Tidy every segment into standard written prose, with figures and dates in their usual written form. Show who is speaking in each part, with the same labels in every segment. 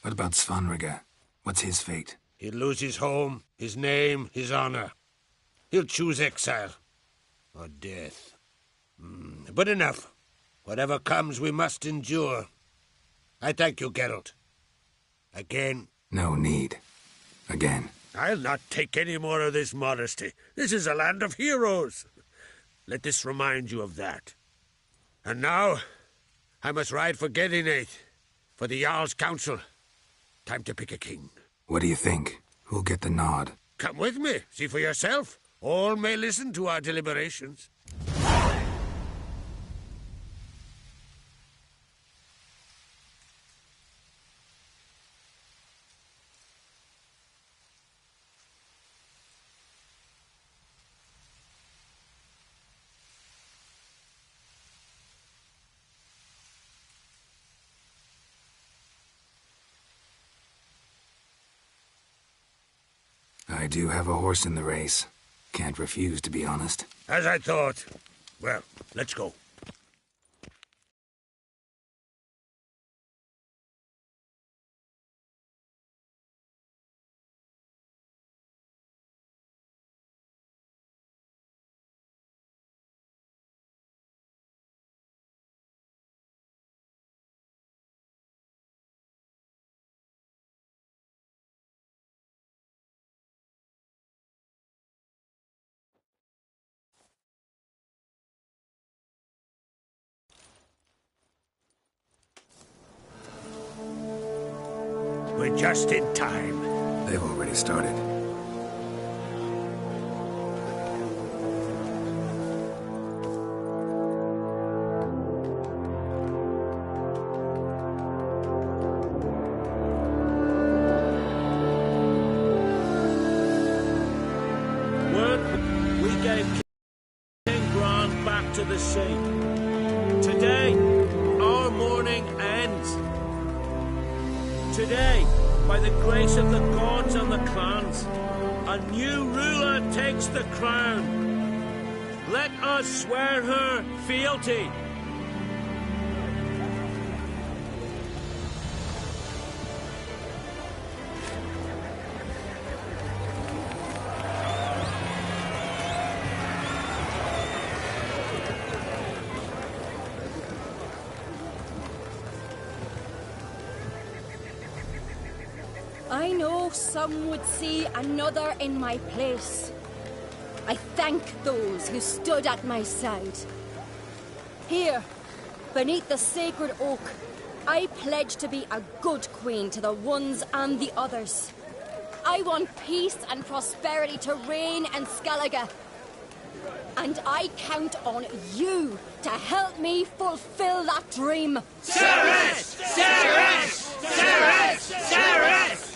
Speaker 1: What about Svanrige? What's his fate?
Speaker 2: He'll lose his home, his name, his honor. He'll choose exile. Or death. But enough. Whatever comes, we must endure. I thank you, Geralt. Again.
Speaker 1: No need. Again.
Speaker 2: I'll not take any more of this modesty. This is a land of heroes. Let this remind you of that. And now, I must ride for Gedinate, for the Jarl's council. Time to pick a king.
Speaker 1: What do you think? Who'll get the nod?
Speaker 2: Come with me. See for yourself. All may listen to our deliberations.
Speaker 1: I do have a horse in the race. Can't refuse, to be honest.
Speaker 2: As I thought. Well, let's go. We're just in time.
Speaker 1: They've already started.
Speaker 3: When we gave King Grant back to the sea, today our mourning ends. Today, by the grace of the gods and the clans, a new ruler takes the crown. Let us swear her fealty.
Speaker 4: I know some would see another in my place. I thank those who stood at my side. Here, beneath the sacred oak, I pledge to be a good queen to the ones and the others. I want peace and prosperity to reign in Skellige. And I count on you to help me fulfill that dream.
Speaker 5: Ceres! Ceres! Ceres! Ceres!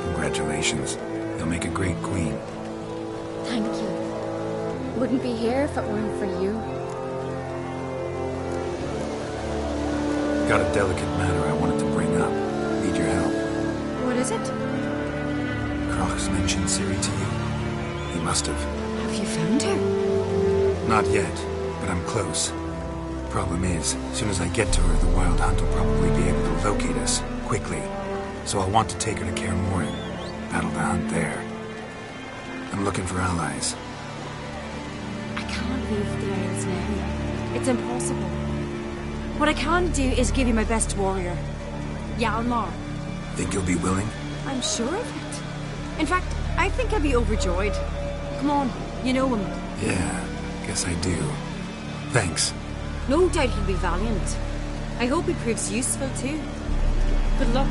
Speaker 1: Congratulations. You'll make a great queen.
Speaker 4: Thank you. Wouldn't be here if it weren't for you.
Speaker 1: Got a delicate matter I wanted to bring up. Need your help.
Speaker 4: What is it?
Speaker 1: Croc's mentioned Ciri to you? He must have.
Speaker 4: Have you found her?
Speaker 1: Not yet, but I'm close. Problem is, as soon as I get to her, the Wild Hunt will probably be able to locate us, quickly. So I'll want to take her to Kaer Morhen. Battle the hunt there. I'm looking for allies.
Speaker 6: I can't leave the Isles now. It's impossible. What I can do is give you my best warrior, Hjalmar.
Speaker 1: Think you'll be willing?
Speaker 6: I'm sure of it. In fact, I think I'll be overjoyed. Come on, you know him.
Speaker 1: Yeah, guess I do. Thanks.
Speaker 6: No doubt he'll be valiant. I hope he proves useful too. Good luck.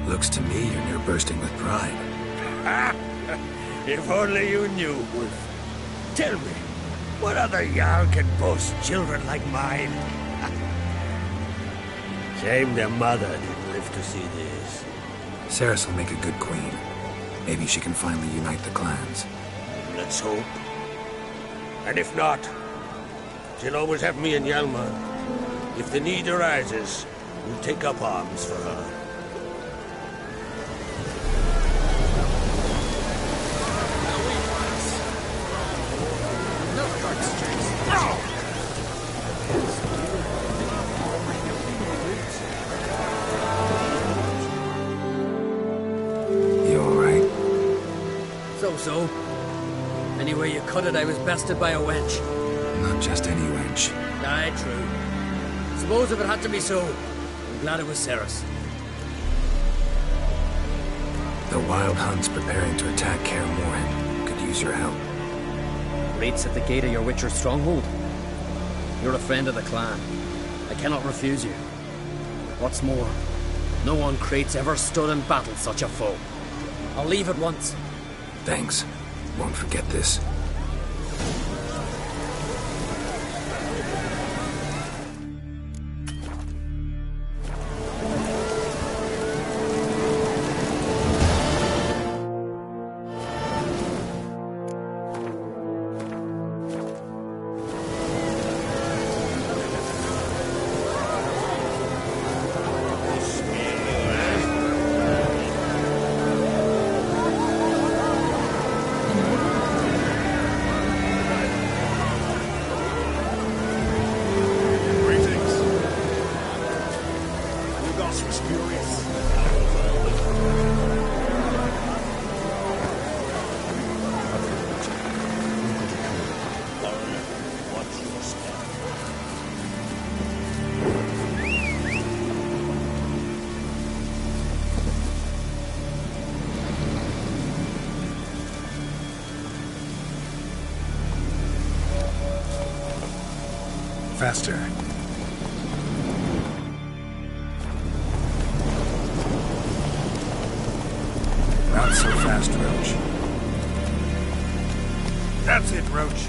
Speaker 1: Looks to me you're near bursting with pride.
Speaker 2: If only you knew, Wolf. Tell me, what other Jarl can boast children like mine? Shame their mother didn't live to see this.
Speaker 1: Ceres will make a good queen. Maybe she can finally unite the clans.
Speaker 2: Let's hope. And if not, she'll always have me and Yalma. If the need arises, we'll take up arms for her.
Speaker 7: So, any way you cut it, I was bested by a wench.
Speaker 1: Not just any wench.
Speaker 7: Aye, true. Suppose if it had to be so, I'm glad it was Ceres.
Speaker 1: The Wild Hunt's preparing to attack Kaer Morhen. Could use your help.
Speaker 7: Raid's at the gate of your Witcher's stronghold. You're a friend of the clan. I cannot refuse you. What's more, no one Crate's ever stood and battled such a foe. I'll leave at once.
Speaker 1: Thanks. Won't forget this. Faster. Not so fast, Roach. That's it, Roach.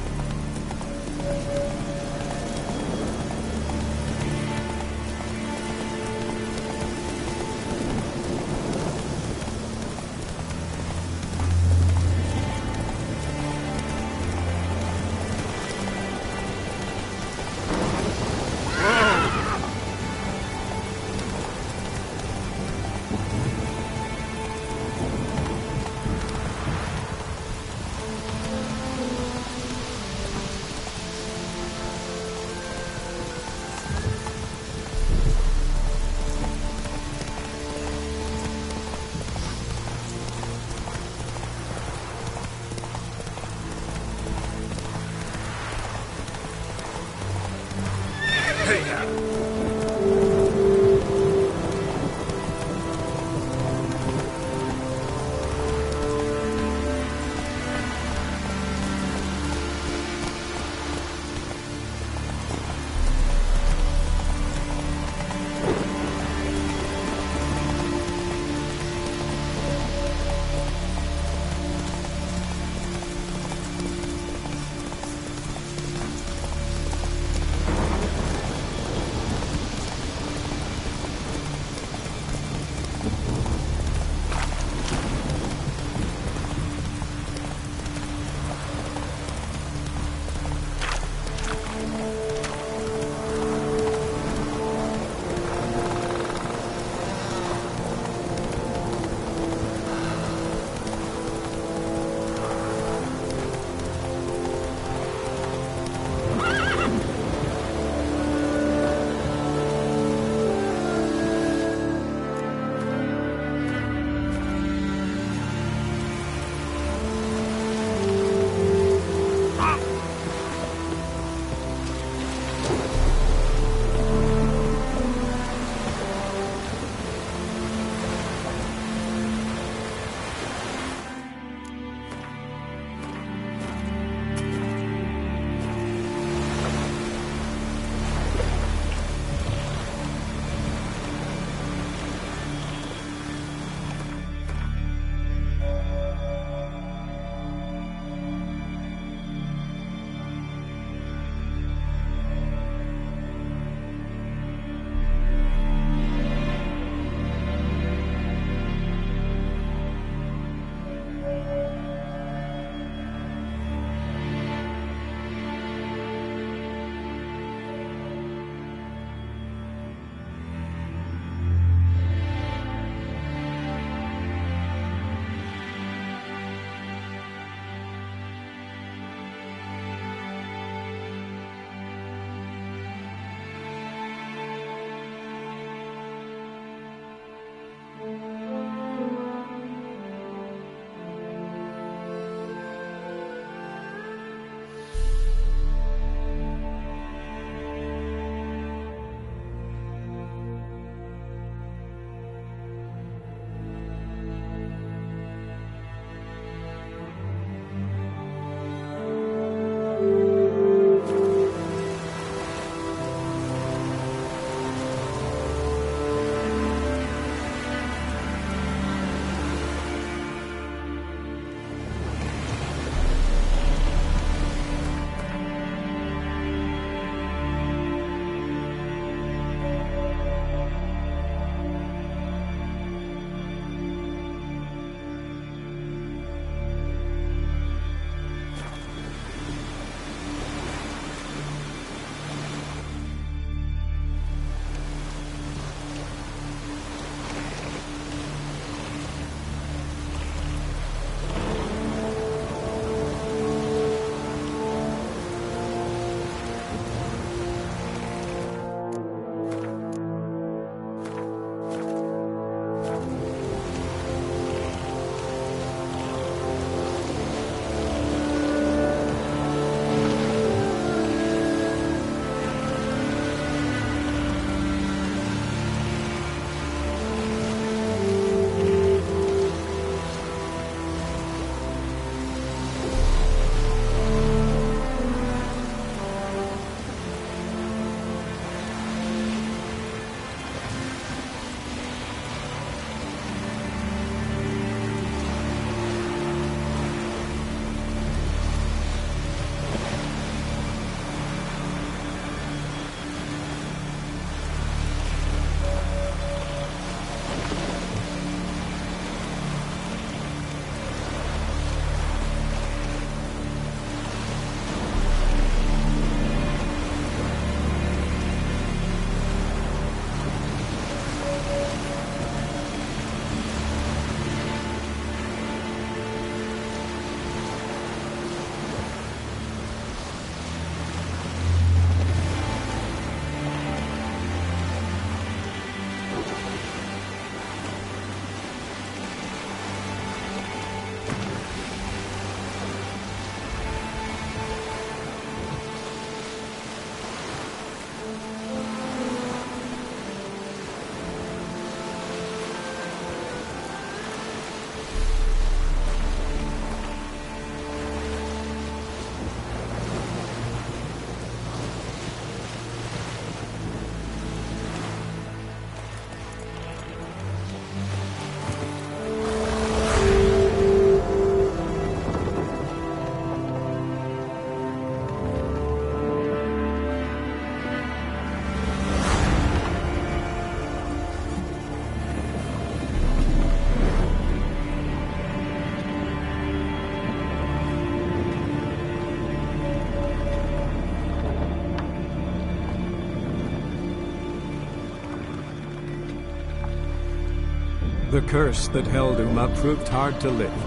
Speaker 8: The curse that held Uma proved hard to lift,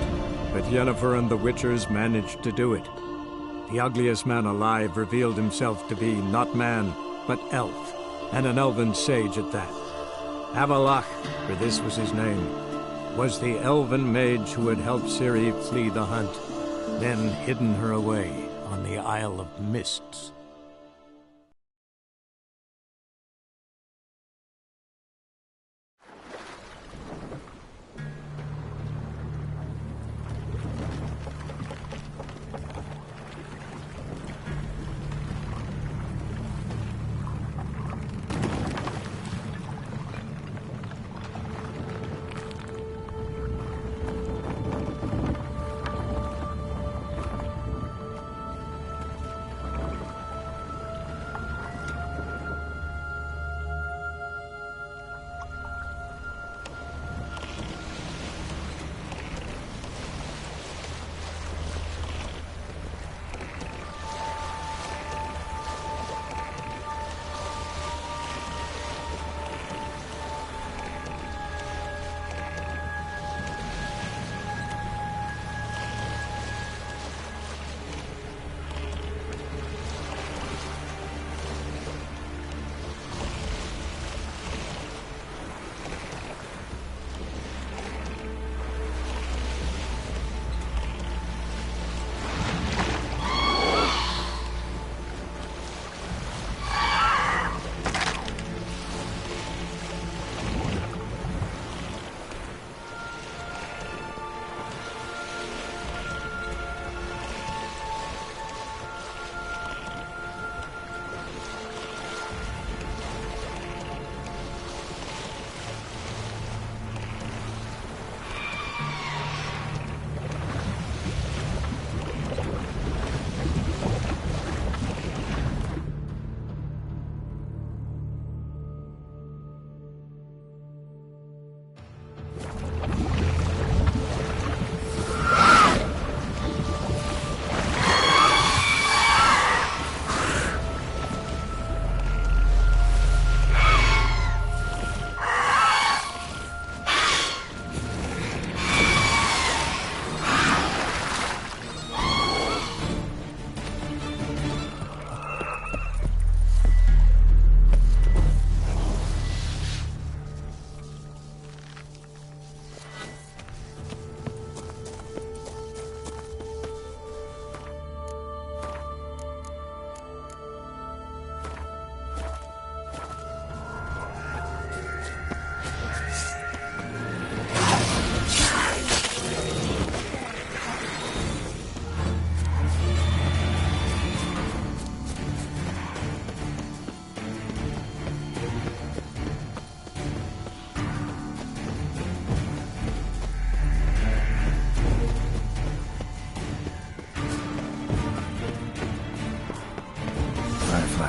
Speaker 8: but Yennefer and the Witchers managed to do it. The ugliest man alive revealed himself to be not man, but elf, and an elven sage at that. Avalach, for this was his name, was the elven mage who had helped Ciri flee the hunt, then hidden her away on the Isle of Mists.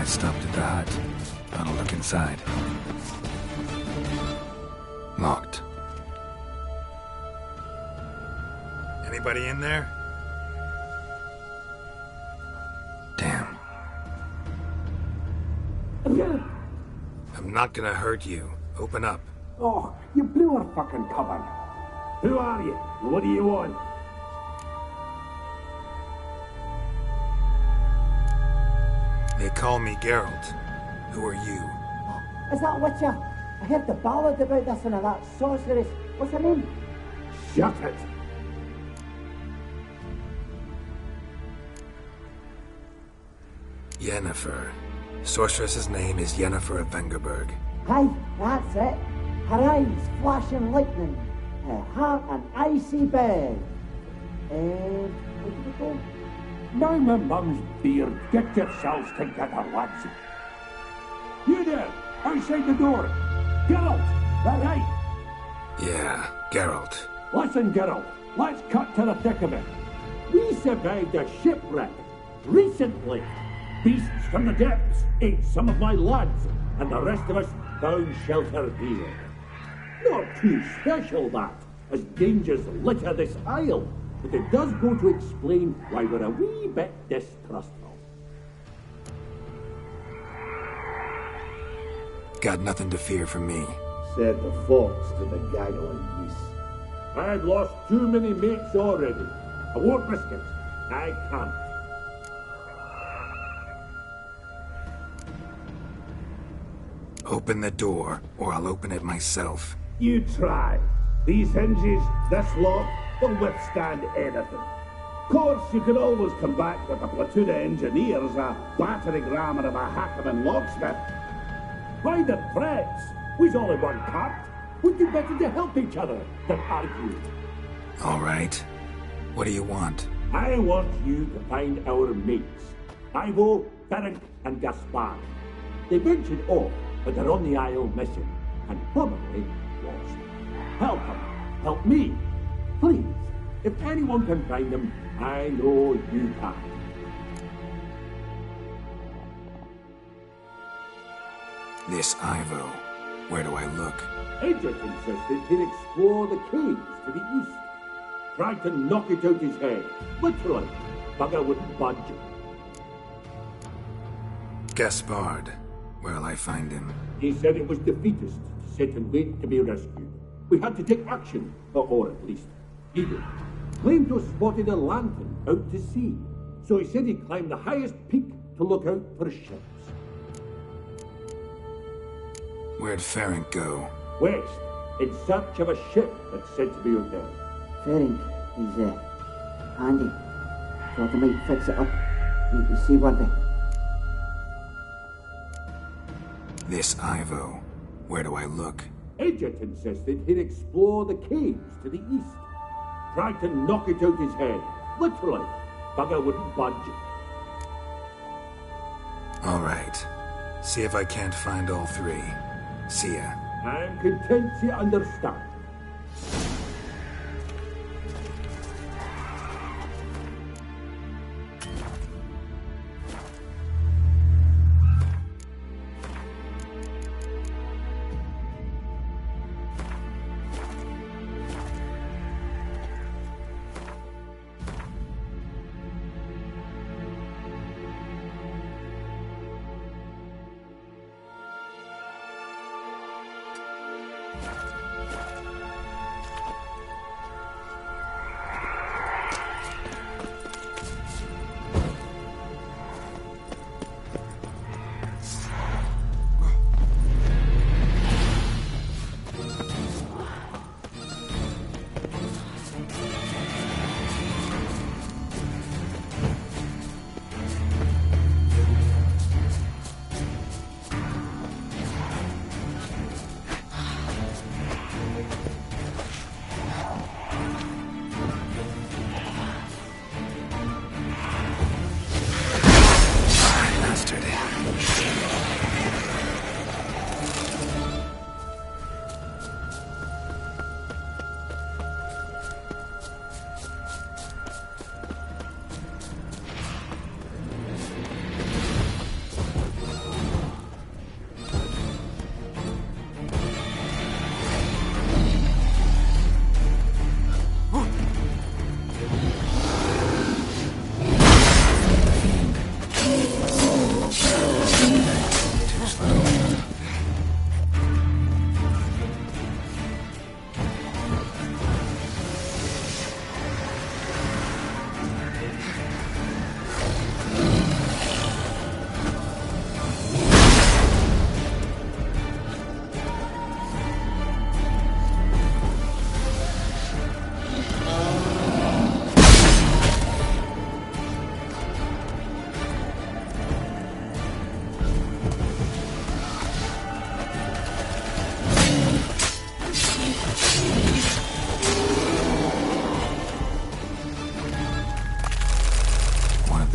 Speaker 1: Stopped at the hut. I'll look inside. Locked. Anybody in there? Damn. I'm not gonna hurt you. Open up.
Speaker 9: Oh, you blew our fucking cover. Who are you? What do you want?
Speaker 1: They call me Geralt. Who are you?
Speaker 10: Is that Witcher? I heard the ballad about this and that sorceress. What's her name?
Speaker 9: Shut it!
Speaker 1: Yennefer. Sorceress's name is Yennefer of Vengerberg.
Speaker 10: Aye, that's it. Her eyes flashing lightning. Her heart an icy bed. Where did we go?
Speaker 9: Now my mum's beard, get yourselves together, lads. You there, outside the door. Geralt, that right?
Speaker 1: Yeah, Geralt.
Speaker 9: Listen, Geralt, let's cut to the thick of it. We survived a shipwreck recently. Beasts from the depths ate some of my lads, and the rest of us found shelter here. Not too special, that, as dangers litter this isle. But it does go to explain why we're a wee bit distrustful.
Speaker 1: Got nothing to fear from me.
Speaker 9: said the fox to the gaggling geese. I've lost too many mates already. I won't risk it. I can't.
Speaker 1: Open the door, or I'll open it myself.
Speaker 9: You try. These hinges, this lock, will withstand anything. Of course, you can always come back with a platoon of engineers, a battering ram and a hackman locksmith. Why the threats? We's all in one cart. We'd do better to help each other than argue.
Speaker 1: All right. What do you want?
Speaker 9: I want you to find our mates. Ivo, Ferenc, and Gaspard. They ventured off, but they're on the Isle mission, and probably lost. Help them. Help me. Please. If anyone can find them, I know you can.
Speaker 1: This Ivo. Where do I look?
Speaker 9: Agent insisted he'd explore the caves to the east. Tried to knock it out his head. Literally. Bugger wouldn't budge.
Speaker 1: Gaspard. Where'll I find him?
Speaker 9: He said it was defeatist to sit and wait to be rescued. We had to take action, or at least he did. Claimed to have spotted a lantern out to sea. So he said he'd climb the highest peak to look out for ships.
Speaker 1: Where'd Ferenc go?
Speaker 9: West, in search of a ship that's said to be out there.
Speaker 10: Ferenc, he's handy. Thought I might fix it up. You can see what they...
Speaker 1: This Ivo. Where do I look?
Speaker 9: Agent insisted he'd explore the caves to the east. Tried to knock it out his head. Literally. Bugger wouldn't budge.
Speaker 1: All right. See if I can't find all three. See ya.
Speaker 9: I'm content you understand.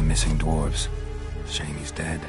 Speaker 1: Missing dwarves. Shame he's dead.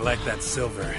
Speaker 1: like that silver.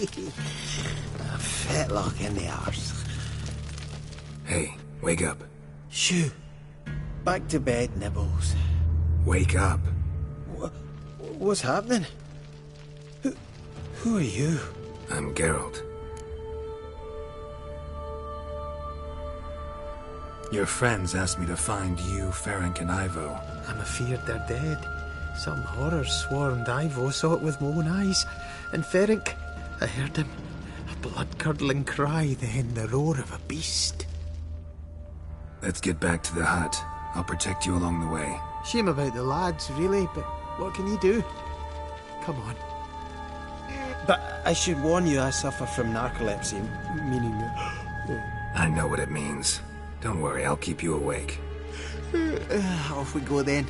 Speaker 11: A fetlock in the arse.
Speaker 1: Hey, wake up.
Speaker 11: Shoo. Back to bed, Nibbles.
Speaker 1: Wake up.
Speaker 11: What's happening? Who are you?
Speaker 1: I'm Geralt. Your friends asked me to find you, Ferenc, and Ivo.
Speaker 11: I'm afeard they're dead. Some horror swarmed Ivo, saw it with my own eyes. And Ferenc, I heard him. A blood-curdling cry, then the roar of a beast.
Speaker 1: Let's get back to the hut. I'll protect you along the way.
Speaker 11: Shame about the lads, really, but what can you do? Come on. But I should warn you, I suffer from narcolepsy, meaning...
Speaker 1: I know what it means. Don't worry, I'll keep you awake.
Speaker 11: Off we go then.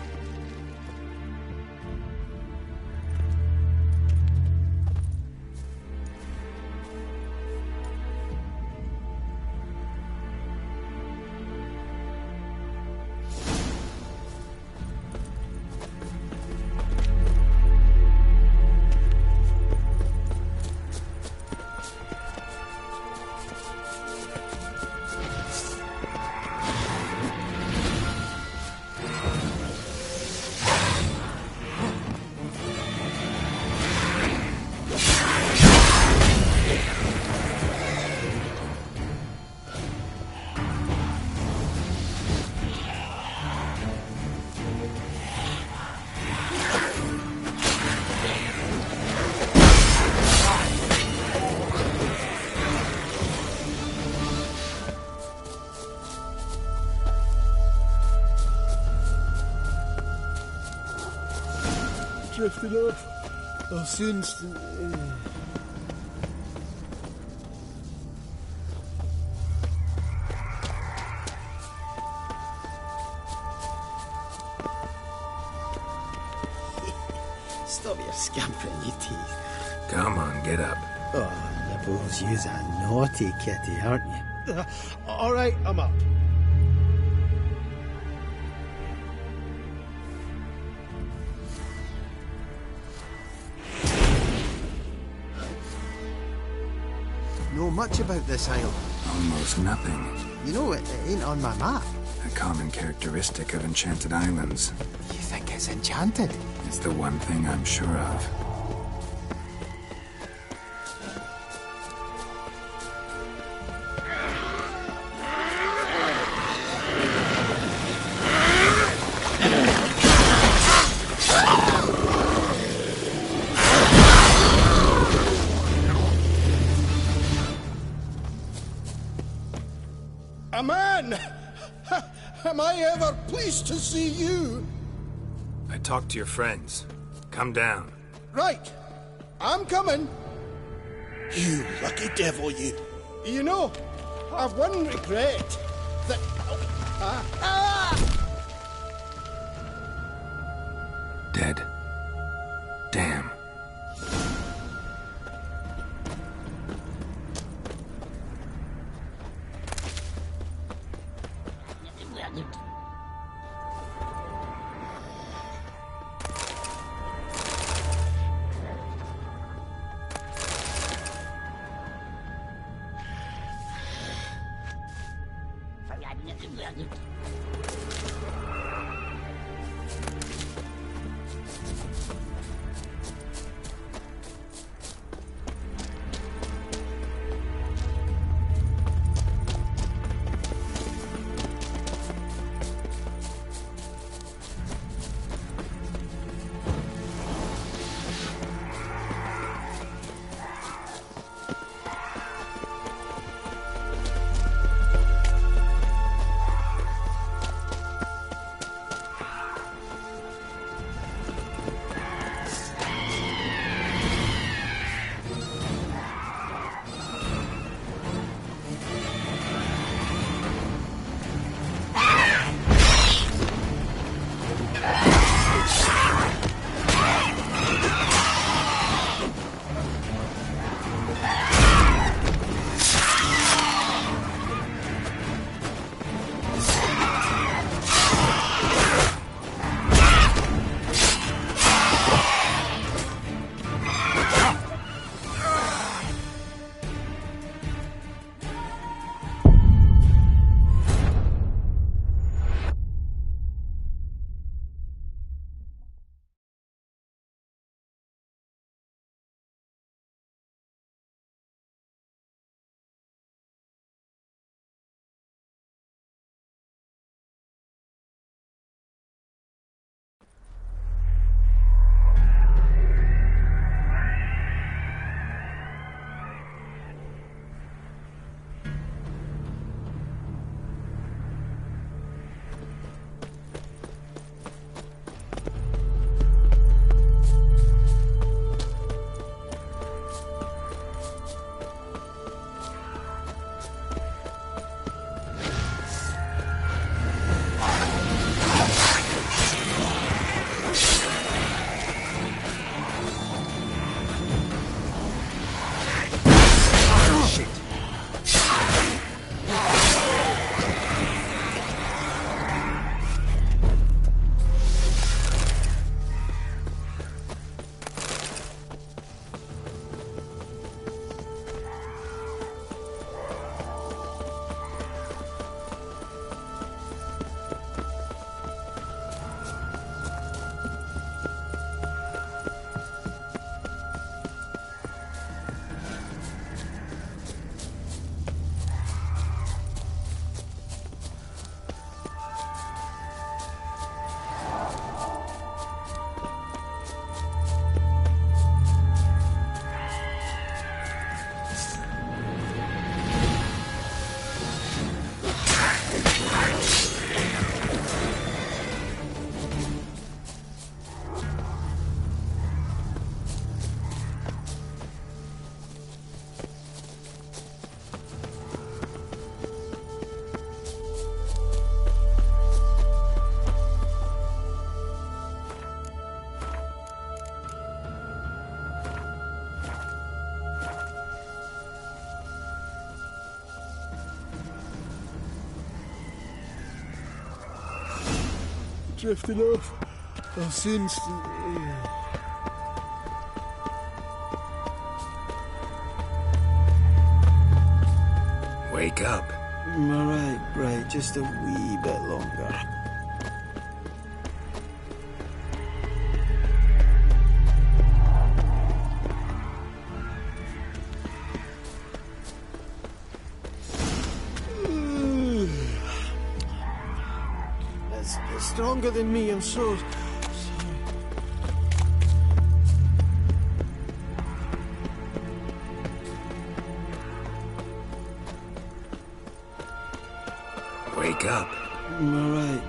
Speaker 11: Drifted off. I'll soon... Stop your scampering, you teeth.
Speaker 1: Come on, get up.
Speaker 11: Oh, Nibbles, you's a naughty kitty, aren't you? All right, I'm up. Know much about this isle?
Speaker 1: Almost nothing.
Speaker 11: You know, it ain't on my map.
Speaker 1: A common characteristic of enchanted islands.
Speaker 11: You think it's enchanted?
Speaker 1: It's the one thing I'm sure of.
Speaker 12: A man! Am I ever pleased to see you?
Speaker 1: I talked to your friends. Come down.
Speaker 12: Right. I'm coming. You lucky devil, you. You know, I've one regret. That...
Speaker 1: Dead. Damn.
Speaker 12: Drifting off. I'll soon...
Speaker 1: Wake up.
Speaker 11: Right, just a wee bit longer. It's stronger than me, I'm so sorry.
Speaker 1: Wake up.
Speaker 3: All right.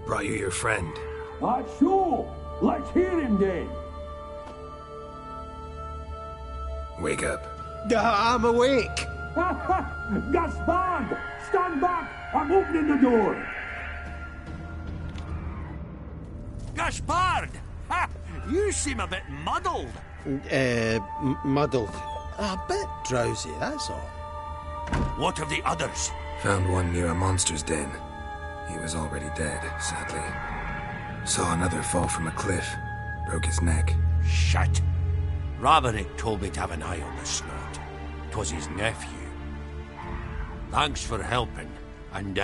Speaker 1: Brought you your friend.
Speaker 9: Sure. Let's hear him then.
Speaker 1: Wake up.
Speaker 11: I'm awake.
Speaker 9: Gaspard! Stand back! I'm opening the door.
Speaker 5: Gaspard! Ha! You seem a bit muddled.
Speaker 11: Muddled. A bit drowsy, that's all.
Speaker 5: What of the others?
Speaker 1: Found one near a monster's den. He was already dead, sadly. Saw another fall from a cliff. Broke his neck.
Speaker 5: Shit. Roderick told me to have an eye on the snot. 'Twas his nephew. Thanks for helping, and,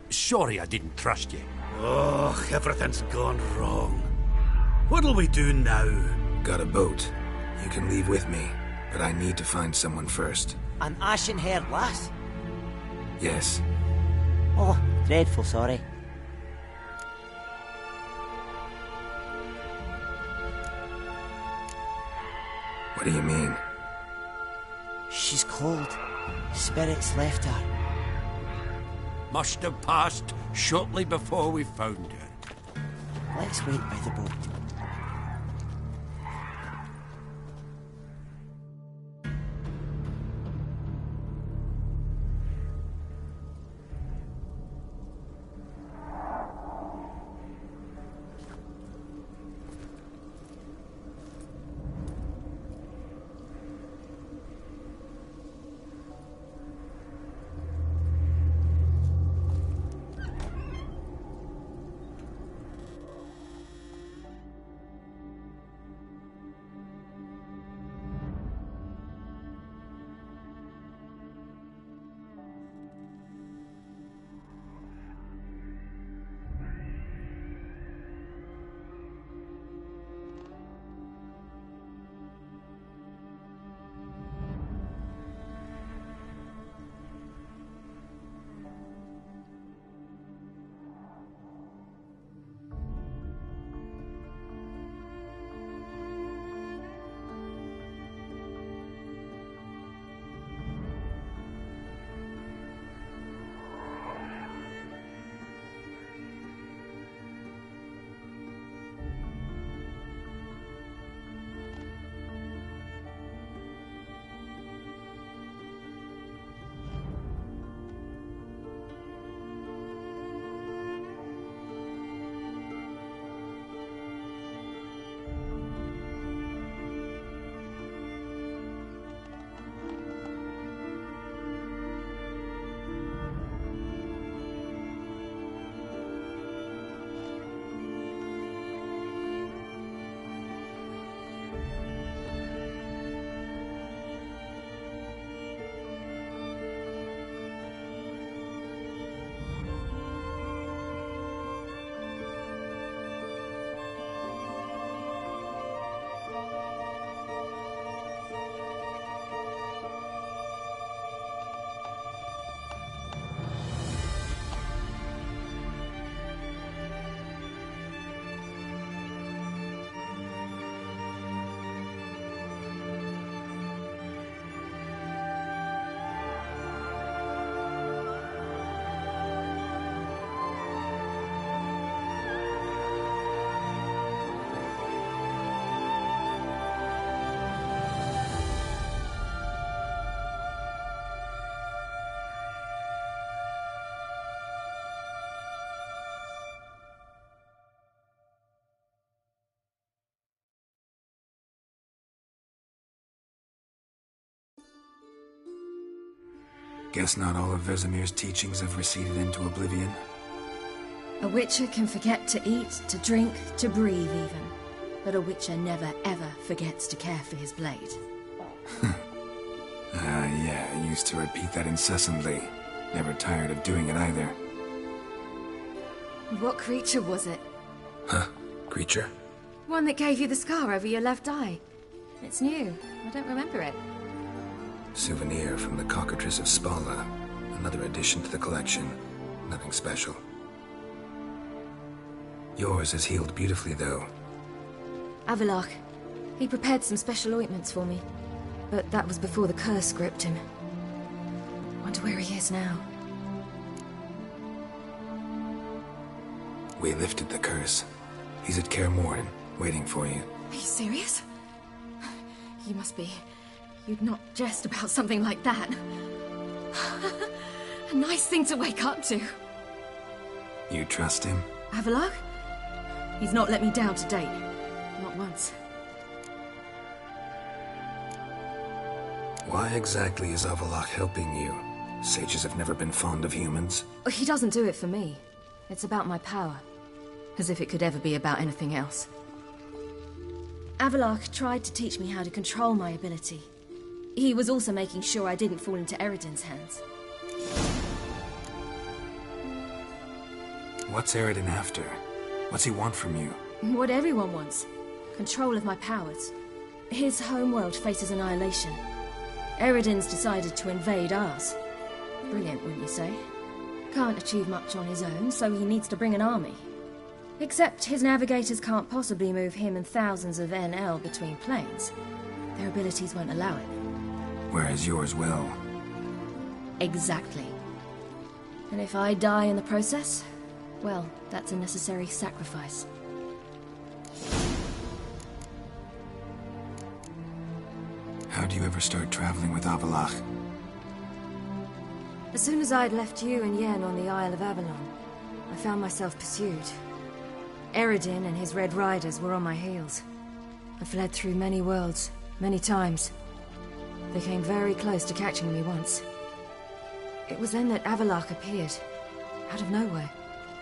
Speaker 5: sorry I didn't trust you.
Speaker 13: Oh, everything's gone wrong. What'll we do now?
Speaker 1: Got a boat. You can leave with me, but I need to find someone first.
Speaker 10: An ashen-haired lass?
Speaker 1: Yes.
Speaker 10: Oh, dreadful sorry.
Speaker 1: What do you mean?
Speaker 10: She's cold. Spirits left her.
Speaker 5: Must have passed shortly before we found her.
Speaker 10: Let's wait by the boat.
Speaker 1: Guess not all of Vesemir's teachings have receded into oblivion.
Speaker 6: A witcher can forget to eat, to drink, to breathe even. But a witcher never ever forgets to care for his blade.
Speaker 1: Yeah, I used to repeat that incessantly. Never tired of doing it either.
Speaker 6: What creature was it?
Speaker 1: Huh? Creature?
Speaker 6: One that gave you the scar over your left eye. It's new. I don't remember it.
Speaker 1: Souvenir from the cockatrice of Spala. Another addition to the collection. Nothing special. Yours is healed beautifully, though.
Speaker 6: Avalok. He prepared some special ointments for me. But that was before the curse gripped him. Wonder where he is now.
Speaker 1: We lifted the curse. He's at Kaer Morhen, waiting for you.
Speaker 6: Are you serious? You must be. You'd not jest about something like that. A nice thing to wake up to.
Speaker 1: You trust him?
Speaker 6: Avalok? He's not let me down to date. Not once.
Speaker 1: Why exactly is Avalok helping you? Sages have never been fond of humans.
Speaker 6: He doesn't do it for me. It's about my power. As if it could ever be about anything else. Avalok tried to teach me how to control my ability. He was also making sure I didn't fall into Eredin's hands.
Speaker 1: What's Eredin after? What's he want from you?
Speaker 6: What everyone wants. Control of my powers. His homeworld faces annihilation. Eredin's decided to invade ours. Brilliant, wouldn't you say? Can't achieve much on his own, so he needs to bring an army. Except his navigators can't possibly move him and thousands of NL between planes. Their abilities won't allow it.
Speaker 1: Whereas yours will.
Speaker 6: Exactly. And if I die in the process, well, that's a necessary sacrifice.
Speaker 1: How do you ever start traveling with Avalok?
Speaker 6: As soon as I'd left you and Yen on the Isle of Avalon, I found myself pursued. Eredin and his Red Riders were on my heels. I fled through many worlds, many times. They came very close to catching me once. It was then that Avalok appeared, out of nowhere.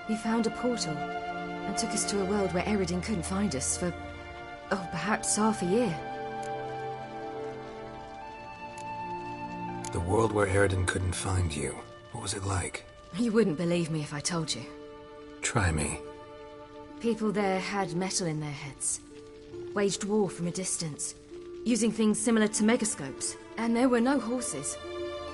Speaker 6: He found a portal, and took us to a world where Eredin couldn't find us for, perhaps half a year.
Speaker 1: The world where Eredin couldn't find you. What was it like?
Speaker 6: You wouldn't believe me if I told you.
Speaker 1: Try me.
Speaker 6: People there had metal in their heads. Waged war from a distance, using things similar to megascopes. And there were no horses.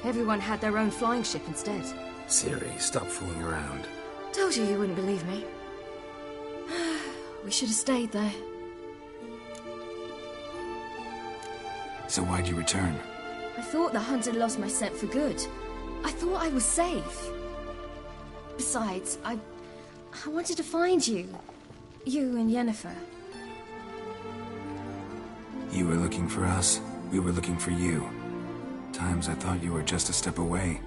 Speaker 6: Everyone had their own flying ship instead.
Speaker 1: Siri, stop fooling around.
Speaker 6: Told you you wouldn't believe me. We should have stayed there.
Speaker 1: So why'd you return?
Speaker 6: I thought the hunt had lost my scent for good. I thought I was safe. Besides, I wanted to find you. You and Yennefer.
Speaker 1: You were looking for us. We were looking for you. Times I thought you were just a step away.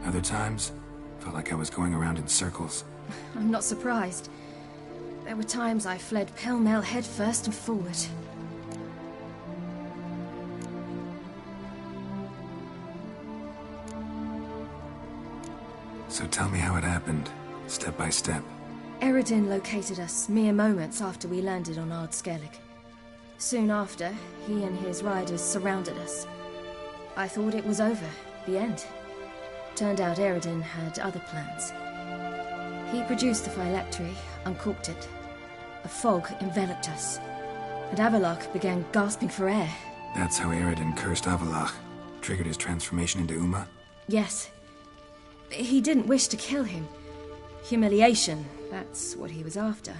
Speaker 1: Other times, felt like I was going around in circles.
Speaker 6: I'm not surprised. There were times I fled pell-mell head first and forward.
Speaker 1: So tell me how it happened, step by step.
Speaker 6: Eredin located us mere moments after we landed on Ard Skellig. Soon after, he and his riders surrounded us. I thought it was over, the end. Turned out Eredin had other plans. He produced the phylactery, uncorked it. A fog enveloped us, and Avalok began gasping for air.
Speaker 1: That's how Eredin cursed Avalok, triggered his transformation into Uma?
Speaker 6: Yes. He didn't wish to kill him. Humiliation, that's what he was after.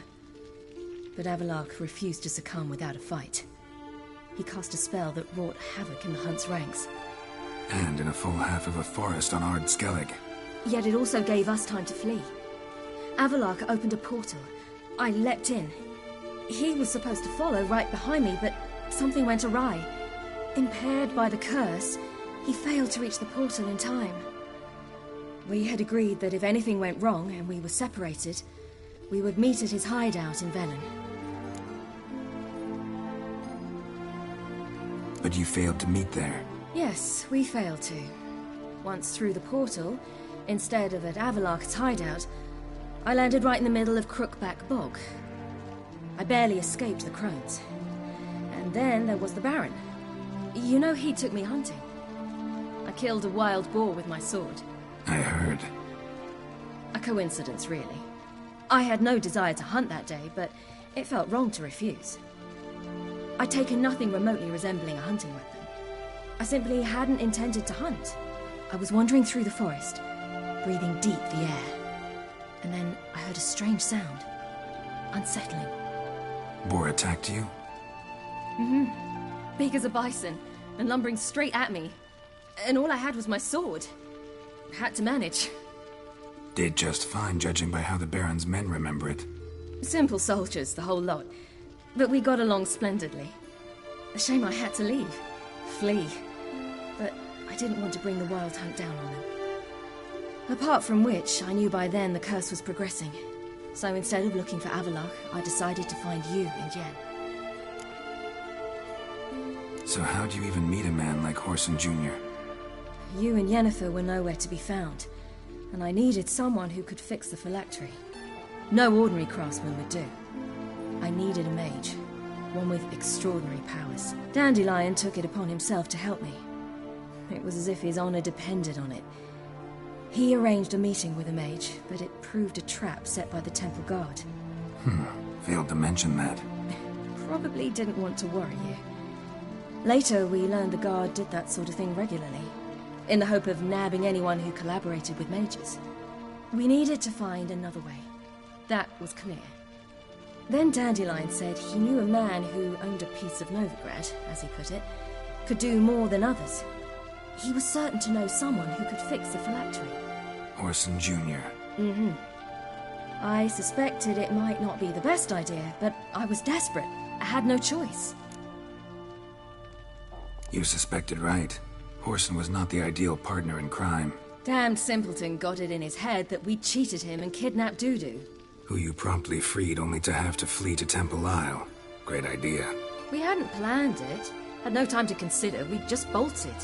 Speaker 6: But Avalok refused to succumb without a fight. He cast a spell that wrought havoc in the hunt's ranks.
Speaker 1: And in a full half of a forest on Ard Skellig.
Speaker 6: Yet it also gave us time to flee. Avalok opened a portal. I leapt in. He was supposed to follow right behind me, but something went awry. Impaired by the curse, he failed to reach the portal in time. We had agreed that if anything went wrong and we were separated, we would meet at his hideout in Velen.
Speaker 1: But you failed to meet there.
Speaker 6: Yes, we failed to. Once through the portal, instead of at Avalok's hideout, I landed right in the middle of Crookback Bog. I barely escaped the crones. And then there was the Baron. You know, he took me hunting. I killed a wild boar with my sword.
Speaker 1: I heard.
Speaker 6: A coincidence, really. I had no desire to hunt that day, but it felt wrong to refuse. I'd taken nothing remotely resembling a hunting weapon. I simply hadn't intended to hunt. I was wandering through the forest, breathing deep the air. And then I heard a strange sound. Unsettling.
Speaker 1: Boar attacked you?
Speaker 6: Mm-hmm. Big as a bison, and lumbering straight at me. And all I had was my sword. Had to manage.
Speaker 1: Did just fine, judging by how the Baron's men remember it.
Speaker 6: Simple soldiers, the whole lot. But we got along splendidly. A shame I had to leave. Flee. But I didn't want to bring the wild hunt down on them. Apart from which, I knew by then the curse was progressing. So instead of looking for Avallac'h, I decided to find you and Yen.
Speaker 1: So how'd you even meet a man like Whoreson Jr.?
Speaker 6: You and Yennefer were nowhere to be found, and I needed someone who could fix the phylactery. No ordinary craftsman would do. I needed a mage, one with extraordinary powers. Dandelion took it upon himself to help me. It was as if his honor depended on it. He arranged a meeting with a mage, but it proved a trap set by the temple guard.
Speaker 1: Failed to mention that.
Speaker 6: Probably didn't want to worry you. Later, we learned the guard did that sort of thing regularly, in the hope of nabbing anyone who collaborated with mages. We needed to find another way. That was clear. Then Dandelion said he knew a man who owned a piece of Novigrad, as he put it, could do more than others. He was certain to know someone who could fix the phylactery.
Speaker 1: Whoreson Jr.
Speaker 6: Mm-hmm. I suspected it might not be the best idea, but I was desperate. I had no choice.
Speaker 1: You suspected right. Whoreson was not the ideal partner in crime.
Speaker 6: Damned simpleton got it in his head that we'd cheated him and kidnapped Dudu.
Speaker 1: Who you promptly freed only to have to flee to Temple Isle. Great idea.
Speaker 6: We hadn't planned it. Had no time to consider. We just bolted.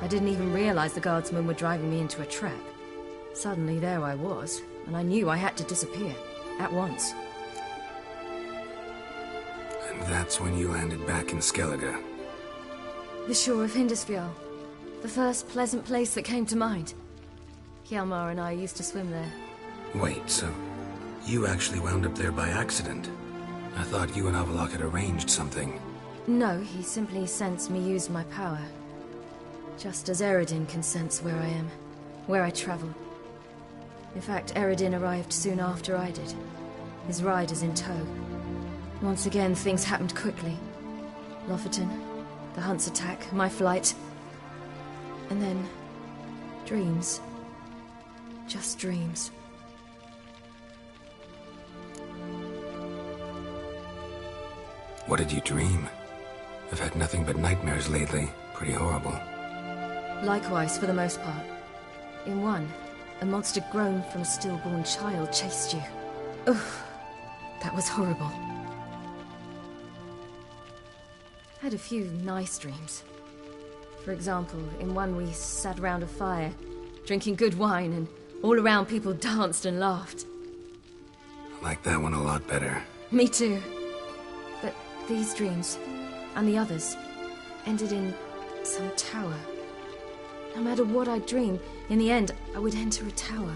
Speaker 6: I didn't even realize the guardsmen were driving me into a trap. Suddenly there I was, and I knew I had to disappear. At once.
Speaker 1: And that's when you landed back in Skellige.
Speaker 6: The shore of Hindisfjall. The first pleasant place that came to mind. Hjalmar and I used to swim there.
Speaker 1: Wait, so you actually wound up there by accident? I thought you and Avallac'h had arranged something.
Speaker 6: No, he simply sensed me use my power. Just as Eredin can sense where I am, where I travel. In fact, Eredin arrived soon after I did, his riders in tow. Once again, things happened quickly. Lofoten, the hunt's attack, my flight. And then, dreams. Just dreams.
Speaker 1: What did you dream? I've had nothing but nightmares lately. Pretty horrible.
Speaker 6: Likewise, for the most part. In one, a monster grown from a stillborn child chased you. Ugh, that was horrible. Had a few nice dreams. For example, in one we sat around a fire, drinking good wine, and all around people danced and laughed.
Speaker 1: I like that one a lot better.
Speaker 6: Me too. But these dreams, and the others, ended in some tower. No matter what I dreamed, in the end, I would enter a tower.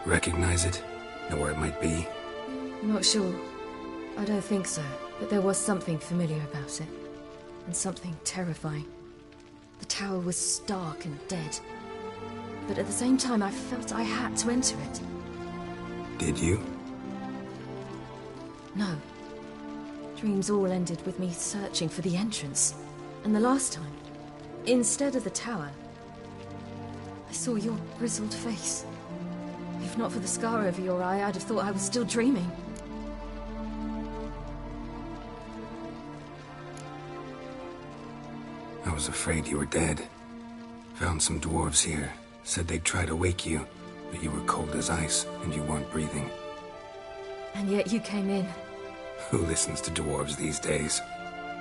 Speaker 1: Recognize it? Know where it might be?
Speaker 6: Not sure. I don't think so, but there was something familiar about it. And something terrifying. The tower was stark and dead. But at the same time, I felt I had to enter it.
Speaker 1: Did you?
Speaker 6: No. Dreams all ended with me searching for the entrance. And the last time, instead of the tower, I saw your grizzled face. If not for the scar over your eye, I'd have thought I was still dreaming.
Speaker 1: I was afraid you were dead. Found some dwarves here. Said they'd try to wake you, but you were cold as ice and you weren't breathing.
Speaker 6: And yet you came in.
Speaker 1: Who listens to dwarves these days?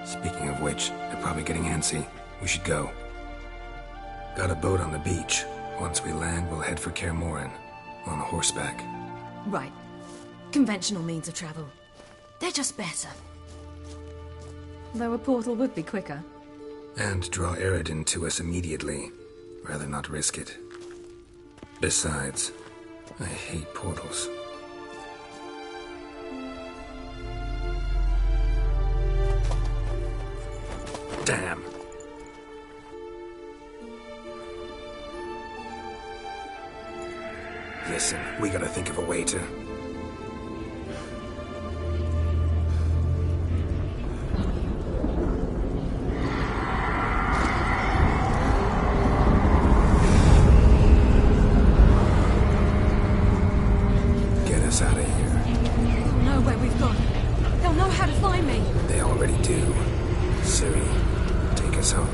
Speaker 1: Speaking of which, they're probably getting antsy. We should go. Got a boat on the beach. Once we land, we'll head for Kaer Morhen. On horseback.
Speaker 6: Right. Conventional means of travel. They're just better. Though a portal would be quicker.
Speaker 1: And draw Eredin to us immediately. Rather not risk it. Besides, I hate portals. Damn. Listen, we gotta think of a way to... get us out of here.
Speaker 6: They'll know where we've gone. They'll know how to find me.
Speaker 1: They already do. Siri, take us home.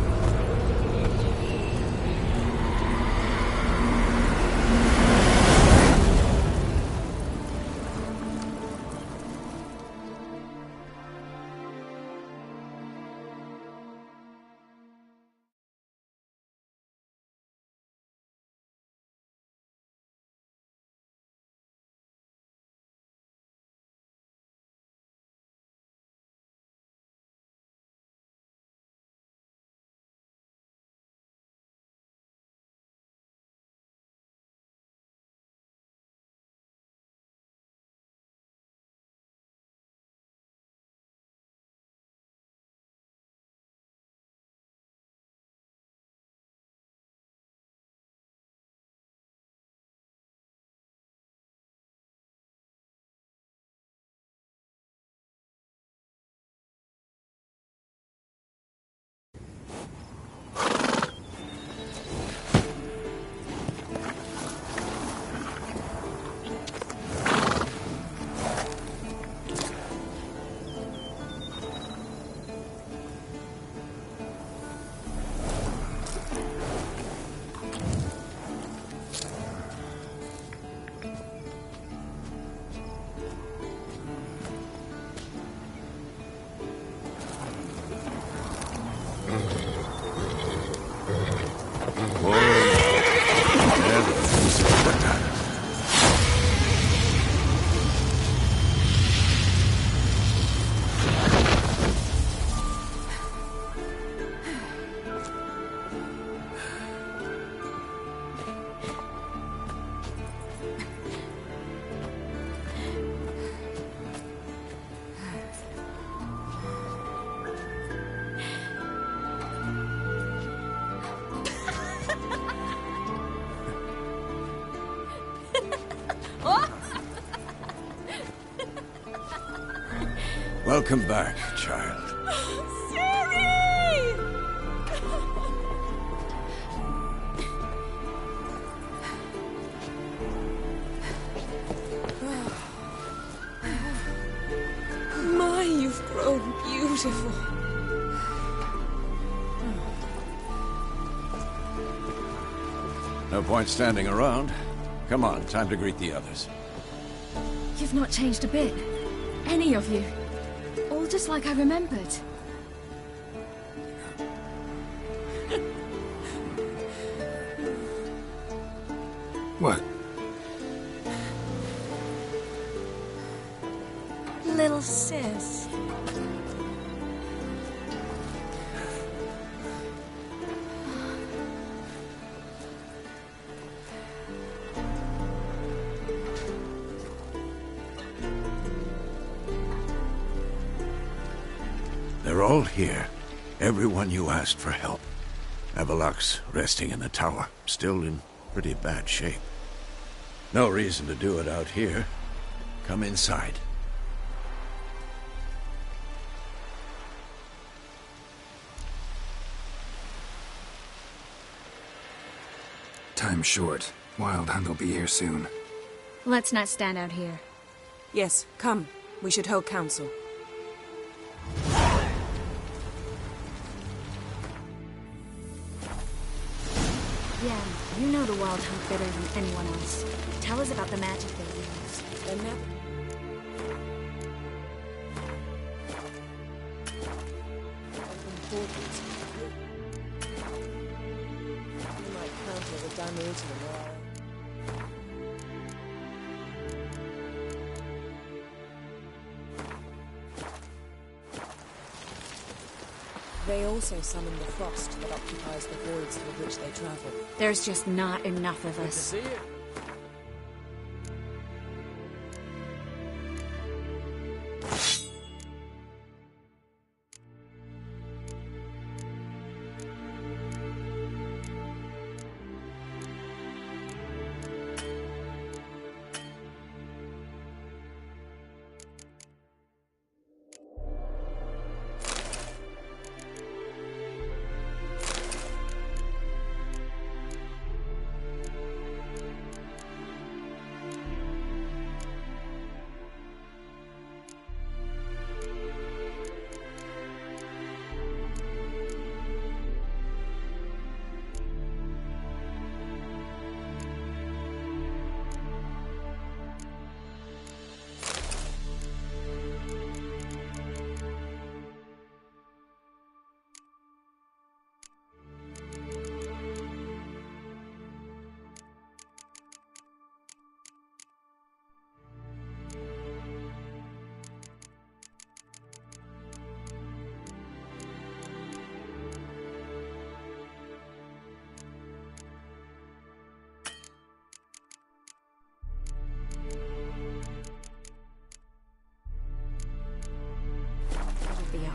Speaker 14: Welcome back, child.
Speaker 6: My, you've grown beautiful.
Speaker 14: No point standing around. Come on, time to greet the others.
Speaker 6: You've not changed a bit. Any of you. All just like I remembered.
Speaker 1: What?
Speaker 6: Little sis.
Speaker 14: They're all here. Everyone you asked for help. Avalok's resting in the tower, still in pretty bad shape. No reason to do it out here. Come inside.
Speaker 1: Time's short. Wild Hunt will be here soon.
Speaker 15: Let's not stand out here.
Speaker 16: Yes, come. We should hold council.
Speaker 15: Yeah, you know the Wild Hunt better than anyone else. Tell us about the magic they use.
Speaker 16: The map. Important. You might counter the damage to the wall. They also summon the frost that occupies the voids through which they travel.
Speaker 15: There's just not enough of us.
Speaker 7: See you.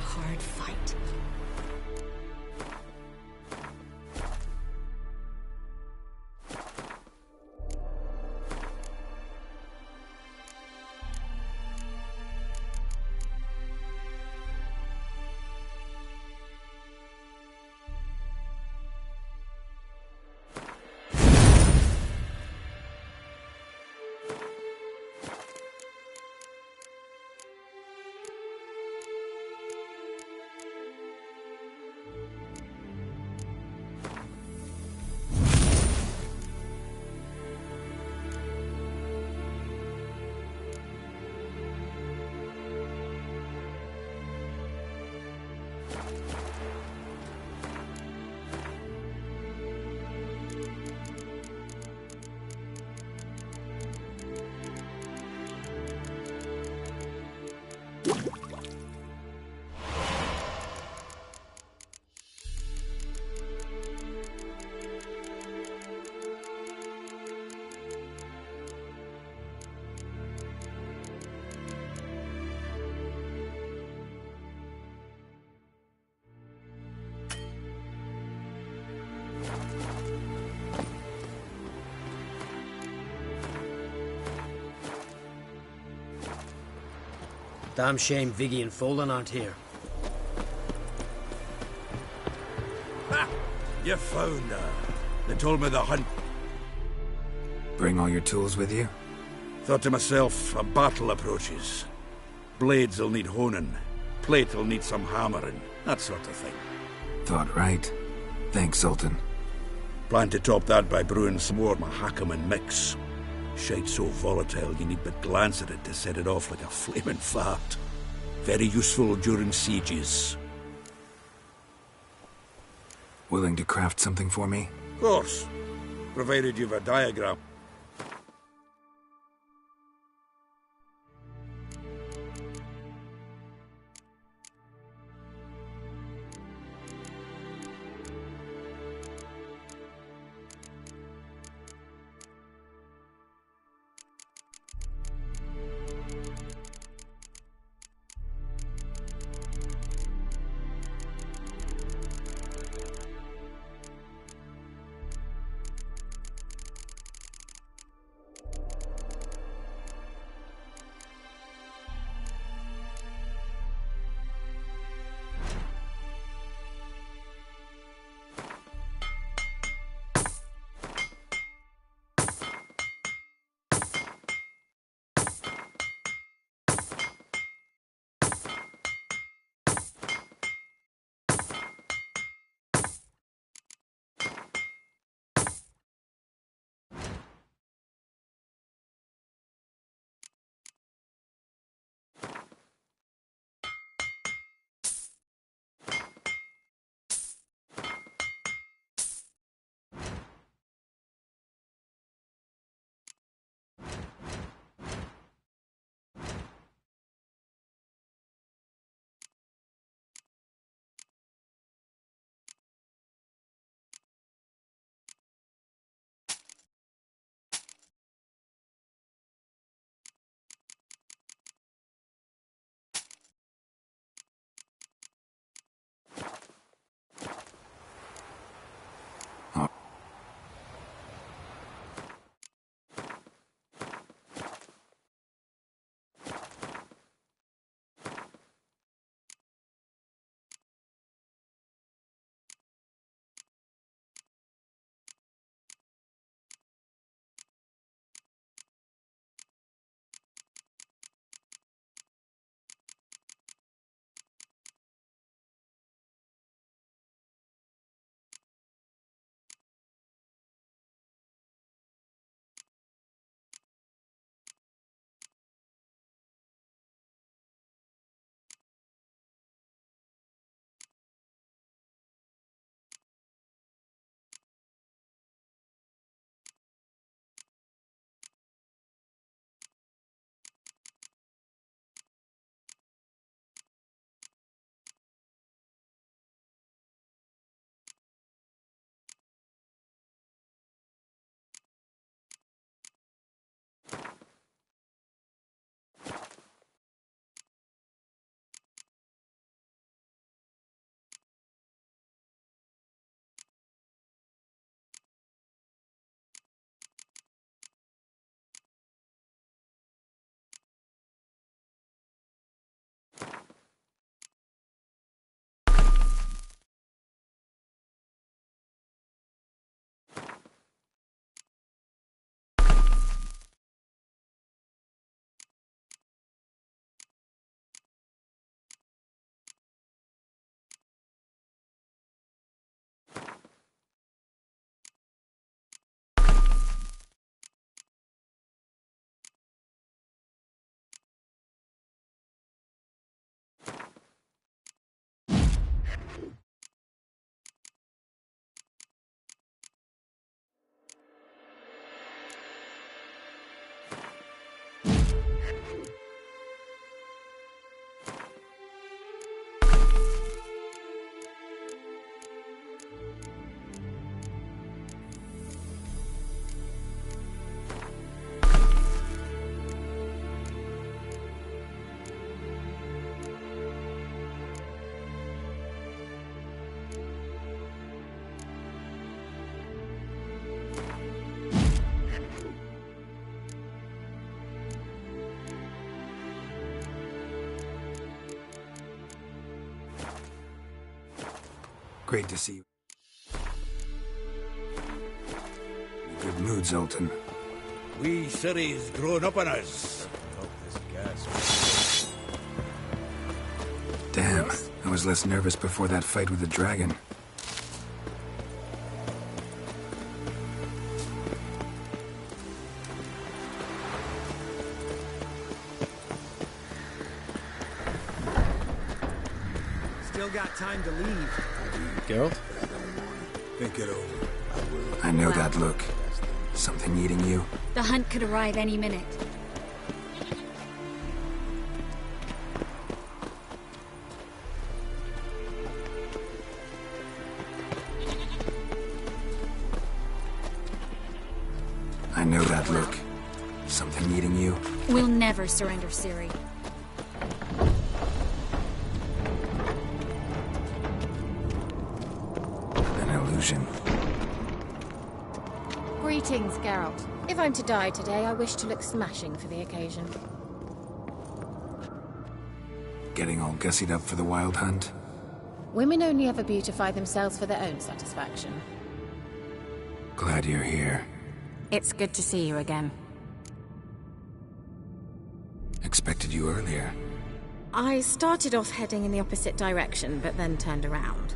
Speaker 15: hard fight.
Speaker 7: Damn shame Viggy and Folan aren't here.
Speaker 13: Ha! You found her. They told me the hunt.
Speaker 1: Bring all your tools with you?
Speaker 13: Thought to myself, a battle approaches. Blades will need honing. Plate will need some hammering. That sort of thing.
Speaker 1: Thought right. Thanks, Sultan.
Speaker 13: Plan to top that by brewing some more Mahakaman mix. Shite so volatile you need but glance at it to set it off like a flaming fart. Very useful during sieges.
Speaker 1: Willing to craft something for me?
Speaker 13: Of course. Provided you've a diagram.
Speaker 1: Great to see you. In a good mood, Zoltan.
Speaker 2: We Ciri's grown up on us.
Speaker 1: Damn, I was less nervous before that fight with the dragon.
Speaker 11: Still got time to leave.
Speaker 7: Geralt?
Speaker 1: Think it over. I know that look. Something eating you?
Speaker 15: The hunt could arrive any minute.
Speaker 1: I know that look. Something eating you?
Speaker 15: We'll never surrender Ciri.
Speaker 1: An illusion.
Speaker 4: Greetings, Geralt. If I'm to die today, I wish to look smashing for the occasion.
Speaker 1: Getting all gussied up for the wild hunt?
Speaker 4: Women only ever beautify themselves for their own satisfaction.
Speaker 1: Glad you're here.
Speaker 4: It's good to see you again.
Speaker 1: Expected you earlier.
Speaker 4: I started off heading in the opposite direction, but then turned around.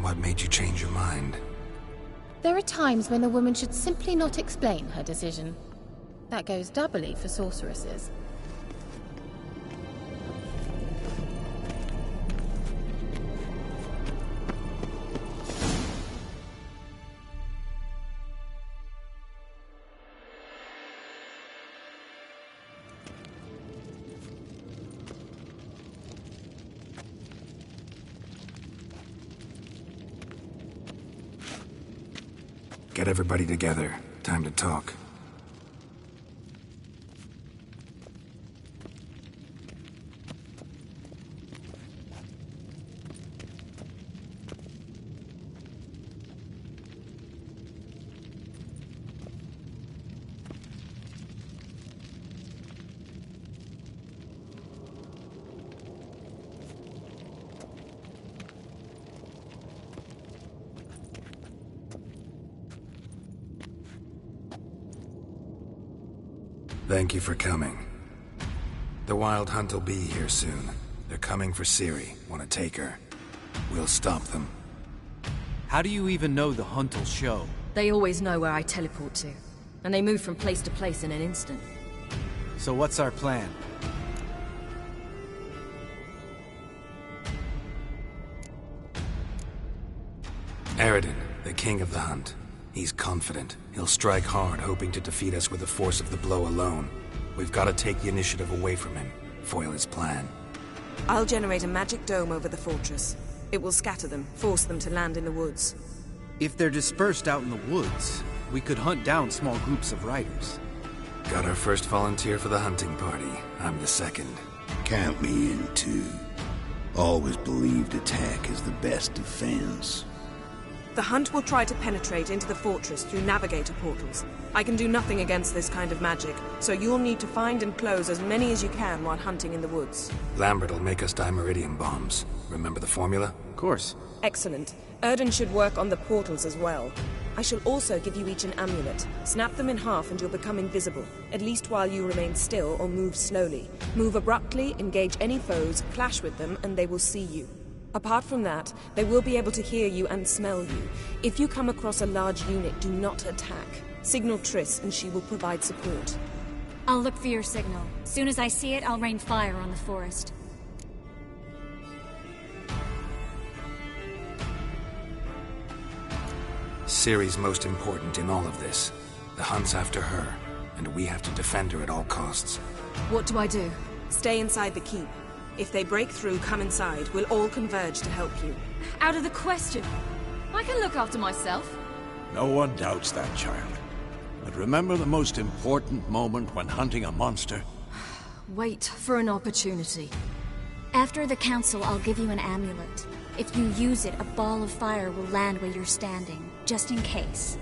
Speaker 1: What made you change your mind?
Speaker 4: There are times when a woman should simply not explain her decision. That goes doubly for sorceresses.
Speaker 1: Get everybody together. Time to talk. Thank you for coming. The Wild Hunt will be here soon. They're coming for Ciri. Want to take her. We'll stop them.
Speaker 17: How do you even know the hunt will show?
Speaker 6: They always know where I teleport to. And they move from place to place in an instant.
Speaker 17: So what's our plan?
Speaker 1: Eredin, the king of the hunt. He's confident. He'll strike hard, hoping to defeat us with the force of the blow alone. We've got to take the initiative away from him, foil his plan.
Speaker 16: I'll generate a magic dome over the fortress. It will scatter them, force them to land in the woods.
Speaker 17: If they're dispersed out in the woods, we could hunt down small groups of riders.
Speaker 1: Got our first volunteer for the hunting party. I'm the second.
Speaker 13: Count me in too. Always believed attack is the best defense.
Speaker 16: The hunt will try to penetrate into the fortress through navigator portals. I can do nothing against this kind of magic, so you'll need to find and close as many as you can while hunting in the woods.
Speaker 1: Lambert'll make us dimeridium bombs. Remember the formula?
Speaker 17: Of course.
Speaker 16: Excellent. Erden should work on the portals as well. I shall also give you each an amulet. Snap them in half and you'll become invisible, at least while you remain still or move slowly. Move abruptly, engage any foes, clash with them, and they will see you. Apart from that, they will be able to hear you and smell you. If you come across a large unit, do not attack. Signal Triss and she will provide support.
Speaker 15: I'll look for your signal. Soon as I see it, I'll rain fire on the forest.
Speaker 1: Ciri's most important in all of this. The hunt's after her, and we have to defend her at all costs.
Speaker 6: What do I do?
Speaker 16: Stay inside the keep. If they break through, come inside. We'll all converge to help you.
Speaker 6: Out of the question. I can look after myself.
Speaker 14: No one doubts that, child. But remember the most important moment when hunting a monster?
Speaker 6: Wait for an opportunity.
Speaker 15: After the council, I'll give you an amulet. If you use it, a ball of fire will land where you're standing, just in case.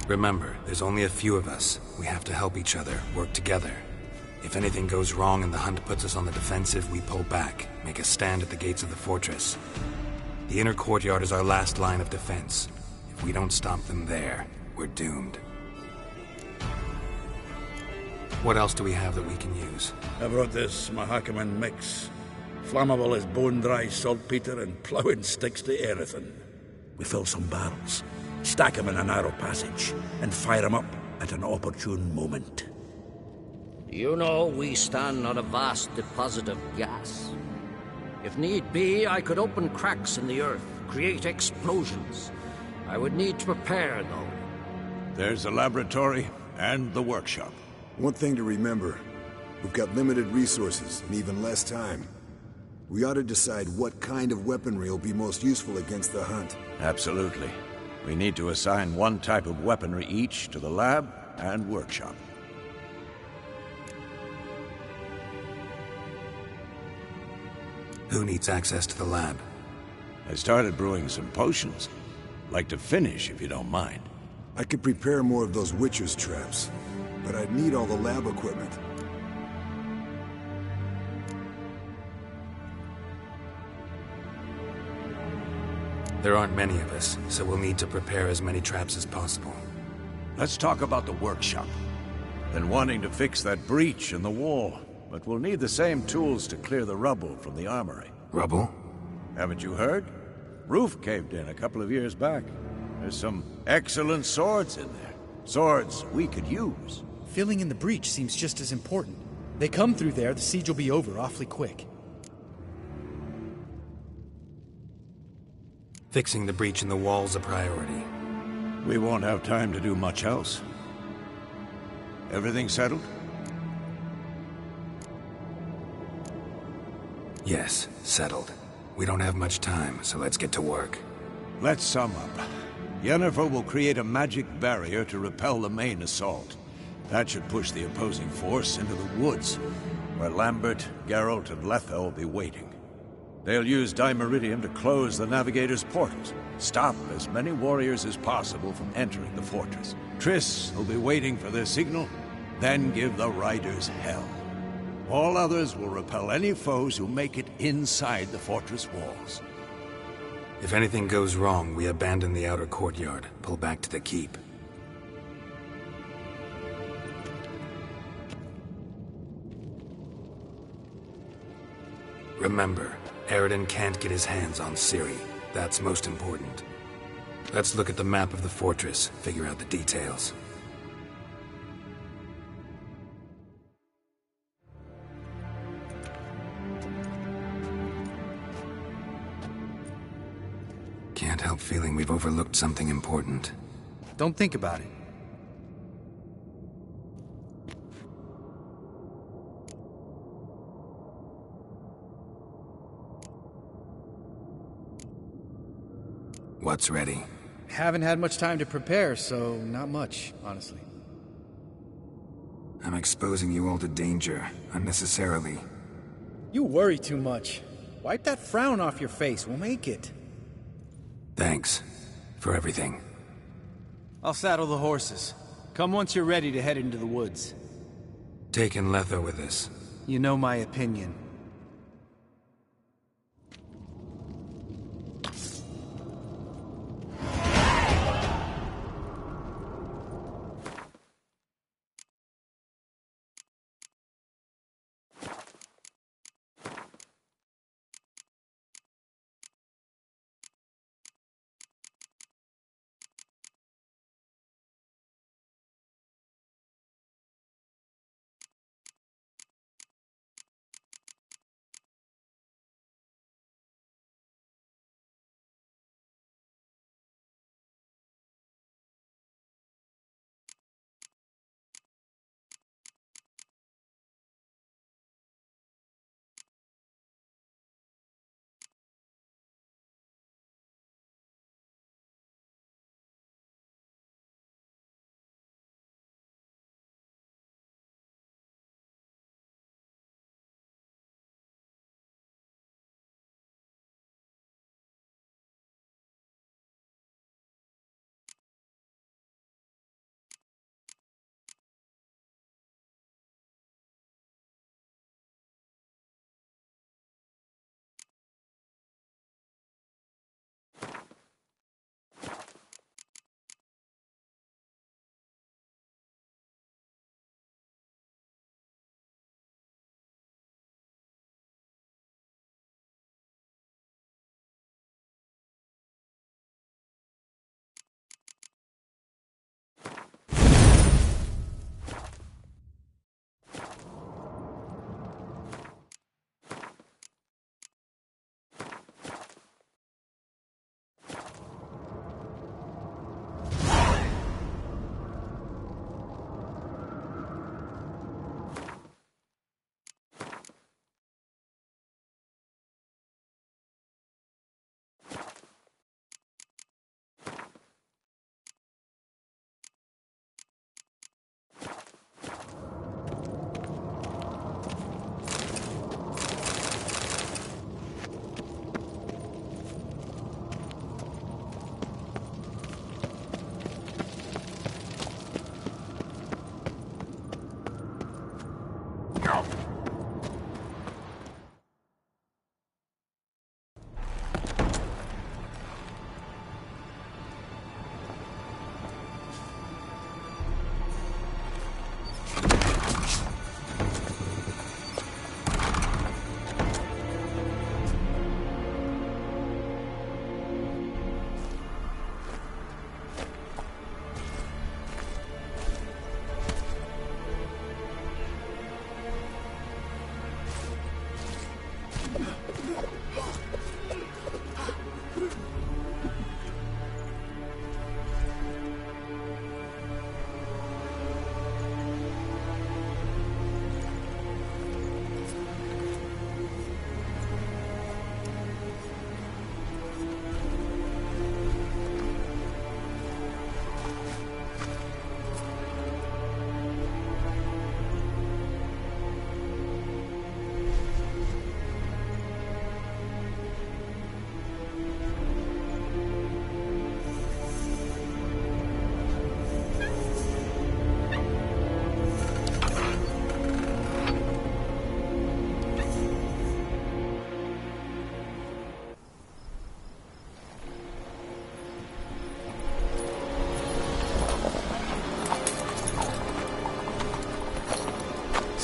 Speaker 1: Remember, there's only a few of us. We have to help each other, work together. If anything goes wrong and the hunt puts us on the defensive, we pull back, make a stand at the gates of the fortress. The inner courtyard is our last line of defense. If we don't stop them there, we're doomed. What else do we have that we can use?
Speaker 13: I brought this Mahakaman mix. Flammable as bone-dry saltpeter and ploughing sticks to anything. We fill some barrels, stack them in a narrow passage, and fire them up at an opportune moment.
Speaker 18: You know, we stand on a vast deposit of gas. If need be, I could open cracks in the earth, create explosions. I would need to prepare, though.
Speaker 14: There's the laboratory and the workshop.
Speaker 19: One thing to remember, we've got limited resources and even less time. We ought to decide what kind of weaponry will be most useful against the hunt.
Speaker 14: Absolutely. We need to assign one type of weaponry each to the lab and workshop.
Speaker 1: Who needs access to the lab?
Speaker 14: I started brewing some potions. Like to finish, if you don't mind.
Speaker 19: I could prepare more of those Witcher's traps, but I'd need all the lab equipment.
Speaker 1: There aren't many of us, so we'll need to prepare as many traps as possible.
Speaker 14: Let's talk about the workshop. Been wanting to fix that breach in the wall, but we'll need the same tools to clear the rubble from the armory.
Speaker 1: Rubble?
Speaker 14: Haven't you heard? Roof caved in a couple of years back. There's some excellent swords in there. Swords we could use.
Speaker 17: Filling in the breach seems just as important. They come through there, the siege will be over awfully quick.
Speaker 1: Fixing the breach in the wall's a priority.
Speaker 14: We won't have time to do much else. Everything settled?
Speaker 1: Yes, settled. We don't have much time, so let's get to work.
Speaker 14: Let's sum up. Yennefer will create a magic barrier to repel the main assault. That should push the opposing force into the woods, where Lambert, Geralt, and Letha will be waiting. They'll use Dimeridium to close the Navigator's portals, stop as many warriors as possible from entering the fortress. Triss will be waiting for their signal, then give the riders hell. All others will repel any foes who make it inside the fortress walls.
Speaker 1: If anything goes wrong, we abandon the outer courtyard, pull back to the keep. Remember, Eredin can't get his hands on Ciri. That's most important. Let's look at the map of the fortress, figure out the details. Can't help feeling we've overlooked something important.
Speaker 17: Don't think about it.
Speaker 1: What's ready?
Speaker 17: Haven't had much time to prepare, so not much, honestly.
Speaker 1: I'm exposing you all to danger, unnecessarily.
Speaker 17: You worry too much. Wipe that frown off your face, we'll make it.
Speaker 1: Thanks. For everything.
Speaker 17: I'll saddle the horses. Come once you're ready to head into the woods.
Speaker 1: Taking Letha with us.
Speaker 17: You know my opinion.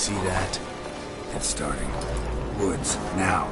Speaker 17: see that?
Speaker 1: It's starting. Woods, now.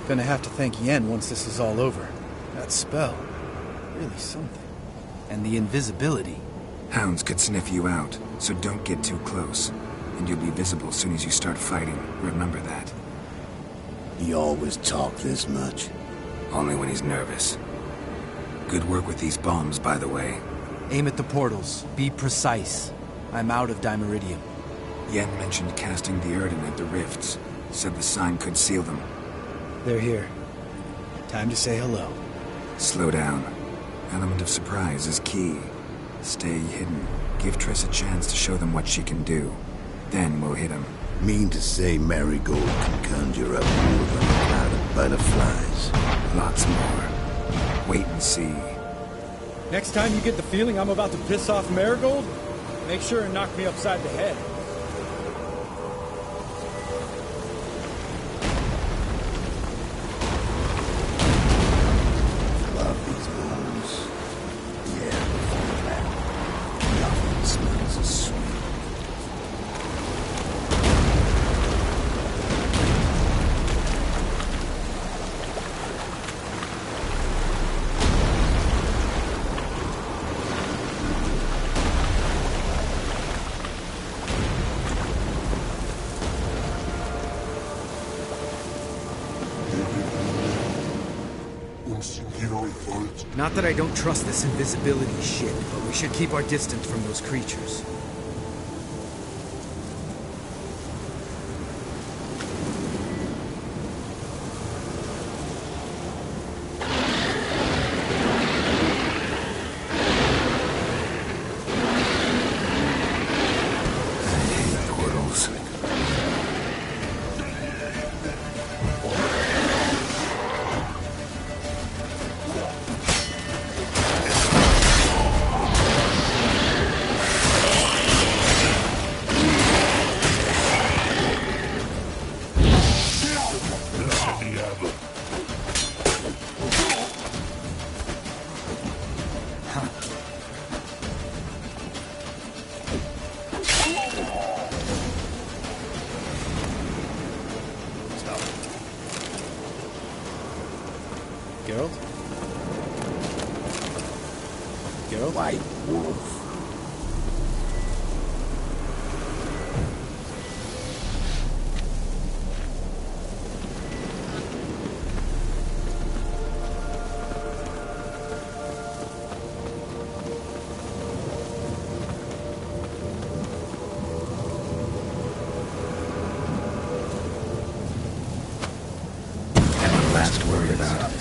Speaker 17: Gonna have to thank Yen once this is all over. That spell, really something. And the invisibility.
Speaker 1: Hounds could sniff you out, so don't get too close. And you'll be visible as soon as you start fighting. Remember that.
Speaker 14: He always talk this much.
Speaker 1: Only when he's nervous. Good work with these bombs, by the way.
Speaker 17: Aim at the portals. Be precise. I'm out of Dimeridium.
Speaker 1: Yen mentioned casting the Erden at the rifts. Said the sign could seal them.
Speaker 17: They're here. Time to say hello.
Speaker 1: Slow down. Element of surprise is key. Stay hidden. Give Triss a chance to show them what she can do. Then we'll hit them.
Speaker 14: Mean to say Marigold can conjure up more than a cloud of butterflies?
Speaker 1: Lots more. Wait and see.
Speaker 8: Next time you get the feeling I'm about to piss off Marigold, make sure and knock me upside the head.
Speaker 17: Not that I don't trust this invisibility shit, but we should keep our distance from those creatures. Geralt? Geralt?
Speaker 14: White wolf.
Speaker 1: Last word about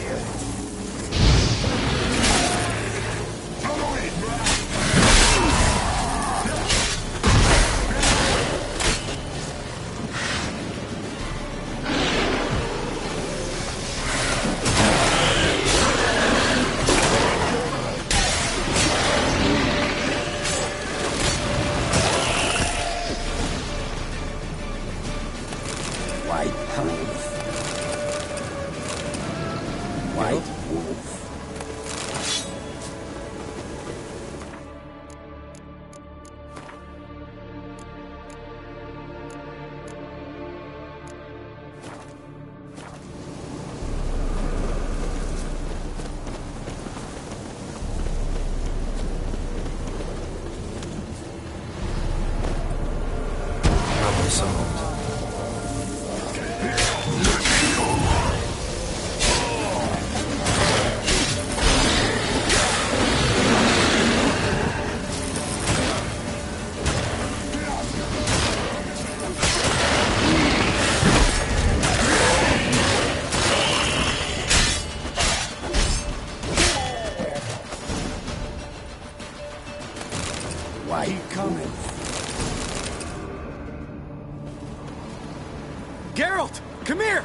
Speaker 17: Geralt, come here!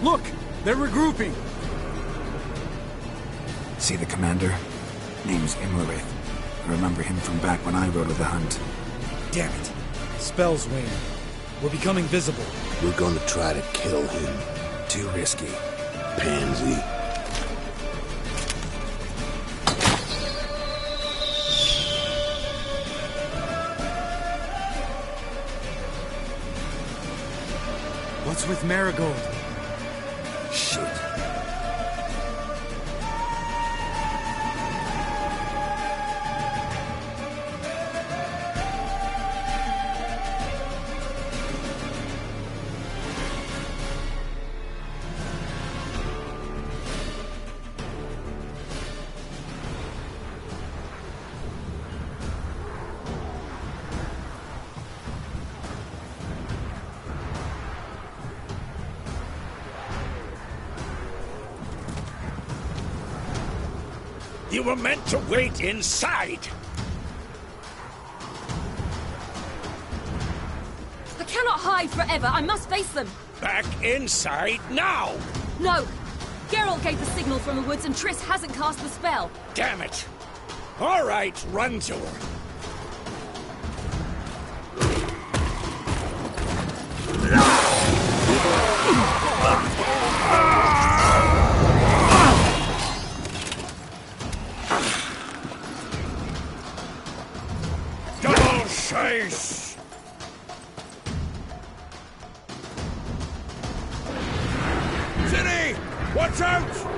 Speaker 17: Look, they're regrouping.
Speaker 1: See the commander? Name's Imlerith. I remember him from back when I rode with the hunt.
Speaker 17: Damn it. Spell's waning. We're becoming visible.
Speaker 13: We're gonna try to kill him.
Speaker 1: Too risky.
Speaker 13: Pansy.
Speaker 17: What's with Marigold?
Speaker 1: Shit.
Speaker 2: You were meant to wait inside!
Speaker 6: I cannot hide forever. I must face them.
Speaker 2: Back inside now!
Speaker 6: No! Geralt gave the signal from the woods and Triss hasn't cast the spell.
Speaker 2: Damn it! All right, run to her. Double chase! City! Watch out!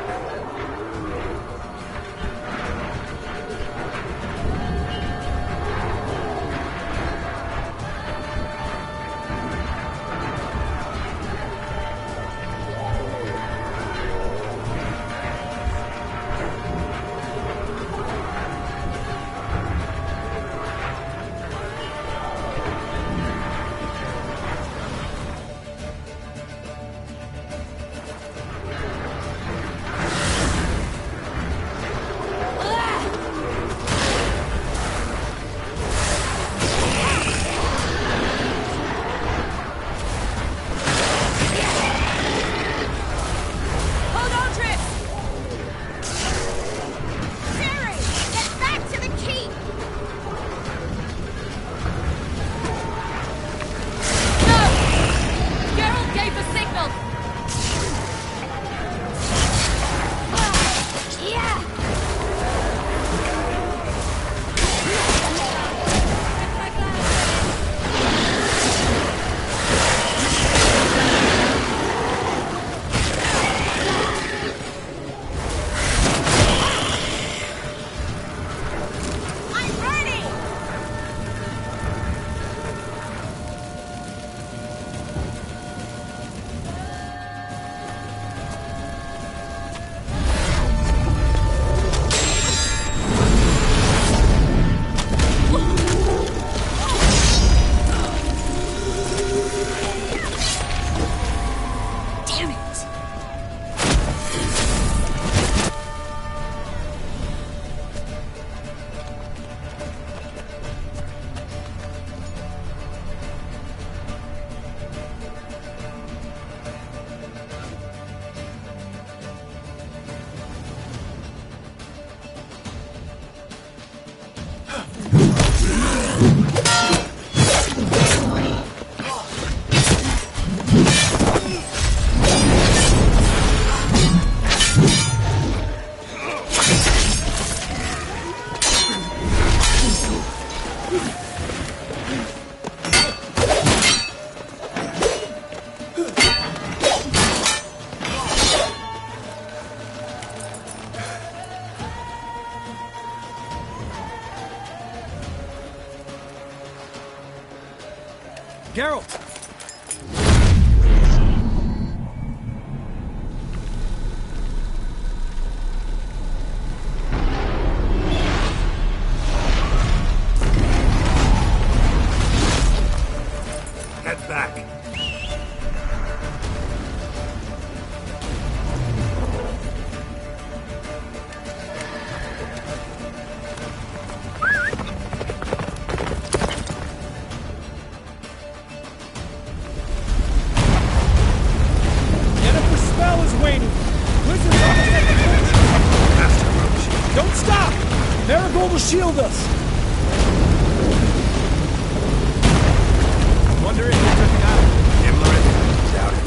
Speaker 17: Geralt!
Speaker 1: Head back.
Speaker 17: Yennefer's spell is waning! Wizard's almost at the finish! Don't stop! Marigold will shield us! Wonder if he took it out.
Speaker 1: Imlerith, doubt it.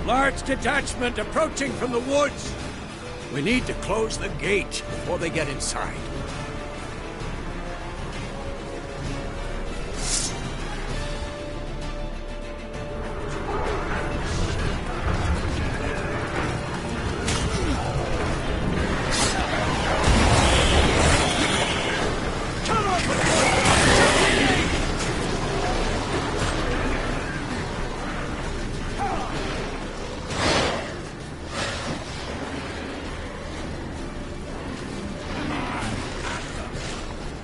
Speaker 5: Large detachment approaching from the woods. We need to close the gate before they get inside.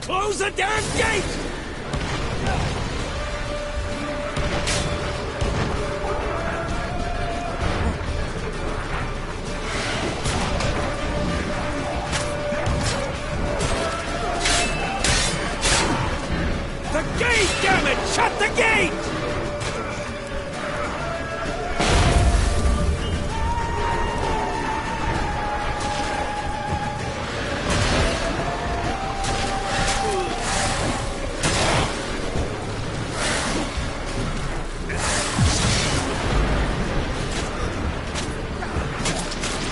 Speaker 5: Close the damn gate! The gate, damn it! Shut the gate!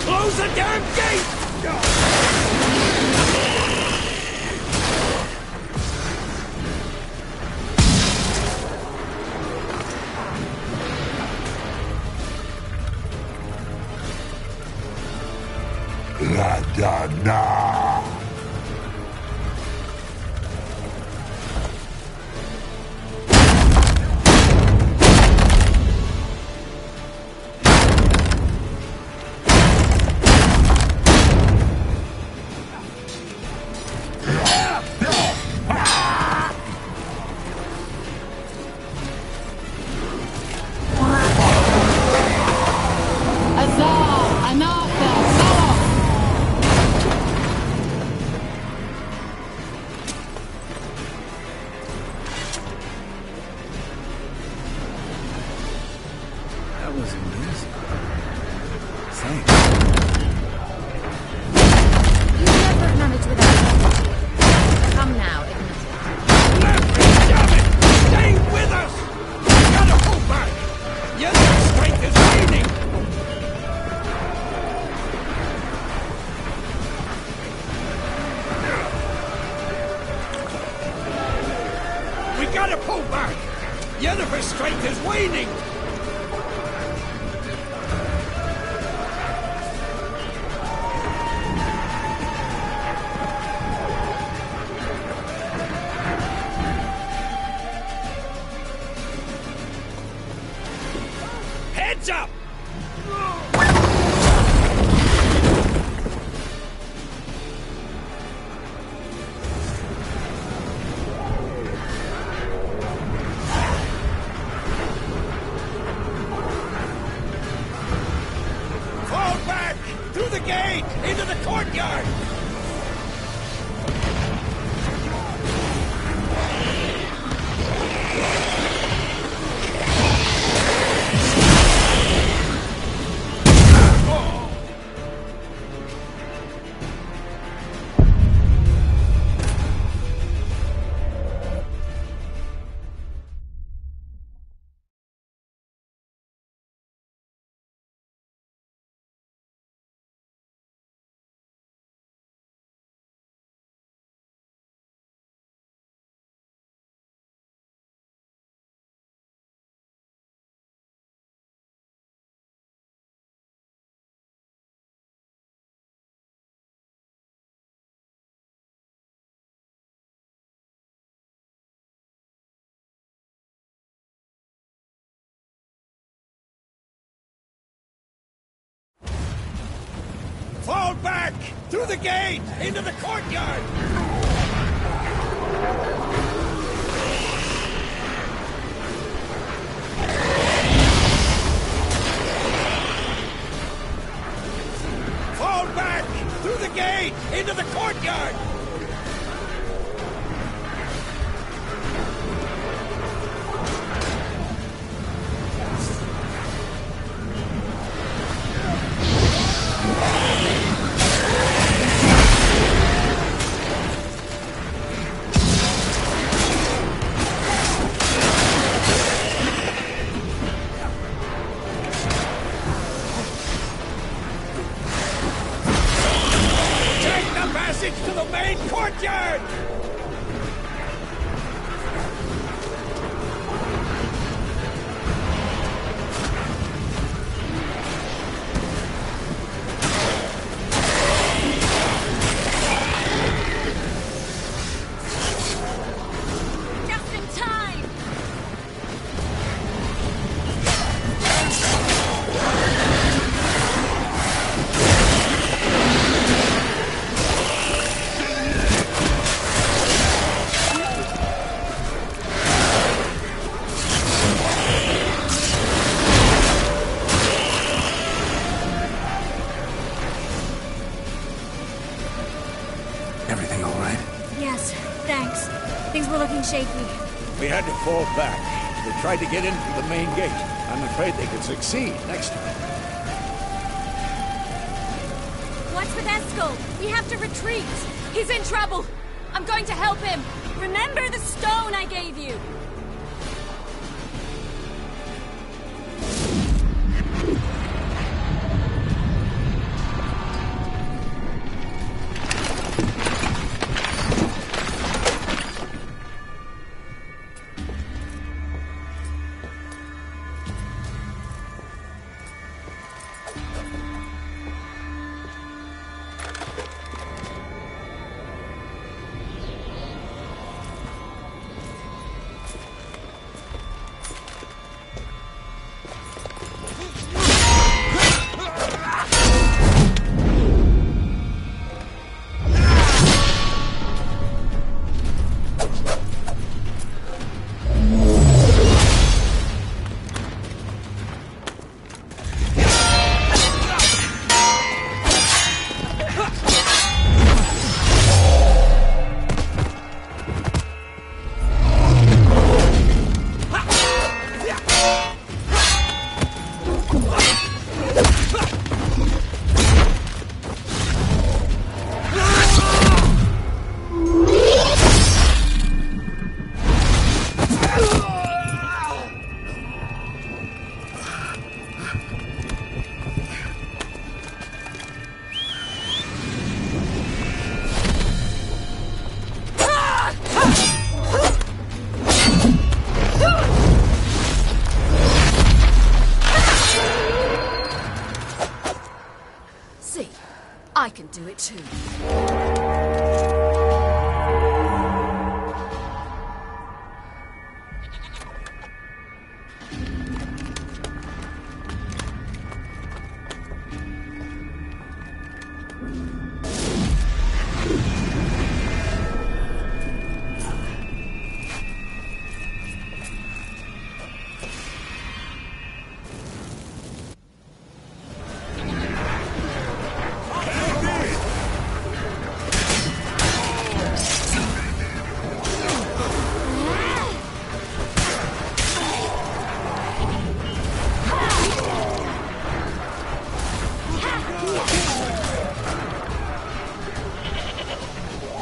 Speaker 5: Close the damn gate!
Speaker 20: La da na.
Speaker 17: That was amazing. Thanks.
Speaker 6: You never manage without me. Come now, admit it.
Speaker 5: Damn it! Stay with us! We gotta pull back! Yennefer's strength is waning! We gotta pull back! Yennefer's strength is waning! Heads up! Fall back! Through the gate! Into the courtyard!
Speaker 2: Fall back! Through the gate! Into the courtyard! Fall back! Through the gate! Into the courtyard! To the main courtyard!
Speaker 15: Just in time!
Speaker 1: Everything all right?
Speaker 15: Yes, thanks. Things were looking shaky.
Speaker 13: We had to fall back. They tried to get in through the main gate. I'm afraid they could succeed next time.
Speaker 15: What's with Eskel? We have to retreat. He's in trouble. I'm going to help him. Remember the stone I gave you.
Speaker 6: I can do it too.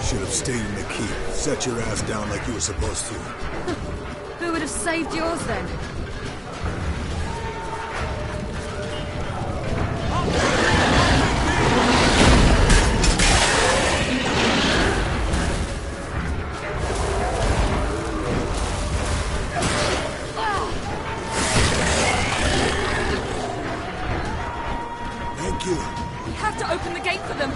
Speaker 19: Should have stayed in the keep. Set your ass down like you were supposed to.
Speaker 6: Who would have saved yours then?
Speaker 19: Thank you.
Speaker 6: We have to open the gate for them.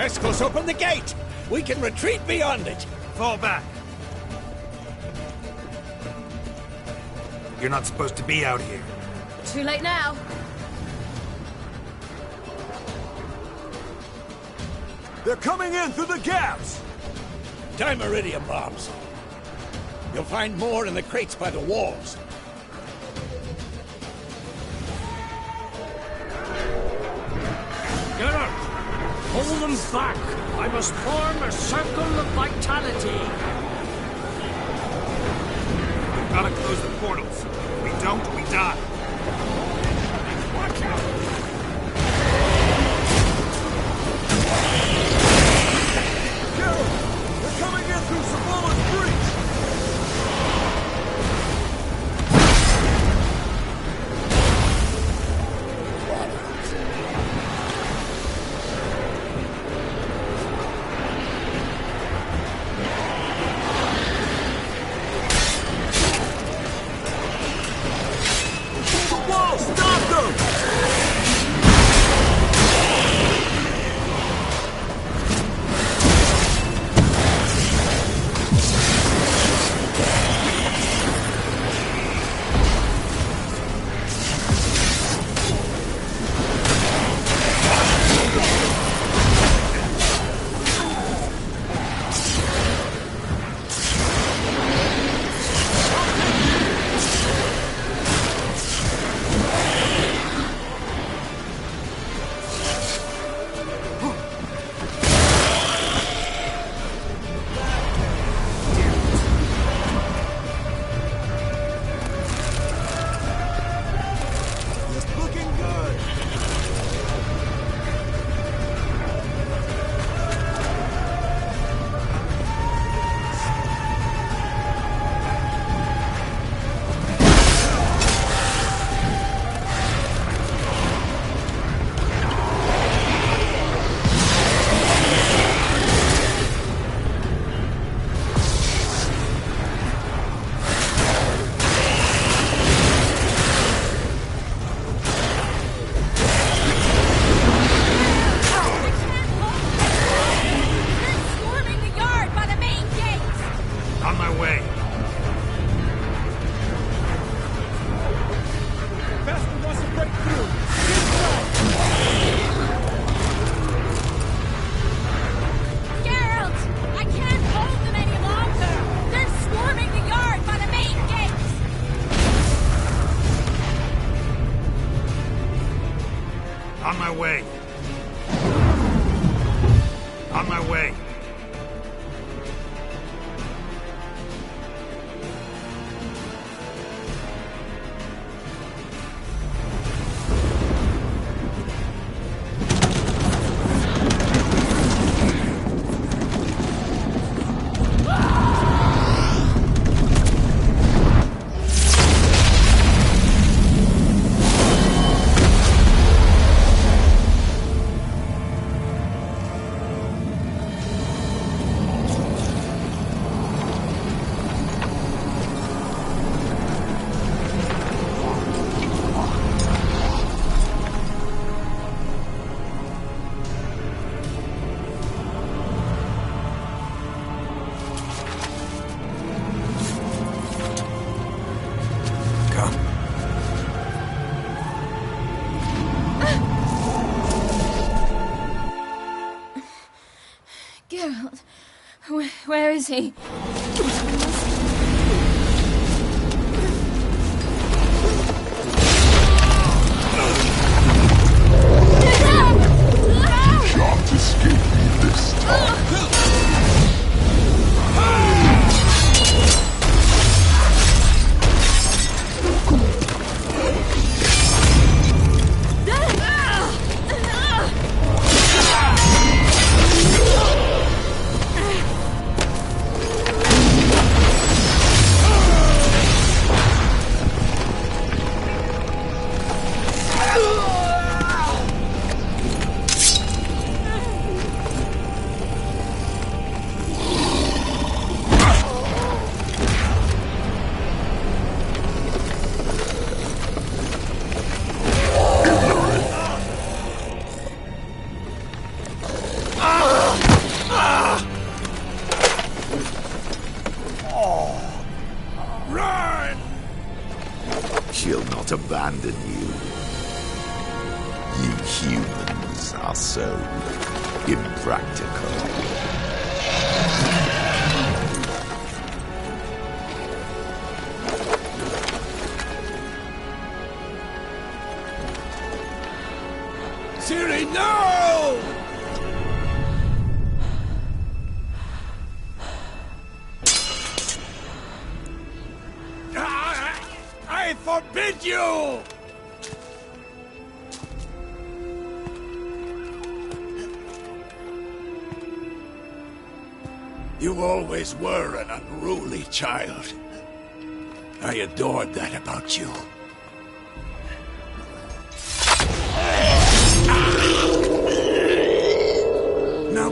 Speaker 5: Escos, open the gate! We can retreat beyond it!
Speaker 1: Fall back. You're not supposed to be out here.
Speaker 6: Too late now.
Speaker 5: They're coming in through the gaps! Time iridium bombs. You'll find more in the crates by the walls.
Speaker 3: Geralt, hold them back. I must form a circle of vitality.
Speaker 1: We've got to close the portals. If we don't, we die. Watch out!
Speaker 5: They're coming in through Sabala's breach! The wall! Stop them!
Speaker 1: On my way. On my way.
Speaker 6: Geralt, where is he?
Speaker 20: Can't escape me this time. not abandon you. You humans are so impractical.
Speaker 5: Ciri, no! I forbid you! You always were an unruly child. I adored that about you. Now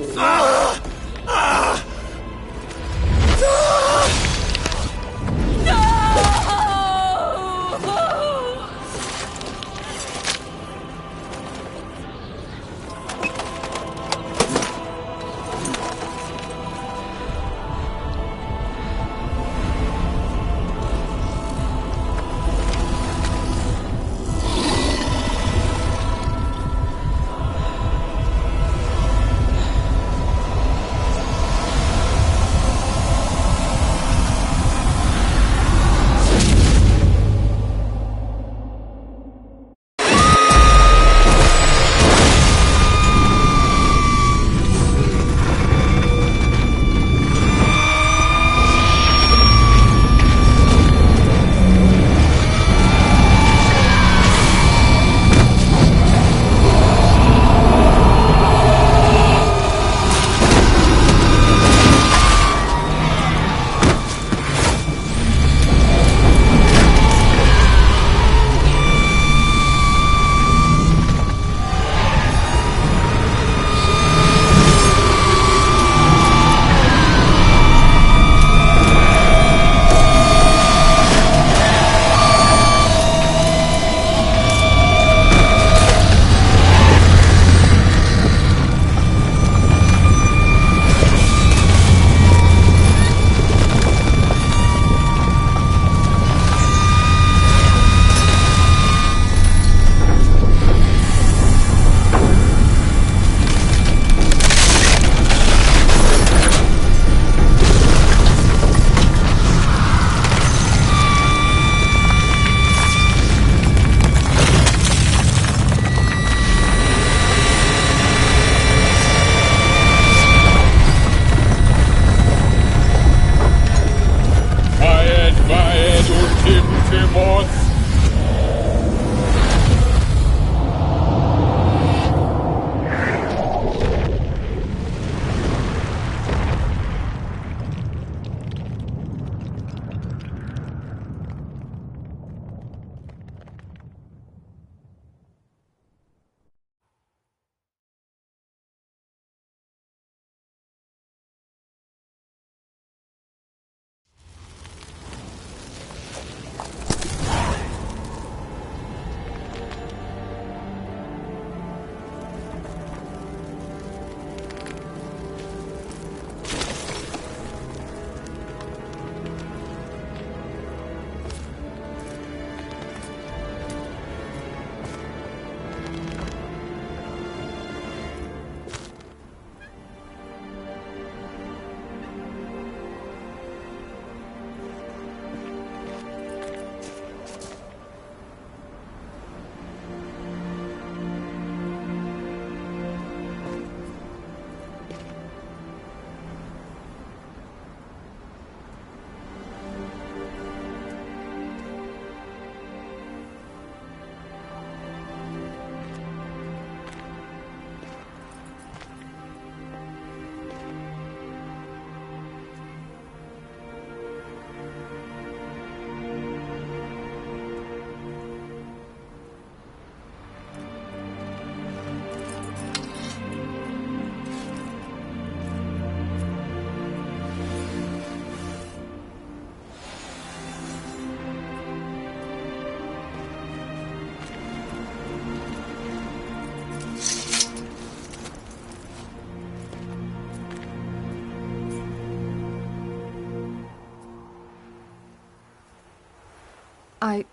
Speaker 6: I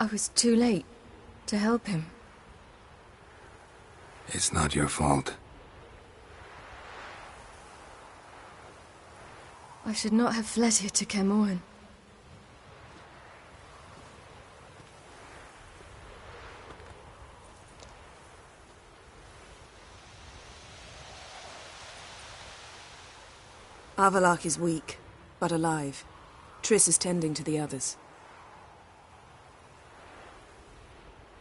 Speaker 6: I was too late to help him.
Speaker 1: It's not your fault.
Speaker 6: I should not have fled here to Caermorhen.
Speaker 16: Avallac'h is weak, but alive. Triss is tending to the others.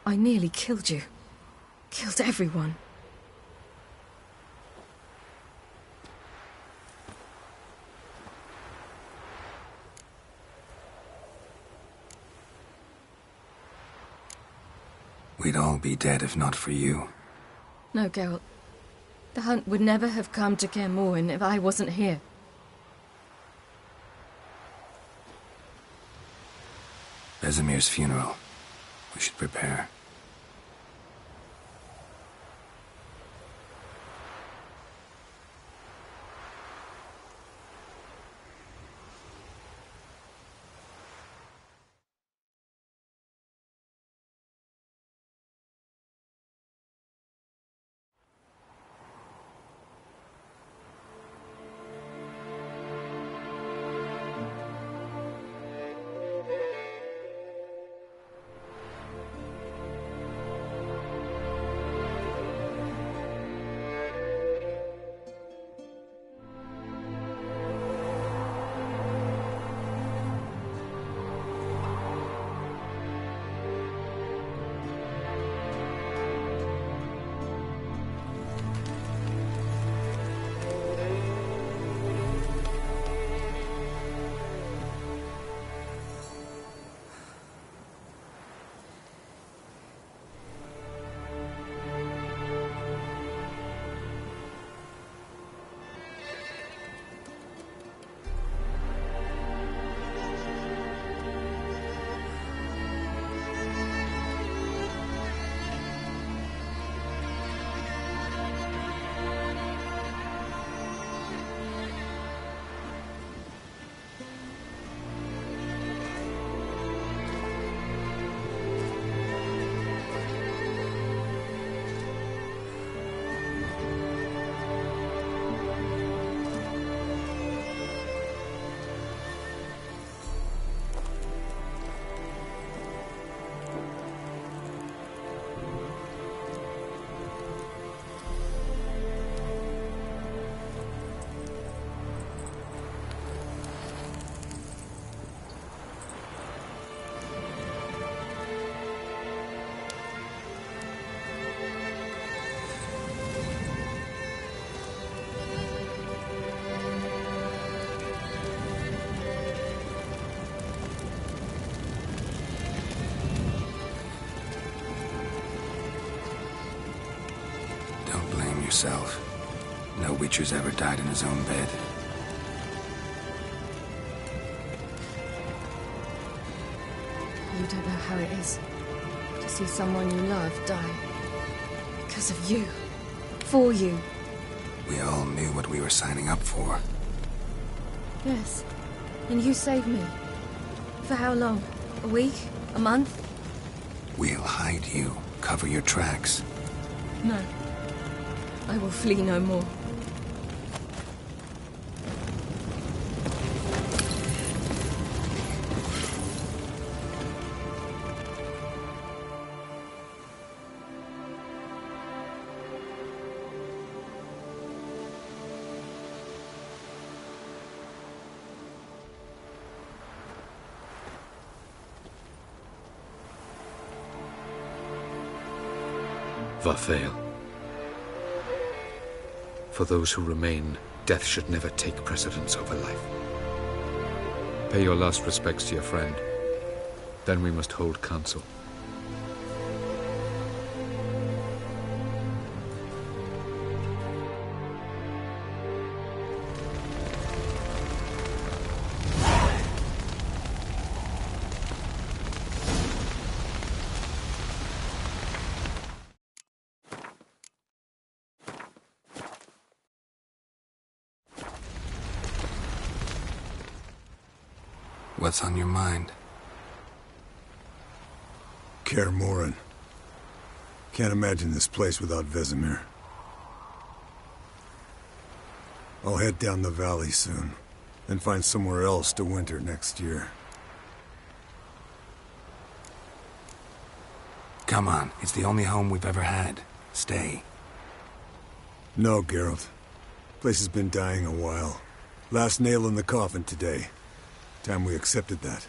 Speaker 6: I nearly killed you. Killed everyone.
Speaker 1: We'd all be dead if not for you.
Speaker 6: No, Geralt. The hunt would never have come to Caermorhen if I wasn't here.
Speaker 1: Vesemir's funeral. We should prepare. Yourself. No Witcher's ever died in his own bed.
Speaker 6: You don't know how it is to see someone you love die. Because of you. For you.
Speaker 1: We all knew what we were signing up for.
Speaker 6: Yes. And you saved me. For how long? A week? A month?
Speaker 1: We'll hide you. Cover your tracks.
Speaker 6: No. I will flee no more.
Speaker 21: Varthael. For those who remain, death should never take precedence over life. Pay your last respects to your friend. Then we must hold council.
Speaker 1: What's on your mind?
Speaker 19: Kaer Morhen. Can't imagine this place without Vesemir. I'll head down the valley soon, then find somewhere else to winter next year.
Speaker 1: Come on, it's the only home we've ever had. Stay.
Speaker 19: No, Geralt. Place has been dying a while. Last nail in the coffin today. Time we accepted that.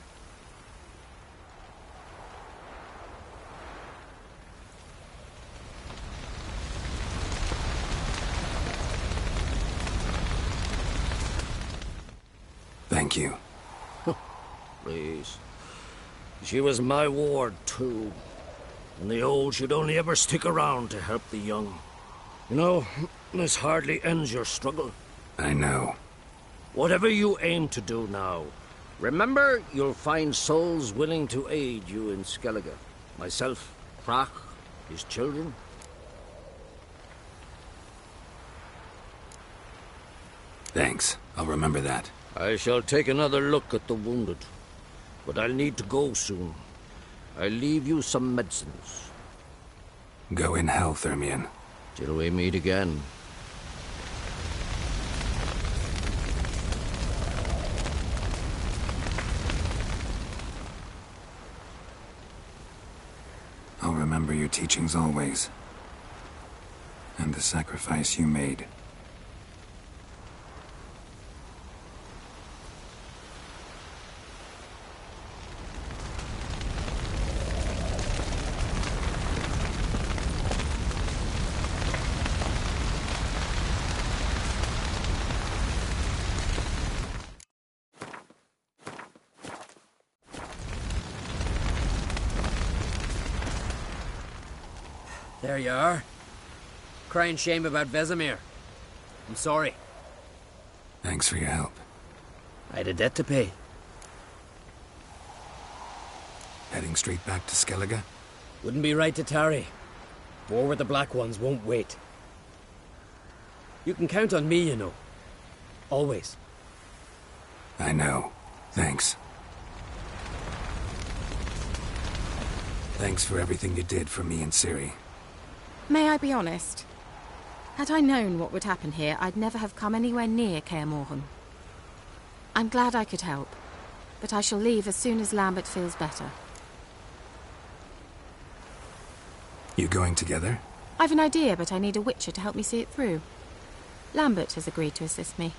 Speaker 1: Thank you.
Speaker 18: Please. She was my ward, too. And the old should only ever stick around to help the young. You know, this hardly ends your struggle.
Speaker 1: I know.
Speaker 18: Whatever you aim to do now, remember you'll find souls willing to aid you in Skellige. Myself, Prach, his children.
Speaker 1: Thanks. I'll remember that.
Speaker 18: I shall take another look at the wounded. But I'll need to go soon. I'll leave you some medicines.
Speaker 1: Go in hell, Thermian.
Speaker 18: Till we meet again.
Speaker 1: I'll remember your teachings always. And the sacrifice you made.
Speaker 7: There you are. Crying shame about Vesemir. I'm sorry.
Speaker 1: Thanks for your help.
Speaker 7: I had a debt to pay.
Speaker 1: Heading straight back to Skellige?
Speaker 7: Wouldn't be right to tarry. War with the Black Ones won't wait. You can count on me, you know. Always.
Speaker 1: I know. Thanks. Thanks for everything you did for me and Ciri.
Speaker 12: May I be honest? Had I known what would happen here, I'd never have come anywhere near Kaer Morhen. I'm glad I could help, but I shall leave as soon as Lambert feels better.
Speaker 1: You going together?
Speaker 12: I've an idea, but I need a witcher to help me see it through. Lambert has agreed to assist me.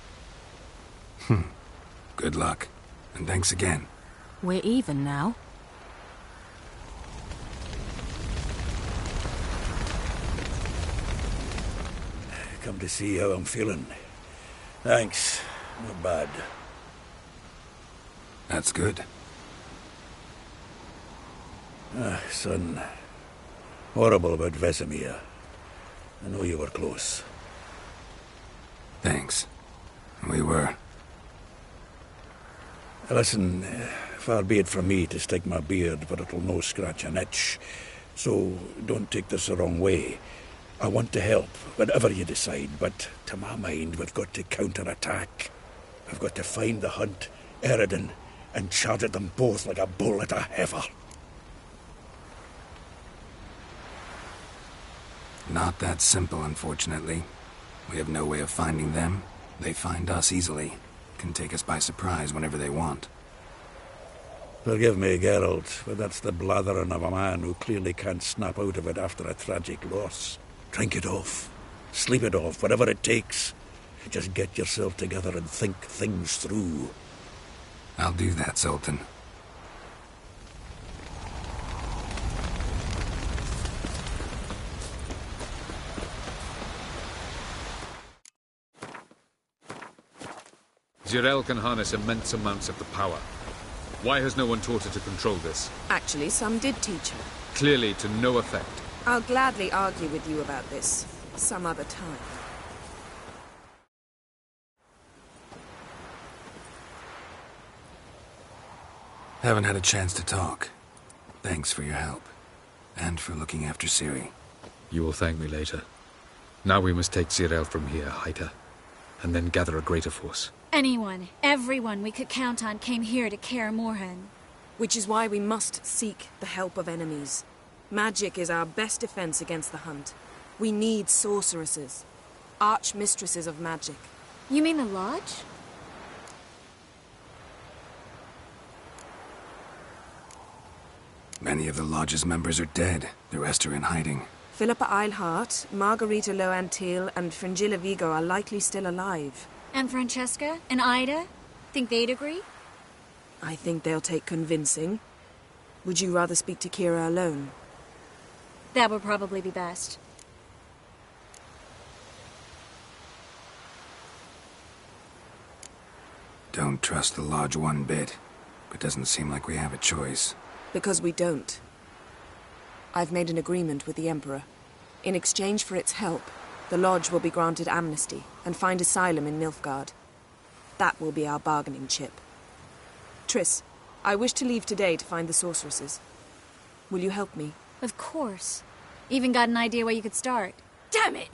Speaker 1: Good luck, and thanks again.
Speaker 12: We're even now.
Speaker 13: Come to see how I'm feeling. Thanks. Not bad.
Speaker 1: That's good.
Speaker 13: Son. Horrible about Vesemir. I know you were close.
Speaker 1: Thanks. We were.
Speaker 13: Listen, far be it from me to stick my beard, but it'll no scratch an itch. So don't take this the wrong way. I want to help, whatever you decide, but to my mind, we've got to counter-attack. We've got to find the Hunt, Eredin, and charge at them both like a bull at a heifer.
Speaker 1: Not that simple, unfortunately. We have no way of finding them. They find us easily. Can take us by surprise whenever they want.
Speaker 13: Forgive me, Geralt, but that's the blathering of a man who clearly can't snap out of it after a tragic loss. Drink it off. Sleep it off, whatever it takes. Just get yourself together and think things through.
Speaker 1: I'll do that, Zoltan.
Speaker 21: Zirael can harness immense amounts of the power. Why has no one taught her to control this?
Speaker 16: Actually, some did teach her.
Speaker 21: Clearly to no effect.
Speaker 16: I'll gladly argue with you about this some other time.
Speaker 1: Haven't had a chance to talk. Thanks for your help. And for looking after Ciri.
Speaker 21: You will thank me later. Now we must take Zirael from here, hide her, and then gather a greater force.
Speaker 15: Anyone, everyone we could count on came here to Kaer Morhen.
Speaker 16: Which is why we must seek the help of enemies. Magic is our best defense against the hunt. We need sorceresses. Archmistresses of magic.
Speaker 15: You mean the Lodge?
Speaker 1: Many of the Lodge's members are dead. The rest are in hiding.
Speaker 16: Philippa Eilhart, Margarita Loantil, and Fringilla Vigo are likely still alive.
Speaker 15: And Francesca? And Ida? Think they'd agree?
Speaker 16: I think they'll take convincing. Would you rather speak to Kira alone?
Speaker 15: That would probably be best.
Speaker 1: Don't trust the Lodge one bit. It doesn't seem like we have a choice.
Speaker 16: Because we don't. I've made an agreement with the Emperor. In exchange for its help, the Lodge will be granted amnesty and find asylum in Nilfgaard. That will be our bargaining chip. Triss, I wish to leave today to find the sorceresses. Will you help me?
Speaker 15: Of course. Even got an idea where you could start.
Speaker 4: Damn it!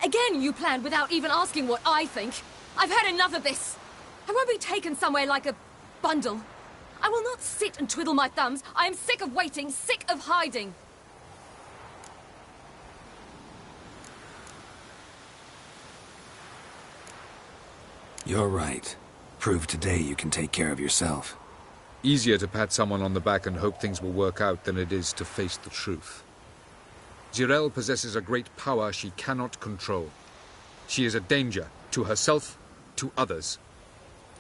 Speaker 4: Again you planned without even asking what I think. I've had enough of this. I won't be taken somewhere like a bundle. I will not sit and twiddle my thumbs. I am sick of waiting, sick of hiding.
Speaker 1: You're right. Prove today you can take care of yourself.
Speaker 21: Easier to pat someone on the back and hope things will work out than it is to face the truth. Jirel possesses a great power she cannot control. She is a danger to herself, to others.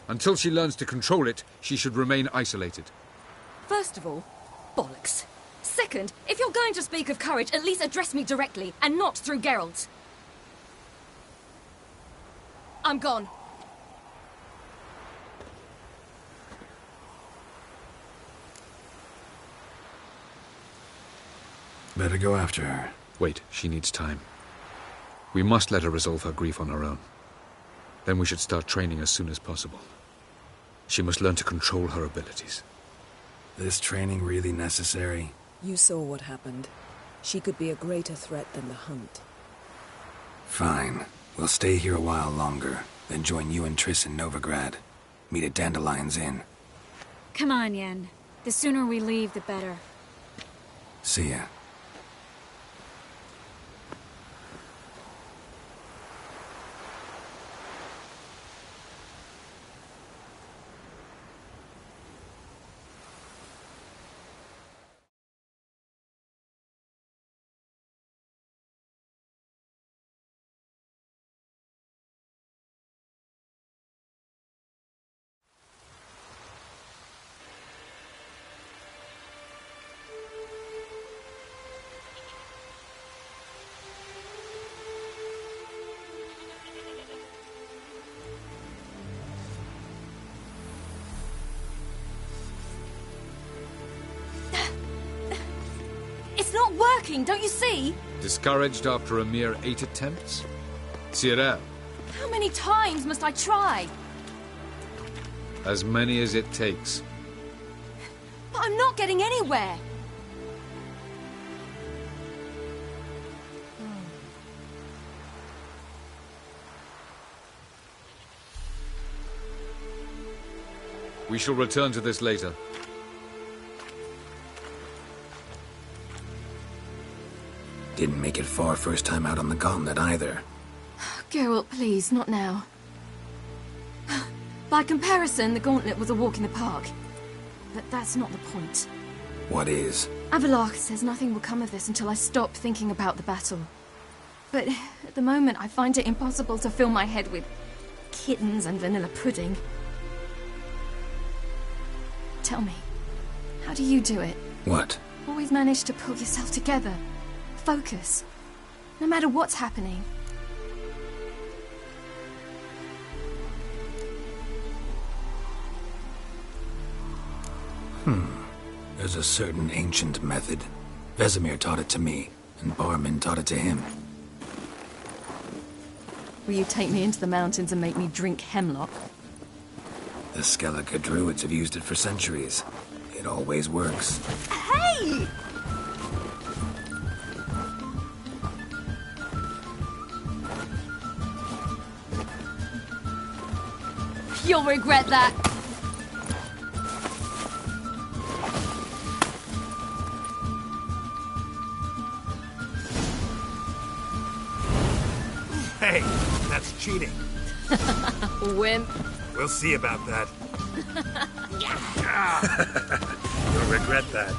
Speaker 21: Until she learns to control it, she should remain isolated.
Speaker 4: First of all, bollocks. Second, if you're going to speak of courage, at least address me directly, and not through Geralt. I'm gone.
Speaker 1: Better go after her.
Speaker 21: Wait, she needs time. We must let her resolve her grief on her own. Then we should start training as soon as possible. She must learn to control her abilities.
Speaker 1: This training really necessary?
Speaker 16: You saw what happened. She could be a greater threat than the hunt.
Speaker 1: Fine. We'll stay here a while longer, then join you and Triss in Novigrad. Meet at Dandelion's Inn.
Speaker 15: Come on, Yen. The sooner we leave, the better.
Speaker 1: See ya.
Speaker 4: It's not working, don't you see?
Speaker 21: Discouraged after a mere 8 attempts? Cyril,
Speaker 4: How many times must I try?
Speaker 21: as many as it takes.
Speaker 4: But I'm not getting anywhere.
Speaker 21: We shall return to this later.
Speaker 1: Didn't make it far first time out on the gauntlet either.
Speaker 4: Geralt, please, not now. By comparison, the gauntlet was a walk in the park. But that's not the point.
Speaker 1: What is?
Speaker 4: Avallac'h says nothing will come of this until I stop thinking about the battle. But at the moment, I find it impossible to fill my head with kittens and vanilla pudding. Tell me, how do you do it?
Speaker 1: What?
Speaker 4: Always manage to pull yourself together. Focus. No matter what's happening.
Speaker 1: There's a certain ancient method. Vesemir taught it to me, and Barman taught it to him.
Speaker 4: Will you take me into the mountains and make me drink hemlock?
Speaker 1: The Skellige druids have used it for centuries. It always works.
Speaker 4: Hey! You'll regret that.
Speaker 1: Hey, that's cheating.
Speaker 6: Wimp.
Speaker 1: We'll see about that. You'll regret that.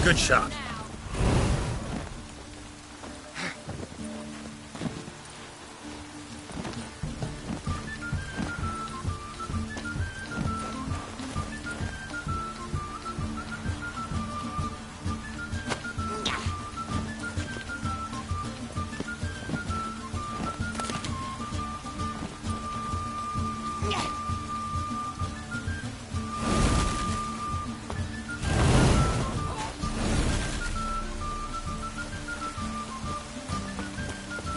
Speaker 1: Good shot.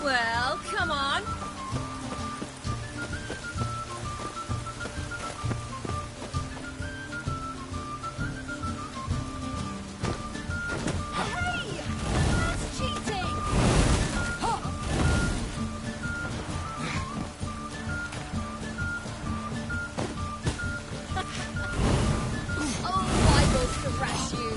Speaker 6: Well, come on.
Speaker 4: Hey! That's cheating! Oh, I will thrash you!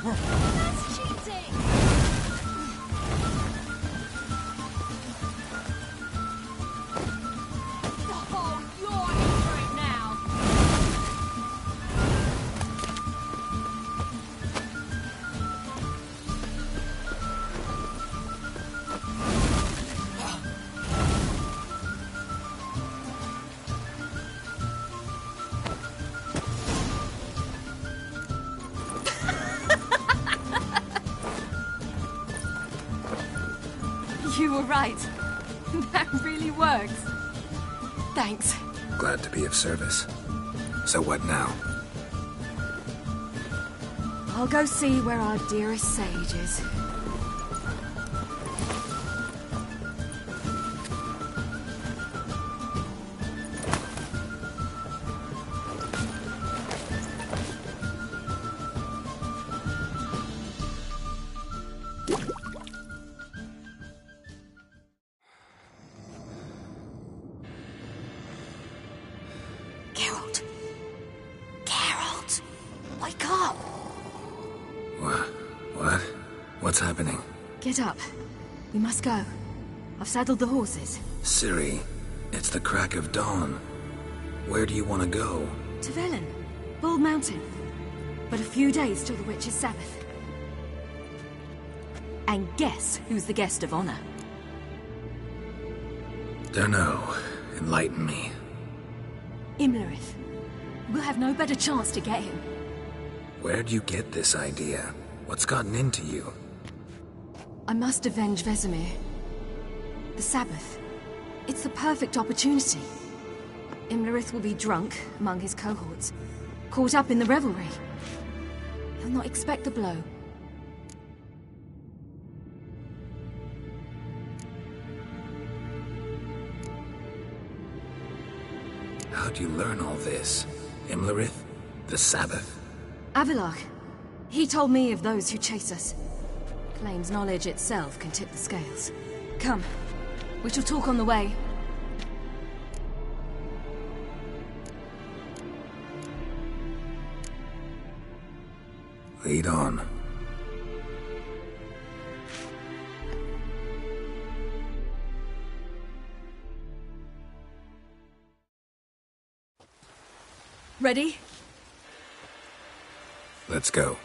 Speaker 4: That's cheating! Oh, you're in for it now!
Speaker 6: You were right. That really works. Thanks.
Speaker 1: Glad to be of service. So what now?
Speaker 6: I'll go see where our dearest sage is. Geralt. Geralt! Wake up!
Speaker 1: What? What's happening?
Speaker 6: Get up. We must go. I've saddled the horses.
Speaker 1: Ciri, it's the crack of dawn. Where do you want to go?
Speaker 6: To Velen. Bald Mountain. But a few days till the Witch's Sabbath. And guess who's the guest of honor?
Speaker 1: Dunno. Enlighten me.
Speaker 6: Imlerith. We'll have no better chance to get him.
Speaker 1: Where'd you get this idea? What's gotten into you?
Speaker 6: I must avenge Vesemir. The Sabbath. It's the perfect opportunity. Imlerith will be drunk among his cohorts, caught up in the revelry. He'll not expect the blow.
Speaker 1: How'd you learn all this? Imlerith? The Sabbath?
Speaker 6: Avalok. He told me of those who chase us. Claims knowledge itself can tip the scales. Come. We shall talk on the way.
Speaker 1: Lead on.
Speaker 6: Ready?
Speaker 1: Let's go.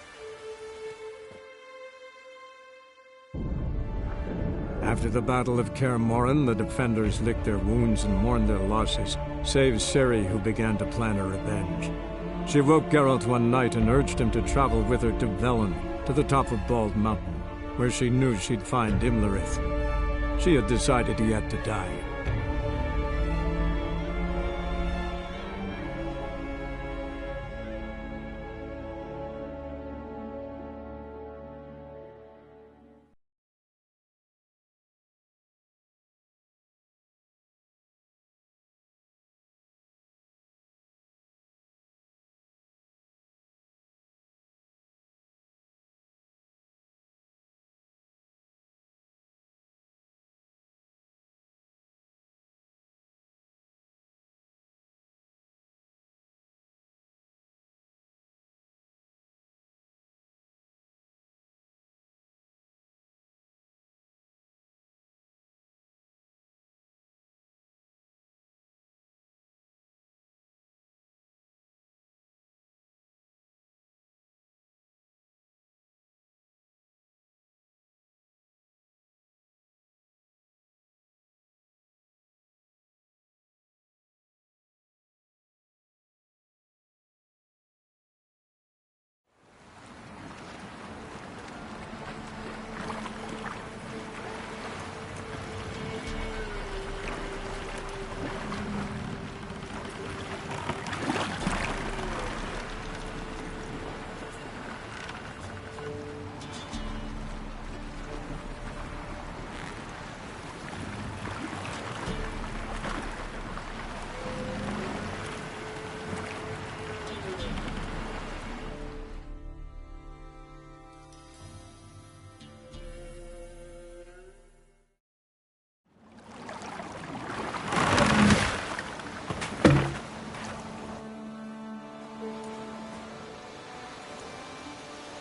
Speaker 8: After the Battle of Kaer Morhen, the defenders licked their wounds and mourned their losses, save Ciri, who began to plan a revenge. She woke Geralt one night and urged him to travel with her to Velen, to the top of Bald Mountain, where she knew she'd find Imlerith. She had decided he had to die.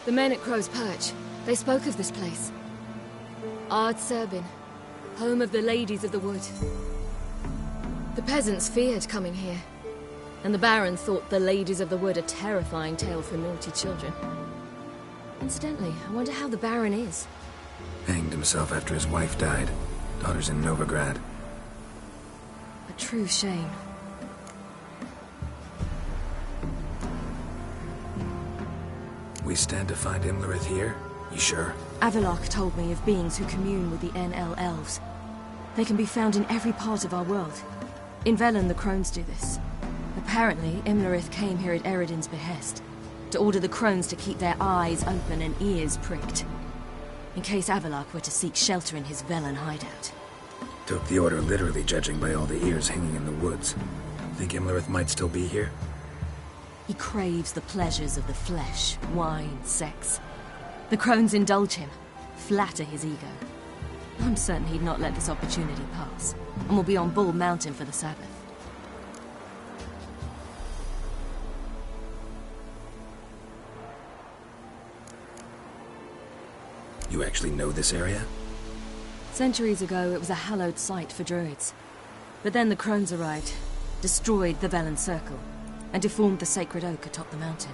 Speaker 6: The men at Crow's Perch, they spoke of this place. Ard Serbin, home of the Ladies of the Wood. The peasants feared coming here, and the Baron thought the Ladies of the Wood a terrifying tale for naughty children. Incidentally, I wonder how the Baron is.
Speaker 1: Hanged himself after his wife died. Daughter's in Novigrad.
Speaker 6: A true shame.
Speaker 1: We stand to find Imlerith here? You sure?
Speaker 6: Avalok told me of beings who commune with the NL elves. They can be found in every part of our world. In Velen, the crones do this. Apparently, Imlerith came here at Eredin's behest, to order the crones to keep their eyes open and ears pricked, in case Avalok were to seek shelter in his Velen hideout.
Speaker 1: Took the order literally, judging by all the ears hanging in the woods. Think Imlerith might still be here?
Speaker 6: He craves the pleasures of the flesh, wine, sex. The crones indulge him, flatter his ego. I'm certain he'd not let this opportunity pass, and will be on Bull Mountain for the Sabbath.
Speaker 1: You actually know this area?
Speaker 6: Centuries ago, it was a hallowed site for druids. But then the crones arrived, destroyed the Velen Circle, and deformed the sacred oak atop the mountain.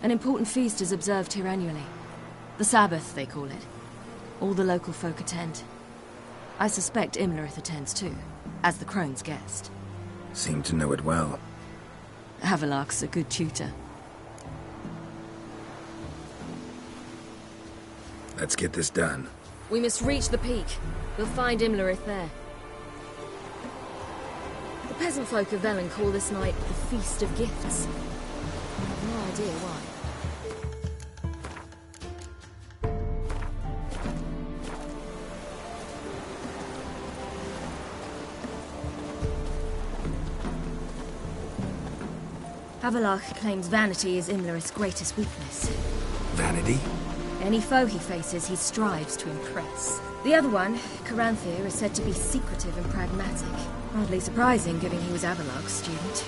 Speaker 6: An important feast is observed here annually. The Sabbath, they call it. All the local folk attend. I suspect Imlerith attends too, as the crone's guest.
Speaker 1: Seem to know it well.
Speaker 6: Avalok's a good tutor.
Speaker 1: Let's get this done.
Speaker 6: We must reach the peak. We'll find Imlerith there. The peasant folk of Velen call this night the Feast of Gifts. I have no idea why. Avalach claims vanity is Imlerith's greatest weakness.
Speaker 1: Vanity?
Speaker 6: Any foe he faces, he strives to impress. The other one, Caranthir, is said to be secretive and pragmatic. Hardly surprising, given he was Avalach's student.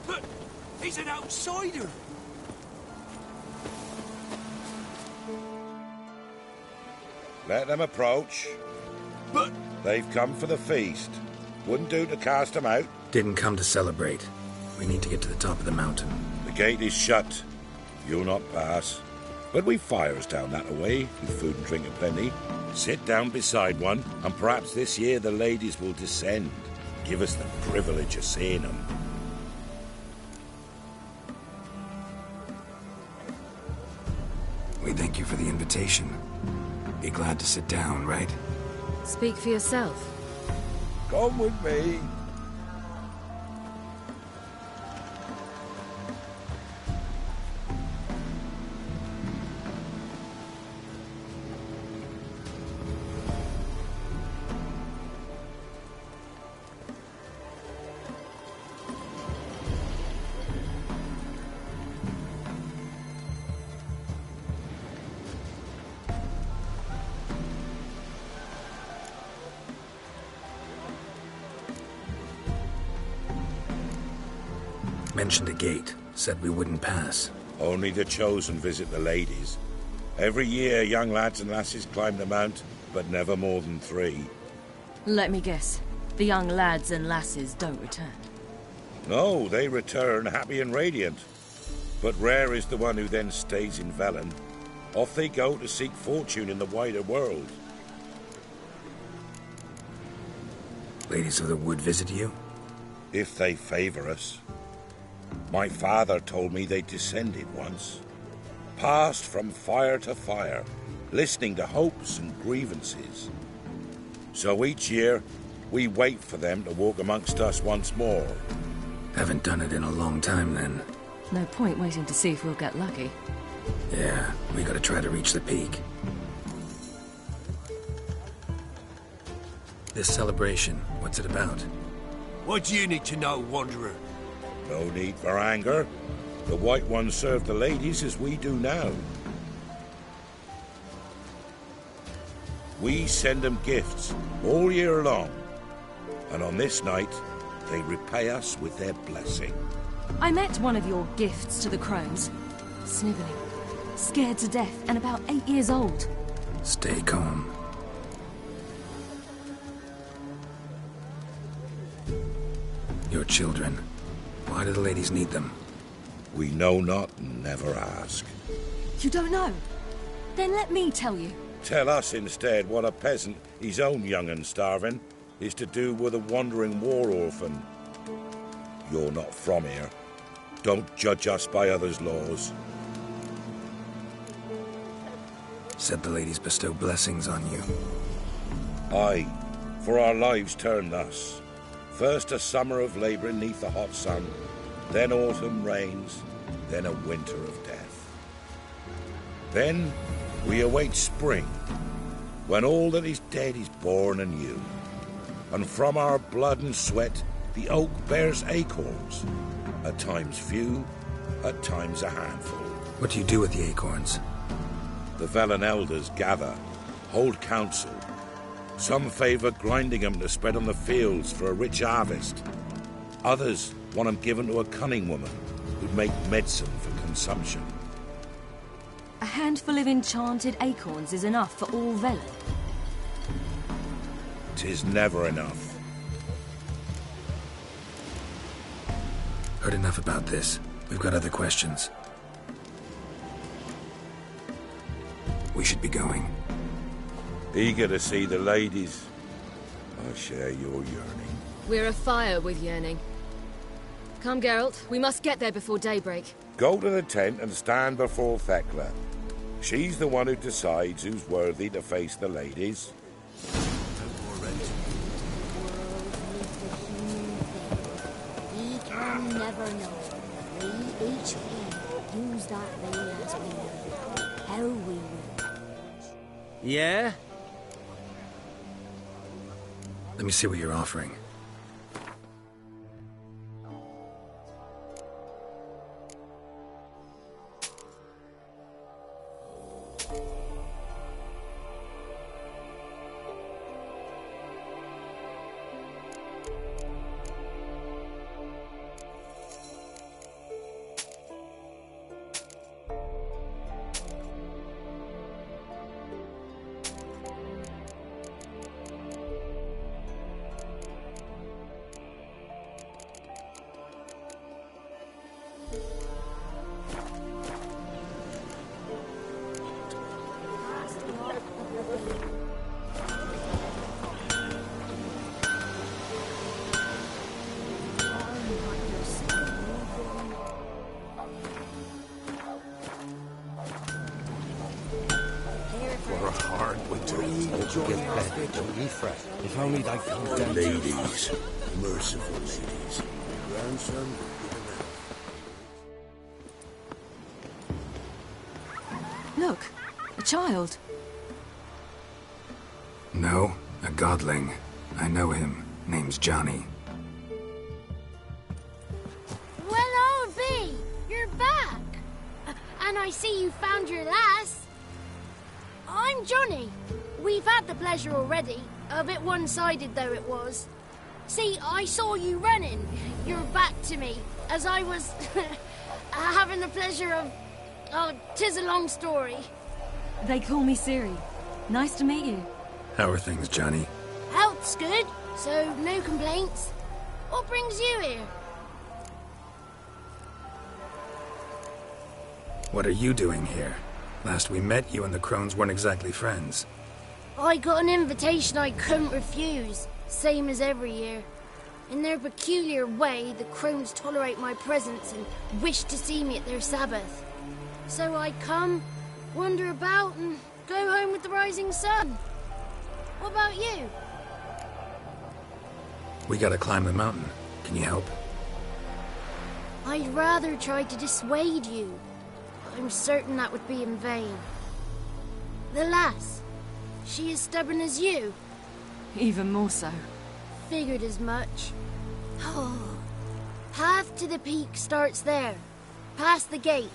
Speaker 5: But he's an outsider!
Speaker 9: Let them approach.
Speaker 5: But...
Speaker 9: They've come for the feast. Wouldn't do to cast them out.
Speaker 1: Didn't come to celebrate. We need to get to the top of the mountain.
Speaker 9: The gate is shut. You'll not pass. But we've fires down that away, with food and drink aplenty. Sit down beside one, and perhaps this year the ladies will descend. Give us the privilege of seeing them.
Speaker 1: We thank you for the invitation. Be glad to sit down, right?
Speaker 6: Speak for yourself.
Speaker 9: Come with me.
Speaker 1: Mentioned a gate. Said we wouldn't pass.
Speaker 9: Only the chosen visit the ladies. Every year, young lads and lasses climb the mount, but never more than 3.
Speaker 6: Let me guess. The young lads and lasses don't return.
Speaker 9: No, they return happy and radiant. But rare is the one who then stays in Velen. Off they go to seek fortune in the wider world.
Speaker 1: Ladies of the Wood visit you?
Speaker 9: If they favor us. My father told me they descended once. Passed from fire to fire, listening to hopes and grievances. So each year, we wait for them to walk amongst us once more.
Speaker 1: Haven't done it in a long time, then.
Speaker 6: No point waiting to see if we'll get lucky.
Speaker 1: Yeah, we gotta try to reach the peak. This celebration, what's it about?
Speaker 5: What do you need to know, Wanderer?
Speaker 9: No need for anger. The White Ones serve the ladies as we do now. We send them gifts all year long. And on this night, they repay us with their blessing.
Speaker 6: I met one of your gifts to the crones. Snivelling. Scared to death and about 8 years old.
Speaker 1: Stay calm. Your children. Why do the ladies need them?
Speaker 9: We know not and never ask.
Speaker 6: You don't know? Then let me tell you.
Speaker 9: Tell us instead what a peasant, his own young and starving, is to do with a wandering war orphan. You're not from here. Don't judge us by others' laws.
Speaker 1: Said the ladies bestow blessings on you.
Speaker 9: Aye, for our lives turn thus. First a summer of labour neath the hot sun, then autumn rains, then a winter of death. Then we await spring, when all that is dead is born anew. And from our blood and sweat the oak bears acorns, at times few, at times a handful.
Speaker 1: What do you do with the acorns?
Speaker 9: The Velen elders gather, hold council. Some favour grinding them to spread on the fields for a rich harvest. Others want them given to a cunning woman who'd make medicine for consumption.
Speaker 6: A handful of enchanted acorns is enough for all Velen.
Speaker 9: 'Tis never enough.
Speaker 1: Heard enough about this. We've got other questions. We should be going.
Speaker 9: Eager to see the ladies. I share your yearning.
Speaker 6: We're afire with yearning. Come, Geralt. We must get there before daybreak.
Speaker 9: Go to the tent and stand before Thekla. She's the one who decides who's worthy to face the ladies.
Speaker 15: I'll never know. We each will use that veil as we will. How we will.
Speaker 7: Yeah?
Speaker 1: Let me see what you're offering.
Speaker 2: If only they come down.
Speaker 13: Ladies, merciful ladies. Grandson,
Speaker 6: Look, a child.
Speaker 1: No, a godling. I know him. Name's Johnny.
Speaker 10: Well, old B, you're back. And I see you found your lass. I'm Johnny. We've had the pleasure already. A bit one-sided, though it was. See, I saw you running. Your back to me, as I was having the pleasure of... Oh, 'tis a long story.
Speaker 6: They call me Ciri. Nice to meet you.
Speaker 1: How are things, Johnny?
Speaker 10: Health's good, so no complaints. What brings you here?
Speaker 1: What are you doing here? Last we met, you and the crones weren't exactly friends.
Speaker 10: I got an invitation I couldn't refuse, same as every year. In their peculiar way, the crones tolerate my presence and wish to see me at their Sabbath. So I come, wander about, and go home with the rising sun. What about you?
Speaker 1: We gotta climb the mountain. Can you help?
Speaker 10: I'd rather try to dissuade you. I'm certain that would be in vain. The lass, she as stubborn as you?
Speaker 6: Even more so.
Speaker 10: Figured as much. Oh. Path to the peak starts there, past the gate.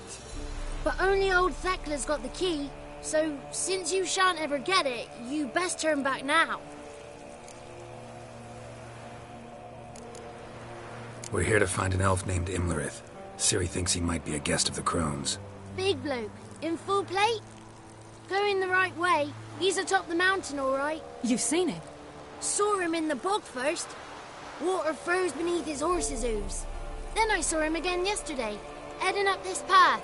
Speaker 10: But only old Thekla's got the key, so since you shan't ever get it, you best turn back now.
Speaker 1: We're here to find an elf named Imlerith. Ciri thinks he might be a guest of the crones.
Speaker 10: Big bloke, in full plate? Going the right way. He's atop the mountain, all right.
Speaker 6: You've seen him?
Speaker 10: Saw him in the bog first. Water froze beneath his horse's hooves. Then I saw him again yesterday, heading up this path.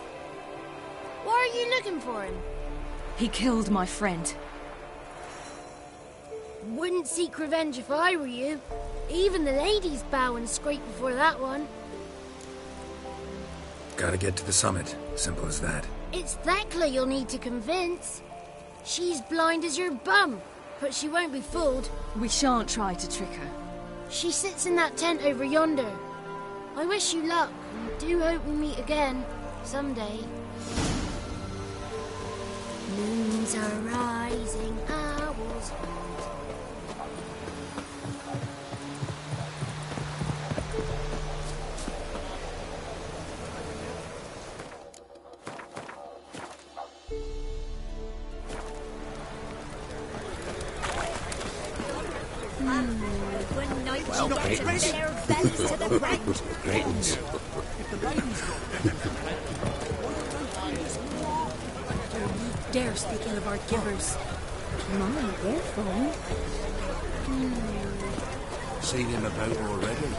Speaker 10: Why are you looking for him?
Speaker 6: He killed my friend.
Speaker 10: Wouldn't seek revenge if I were you. Even the ladies bow and scrape before that one.
Speaker 1: Gotta get to the summit. Simple as that.
Speaker 10: It's Thekla you'll need to convince. She's blind as your bum, but she won't be fooled.
Speaker 6: We shan't try to trick her.
Speaker 10: She sits in that tent over yonder. I wish you luck, and do hope we meet again, someday. Moons are rising, owls hold.
Speaker 5: Well, greetings. Greetings.
Speaker 4: Dare speak ill of our givers. Mind, they're fine.
Speaker 5: Seen him about already?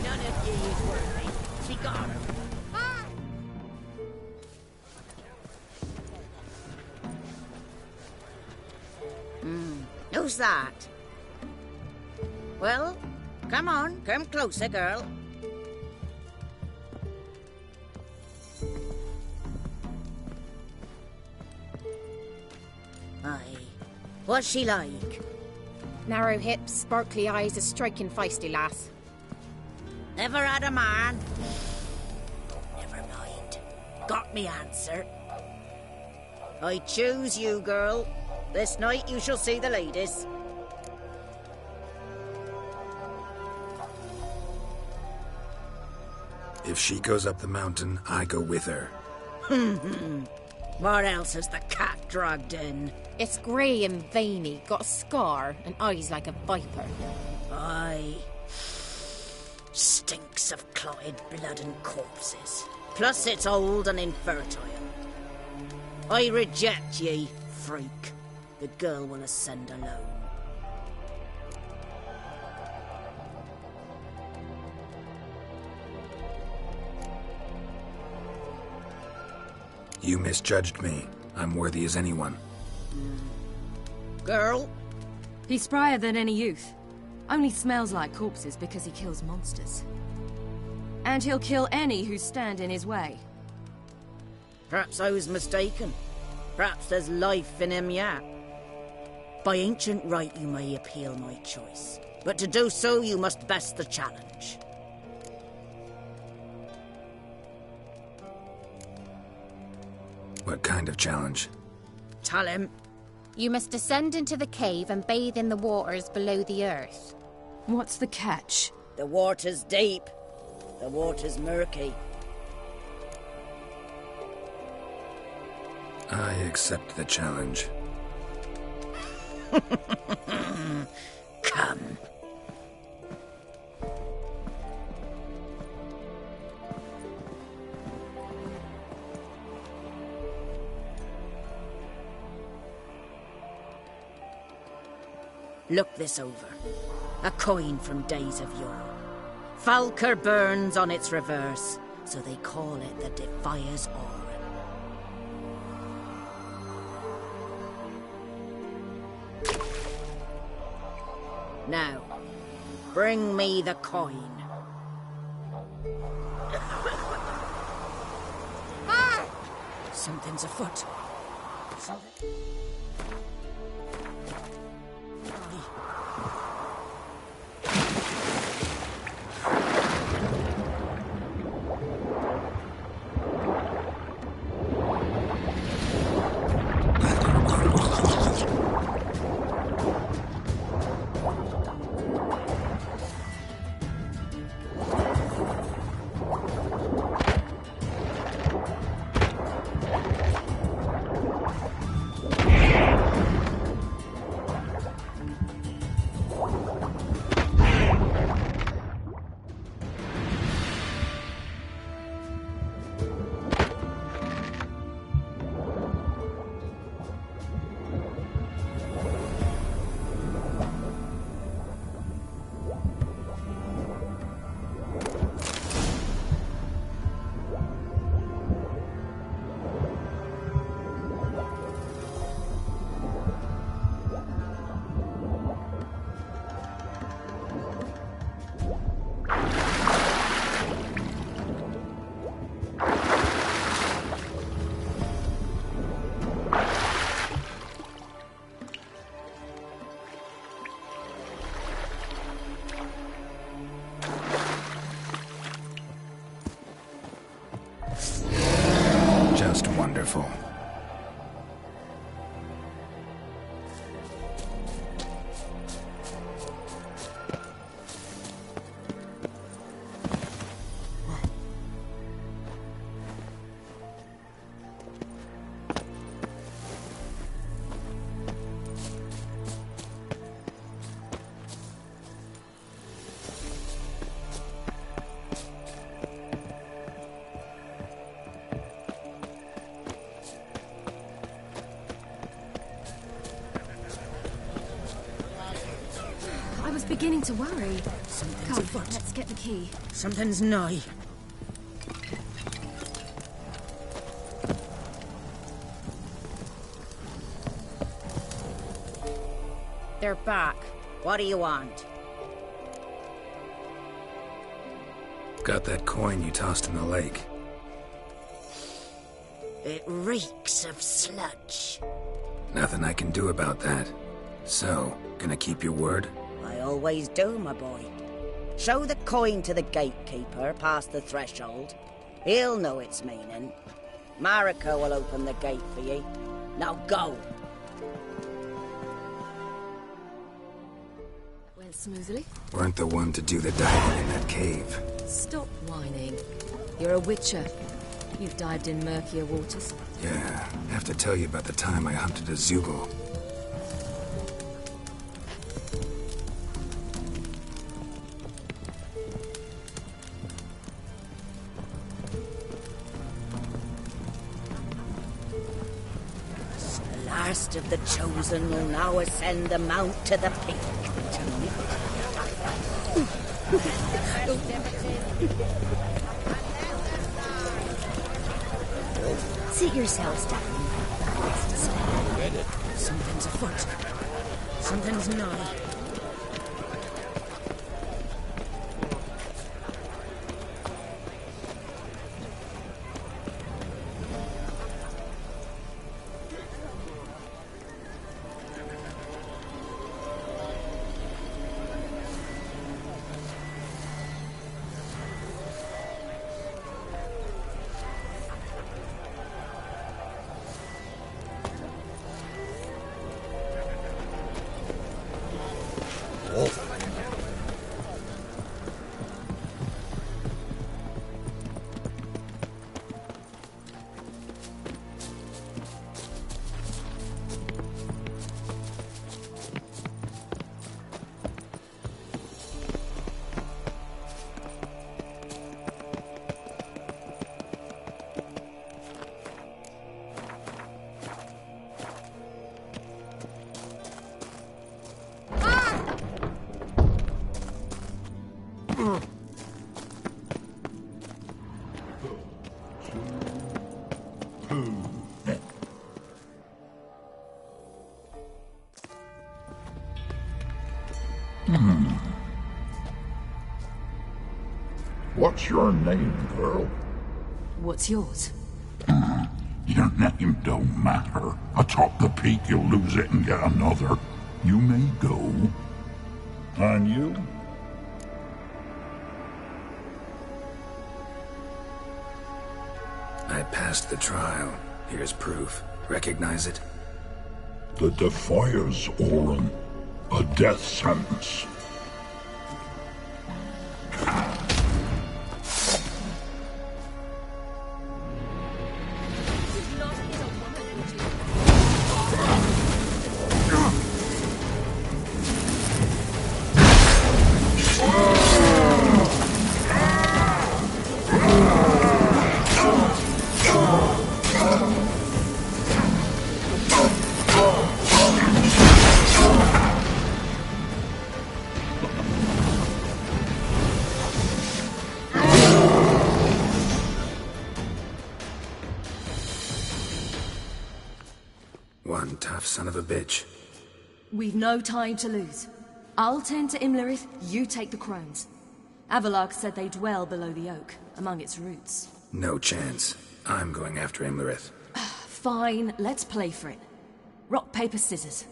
Speaker 10: None of you is worthy. Be gone.
Speaker 22: Who's that? Well, come on, come closer, girl. Aye. What's she like?
Speaker 12: Narrow hips, sparkly eyes, a striking feisty lass.
Speaker 22: Ever had a man? Never mind. Got me answer. I choose you, girl. This night you shall see the ladies.
Speaker 1: If she goes up the mountain, I go with her.
Speaker 22: What else has the cat dragged in?
Speaker 12: It's grey and veiny, got a scar, and eyes like a viper.
Speaker 22: Aye. Stinks of clotted blood and corpses. Plus it's old and infertile. I reject ye, freak. The girl will ascend alone.
Speaker 1: You misjudged me. I'm worthy as anyone.
Speaker 22: Girl?
Speaker 6: He's sprier than any youth. Only smells like corpses because he kills monsters. And he'll kill any who stand in his way.
Speaker 22: Perhaps I was mistaken. Perhaps there's life in him yet. By ancient right you may appeal my choice. But to do so you must best the challenge.
Speaker 1: What kind of challenge?
Speaker 22: Tell him.
Speaker 12: You must descend into the cave and bathe in the waters below the earth.
Speaker 6: What's the catch?
Speaker 22: The water's deep. The water's murky.
Speaker 1: I accept the challenge.
Speaker 22: Come. Look this over. A coin from days of yore. Falker burns on its reverse, so they call it the Defier's Aura. Now, bring me the coin. Something's afoot. Something.
Speaker 1: Just wonderful.
Speaker 6: Beginning to worry.
Speaker 22: Something's
Speaker 6: Come,
Speaker 22: afoot.
Speaker 6: let's get the key.
Speaker 22: Something's nigh.
Speaker 12: They're back.
Speaker 22: What do you want?
Speaker 1: Got that coin you tossed in the lake.
Speaker 22: It reeks of sludge.
Speaker 1: Nothing I can do about that. So, gonna keep your word?
Speaker 22: I always do, my boy. Show the coin to the gatekeeper past the threshold. He'll know its meaning. Marika will open the gate for ye. Now go!
Speaker 6: Went smoothly.
Speaker 1: Weren't the one to do the diving in that cave.
Speaker 6: Stop whining. You're a witcher. You've dived in murkier waters.
Speaker 1: Yeah, have to tell you about the time I hunted a Zoogle.
Speaker 22: The last of the chosen will now ascend the mount to the peak. Sit yourselves down. Something's afoot. Something's nigh.
Speaker 20: What's your name, girl?
Speaker 6: What's yours?
Speaker 20: Your name don't matter. Atop the peak, you'll lose it and get another. You may go. And you?
Speaker 1: I passed the trial. Here's proof. Recognize it?
Speaker 20: The Defier's Orin. A death sentence.
Speaker 1: One tough son of a bitch.
Speaker 6: We've no time to lose. I'll tend to Imlerith, you take the crones. Avalark said they dwell below the oak, among its roots.
Speaker 1: No chance. I'm going after Imlerith.
Speaker 6: Fine, let's play for it. Rock, paper, scissors.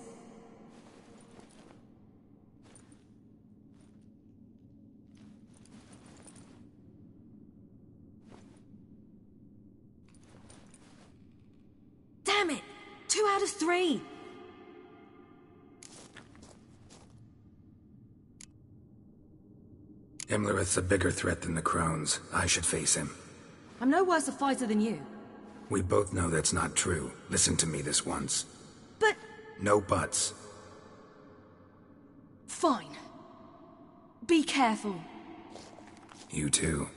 Speaker 6: Damn it! 2 out of 3!
Speaker 1: Imlerith's a bigger threat than the crones. I should face him.
Speaker 6: I'm no worse a fighter than you.
Speaker 1: We both know that's not true. Listen to me this once.
Speaker 6: But...
Speaker 1: No buts.
Speaker 6: Fine. Be careful.
Speaker 1: You too.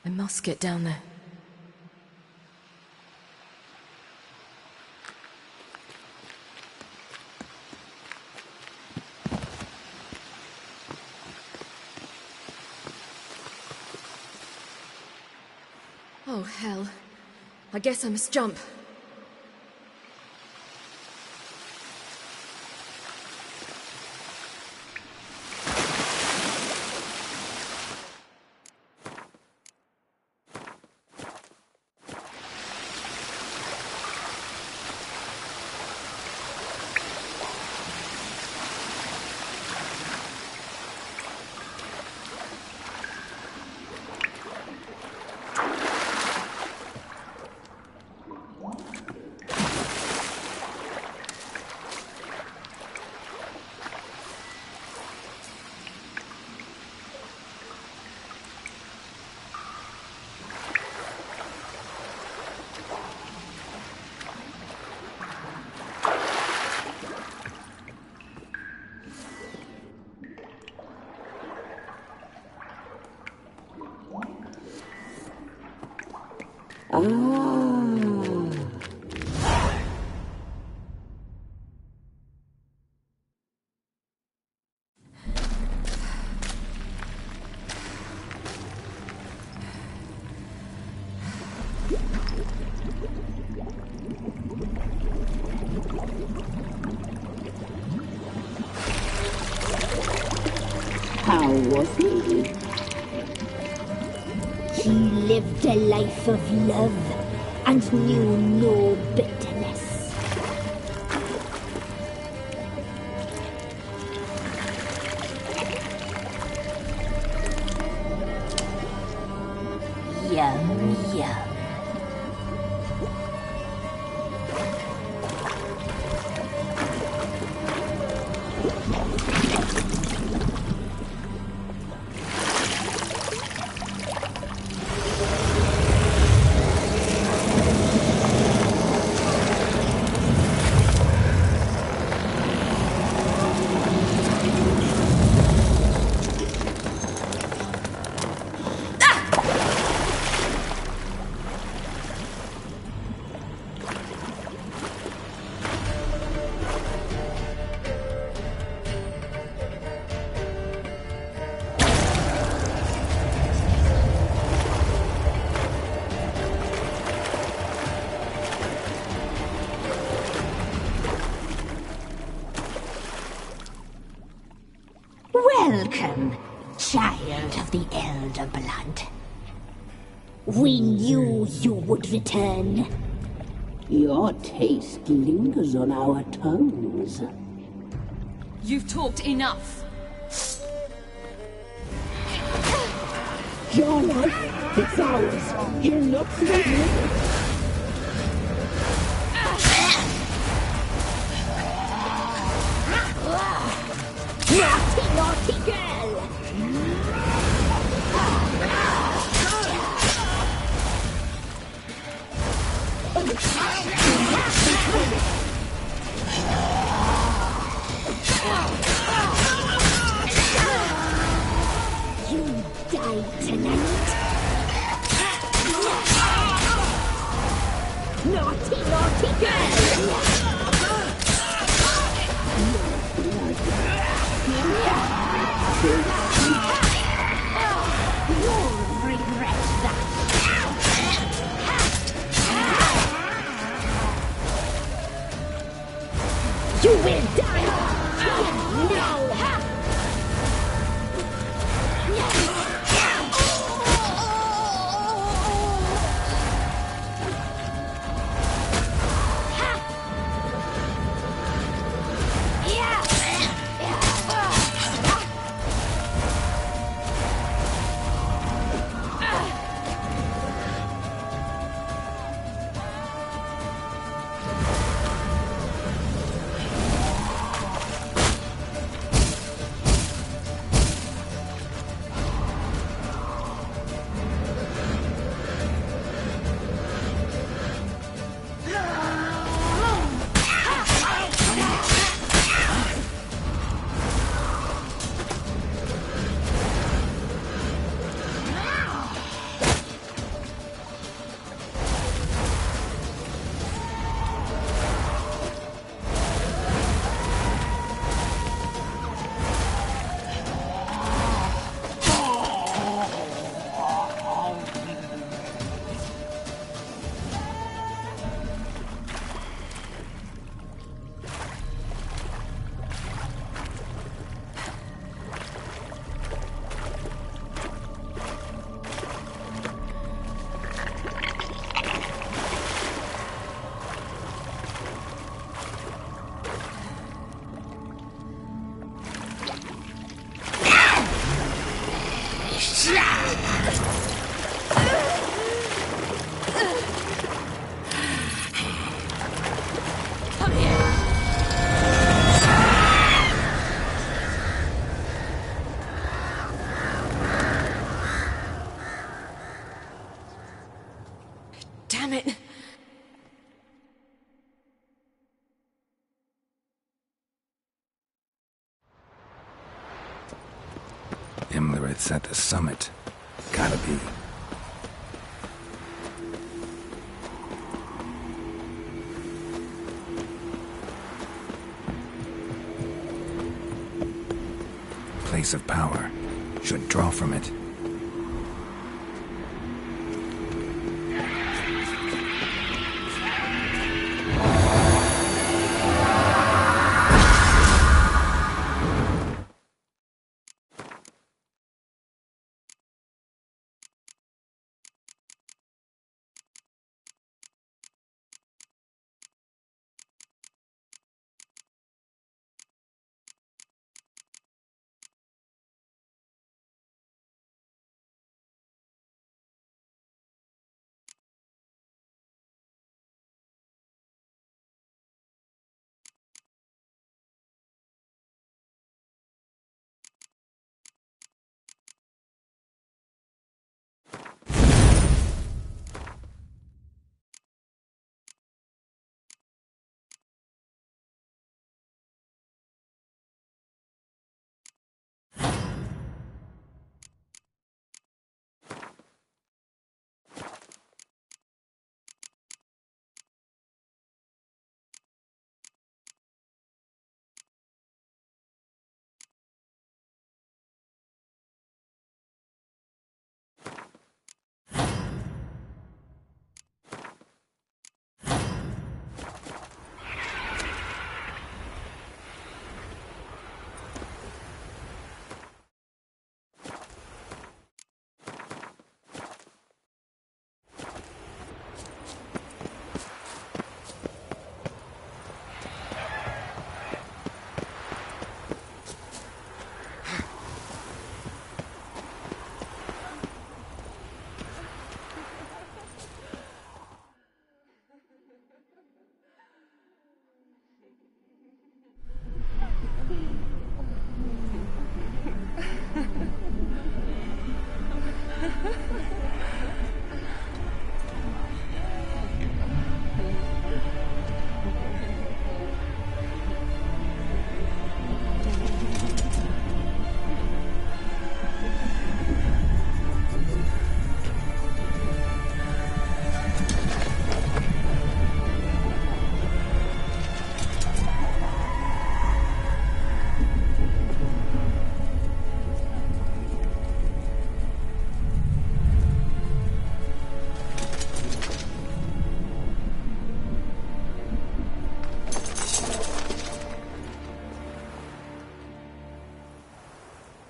Speaker 6: I must get down there. Oh, hell. I guess I must jump.
Speaker 11: How was he? He lived a life of love and knew no bitterness. Yum, yum. Welcome, child of the Elder Blood. We knew you would return.
Speaker 14: Your taste lingers on our tongues.
Speaker 6: You've talked enough.
Speaker 14: Your life, it's ours. You're not free.
Speaker 11: Naughty, naughty girl! You die tonight. Naughty, naughty girl! You'll regret that. You will die now.
Speaker 6: Damn it!
Speaker 1: Imlerith's at the summit. Gotta be. place of power. Should draw from it.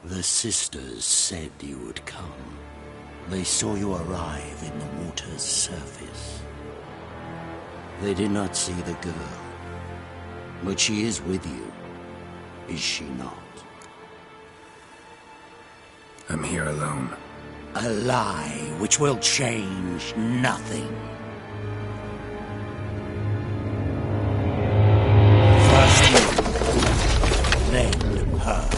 Speaker 18: The sisters said you would come. They saw you arrive in the water's surface. They did not see the girl. But she is with you, is she not?
Speaker 1: I'm here alone.
Speaker 18: A lie which will change nothing. First you, then her.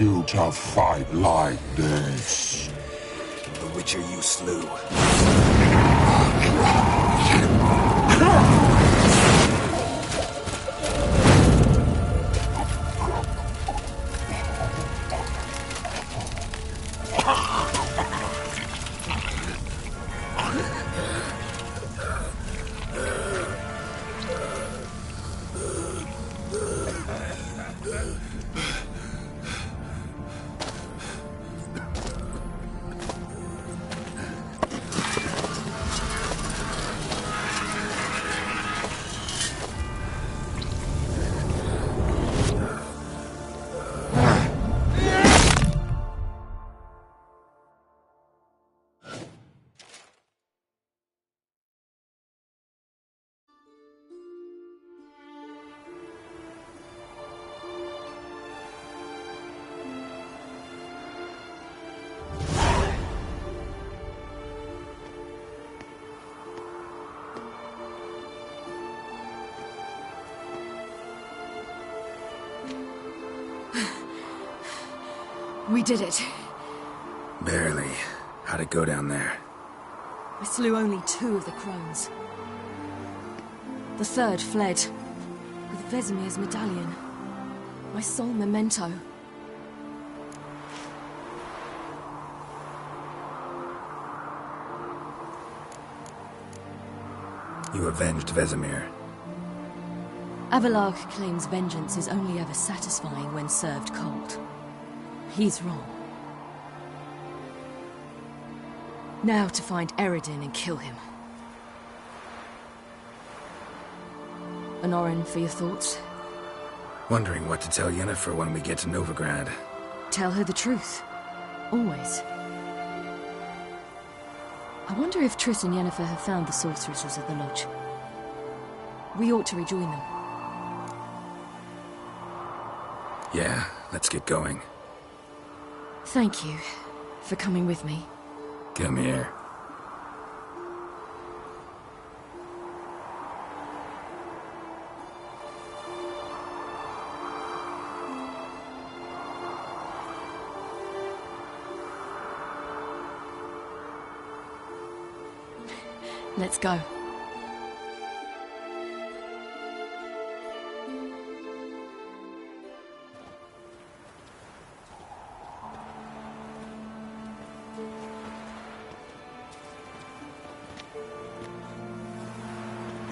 Speaker 20: you to fight like this?
Speaker 1: The Witcher you slew.
Speaker 6: We did it.
Speaker 1: Barely. How'd it go down there?
Speaker 6: I slew only 2 of the crones. The third fled, with Vesemir's medallion. My sole memento.
Speaker 1: You avenged Vesemir.
Speaker 6: Avalark claims vengeance is only ever satisfying when served cold. He's wrong. Now to find Eredin and kill him. Honorin, for your thoughts?
Speaker 1: Wondering what to tell Yennefer when we get to Novigrad.
Speaker 6: Tell her the truth. Always. I wonder if Triss and Yennefer have found the sorceresses at the lodge. We ought to rejoin them.
Speaker 1: Yeah, let's get going.
Speaker 6: Thank you for coming with me.
Speaker 1: Come here.
Speaker 6: Let's go.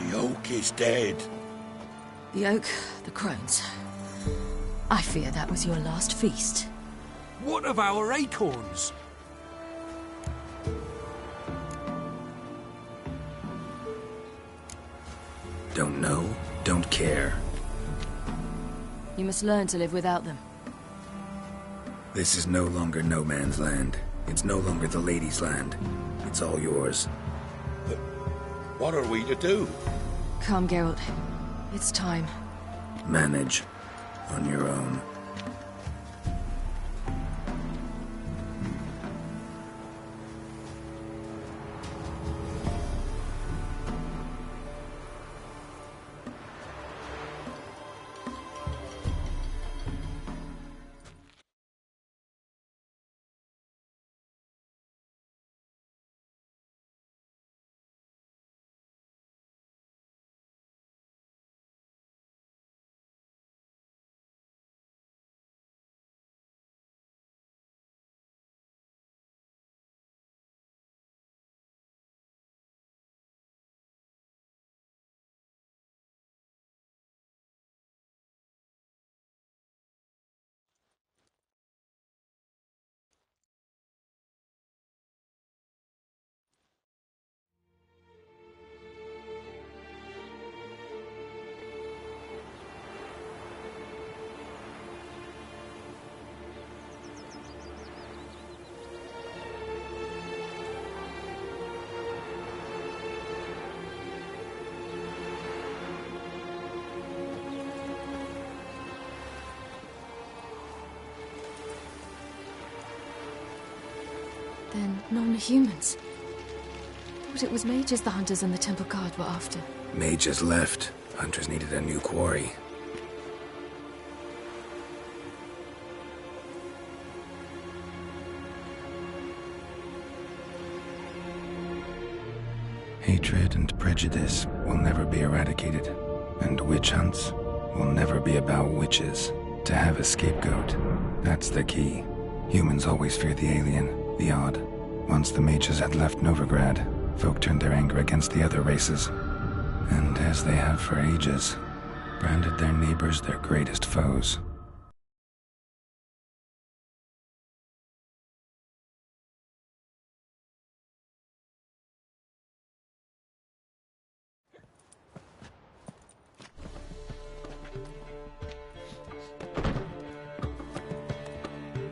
Speaker 9: The oak is dead.
Speaker 6: The oak, the crones. I fear that was your last feast.
Speaker 5: What of our acorns?
Speaker 1: Don't know, don't care.
Speaker 6: You must learn to live without them.
Speaker 1: This is no longer no man's land. It's no longer the lady's land. It's all yours.
Speaker 9: But what are we to do?
Speaker 6: Come, Geralt. It's time.
Speaker 1: Manage. On your own.
Speaker 6: Then non-humans. Thought it was mages the hunters and the temple guard were after.
Speaker 1: Mages left. Hunters needed a new quarry. Hatred and prejudice will never be eradicated, and witch hunts will never be about witches. To have a scapegoat, that's the key. Humans always fear the alien, the odd. Once the mages had left Novigrad, folk turned their anger against the other races, and as they have for ages, branded their neighbors their greatest foes.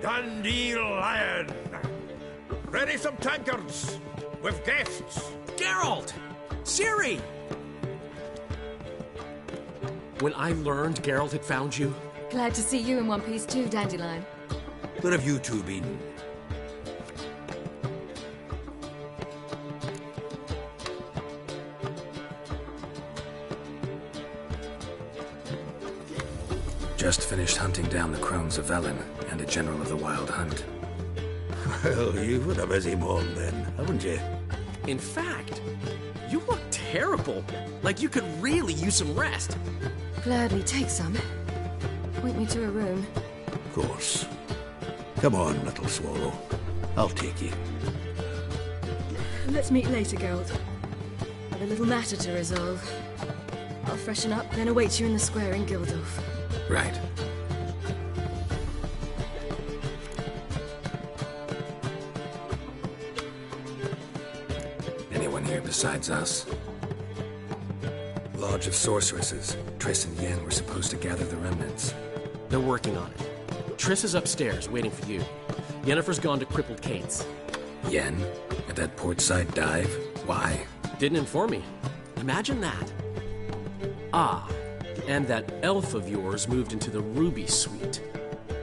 Speaker 3: Dundee Lion! Ready some tankards! With guests!
Speaker 17: Geralt! Ciri! When I learned Geralt had found you...
Speaker 6: Glad to see you in one piece too, Dandelion.
Speaker 13: Where have you two been?
Speaker 1: Just finished hunting down the crones of Velen and a general of the Wild Hunt.
Speaker 13: Well, you've had a busy morning then, haven't you?
Speaker 17: In fact, you look terrible. Like you could really use some rest.
Speaker 6: Gladly take some. Point me to a room.
Speaker 13: Of course. Come on, little swallow. I'll take you.
Speaker 6: Let's meet later, Geralt. I've a little matter to resolve. I'll freshen up, then await you in the square in Gildorf.
Speaker 1: Right. Anyone here besides us? Lodge of Sorceresses. Triss and Yen were supposed to gather the remnants.
Speaker 17: They're working on it. Triss is upstairs, waiting for you. Yennefer's gone to Crippled Kate's.
Speaker 1: Yen? At that portside dive? Why?
Speaker 17: Didn't inform me. Imagine that. Ah, and that elf of yours moved into the Ruby Suite.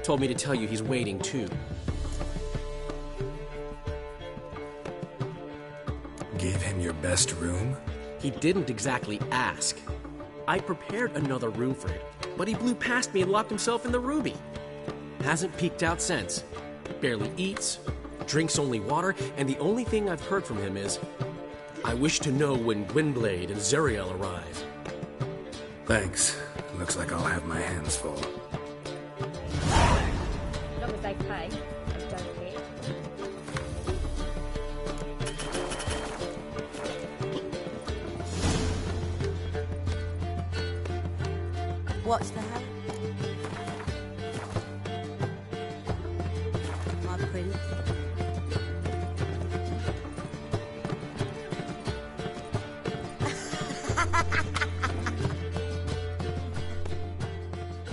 Speaker 17: Told me to tell you he's waiting, too.
Speaker 1: Gave him your best room?
Speaker 17: He didn't exactly ask. I prepared another room for him, but he blew past me and locked himself in the Ruby. Hasn't peeked out since. Barely eats, drinks only water, and the only thing I've heard from him is, I wish to know when Gwynblade and Zeriel arrive.
Speaker 1: Thanks. Looks like I'll have my hands full.
Speaker 4: As long as they pay and don't hit.
Speaker 22: What's the hell? My prince.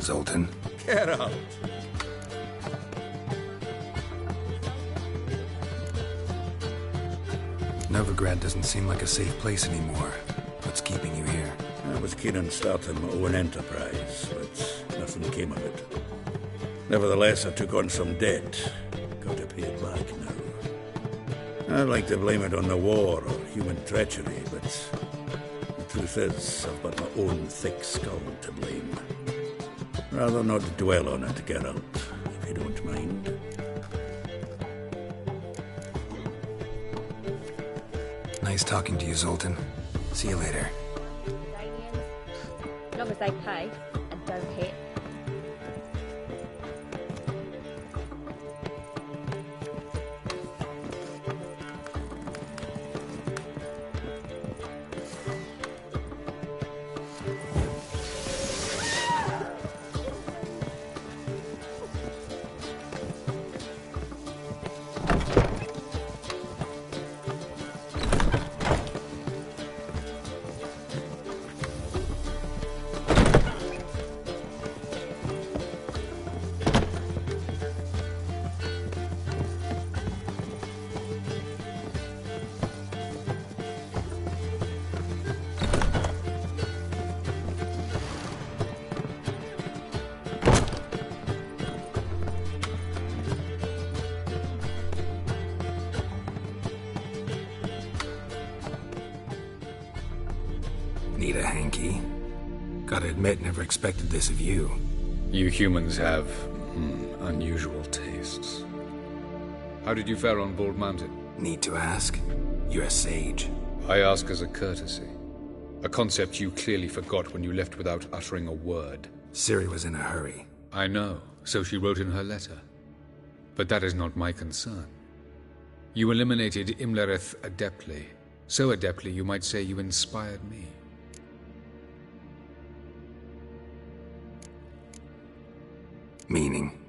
Speaker 1: Zoltan?
Speaker 13: Get out!
Speaker 1: Novigrad doesn't seem like a safe place anymore. What's keeping you here?
Speaker 13: I was keen on starting my own enterprise, but nothing came of it. Nevertheless, I took on some debt. Got to pay it back now. I'd like to blame it on the war or human treachery, but the truth is, I've got my own thick skull to blame. Rather not dwell on it, Geralt, if you don't mind.
Speaker 1: Nice talking to you, Zoltan. See you later.
Speaker 4: As long as they pay and don't hit.
Speaker 1: Need a hanky? Gotta admit, never expected this of you.
Speaker 21: You humans have unusual tastes. How did you fare on Bald Mountain?
Speaker 1: Need to ask? You're a sage.
Speaker 21: I ask as a courtesy. A concept you clearly forgot when you left without uttering a word.
Speaker 1: Ciri was in a hurry.
Speaker 21: I know, so she wrote in her letter. But that is not my concern. You eliminated Imlerith adeptly. So adeptly you might say you inspired me.
Speaker 1: Meaning?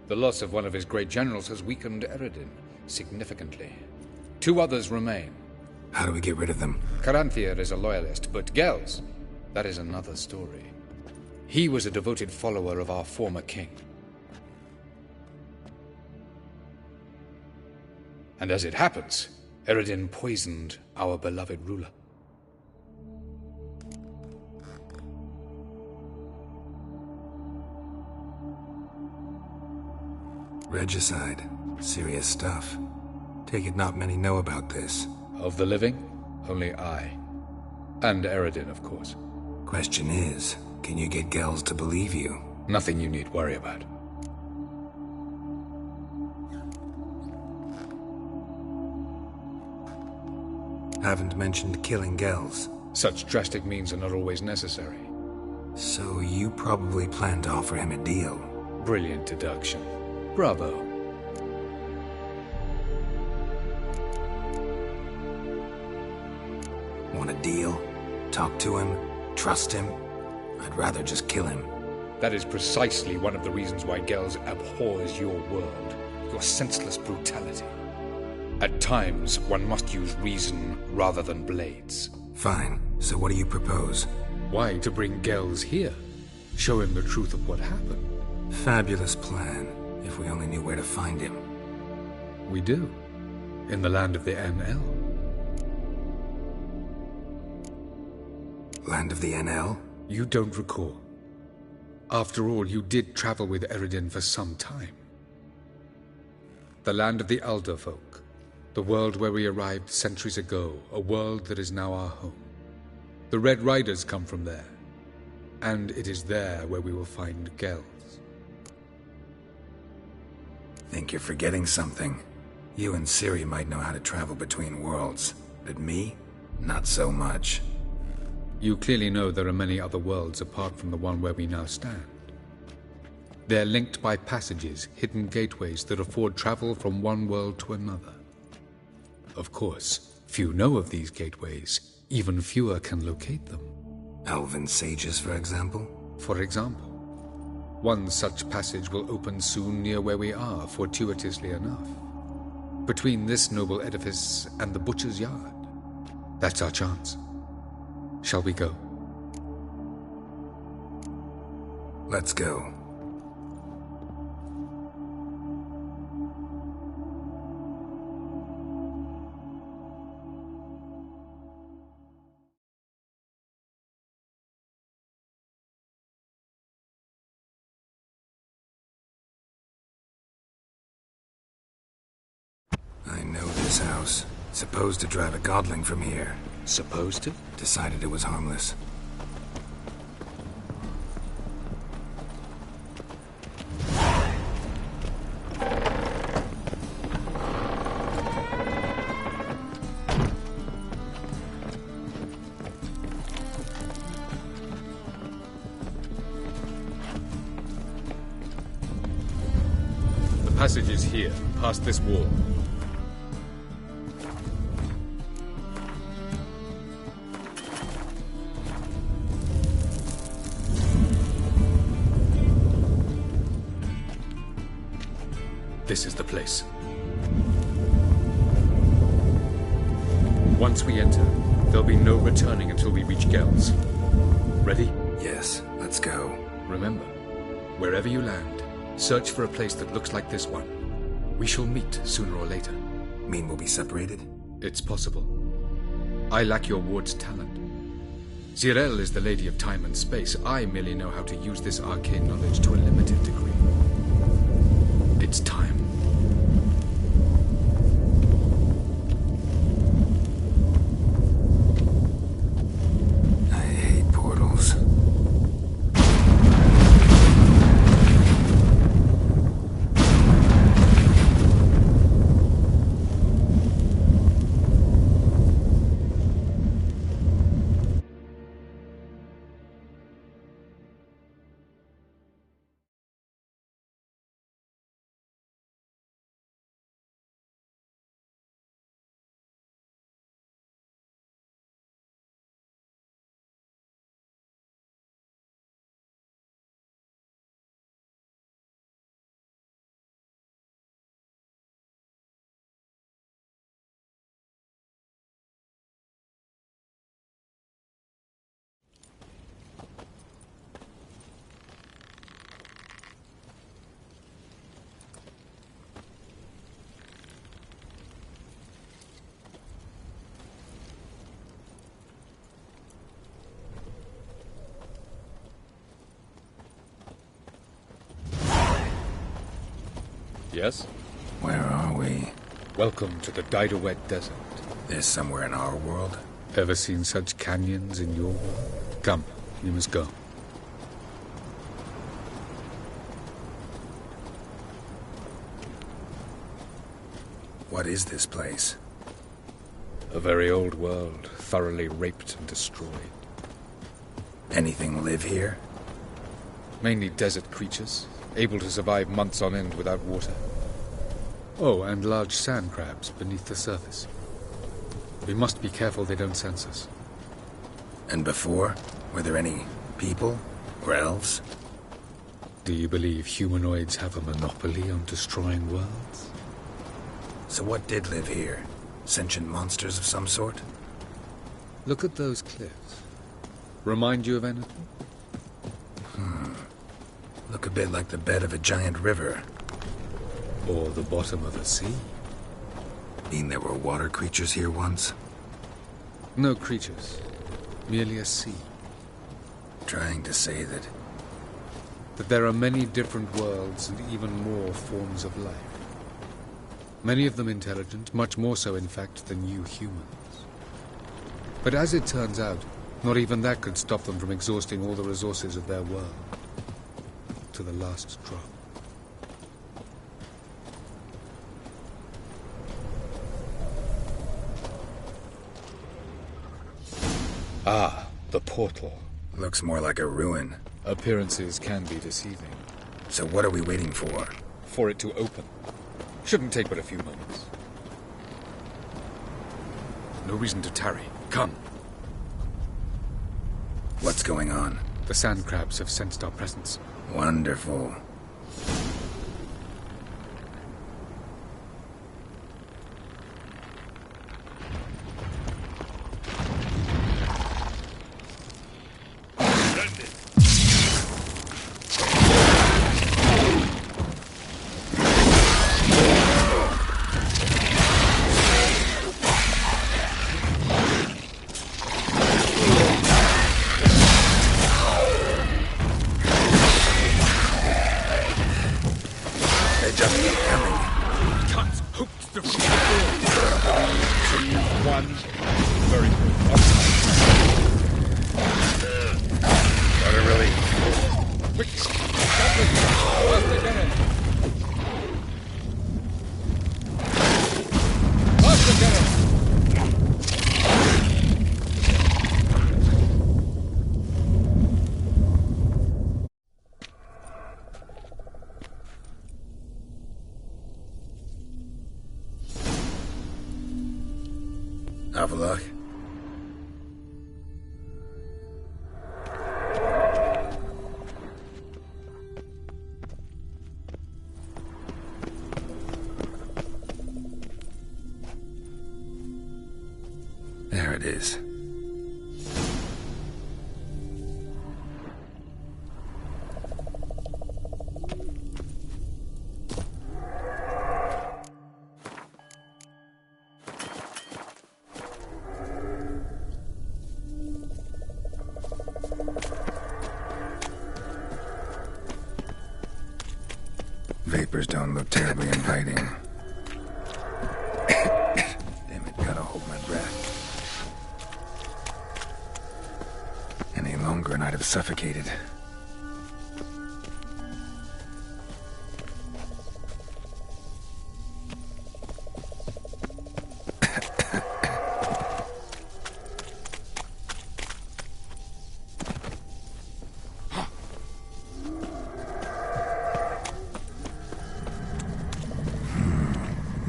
Speaker 21: The loss of one of his great generals has weakened Eredin significantly. 2 others remain.
Speaker 1: How do we get rid of them?
Speaker 21: Caranthir is a loyalist, but Gels, that is another story. He was a devoted follower of our former king. And as it happens, Eredin poisoned our beloved ruler.
Speaker 1: Regicide. Serious stuff. Take it not many know about this.
Speaker 21: Of the living, only I. And Eredin, of course.
Speaker 1: Question is, can you get Gels to believe you?
Speaker 21: Nothing you need worry about.
Speaker 1: Haven't mentioned killing Gels.
Speaker 21: Such drastic means are not always necessary.
Speaker 1: So you probably plan to offer him a deal.
Speaker 21: Brilliant deduction. Bravo.
Speaker 1: Want a deal? Talk to him? Trust him? I'd rather just kill him.
Speaker 21: That is precisely one of the reasons why Gels abhors your world. Your senseless brutality. At times, one must use reason rather than blades.
Speaker 1: Fine. So what do you propose?
Speaker 21: Why, to bring Gels here. Show him the truth of what happened.
Speaker 1: Fabulous plan, if we only knew where to find him.
Speaker 21: We do. In the land of the NL.
Speaker 1: Land of the NL?
Speaker 21: You don't recall. After all, you did travel with Eredin for some time. The land of the Alder folk. The world where we arrived centuries ago. A world that is now our home. The Red Riders come from there. And it is there where we will find Gels.
Speaker 1: Think you're forgetting something. You and Ciri might know how to travel between worlds. But me? Not so much.
Speaker 21: You clearly know there are many other worlds apart from the one where we now stand. They're linked by passages, hidden gateways that afford travel from one world to another. Of course, few know of these gateways. Even fewer can locate them.
Speaker 1: Elven sages, for example?
Speaker 21: For example. One such passage will open soon near where we are, fortuitously enough. Between this noble edifice and the butcher's yard. That's our chance. Shall we go?
Speaker 1: Let's go. I know this house. Supposed to drive a godling from here.
Speaker 21: Supposed to?
Speaker 1: Decided it was harmless.
Speaker 21: The passage is here, past this wall. This is the place. Once we enter, there'll be no returning until we reach Gels. Ready?
Speaker 1: Yes, let's go.
Speaker 21: Remember, wherever you land, search for a place that looks like this one. We shall meet sooner or later.
Speaker 1: Mean we'll be separated?
Speaker 21: It's possible. I lack your ward's talent. Zirel is the lady of time and space. I merely know how to use this arcane knowledge to a limited degree. It's time.
Speaker 1: I hate portals.
Speaker 21: Yes?
Speaker 1: Where are we?
Speaker 21: Welcome to the Didowet Desert.
Speaker 1: This somewhere in our world?
Speaker 21: Ever seen such canyons in your world? Come, you must go.
Speaker 1: What is this place?
Speaker 21: A very old world, thoroughly raped and destroyed.
Speaker 1: Anything live here?
Speaker 21: Mainly desert creatures, able to survive months on end without water. Oh, and large sand crabs beneath the surface. We must be careful they don't sense us.
Speaker 1: And before? Were there any people? Or elves?
Speaker 21: Do you believe humanoids have a monopoly on destroying worlds?
Speaker 1: So what did live here? Sentient monsters of some sort?
Speaker 21: Look at those cliffs. Remind you of anything?
Speaker 1: Look a bit like the bed of a giant river.
Speaker 21: Or the bottom of a sea.
Speaker 1: Mean there were water creatures here once?
Speaker 21: No creatures. Merely a sea.
Speaker 1: Trying to say that
Speaker 21: there are many different worlds and even more forms of life. Many of them intelligent, much more so in fact than you humans. But as it turns out, not even that could stop them from exhausting all the resources of their world. To the last drop. Ah, the portal.
Speaker 1: Looks more like a ruin.
Speaker 21: Appearances can be deceiving.
Speaker 1: So what are we waiting for?
Speaker 21: For it to open. Shouldn't take but a few moments. No reason to tarry. Come.
Speaker 1: What's going on?
Speaker 21: The sand crabs have sensed our presence.
Speaker 1: Wonderful. Have a look. There it is. Vapors don't look terribly inviting. Damn it, gotta hold my breath. Any longer and I'd have suffocated.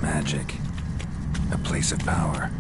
Speaker 1: Magic. A place of power.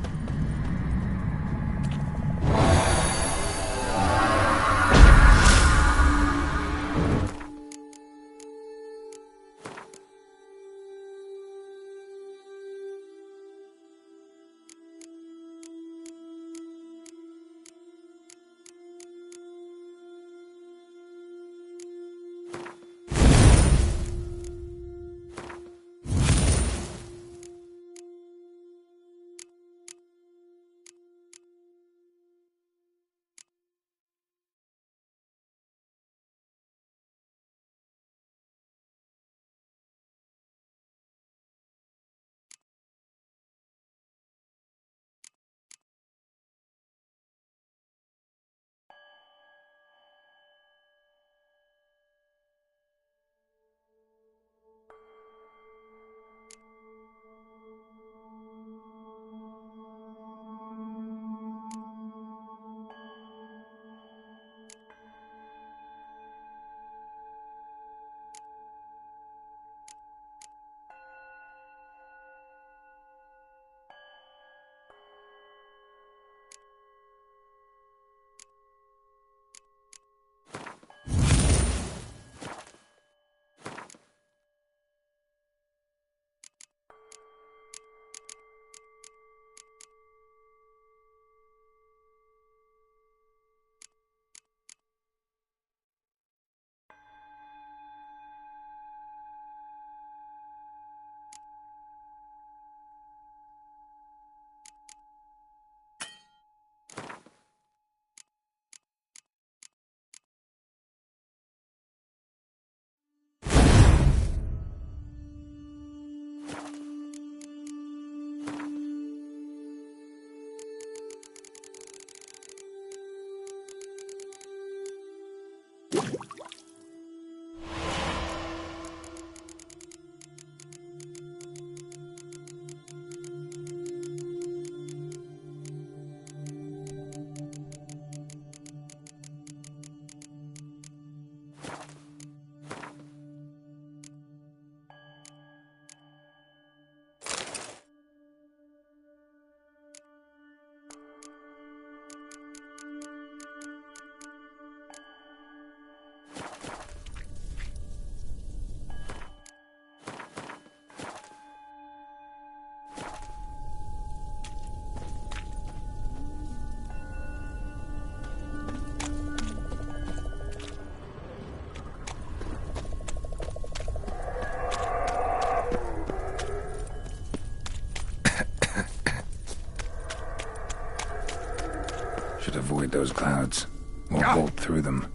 Speaker 1: Should avoid those clouds. Or bolt through them.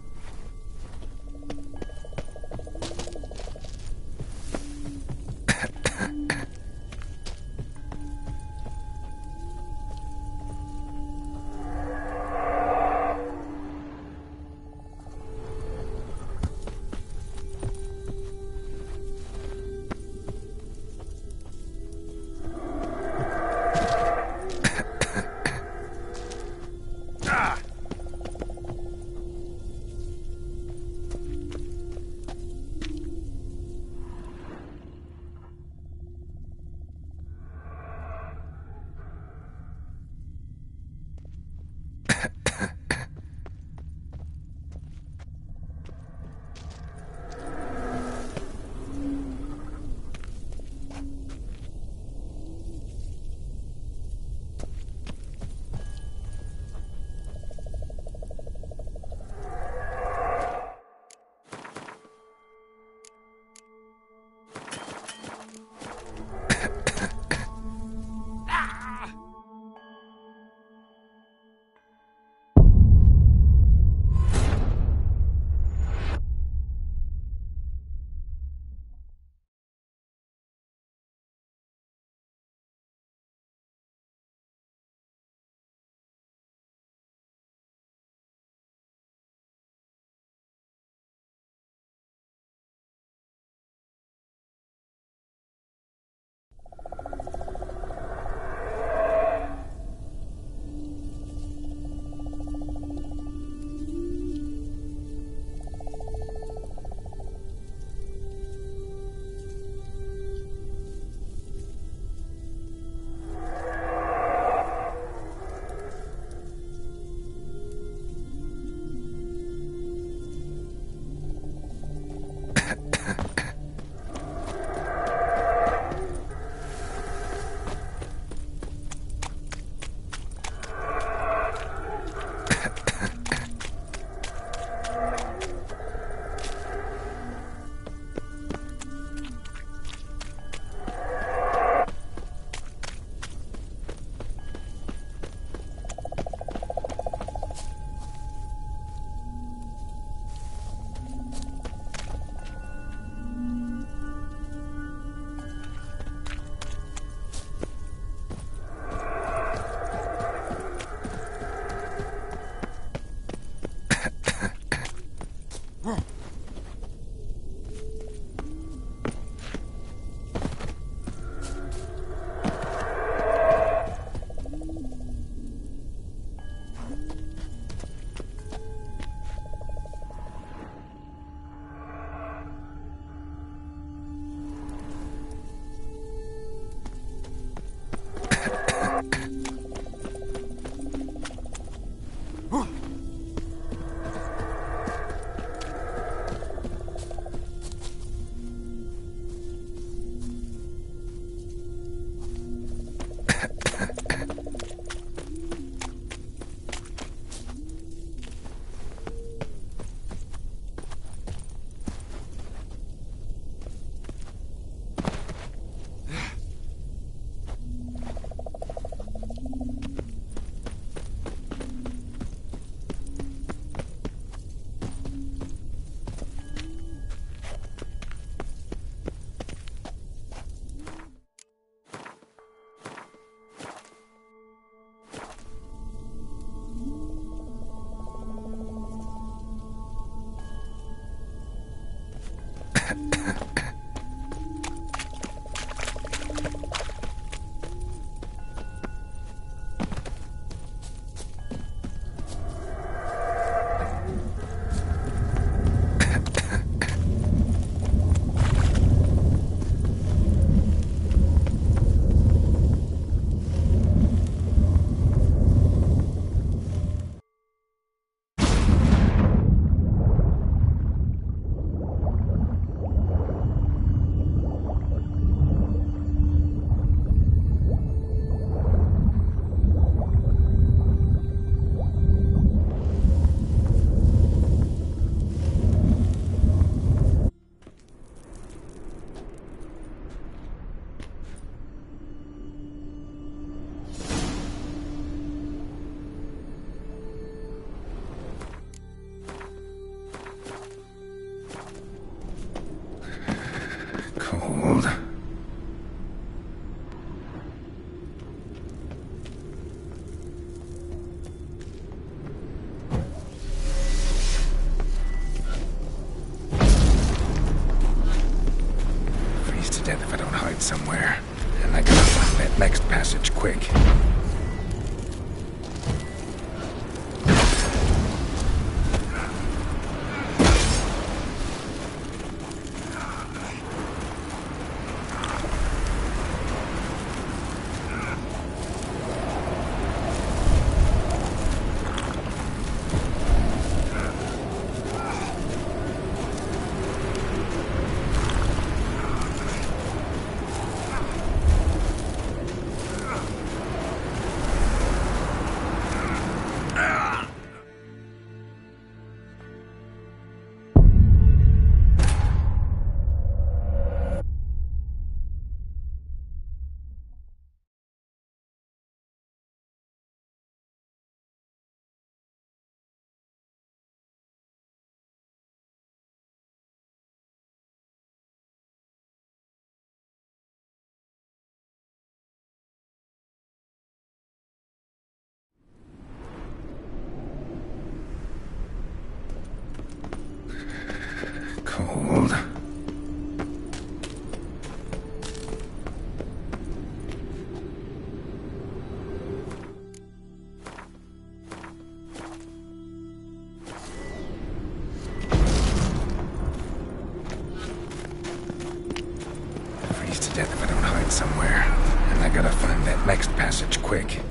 Speaker 1: quick.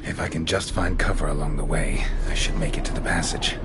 Speaker 1: If I can just find cover along the way, I should make it to the passage.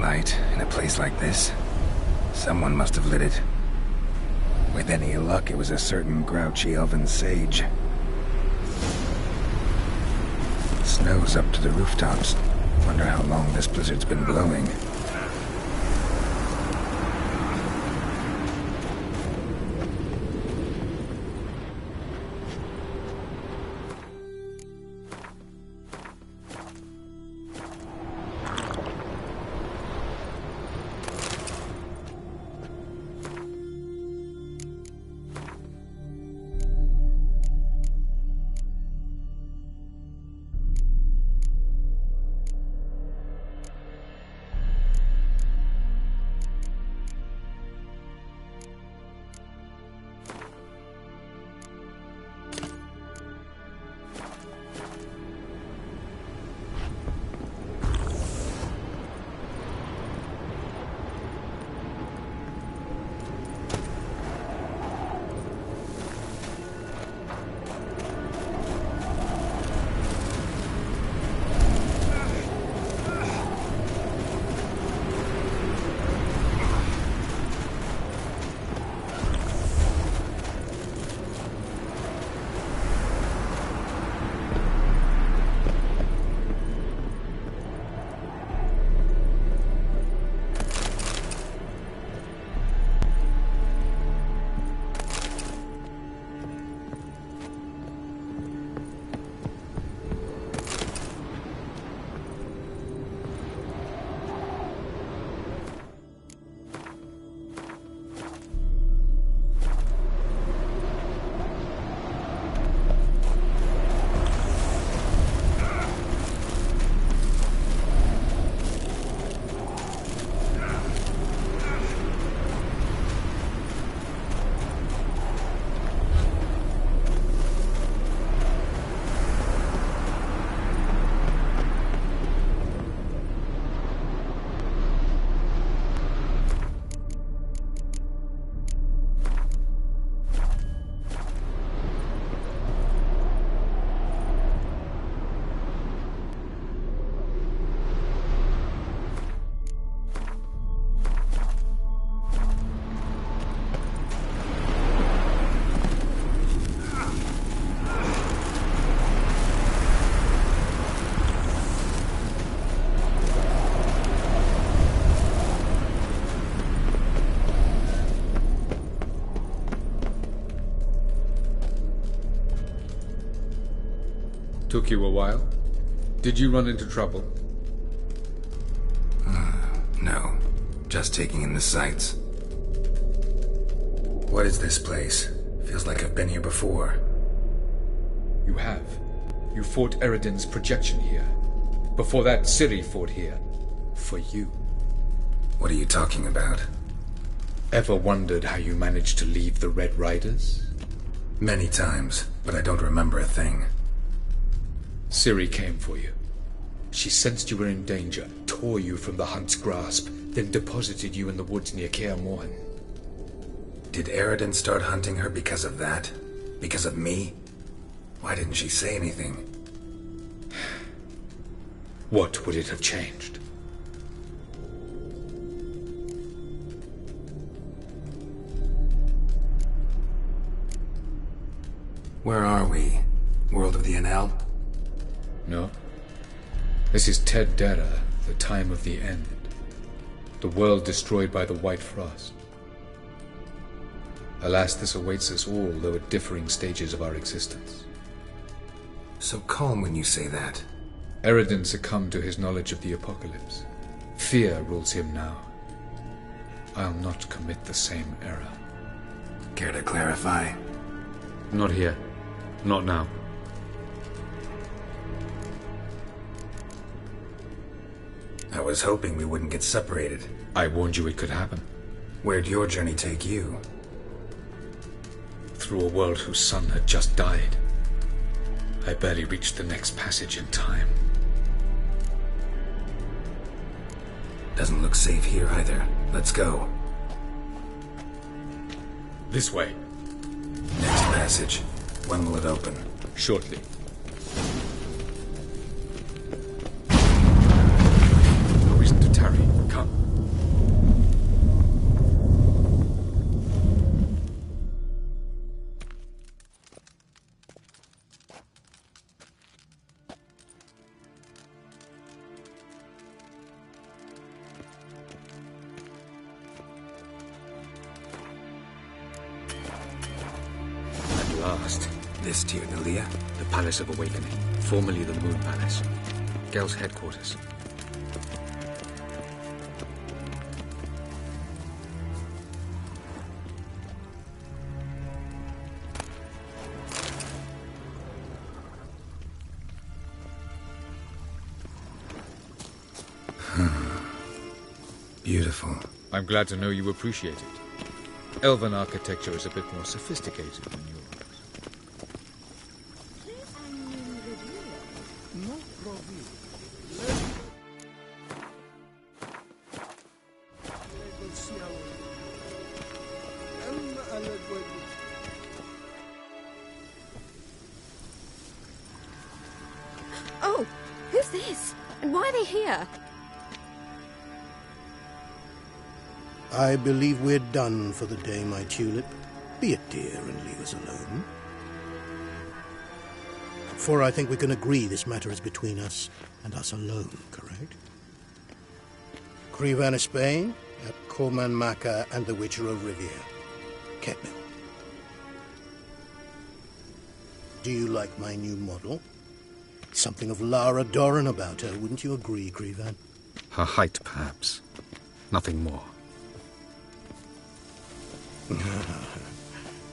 Speaker 1: Light in a place like this. Someone must have lit it. With any luck, it was a certain grouchy elven sage. Snow's up to the rooftops. Wonder how long this blizzard's been blowing.
Speaker 21: Took you a while? Did you run into trouble?
Speaker 1: No. Just taking in the sights. What is this place? Feels like I've been here before.
Speaker 21: You have. You fought Eredin's projection here. Before that, Ciri fought here. For you.
Speaker 1: What are you talking about?
Speaker 21: Ever wondered how you managed to leave the Red Riders?
Speaker 1: Many times, but I don't remember a thing.
Speaker 21: Ciri came for you. She sensed you were in danger, tore you from the Hunt's grasp, then deposited you in the woods near Kaer Morhen.
Speaker 1: Did Eredin start hunting her because of that? Because of me? Why didn't she say anything?
Speaker 21: What would it have changed?
Speaker 1: Where are we? World of the NL?
Speaker 21: No. This is Ted Dera, the time of the end. The world destroyed by the White Frost. Alas, this awaits us all, though at differing stages of our existence.
Speaker 1: So calm when you say that.
Speaker 21: Eredin succumbed to his knowledge of the apocalypse. Fear rules him now. I'll not commit the same error.
Speaker 1: Care to clarify?
Speaker 21: Not here. Not now.
Speaker 1: I was hoping we wouldn't get separated.
Speaker 21: I warned you it could happen.
Speaker 1: Where'd your journey take you?
Speaker 21: Through a world whose son had just died. I barely reached the next passage in time.
Speaker 1: Doesn't look safe here either. Let's go.
Speaker 21: This way.
Speaker 1: Next passage. When will it open?
Speaker 21: Shortly. No reason to tarry. Come.
Speaker 1: This Tyr Nelia?
Speaker 21: The Palace of Awakening, formerly the Moon Palace. Gel's headquarters.
Speaker 1: Beautiful.
Speaker 21: I'm glad to know you appreciate it. Elven architecture is a bit more sophisticated than yours.
Speaker 6: Oh, who's this? And why are they here?
Speaker 16: I believe we're done for the day, my tulip. Be a dear and leave us alone. For I think we can agree this matter is between us and us alone, correct? Krivan Spain, at Corman Maka and the Witcher of Rivia. Ketmil. Do you like my new model? Something of Lara Doran about her, wouldn't you agree, Krivan?
Speaker 21: Her height, perhaps. Nothing more.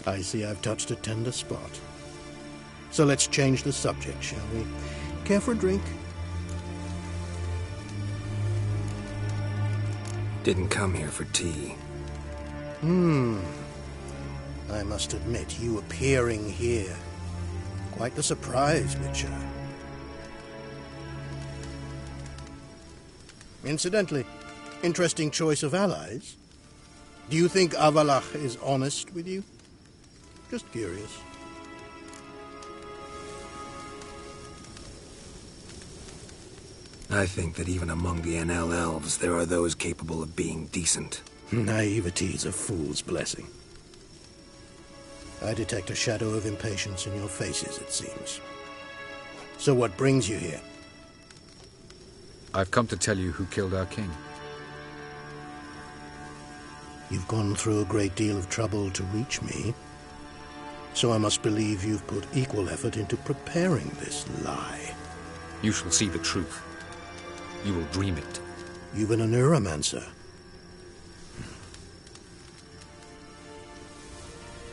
Speaker 16: I see I've touched a tender spot. So let's change the subject, shall we? Care for a drink?
Speaker 1: Didn't come here for tea.
Speaker 16: I must admit, you appearing here. Quite the surprise, Witcher. Incidentally, interesting choice of allies. Do you think Avalach is honest with you? Just curious.
Speaker 1: I think that even among the NL elves, there are those capable of being decent.
Speaker 16: Naivety is a fool's blessing. I detect a shadow of impatience in your faces, it seems. So what brings you here?
Speaker 21: I've come to tell you who killed our king.
Speaker 16: You've gone through a great deal of trouble to reach me. So I must believe you've put equal effort into preparing this lie.
Speaker 21: You shall see the truth. You will dream it.
Speaker 16: You've been a neuromancer.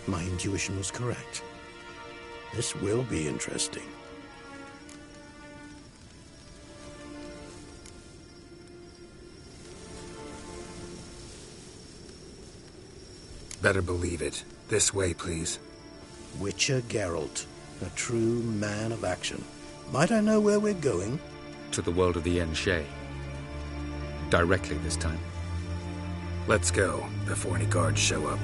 Speaker 16: My intuition was correct. This will be interesting.
Speaker 1: Better believe it. This way, please.
Speaker 16: Witcher Geralt, a true man of action. Might I know where we're going?
Speaker 21: To the world of the Enshe. Directly this time.
Speaker 1: Let's go, before any guards show up.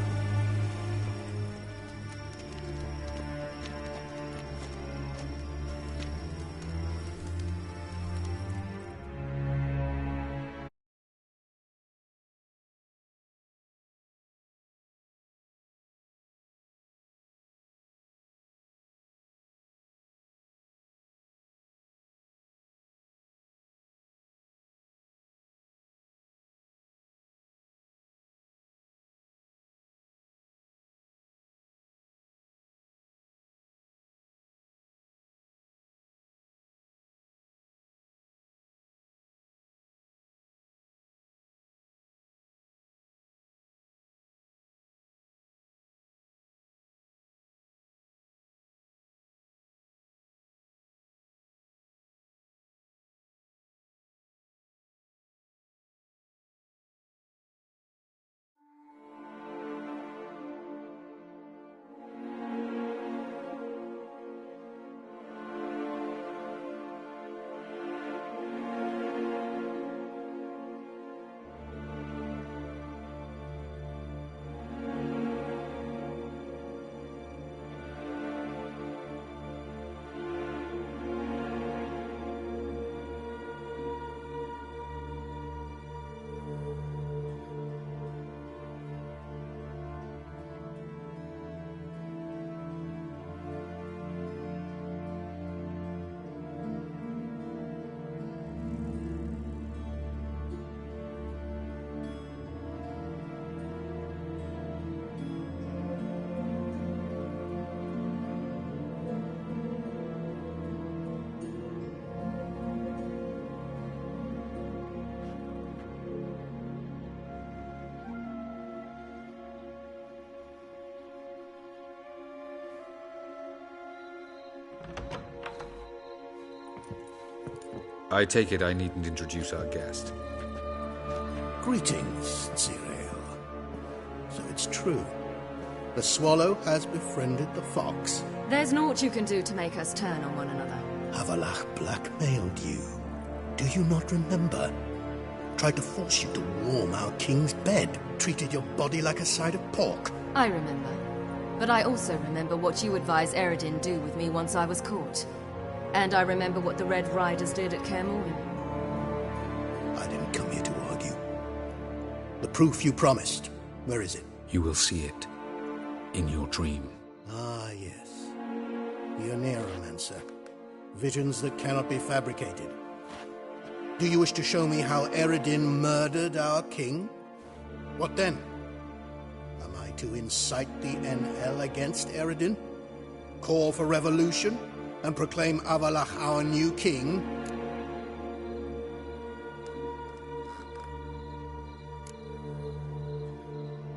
Speaker 21: I take it I needn't introduce our guest.
Speaker 16: Greetings, Zirael. So it's true. The swallow has befriended the fox.
Speaker 6: There's naught you can do to make us turn on one another.
Speaker 16: Avalach blackmailed you. Do you not remember? Tried to force you to warm our king's bed. Treated your body like a side of pork.
Speaker 6: I remember. But I also remember what you advised Eredin do with me once I was caught. And I remember what the Red Riders did at Kaer Morhen.
Speaker 16: I didn't come here to argue. The proof you promised, where is it?
Speaker 21: You will see it in your dream.
Speaker 16: Ah, yes. The Neuromancer. Visions that cannot be fabricated. Do you wish to show me how Eredin murdered our king? What then? Am I to incite the NL against Eredin? Call for revolution? And proclaim Avalach our new king?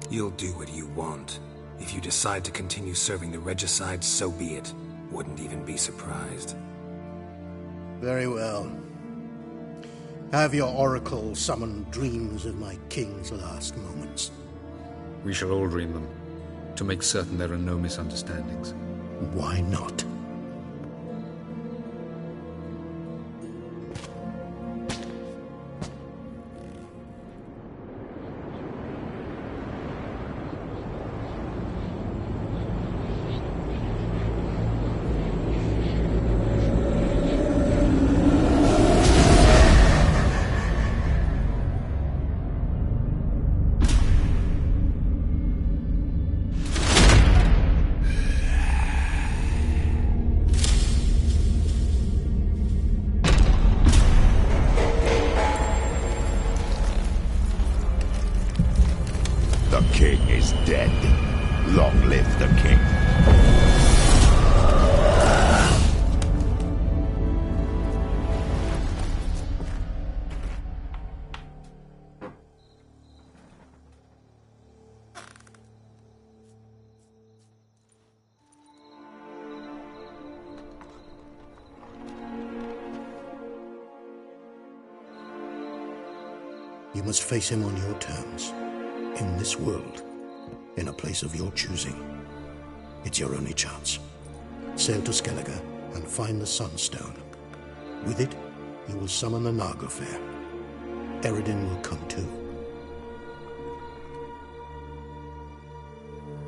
Speaker 1: You'll do what you want. If you decide to continue serving the regicide, so be it. Wouldn't even be surprised.
Speaker 16: Very well. Have your oracle summon dreams of my king's last moments.
Speaker 21: We shall all dream them, to make certain there are no misunderstandings.
Speaker 16: Why not?
Speaker 20: The king is dead. Long live the king.
Speaker 16: You must face him on your terms. In this world. In a place of your choosing. It's your only chance. Sail to Skellige and find the Sunstone. With it, you will summon the Naga Fair. Eredin will come too.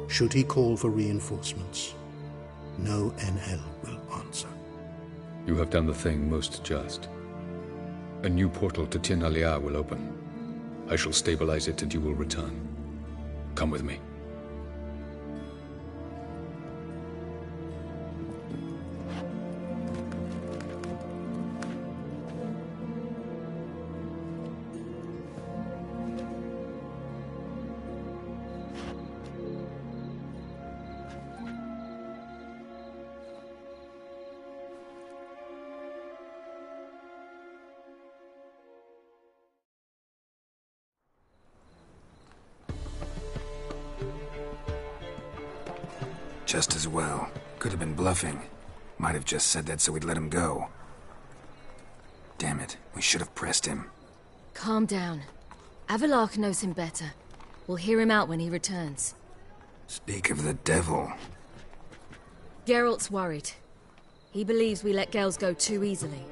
Speaker 16: Should he call for reinforcements, no NL will answer.
Speaker 21: You have done the thing most just. A new portal to Tinalia will open. I shall stabilize it and you will return. Come with me.
Speaker 1: Just as well. Could have been bluffing. Might have just said that so we'd let him go. Damn it, we should have pressed him.
Speaker 6: Calm down. Avalok knows him better. We'll hear him out when he returns.
Speaker 1: Speak of the devil.
Speaker 6: Geralt's worried. He believes we let girls go too easily.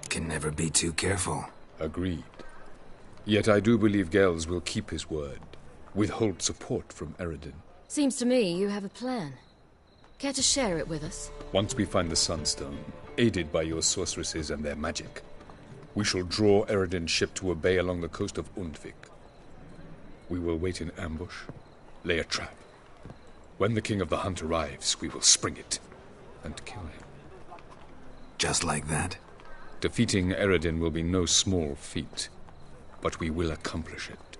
Speaker 1: Can never be too careful.
Speaker 21: Agreed. Yet I do believe Gels will keep his word. Withhold support from Eredin.
Speaker 6: Seems to me you have a plan. Care to share it with us?
Speaker 21: Once we find the Sunstone, aided by your sorceresses and their magic, we shall draw Eredin's ship to a bay along the coast of Undvik. We will wait in ambush, lay a trap. When the King of the Hunt arrives, we will spring it and kill him.
Speaker 1: Just like that?
Speaker 21: Defeating Eredin will be no small feat. But we will accomplish it.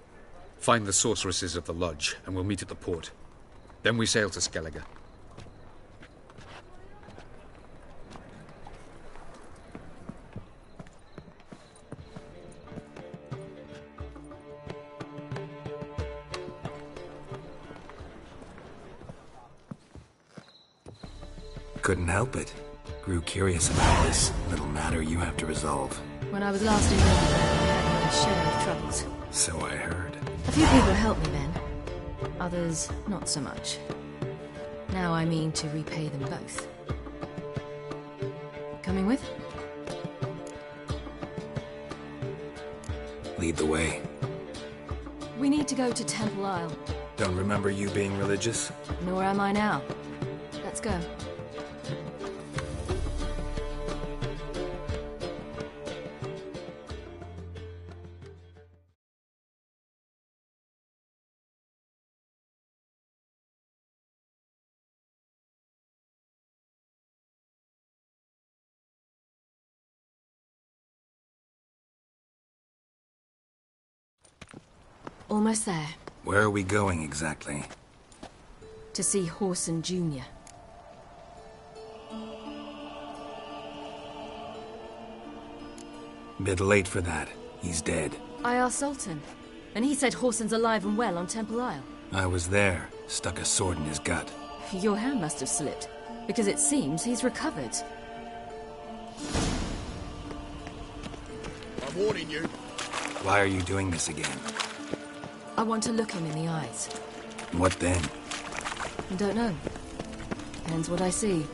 Speaker 21: Find the sorceresses of the lodge, and we'll meet at the port. Then we sail to Skellige.
Speaker 1: Couldn't help it. Grew curious about this little matter you have to resolve.
Speaker 6: When I was last in London, a share of troubles.
Speaker 1: So I heard.
Speaker 6: A few people helped me then. Others, not so much. Now I mean to repay them both. Coming with?
Speaker 1: Lead the way.
Speaker 6: We need to go to Temple Isle.
Speaker 1: Don't remember you being religious?
Speaker 6: Nor am I now. Let's go. Almost there.
Speaker 1: Where are we going exactly?
Speaker 6: To see Horson Jr.
Speaker 1: Bit late for that. He's dead.
Speaker 6: I asked Sultan, and he said Horson's alive and well on Temple Isle.
Speaker 1: I was there. Stuck a sword in his gut.
Speaker 6: Your hand must have slipped, because it seems he's recovered.
Speaker 3: I'm warning you.
Speaker 1: Why are you doing this again?
Speaker 6: I want to look him in the eyes.
Speaker 1: What then?
Speaker 6: Don't know. Depends what I see.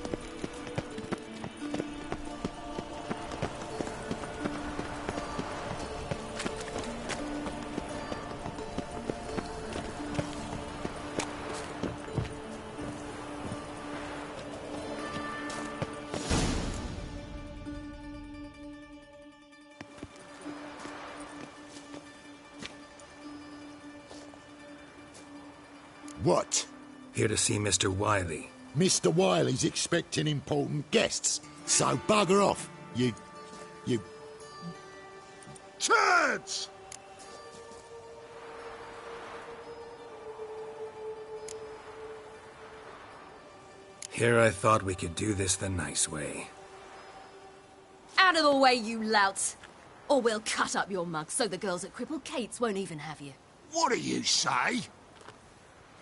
Speaker 3: What?
Speaker 1: Here to see Mr. Wiley.
Speaker 3: Mr. Wiley's expecting important guests, so bugger off, you turds!
Speaker 1: Here I thought we could do this the nice way.
Speaker 6: Out of the way, you louts! Or we'll cut up your mug so the girls at Cripple Kate's won't even have you.
Speaker 3: What do you say?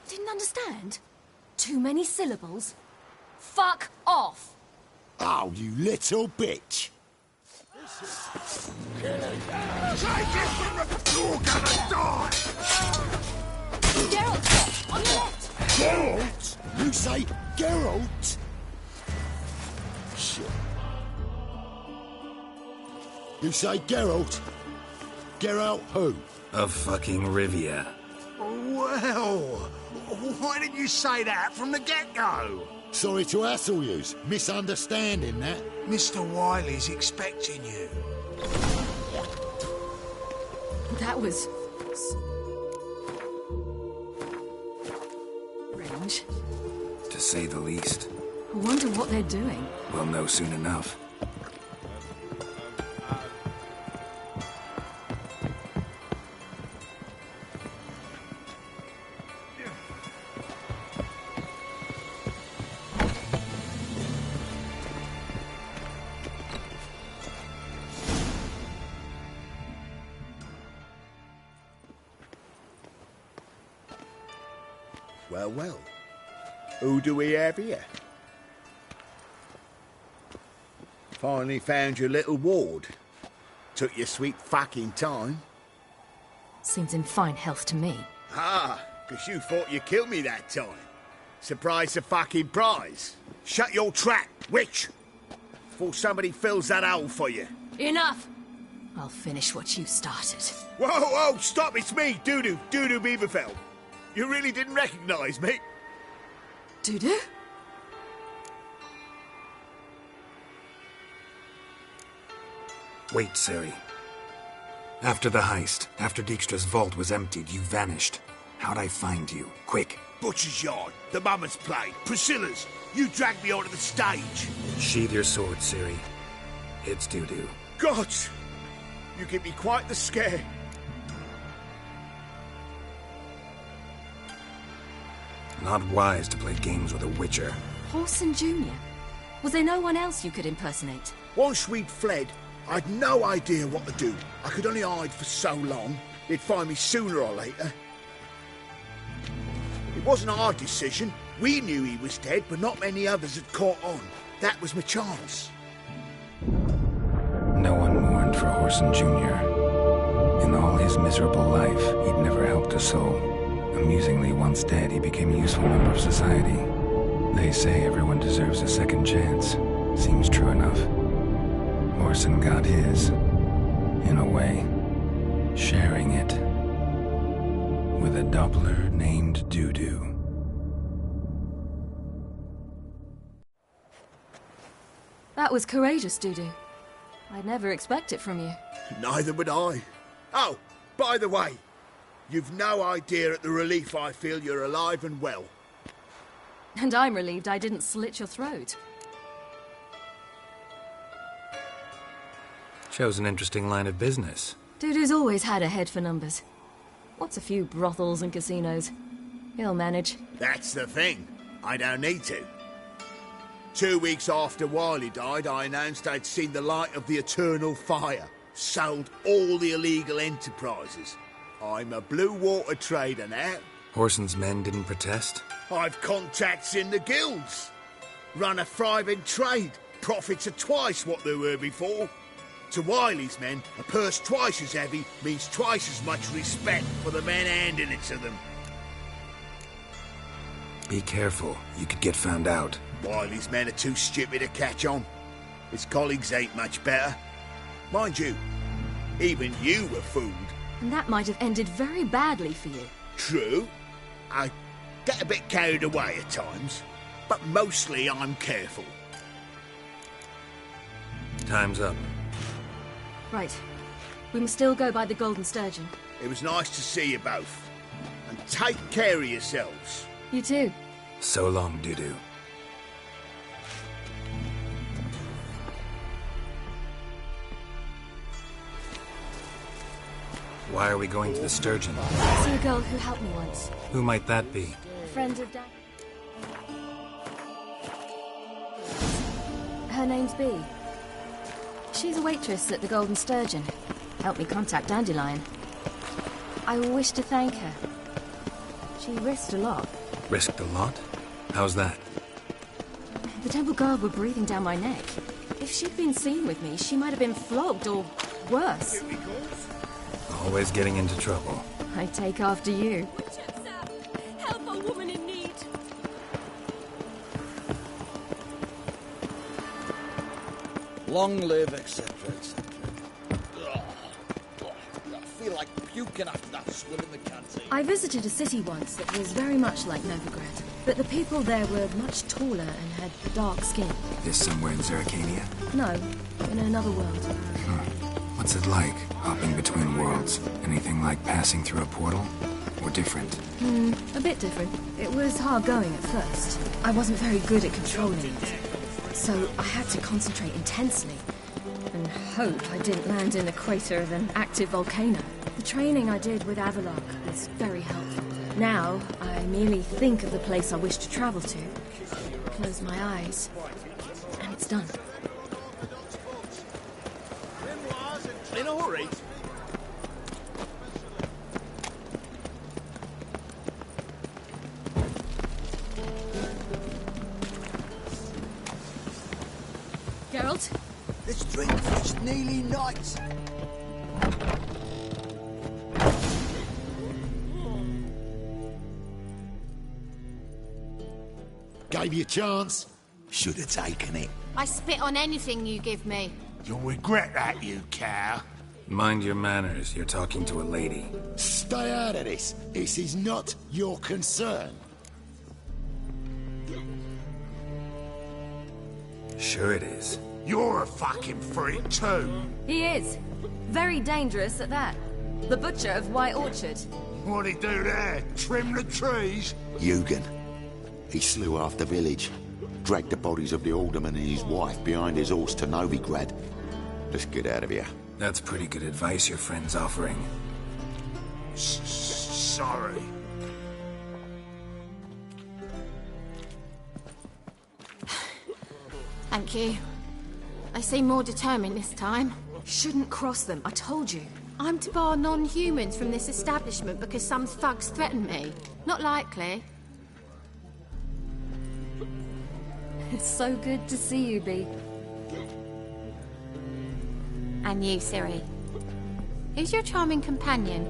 Speaker 6: Didn't understand? Too many syllables? Fuck off!
Speaker 3: Oh, you little bitch!
Speaker 14: Take it from the... You're gonna die!
Speaker 4: Geralt! On your left!
Speaker 3: Geralt? You say Geralt? Shit. You say Geralt? Geralt who?
Speaker 1: Of fucking Rivia.
Speaker 3: Well, why didn't you say that from the get-go? Sorry to hassle yous. Misunderstanding that.
Speaker 14: Mr. Wiley's expecting you.
Speaker 6: That was... strange.
Speaker 1: To say the least.
Speaker 6: I wonder what they're doing.
Speaker 1: We'll know soon enough.
Speaker 3: Well, well. Who do we have here? Finally found your little ward. Took your sweet fucking time.
Speaker 6: Seems in fine health to me.
Speaker 3: Ah, 'cause you thought you killed me that time. Surprise the fucking prize. Shut your trap, witch! Before somebody fills that hole for you.
Speaker 6: Enough! I'll finish what you started.
Speaker 3: Whoa, whoa, stop, it's me, Dudu Beaverfell. You really didn't recognise me?
Speaker 6: Dudu?
Speaker 1: Wait, Ciri. After the heist, after Dijkstra's vault was emptied, you vanished. How'd I find you? Quick.
Speaker 3: Butcher's Yard, the Mummer's Play, Priscilla's. You dragged me onto the stage.
Speaker 1: Sheathe your sword, Ciri. It's Dudu.
Speaker 3: God! You give me quite the scare.
Speaker 1: Not wise to play games with a witcher.
Speaker 6: Whoreson Jr.? Was there no one else you could impersonate?
Speaker 3: Once we'd fled, I'd no idea what to do. I could only hide for so long. They'd find me sooner or later. It wasn't our decision. We knew he was dead, but not many others had caught on. That was my chance.
Speaker 1: No one mourned for Whoreson Jr. In all his miserable life, he'd never helped a soul. Amusingly, once dead, he became a useful member of society. They say everyone deserves a second chance. Seems true enough. Whoreson got his, in a way, sharing it with a Doppler named Dudu.
Speaker 6: That was courageous, Dudu. I'd never expect it from you.
Speaker 3: Neither would I. Oh, by the way, you've no idea at the relief I feel you're alive and well.
Speaker 6: And I'm relieved I didn't slit your throat.
Speaker 1: Shows an interesting line of business.
Speaker 6: Dudu's always had a head for numbers. What's a few brothels and casinos? He'll manage.
Speaker 3: That's the thing. I don't need to. 2 weeks after Wiley died, I announced I'd seen the light of the eternal fire. Sold all the illegal enterprises. I'm a blue water trader now.
Speaker 1: Whoreson's men didn't protest?
Speaker 3: I've contacts in the guilds. Run a thriving trade. Profits are twice what they were before. To Wiley's men, a purse twice as heavy means twice as much respect for the men handing it to them.
Speaker 1: Be careful. You could get found out.
Speaker 3: Wiley's men are too stupid to catch on. His colleagues ain't much better. Mind you, even you were fooled.
Speaker 6: And that might have ended very badly for you.
Speaker 3: True. I get a bit carried away at times, but mostly I'm careful.
Speaker 1: Time's up.
Speaker 6: Right. We must still go by the Golden Sturgeon.
Speaker 3: It was nice to see you both. And take care of yourselves.
Speaker 6: You too.
Speaker 1: So long, Dudu. Why are we going to the Sturgeon?
Speaker 6: I see a girl who helped me once.
Speaker 1: Who might that be?
Speaker 6: A friend of Dad. Her name's Bee. She's a waitress at the Golden Sturgeon. Helped me contact Dandelion. I wish to thank her. She risked a lot.
Speaker 1: Risked a lot? How's that?
Speaker 6: The temple guard were breathing down my neck. If she'd been seen with me, she might have been flogged or worse.
Speaker 1: Always getting into trouble.
Speaker 6: I take after you.
Speaker 4: Help a woman in need.
Speaker 8: Long live, etc., etc. I feel like puking after that swim in the canteen.
Speaker 6: I visited a city once that was very much like Novigrad, but the people there were much taller and had dark skin.
Speaker 1: This somewhere in Zeracania?
Speaker 6: No, in another world.
Speaker 1: What's it like, hopping between worlds? Anything like passing through a portal? Or different?
Speaker 6: A bit different. It was hard going at first. I wasn't very good at controlling it, so I had to concentrate intensely and hope I didn't land in the crater of an active volcano. The training I did with Avalok was very helpful. Now, I merely think of the place I wish to travel to, close my eyes, and it's done.
Speaker 8: In a hurry.
Speaker 6: Geralt?
Speaker 3: Let's drink, it's nearly night.
Speaker 19: Gave you a chance.
Speaker 3: Should have taken it.
Speaker 12: I spit on anything you give me.
Speaker 19: You'll regret that, you cow.
Speaker 1: Mind your manners, you're talking to a lady.
Speaker 19: Stay out of this. This is not your concern.
Speaker 1: Sure it is.
Speaker 19: You're a fucking freak too.
Speaker 6: He is. Very dangerous at that. The butcher of White Orchard.
Speaker 19: What'd he do there? Trim the trees?
Speaker 23: Eugen. He slew half the village. Dragged the bodies of the alderman and his wife behind his horse to Novigrad. Let's get out of here.
Speaker 1: That's pretty good advice your friend's offering.
Speaker 19: Sorry.
Speaker 12: Thank you. They seem more determined this time.
Speaker 6: Shouldn't cross them, I told you.
Speaker 12: I'm to bar non-humans from this establishment because some thugs threaten me. Not likely.
Speaker 6: It's so good to see you, Bee.
Speaker 12: And you, Ciri. Who's your charming companion?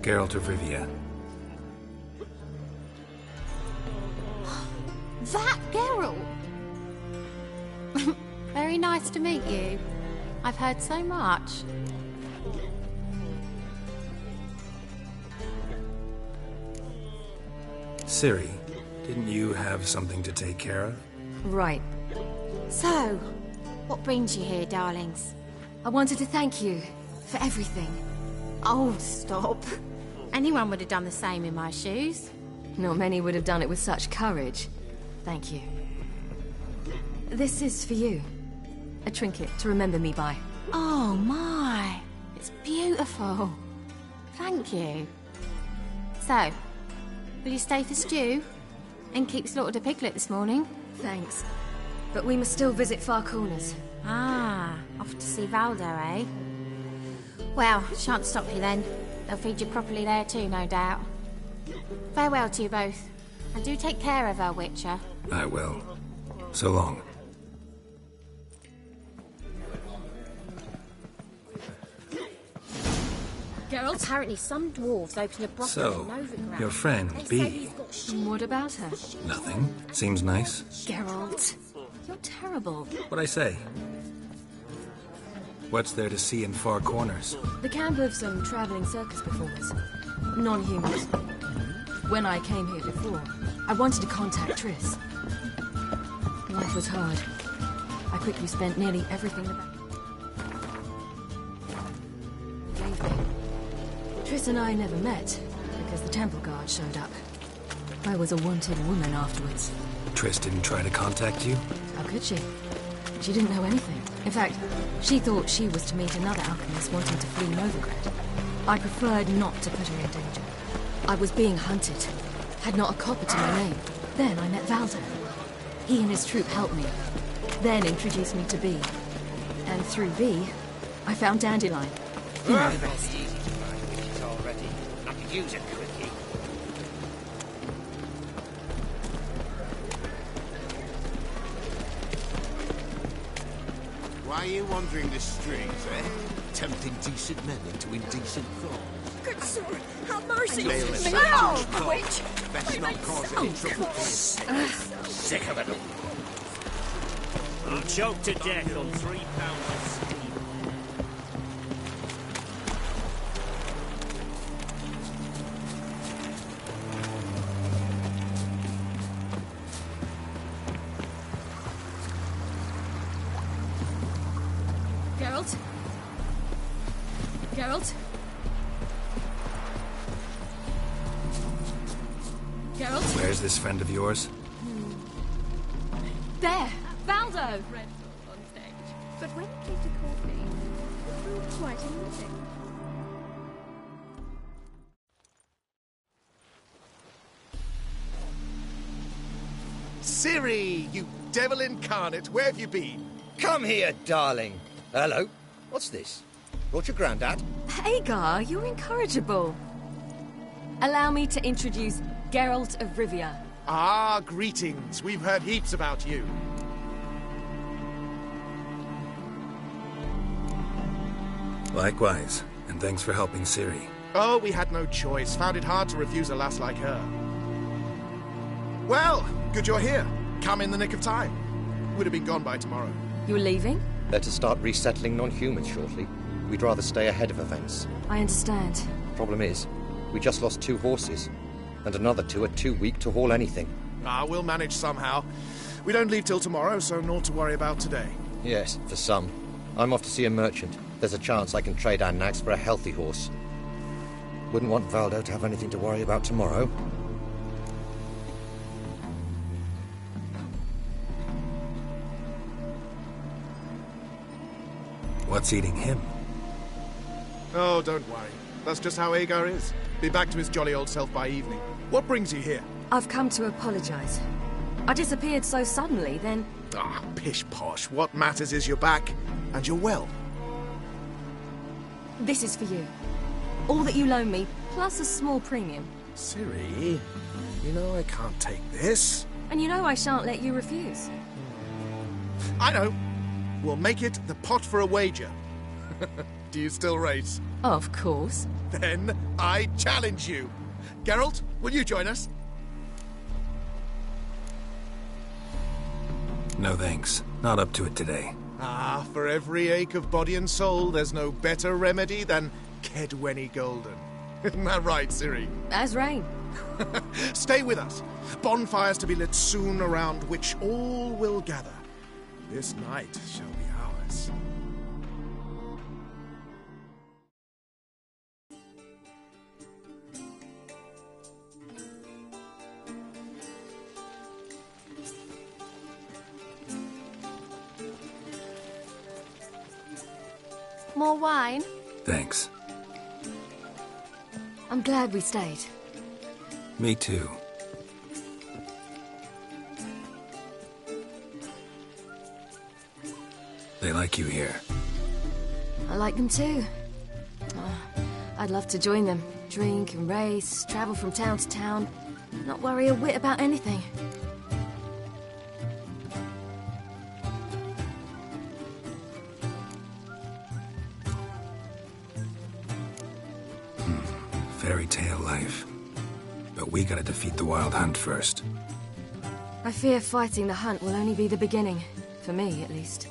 Speaker 1: Geralt of Rivia.
Speaker 12: That Geralt! Very nice to meet you. I've heard so much.
Speaker 1: Ciri, didn't you have something to take care of?
Speaker 6: Right.
Speaker 12: So, what brings you here, darlings?
Speaker 6: I wanted to thank you for everything.
Speaker 12: Oh, stop. Anyone would have done the same in my shoes.
Speaker 6: Not many would have done it with such courage. Thank you. This is for you. A trinket to remember me by.
Speaker 12: Oh, my. It's beautiful. Thank you. So, will you stay for stew? And keep slaughtered a piglet this morning?
Speaker 6: Thanks. But we must still visit Far Corners.
Speaker 12: Ah, off to see Valdo, eh? Well, shan't stop you then. They'll feed you properly there too, no doubt. Farewell to you both. And do take care of her, Witcher.
Speaker 1: I will. So long.
Speaker 12: Geralt? Apparently some dwarves opened a brothel
Speaker 1: So,
Speaker 12: in Novigrad.
Speaker 1: your friend,
Speaker 12: They say
Speaker 1: Bee.
Speaker 12: he's got
Speaker 6: What about her?
Speaker 1: Nothing. Seems nice.
Speaker 6: Geralt, you're terrible.
Speaker 1: What'd I say? What's there to see in Far Corners?
Speaker 6: The camp of some traveling circus performers. Non-humans. When I came here before, I wanted to contact Triss. Life was hard. I quickly spent nearly everything the back gave me. Triss and I never met, because the temple guard showed up. I was a wanted woman afterwards.
Speaker 1: Triss didn't try to contact you?
Speaker 6: How could she? She didn't know anything. In fact, she thought she was to meet another alchemist wanting to flee Novigrad. I preferred not to put her in danger. I was being hunted. Had not a copper to my name. Then I met Valdo. He and his troop helped me. Then introduced me to Bee. And through Bee, I found Dandelion. You know the rest.
Speaker 18: Easy to find witches already. I could use a quickie.
Speaker 3: Why are you wandering the streets, eh? Tempting decent men into indecent thoughts.
Speaker 6: Good sword, have mercy!
Speaker 3: Nameless
Speaker 6: Me
Speaker 3: soldiers,
Speaker 6: out!
Speaker 3: Bob.
Speaker 6: Witch!
Speaker 3: Best not cause any trouble here.
Speaker 18: Sick of it all. I'm choked to death on 3 pounds of steam.
Speaker 6: Geralt? Geralt? Geralt?
Speaker 1: Where's this friend of yours?
Speaker 6: There! Valdo!
Speaker 2: But when he came to Courtney, it proved quite amusing.
Speaker 7: Ciri, you devil incarnate, where have you been?
Speaker 15: Come here, darling. Hello. What's this? Brought your granddad?
Speaker 6: Hagar, you're incorrigible. Allow me to introduce Geralt of Rivia.
Speaker 7: Ah, greetings. We've heard heaps about you.
Speaker 1: Likewise, and thanks for helping Ciri.
Speaker 7: Oh, we had no choice. Found it hard to refuse a lass like her. Well, good you're here. Come in the nick of time. Would have been gone by tomorrow.
Speaker 6: You're leaving?
Speaker 15: They're to start resettling non-humans shortly. We'd rather stay ahead of events.
Speaker 6: I understand.
Speaker 15: Problem is, we just lost 2 horses, and another 2 are too weak to haul anything.
Speaker 7: Ah, we'll manage somehow. We don't leave till tomorrow, so naught to worry about today.
Speaker 15: Yes, for some. I'm off to see a merchant. There's a chance I can trade our nags for a healthy horse. Wouldn't want Valdo to have anything to worry about tomorrow.
Speaker 1: What's eating him?
Speaker 7: Oh, don't worry. That's just how Agar is. Be back to his jolly old self by evening. What brings you here?
Speaker 6: I've come to apologize. I disappeared so suddenly, then...
Speaker 7: Ah, pish-posh. What matters is you're back, and you're well.
Speaker 6: This is for you. All that you loan me, plus a small premium.
Speaker 7: Ciri, you know I can't take this.
Speaker 6: And you know I shan't let you refuse.
Speaker 7: I know. We'll make it the pot for a wager. Do you still race?
Speaker 6: Of course.
Speaker 7: Then I challenge you. Geralt, will you join us?
Speaker 1: No thanks. Not up to it today.
Speaker 7: Ah, for every ache of body and soul, there's no better remedy than Kedwenny Golden. Isn't that right, Ciri?
Speaker 6: As rain.
Speaker 7: Stay with us. Bonfires to be lit soon, around which all will gather. This night shall be ours.
Speaker 2: More wine?
Speaker 1: Thanks.
Speaker 6: I'm glad we stayed.
Speaker 1: Me too. They like you here.
Speaker 6: I like them too. Oh, I'd love to join them. Drink and race, travel from town to town. Not worry a whit about anything.
Speaker 1: Fairy tale life. But we gotta defeat the Wild Hunt first.
Speaker 6: I fear fighting the hunt will only be the beginning. For me, at least.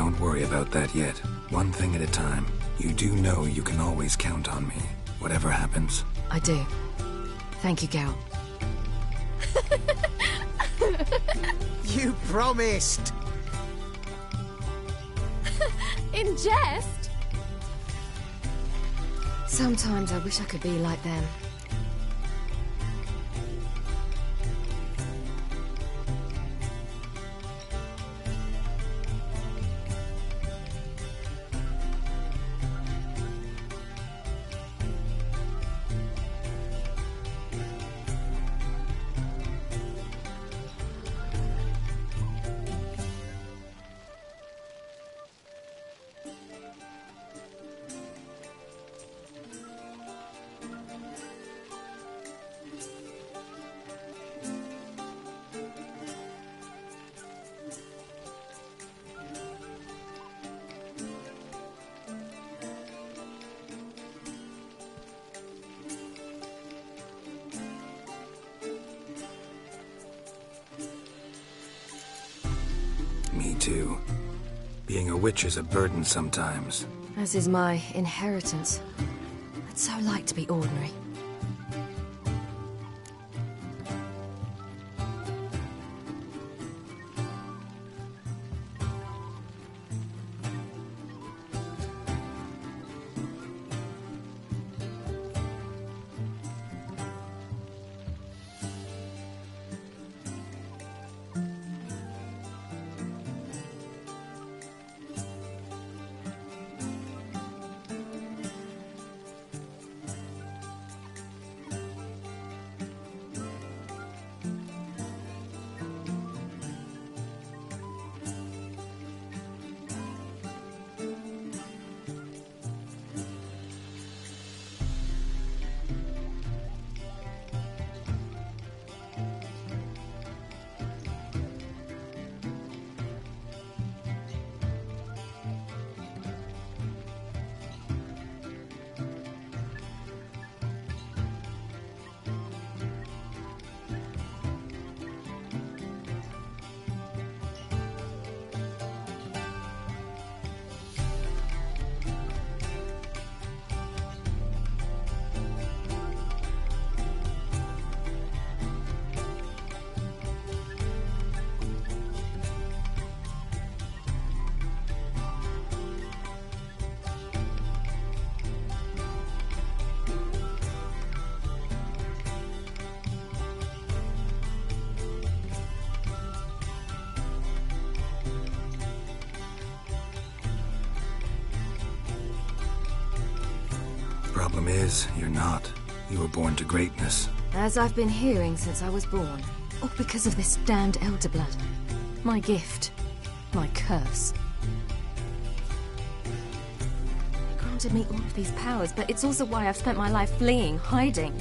Speaker 1: Don't worry about that yet. One thing at a time. You do know you can always count on me, whatever happens.
Speaker 6: I do. Thank you, Geralt.
Speaker 7: You promised!
Speaker 2: In jest?
Speaker 6: Sometimes I wish I could be like them.
Speaker 1: Me too. Being a witch is a burden sometimes.
Speaker 6: As is my inheritance. I'd so like to be ordinary.
Speaker 1: Problem is, you're not. You were born to greatness.
Speaker 6: As I've been hearing since I was born. All because of this damned elder blood. My gift. My curse. It granted me all of these powers, but it's also why I've spent my life fleeing, hiding.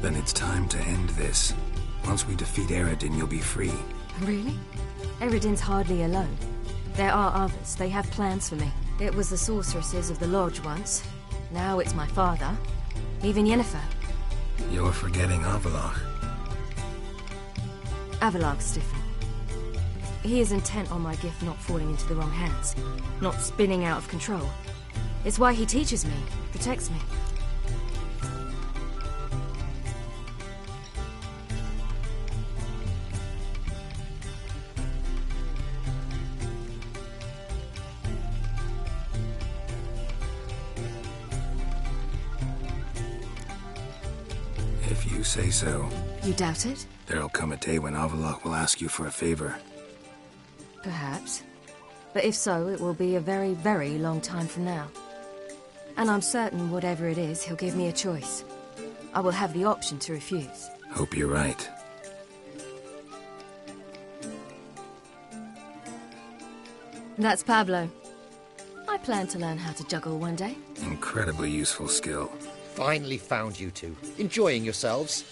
Speaker 1: Then it's time to end this. Once we defeat Eredin, you'll be free.
Speaker 6: Really? Eredin's hardly alone. There are others. They have plans for me. It was the sorceresses of the Lodge once. Now it's my father. Even Yennefer.
Speaker 1: You're forgetting Avalok.
Speaker 6: Avalok's different. He is intent on my gift not falling into the wrong hands. Not spinning out of control. It's why he teaches me, protects me.
Speaker 1: If you say so.
Speaker 6: You doubt it?
Speaker 1: There'll come a day when Avalok will ask you for a favor.
Speaker 6: Perhaps. But if so, it will be a very, very long time from now. And I'm certain whatever it is, he'll give me a choice. I will have the option to refuse.
Speaker 1: Hope you're right.
Speaker 6: That's Pablo. I plan to learn how to juggle one day.
Speaker 1: Incredibly useful skill.
Speaker 15: Finally found you two. Enjoying yourselves?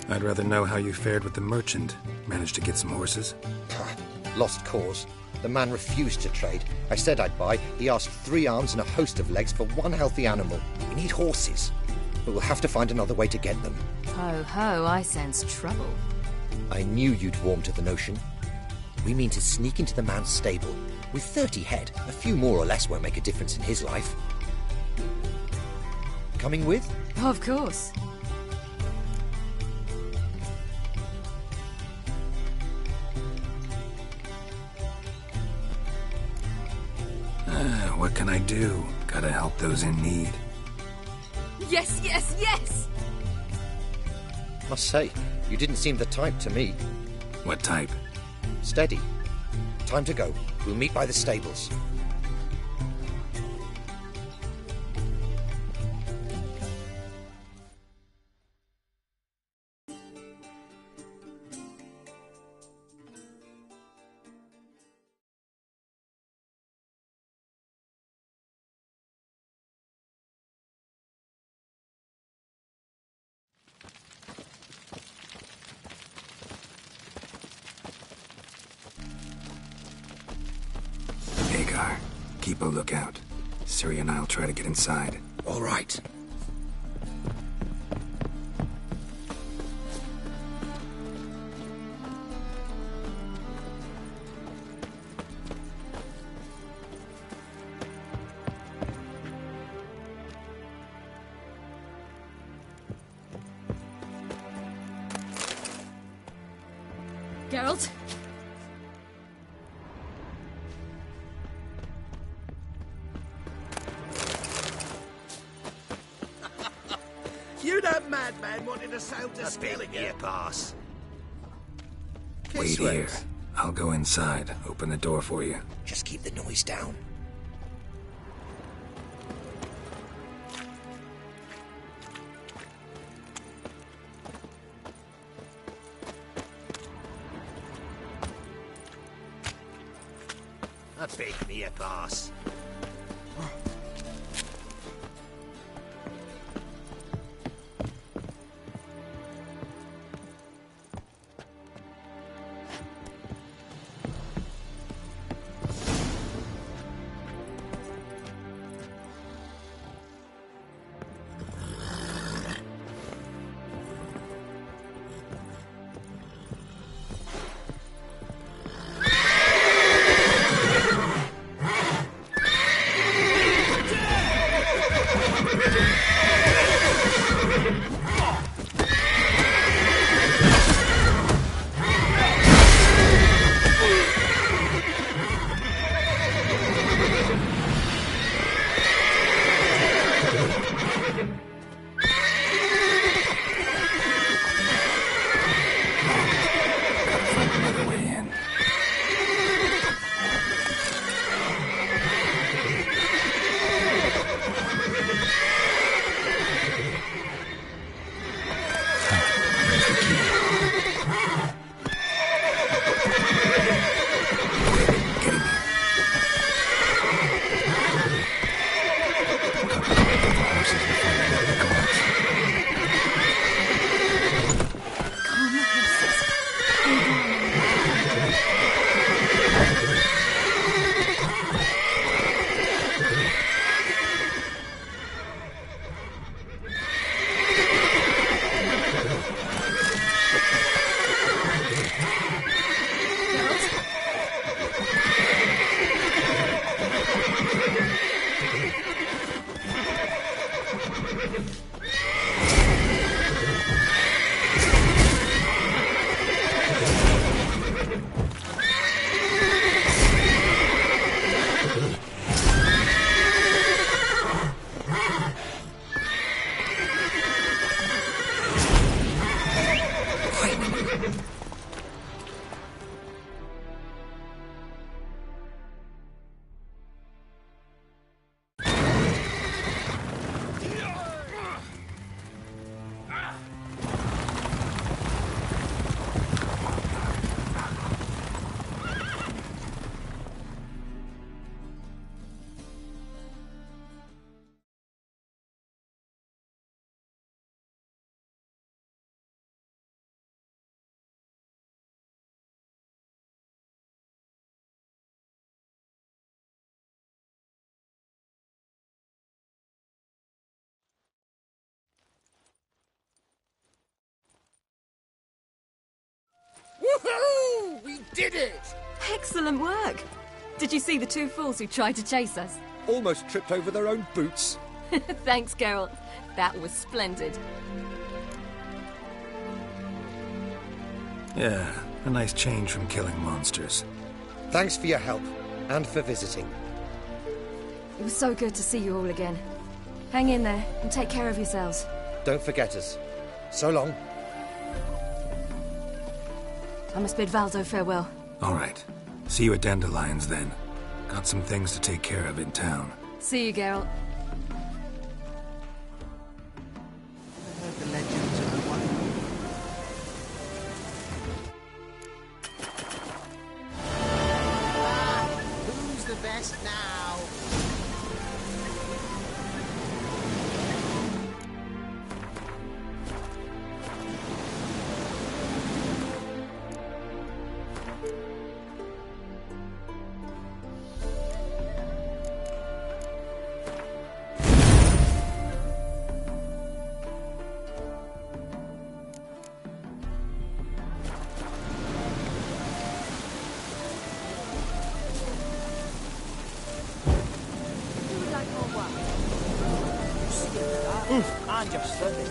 Speaker 1: I'd rather know how you fared with the merchant. Managed to get some horses?
Speaker 15: Lost cause. The man refused to trade. I said I'd buy. He asked 3 arms and a host of legs for 1 healthy animal. We need horses. But we'll have to find another way to get them.
Speaker 6: Ho ho, I sense trouble.
Speaker 15: I knew you'd warm to the notion. We mean to sneak into the man's stable. With 30 head, a few more or less won't make a difference in his life. Coming with?
Speaker 6: Of course.
Speaker 1: What can I do? Gotta help those in need.
Speaker 6: Yes, yes, yes!
Speaker 15: Must say, you didn't seem the type to me.
Speaker 1: What type?
Speaker 15: Steady. Time to go. We'll meet by the stables.
Speaker 1: Keep a lookout. Ciri and I'll try to get inside.
Speaker 15: All right.
Speaker 6: Geralt?
Speaker 3: You that madman wanted to sail to stealing your pass.
Speaker 1: Wait here. I'll go inside. Open the door for you.
Speaker 15: Just keep the noise down.
Speaker 3: I beg me a pass. did it!
Speaker 6: Excellent work! Did you see the two fools who tried to chase us?
Speaker 15: Almost tripped over their own boots.
Speaker 6: Thanks, Geralt. That was splendid.
Speaker 1: Yeah, a nice change from killing monsters.
Speaker 15: Thanks for your help, and for visiting.
Speaker 6: It was so good to see you all again. Hang in there, and take care of yourselves.
Speaker 15: Don't forget us. So long.
Speaker 6: I must bid Valdo farewell.
Speaker 1: All right. See you at Dandelions, then. Got some things to take care of in town.
Speaker 6: See you, Geralt.
Speaker 3: I heard the legends of the one. Who's the best now?
Speaker 5: I'm just studying.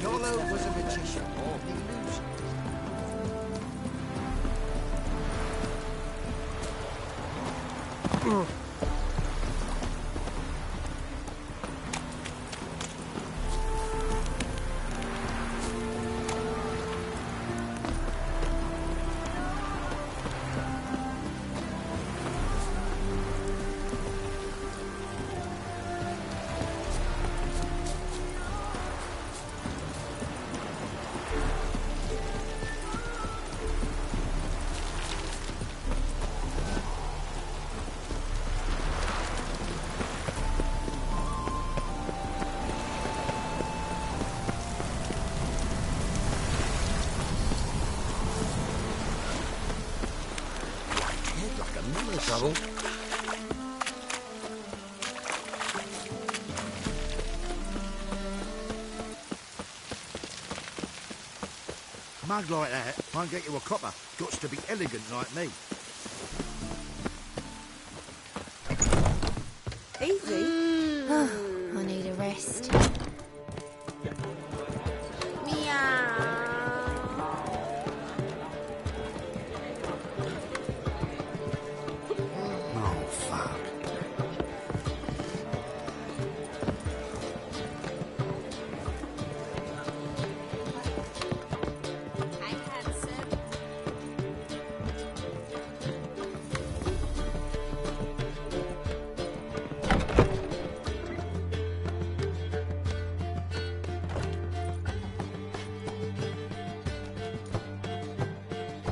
Speaker 3: Yolo was a magician or an illusion.
Speaker 15: Trouble.
Speaker 3: Mug like that won't get you a copper. Got to be elegant like me.
Speaker 2: Easy. I need a rest.
Speaker 3: Oh, fuck.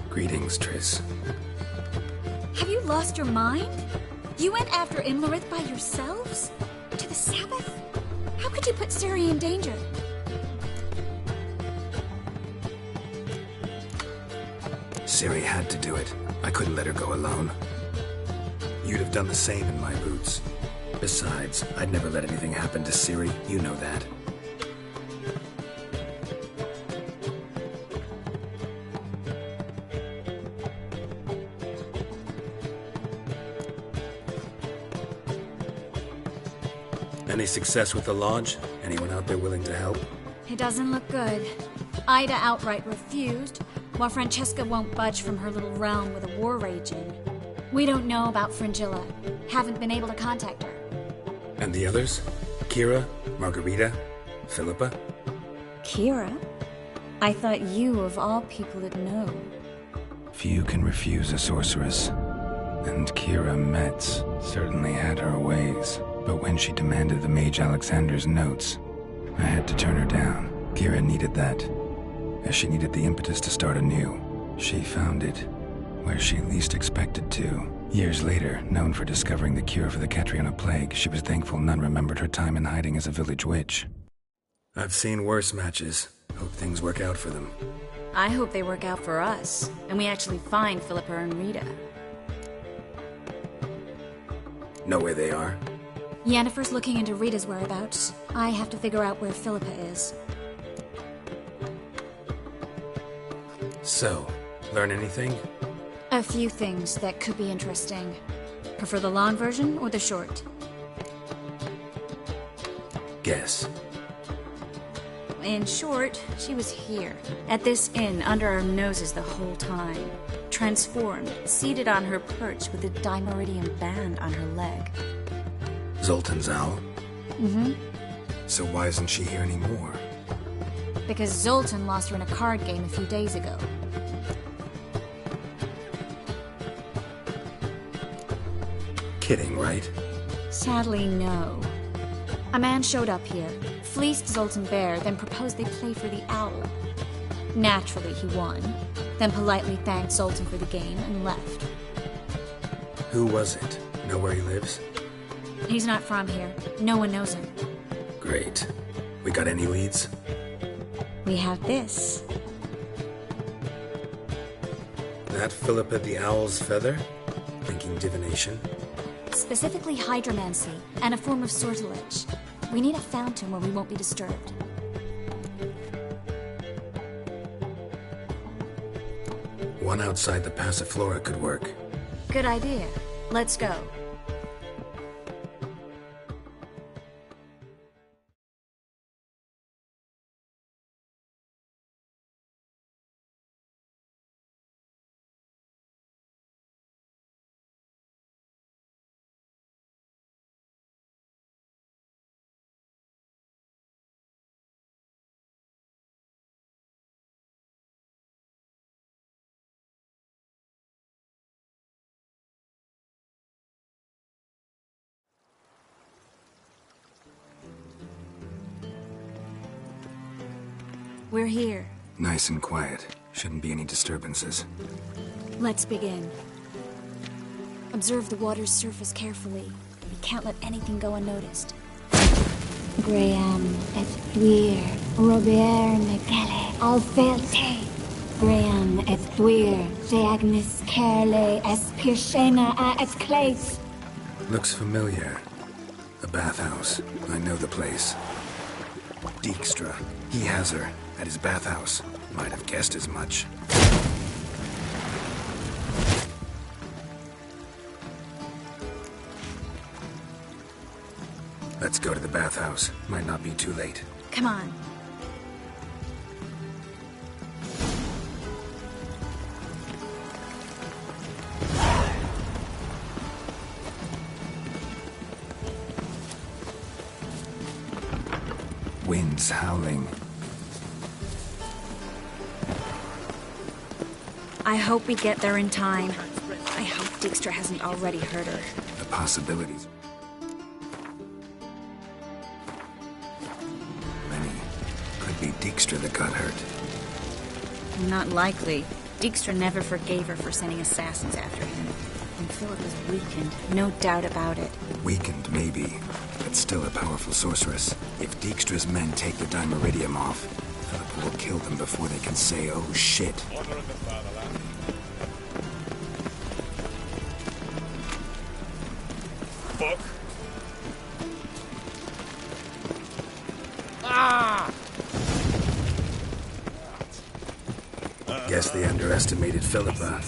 Speaker 1: Greetings, Triss.
Speaker 10: Have you lost your mind? You went after Imlerith by yourselves? To the Sabbath? How could you put Ciri in danger?
Speaker 1: Ciri had to do it. I couldn't let her go alone. You'd have done the same in my boots. Besides, I'd never let anything happen to Ciri. You know that. Any success with the lodge? Anyone out there willing to help?
Speaker 10: It doesn't look good. Ida outright refused, while Francesca won't budge from her little realm with a war raging. We don't know about Fringilla. Haven't been able to contact her.
Speaker 1: And the others? Kira? Margarita? Philippa?
Speaker 10: Kira? I thought you, of all people, would know.
Speaker 1: Few can refuse a sorceress. And Kira Metz certainly had her ways. But when she demanded the Mage Alexander's notes, I had to turn her down. Kira needed that, as she needed the impetus to start anew. She found it where she least expected to. Years later, known for discovering the cure for the Catriona plague, she was thankful none remembered her time in hiding as a village witch. I've seen worse matches. Hope things work out for them.
Speaker 10: I hope they work out for us, and we actually find Philippa and Rita.
Speaker 1: Know where they are?
Speaker 10: Yennefer's looking into Rita's whereabouts. I have to figure out where Philippa is.
Speaker 1: So, Learn anything?
Speaker 10: A few things that could be interesting. Prefer the long version or the short?
Speaker 1: Guess.
Speaker 10: In short, she was here, at this inn, under our noses the whole time. Transformed, seated on her perch with a dimeridium band on her leg.
Speaker 1: Zoltan's owl?
Speaker 10: Mm-hmm.
Speaker 1: So why isn't she here anymore?
Speaker 10: Because Zoltan lost her in a card game a few days ago.
Speaker 1: Kidding, right?
Speaker 10: Sadly, no. A man showed up here, fleeced Zoltan bare, then proposed they play for the owl. Naturally, he won, then politely thanked Zoltan for the game and left.
Speaker 1: Who was it? Know where he lives?
Speaker 10: He's not from here. No one knows him.
Speaker 1: Great. We got any leads?
Speaker 10: We have this.
Speaker 1: That Philippa the Owl's feather? Thinking divination?
Speaker 10: Specifically hydromancy, and a form of sortilege. We need a fountain where we won't be disturbed.
Speaker 1: One outside the Passiflora could work.
Speaker 10: Good idea. Let's go. We're here.
Speaker 1: Nice and quiet. Shouldn't be any disturbances.
Speaker 10: Let's begin. Observe the water's surface carefully. We can't let anything go unnoticed.
Speaker 5: Graham et thuir, Robert Mcgelle, Alfelte. Graham et thuir, Deagnis Kerle, es Pirshena a es Clace.
Speaker 1: Looks familiar. A bathhouse. I know the place. Dijkstra. He has her. At his bathhouse. Might have guessed as much. Let's go to the bathhouse. Might not be too late.
Speaker 10: Come on.
Speaker 1: Wind's howling.
Speaker 10: I hope we get there in time. I hope Dijkstra hasn't already hurt her.
Speaker 1: The possibilities. Many. Could be Dijkstra that got hurt.
Speaker 10: Not likely. Dijkstra never forgave her for sending assassins after him. And Philip was weakened, no doubt about it.
Speaker 1: Weakened, maybe. But still a powerful sorceress. If Dijkstra's men take the dimeridium off, Philip will kill them before they can say, oh shit.
Speaker 9: Fuck. Ah!
Speaker 1: Guess they underestimated Philippa.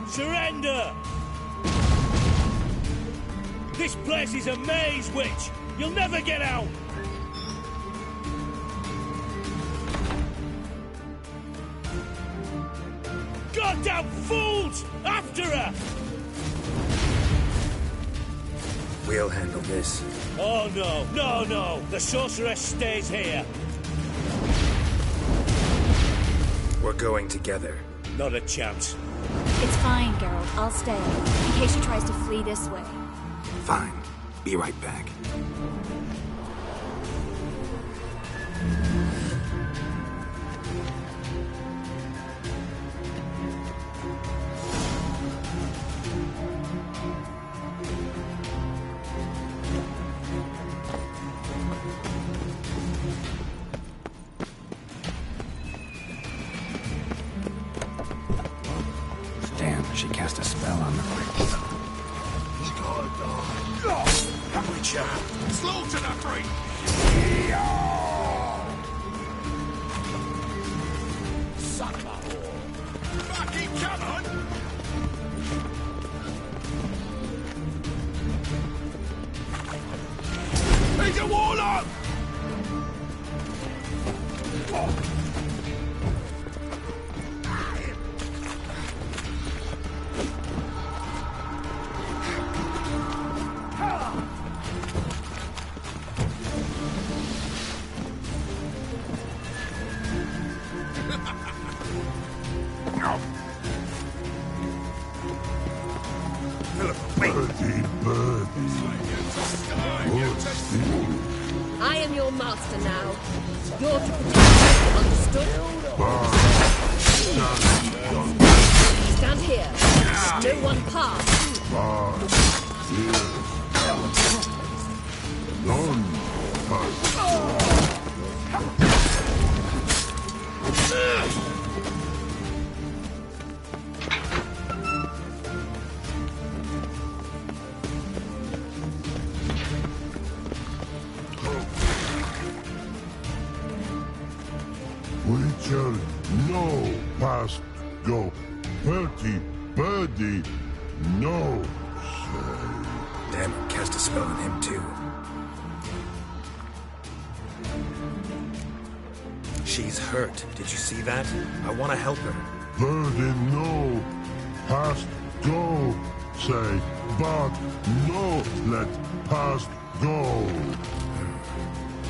Speaker 9: Surrender! This place is a maze, witch! You'll never get out! Goddamn fools! After her!
Speaker 1: We'll handle this.
Speaker 9: Oh no, no, no! The sorceress stays here.
Speaker 1: We're going together.
Speaker 9: Not a chance.
Speaker 10: It's fine, Geralt. I'll stay, in case she tries to flee this way.
Speaker 1: Fine. Be right back. Damn, she cast a spell on the place.
Speaker 9: Slaughter the freak!
Speaker 3: He's a warlock!
Speaker 4: I am your master now. You're to protect me, understood? Stand here. No one pass.
Speaker 20: Witcher, no past go. Bertie, birdie, no say.
Speaker 1: Damn it, cast a spell on him too. She's hurt. Did you see that? I want to help her.
Speaker 20: Birdie, no past go say. But no let past go.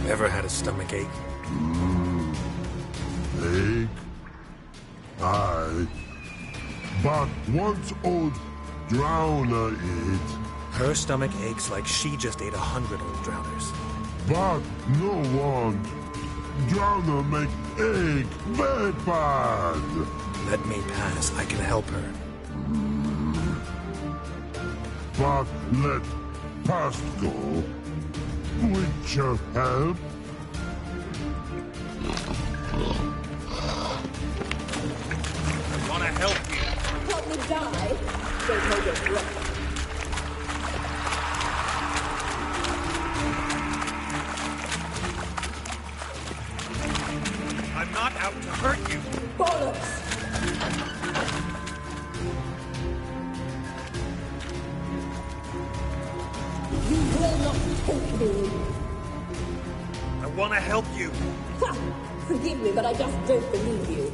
Speaker 1: Ever had a stomach ache?
Speaker 20: Ache? Aye. But once old drowner eat.
Speaker 1: Her stomach aches like she just ate 100 old drowners.
Speaker 20: But no want. Drowner make ache very bad.
Speaker 1: Let me pass. I can help her.
Speaker 20: But let past go. Witcher help?
Speaker 3: I want to help you.
Speaker 4: Help me die? Don't hold your breath.
Speaker 3: I'm not out to hurt you.
Speaker 4: Bollocks! You will not take me.
Speaker 3: I want to help you.
Speaker 4: Ha! Forgive me, but I just don't believe you.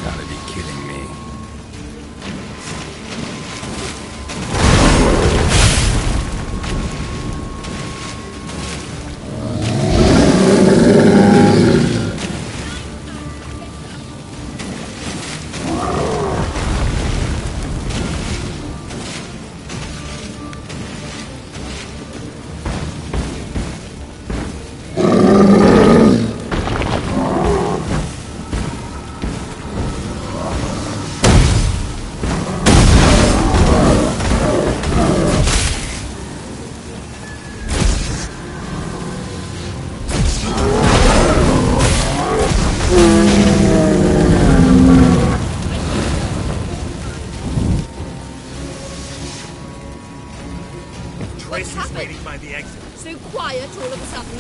Speaker 1: Gotta be kidding me.
Speaker 3: Tracy's waiting by the exit.
Speaker 4: So quiet all of a sudden.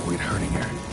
Speaker 1: avoid hurting her.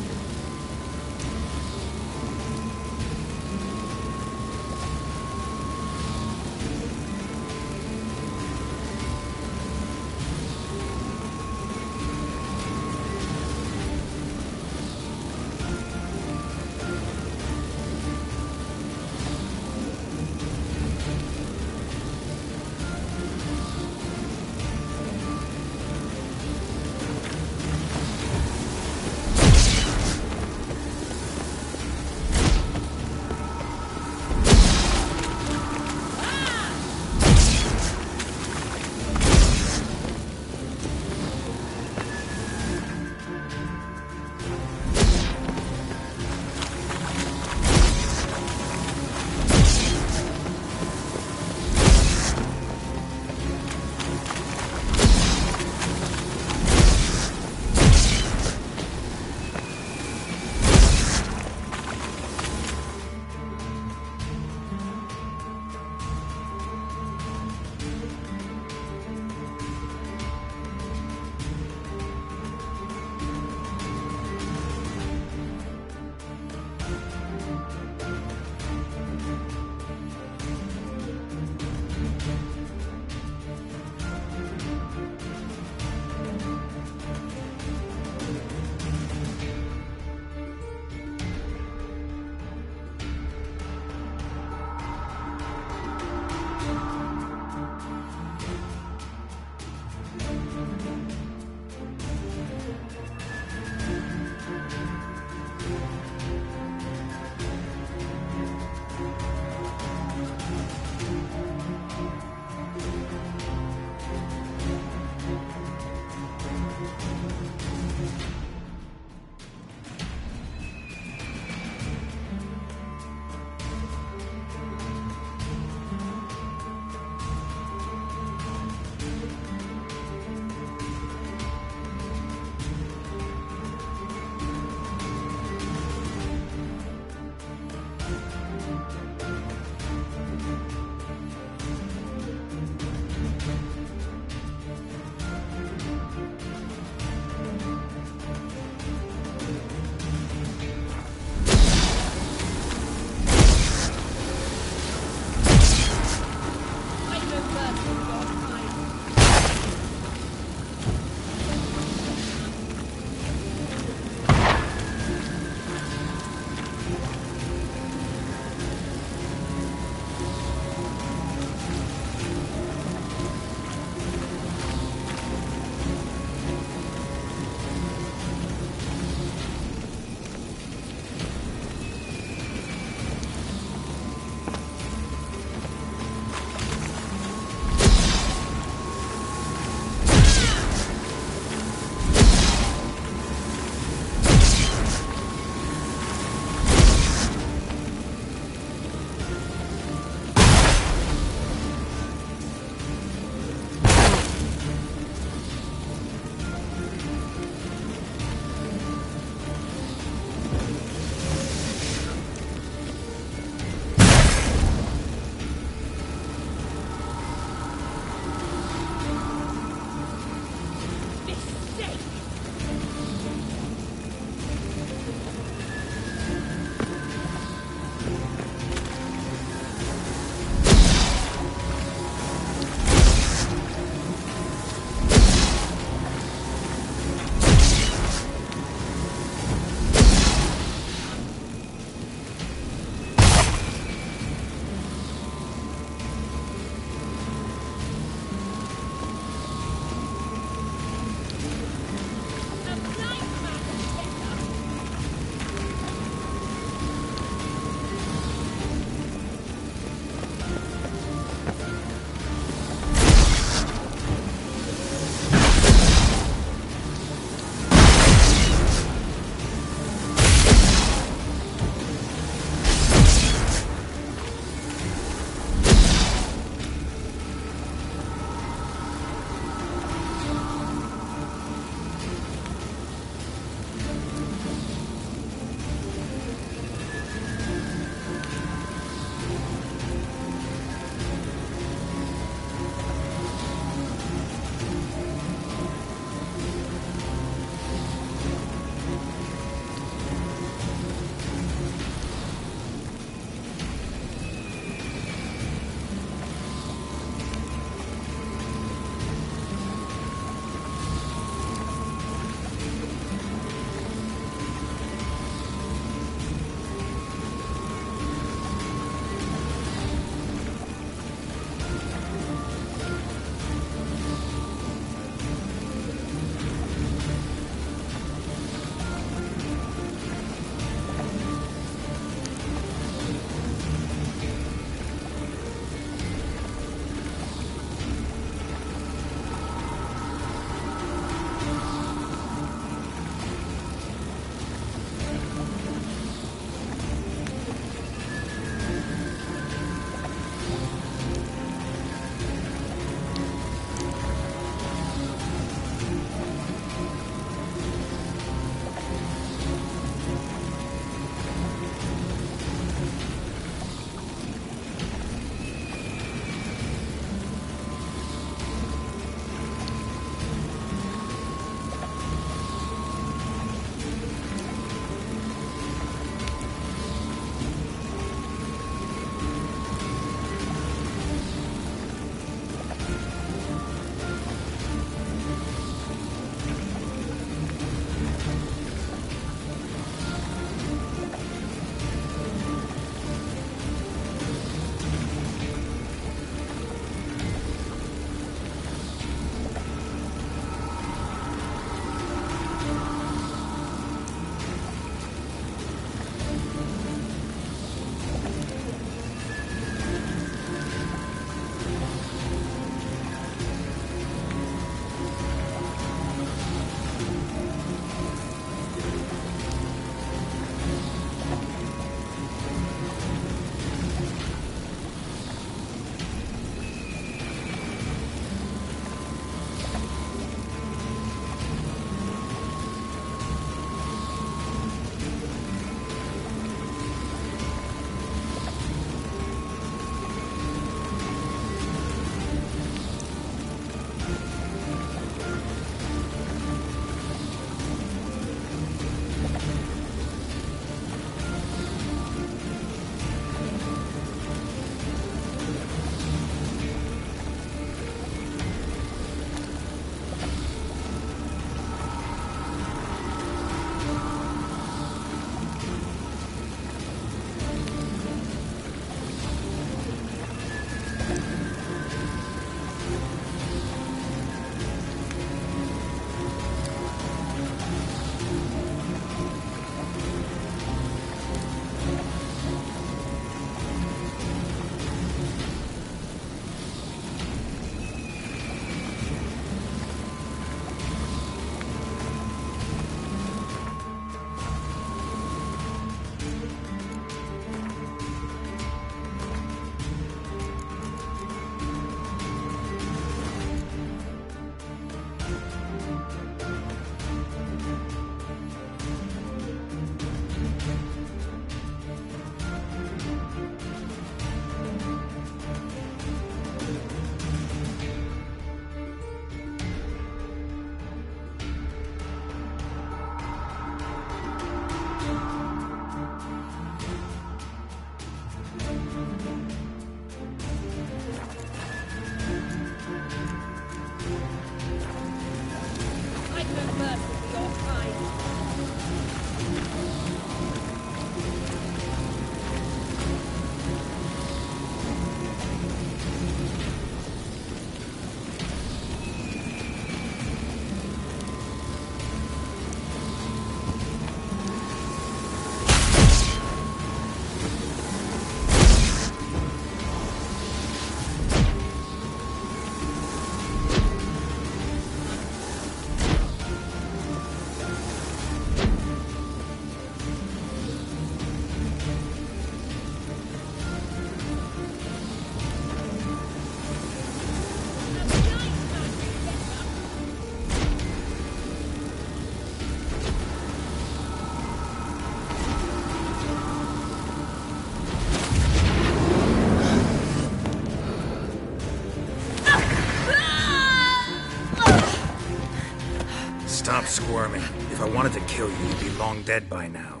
Speaker 1: charming. If I wanted to kill you, you'd be long dead by now.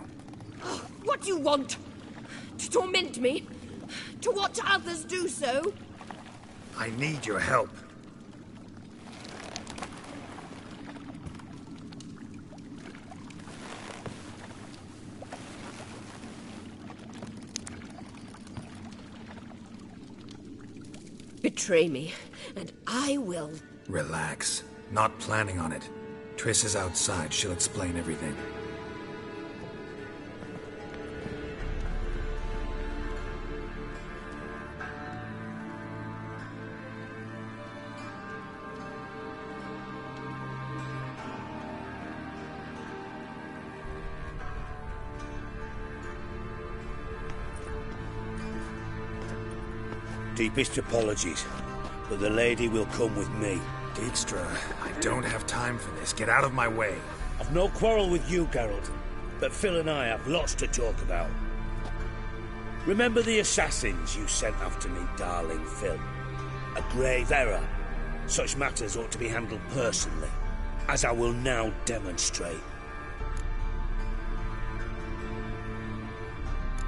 Speaker 2: What do you want? To torment me? To watch others do so?
Speaker 1: I need your help.
Speaker 2: Betray me, and I will.
Speaker 1: Relax. Not planning on it. Triss is outside. She'll explain everything.
Speaker 9: Deepest apologies, but the lady will come with me.
Speaker 1: Dijkstra, I don't have time for this. Get out of my way.
Speaker 9: I've no quarrel with you, Geralt, but Phil and I have lots to talk about. Remember the assassins you sent after me, darling Phil? A grave error. Such matters ought to be handled personally, as I will now demonstrate.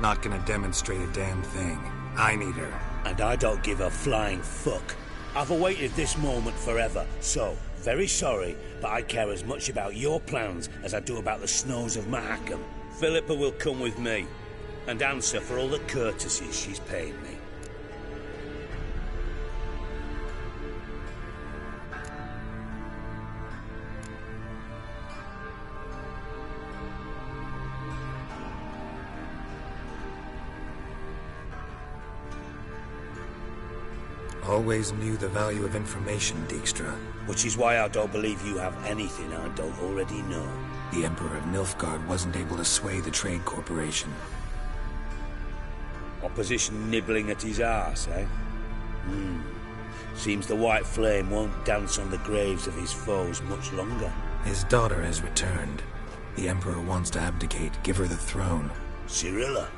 Speaker 1: Not gonna demonstrate a damn thing. I need her.
Speaker 9: And I don't give a flying fuck. I've awaited this moment forever, so, very sorry, but I care as much about your plans as I do about the snows of Mahakam. Philippa will come with me, and answer for all the courtesies she's paid me.
Speaker 1: Always knew the value of information, Dijkstra.
Speaker 9: Which is why I don't believe you have anything I don't already know.
Speaker 1: The Emperor of Nilfgaard wasn't able to sway the Trade Corporation.
Speaker 9: Opposition nibbling at his arse, eh? Seems the White Flame won't dance on the graves of his foes much longer.
Speaker 1: His daughter has returned. The Emperor wants to abdicate, give her the throne.
Speaker 9: Cyrilla?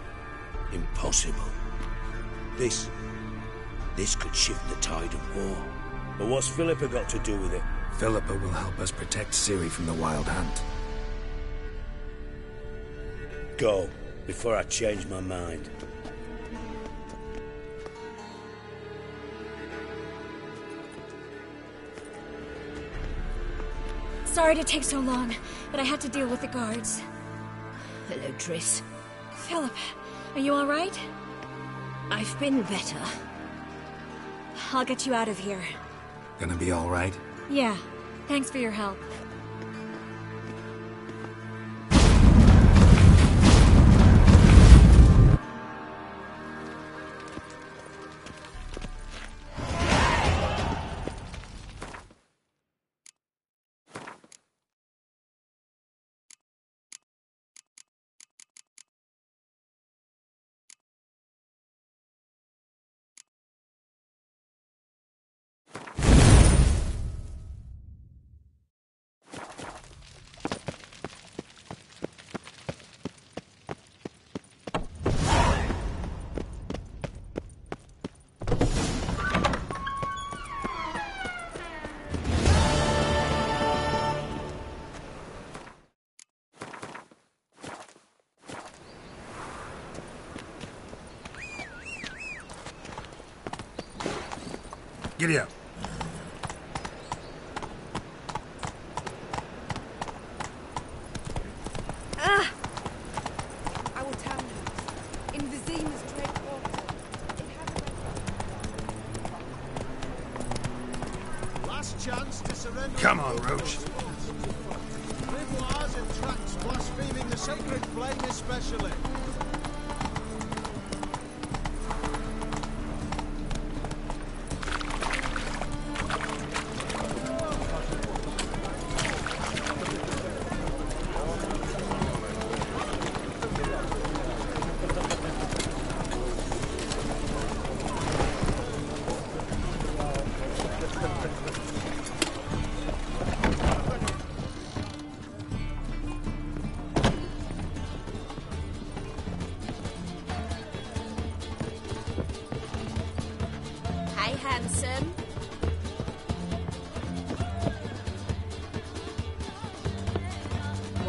Speaker 9: Impossible. This could shift the tide of war. But what's Philippa got to do with it?
Speaker 1: Philippa will help us protect Ciri from the Wild Hunt.
Speaker 9: Go, before I change my mind.
Speaker 10: Sorry to take so long, but I had to deal with the guards.
Speaker 2: Hello, Triss.
Speaker 10: Philip, are you all right?
Speaker 2: I've been better.
Speaker 10: I'll get you out of here.
Speaker 1: Gonna be all right?
Speaker 10: Yeah. Thanks for your help.
Speaker 1: Giddy up.
Speaker 2: Our townhouse in Vizim's Dread Quarter.
Speaker 3: Last chance to surrender.
Speaker 1: Come on, Roach.
Speaker 3: Grimoires and tracts blaspheming the sacred flame especially.
Speaker 2: Hi, handsome.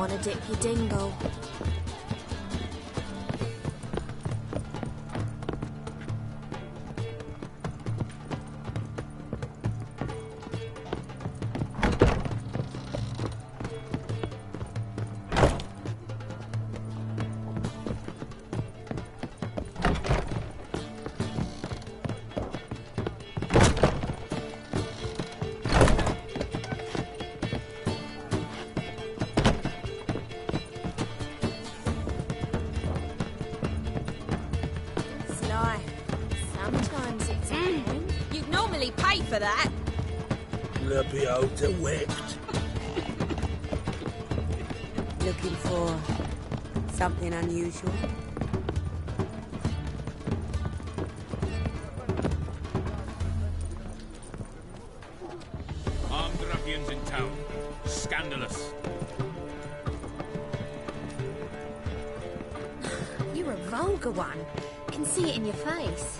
Speaker 10: want to dip your dingle.
Speaker 2: For that.
Speaker 9: Be out of whipped.
Speaker 11: Looking for something unusual?
Speaker 17: Armed ruffians in town. Scandalous.
Speaker 10: You're a vulgar one. Can see it in your face.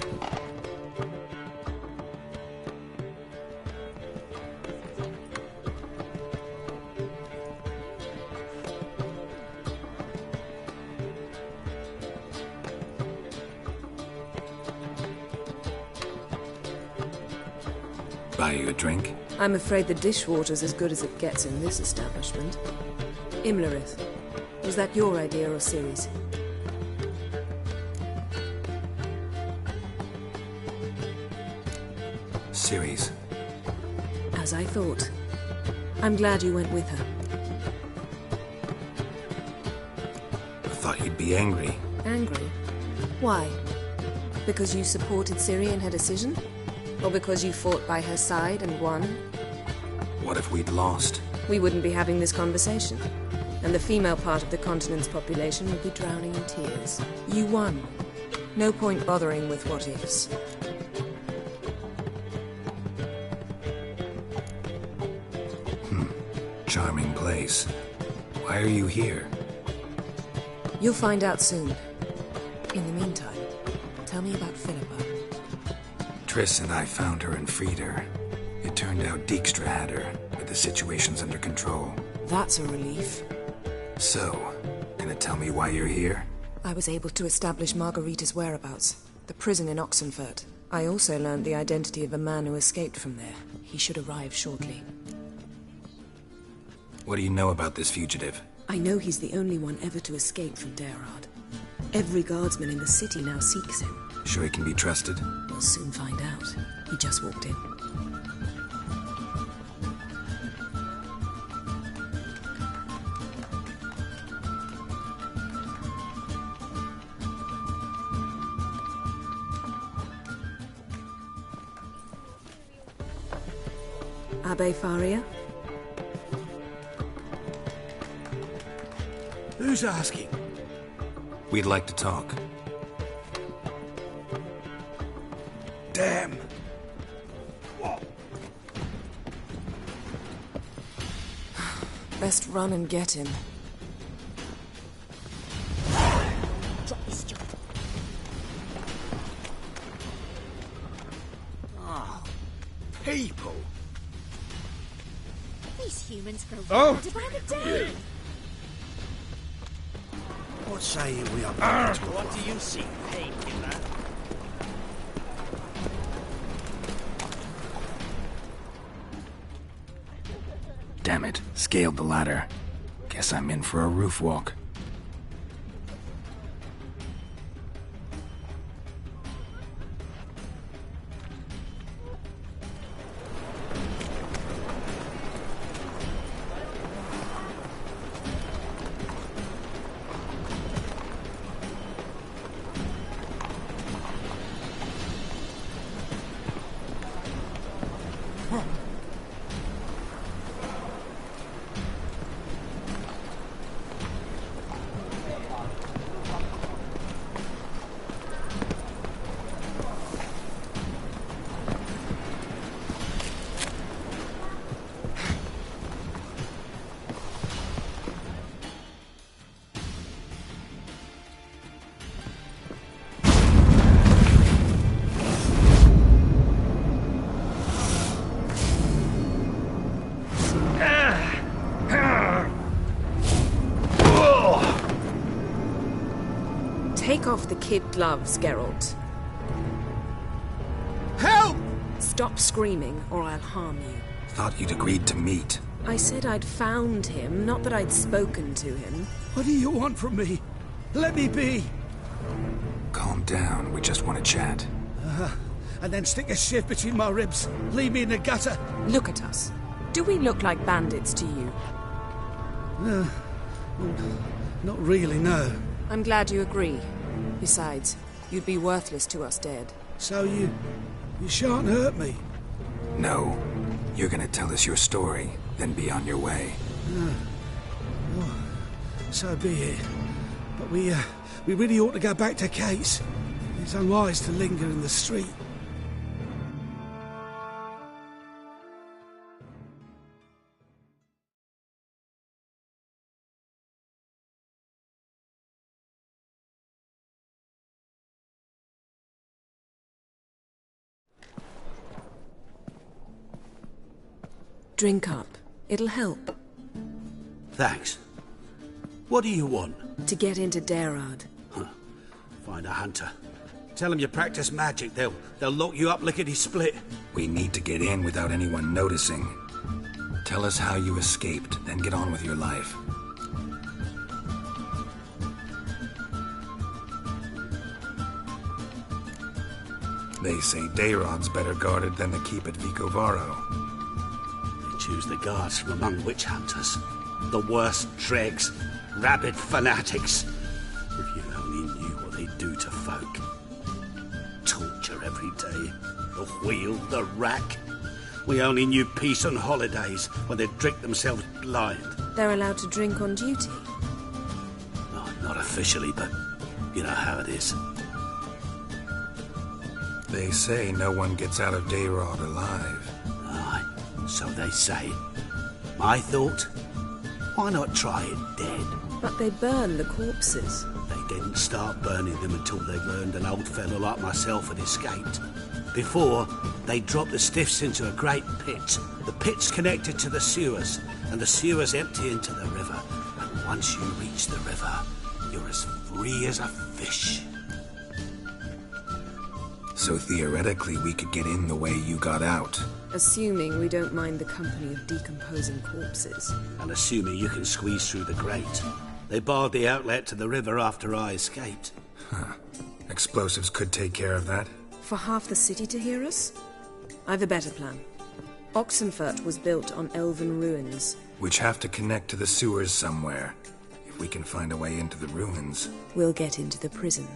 Speaker 1: Buy you a drink?
Speaker 22: I'm afraid the dishwater's as good as it gets in this establishment. Imlerith, was that your idea or Ciri's?
Speaker 1: Ciri's.
Speaker 22: As I thought. I'm glad you went with her.
Speaker 1: I thought you'd be angry.
Speaker 22: Angry? Why? Because you supported Ciri in her decision? Or because you fought by her side and won?
Speaker 1: What if we'd lost?
Speaker 22: We wouldn't be having this conversation. And the female part of the continent's population would be drowning in tears. You won. No point bothering with what-ifs.
Speaker 1: Charming place. Why are you here?
Speaker 22: You'll find out soon. In the meantime, tell me about Philippa.
Speaker 1: Triss and I found her and freed her. It turned out Dijkstra had her, but the situation's under control.
Speaker 22: That's a relief.
Speaker 1: So, gonna tell me why you're here?
Speaker 22: I was able to establish Margarita's whereabouts. The prison in Oxenfurt. I also learned the identity of a man who escaped from there. He should arrive shortly.
Speaker 1: What do you know about this fugitive?
Speaker 22: I know he's the only one ever to escape from Derard. Every guardsman in the city now seeks him.
Speaker 1: Sure he can be trusted?
Speaker 22: We'll soon find out. He just walked in. Abbe Faria?
Speaker 3: Who's asking?
Speaker 1: We'd like to talk.
Speaker 3: Damn.
Speaker 22: Best run and get him.
Speaker 2: Drop this job.
Speaker 3: Oh, people.
Speaker 2: These humans grow
Speaker 3: Oh.
Speaker 2: wilder by the day.
Speaker 3: What say we are
Speaker 8: What do you see, painkiller?
Speaker 1: Damn it, scaled the ladder. Guess I'm in for a roof walk.
Speaker 22: kid gloves, Geralt.
Speaker 3: Help!
Speaker 22: Stop screaming, or I'll harm you.
Speaker 1: Thought you'd agreed to meet.
Speaker 22: I said I'd found him, not that I'd spoken to him.
Speaker 3: What do you want from me? Let me be!
Speaker 1: Calm down, we just want to chat.
Speaker 3: And then stick a shiv between my ribs. Leave me in the gutter.
Speaker 22: Look at us. Do we look like bandits to you?
Speaker 3: No. Not really, no.
Speaker 22: I'm glad you agree. Besides, you'd be worthless to us dead.
Speaker 3: So you shan't hurt me?
Speaker 1: No. You're gonna tell us your story, then be on your way.
Speaker 3: Oh, so be it. But we really ought to go back to Kate's. It's unwise to linger in the street.
Speaker 22: Drink up. It'll help.
Speaker 13: Thanks. What do you want?
Speaker 22: To get into Darad.
Speaker 13: Find a hunter. Tell them you practice magic. They'll lock you up lickety-split.
Speaker 1: We need to get in without anyone noticing. Tell us how you escaped, then get on with your life. They say Dayrod's better guarded than the keep at Vicovaro.
Speaker 13: They choose the guards from among witch hunters. The worst dregs, rabid fanatics. If you only knew what they do to folk. Torture every day. The wheel, the rack. We only knew peace on holidays when they'd drink themselves blind.
Speaker 22: They're allowed to drink on duty?
Speaker 13: Oh, not officially, but you know how it is.
Speaker 1: They say no one gets out of Dayrod alive.
Speaker 13: Aye, so they say. My thought? Why not try it dead?
Speaker 22: But they burn the corpses.
Speaker 13: They didn't start burning them until they learned an old fellow like myself had escaped. Before, they dropped the stiffs into a great pit. The pit's connected to the sewers, and the sewers empty into the river. And once you reach the river, you're as free as a fish.
Speaker 1: So theoretically, we could get in the way you got out.
Speaker 22: Assuming we don't mind the company of decomposing corpses.
Speaker 13: And assuming you can squeeze through the grate. They barred the outlet to the river after I escaped.
Speaker 1: Huh. Explosives could take care of that.
Speaker 22: For half the city to hear us? I've a better plan. Oxenfurt was built on elven ruins.
Speaker 1: Which have to connect to the sewers somewhere. If we can find a way into the ruins.
Speaker 22: We'll get into the prison.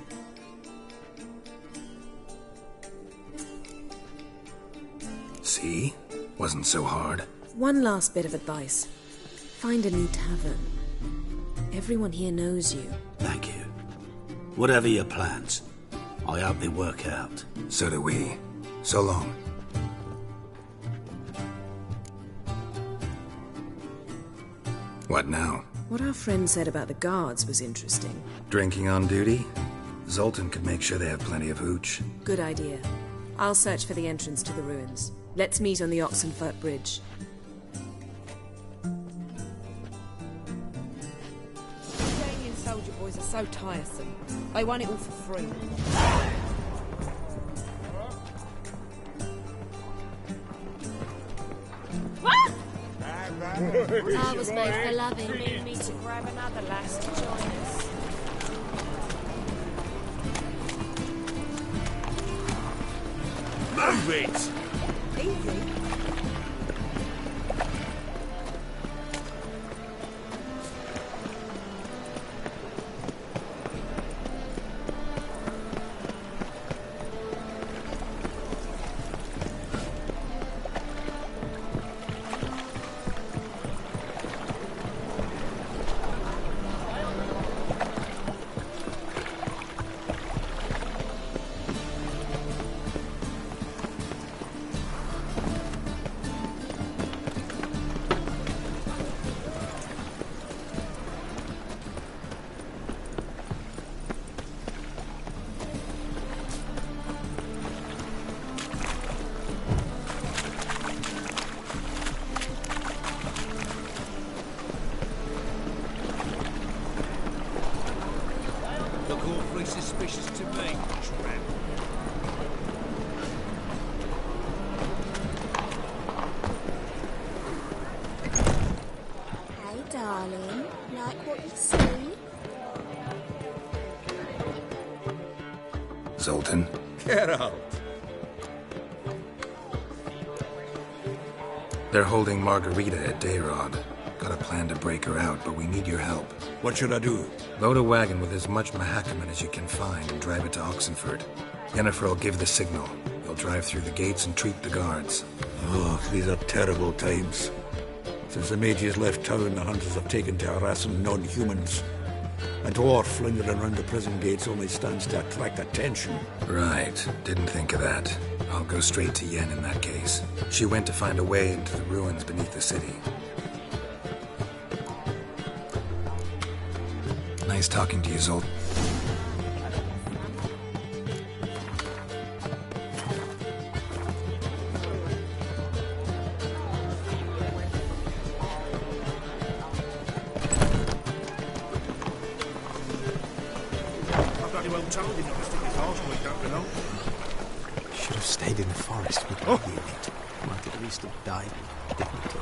Speaker 1: See? Wasn't so hard.
Speaker 22: One last bit of advice. Find a new tavern. Everyone here knows you.
Speaker 13: Thank you. Whatever your plans, I hope they work out.
Speaker 1: So do we. So long. What now?
Speaker 22: What our friend said about the guards was interesting.
Speaker 1: Drinking on duty? Zoltan could make sure they have plenty of hooch.
Speaker 22: Good idea. I'll search for the entrance to the ruins. Let's meet on the Oxenfurt Bridge.
Speaker 2: Ukrainian soldier boys are so tiresome. They want it all for free.
Speaker 5: I was made for loving.
Speaker 2: You need me to grab another lass to join us.
Speaker 13: Move it!
Speaker 2: Easy.
Speaker 1: Zoltan.
Speaker 14: Geralt!
Speaker 1: They're holding Margarita at Dayrod. Got a plan to break her out, but we need your help.
Speaker 14: What should I do?
Speaker 1: Load a wagon with as much Mahakaman as you can find and drive it to Oxenford. Yennefer will give the signal. They'll drive through the gates and treat the guards.
Speaker 14: Oh, these are terrible times. Since the mages left town, the hunters have taken to harassing non-humans. A dwarf lingering around the prison gates only stands to attract attention.
Speaker 1: Right. Didn't think of that. I'll go straight to Yen in that case. She went to find a way into the ruins beneath the city. Nice talking to you, Zoltan.
Speaker 16: Should have stayed in the forest with the unit. Might at least have died with dignity.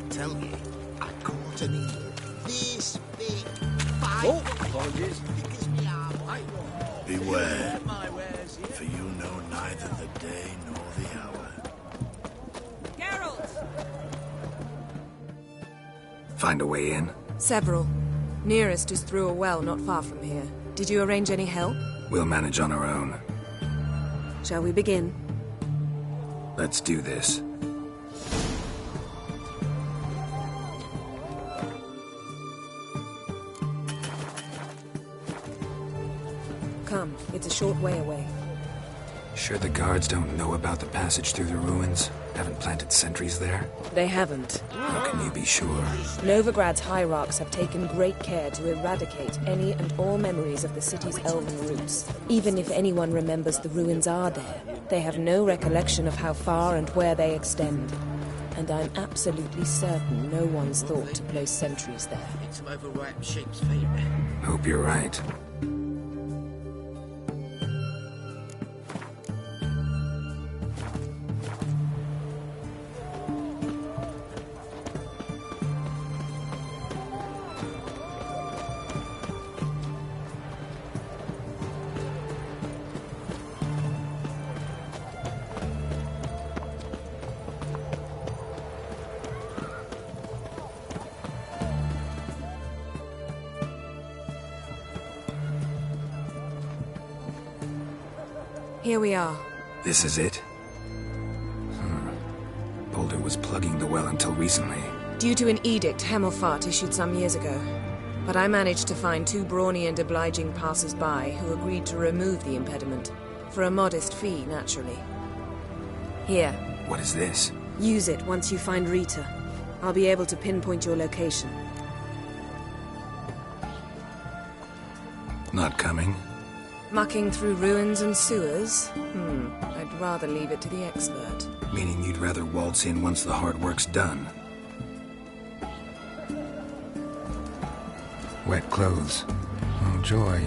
Speaker 19: Tell you, I caught an eel this big.
Speaker 14: Oh, apologies.
Speaker 13: Beware, for you know neither the day nor the hour.
Speaker 22: Geralt!
Speaker 1: Find a way in?
Speaker 22: Several. Nearest is through a well not far from here. Did you arrange any help?
Speaker 1: We'll manage on our own.
Speaker 22: Shall we begin?
Speaker 1: Let's do this.
Speaker 22: Come, it's a short way away.
Speaker 1: Sure the guards don't know about the passage through the ruins? Haven't planted sentries there?
Speaker 22: They haven't.
Speaker 1: How can you be sure?
Speaker 22: Novigrad's hierarchs have taken great care to eradicate any and all memories of the city's elven roots. Even if anyone remembers the ruins are there, they have no recollection of how far and where they extend. And I'm absolutely certain no one's thought to place sentries there.
Speaker 19: Some overripe sheep's feet.
Speaker 1: Hope you're right.
Speaker 22: Here we are.
Speaker 1: This is it? Boulder was plugging the well until recently.
Speaker 22: Due to an edict Hemelfart issued some years ago. But I managed to find two brawny and obliging passers-by who agreed to remove the impediment. For a modest fee, naturally. Here.
Speaker 1: What is this?
Speaker 22: Use it once you find Rita. I'll be able to pinpoint your location.
Speaker 1: Not coming?
Speaker 22: Mucking through ruins and sewers? I'd rather leave it to the expert.
Speaker 1: Meaning you'd rather waltz in once the hard work's done? Wet clothes. Oh, joy.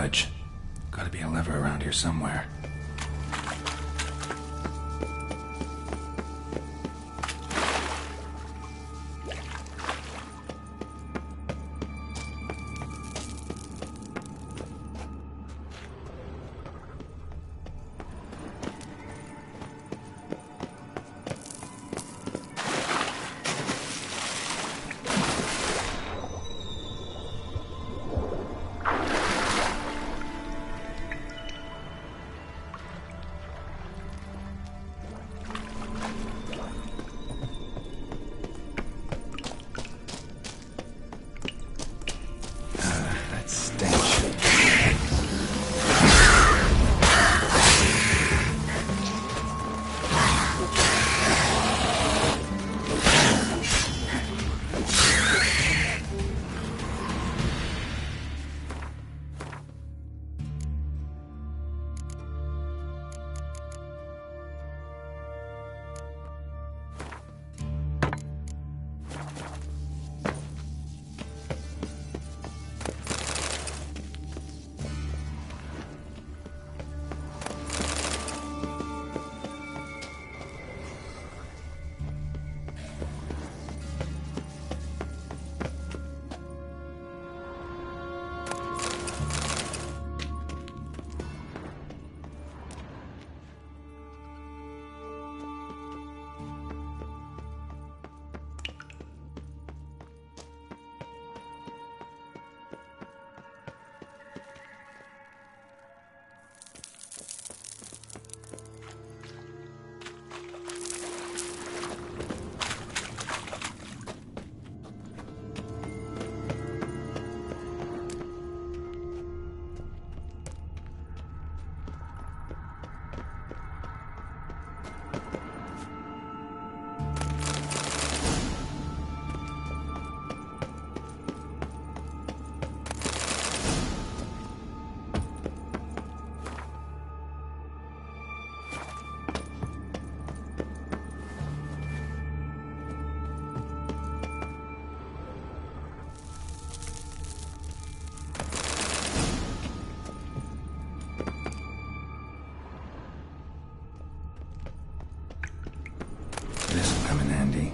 Speaker 1: budge. Gotta be a lever around here somewhere. This'll come in handy.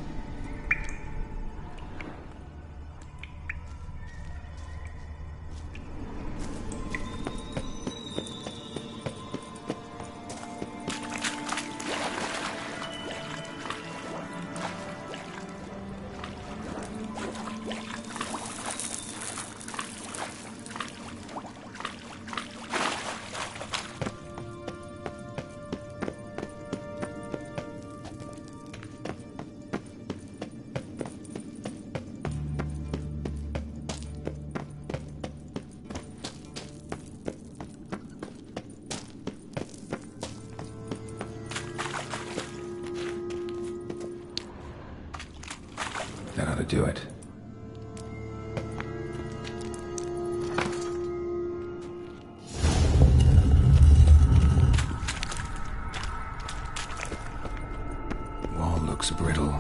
Speaker 1: That ought to do it. Wall looks brittle.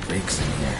Speaker 1: Breaks in here.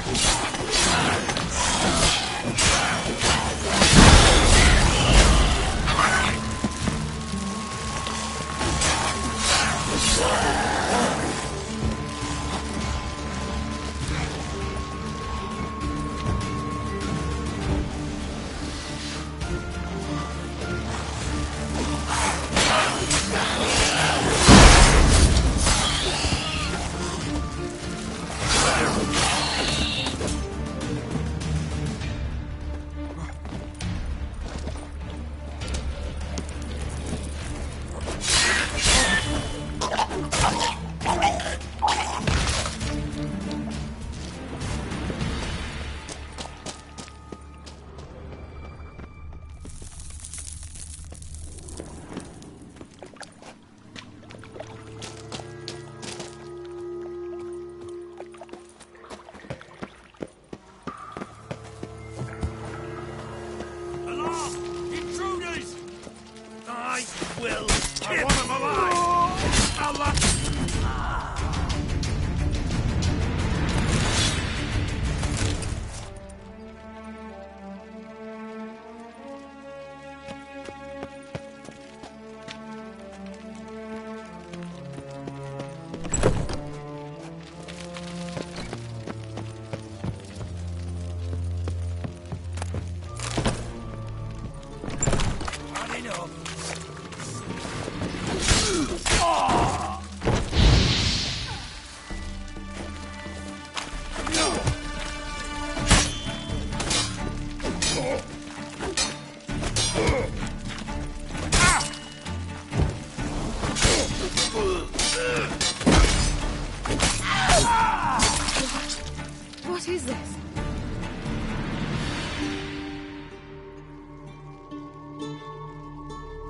Speaker 6: What is this?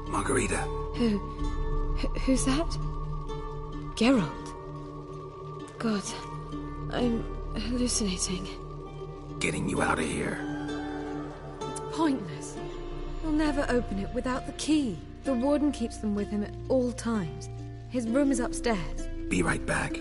Speaker 1: Margarita.
Speaker 6: Who's that? Geralt. God, I'm hallucinating.
Speaker 1: Getting you out of here.
Speaker 6: It's pointless. He'll never open it without the key. The warden keeps them with him at all times. His room is upstairs.
Speaker 1: Be right back.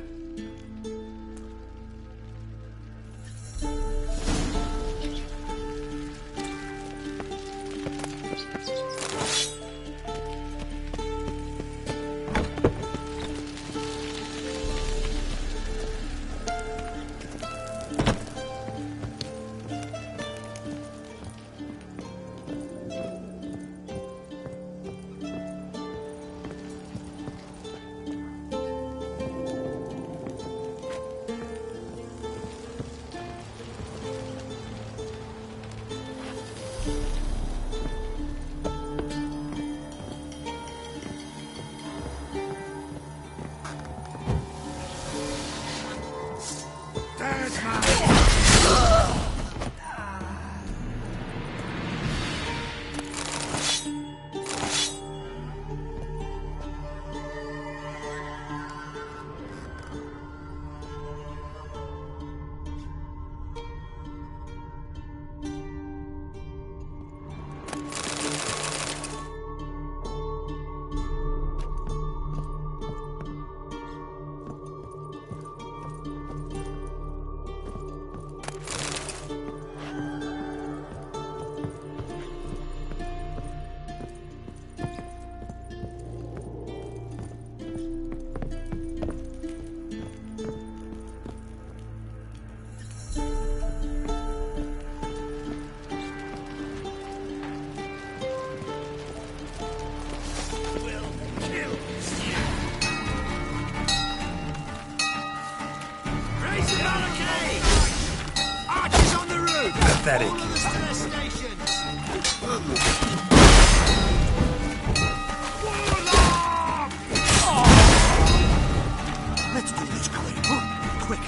Speaker 1: Pathetic.
Speaker 3: Let's do this quick. Quick.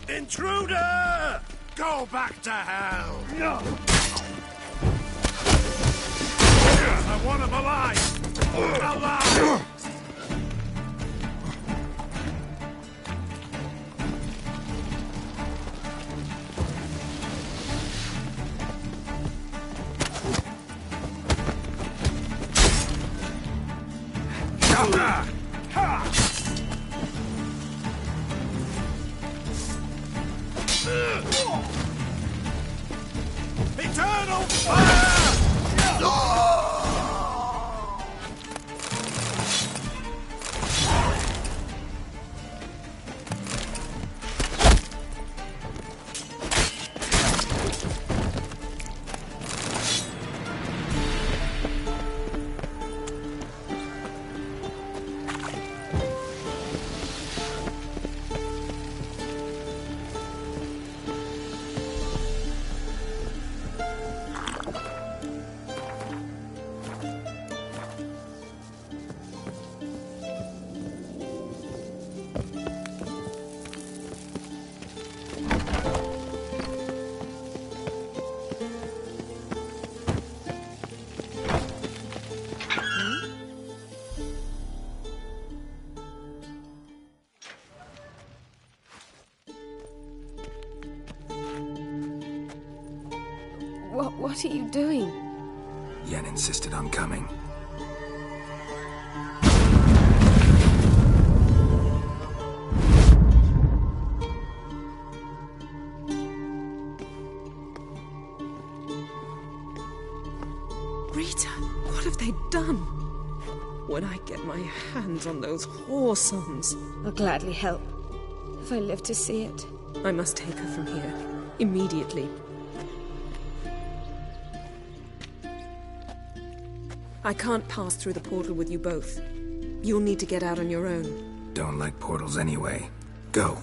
Speaker 9: Intruder! Go back to hell! No! I want him alive! Alive! Eternal fire!
Speaker 4: What are you doing?
Speaker 1: Yen insisted on coming.
Speaker 22: Rita, what have they done? When I get my hands on those whoresons...
Speaker 4: I'll gladly help, if I live to see it.
Speaker 22: I must take her from here, immediately. I can't pass through the portal with you both. You'll need to get out on your own.
Speaker 1: Don't like portals anyway. Go.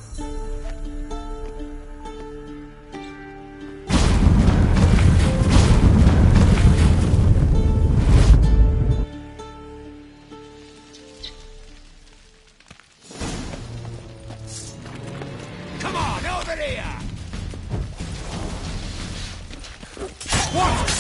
Speaker 9: Come on, over here! What?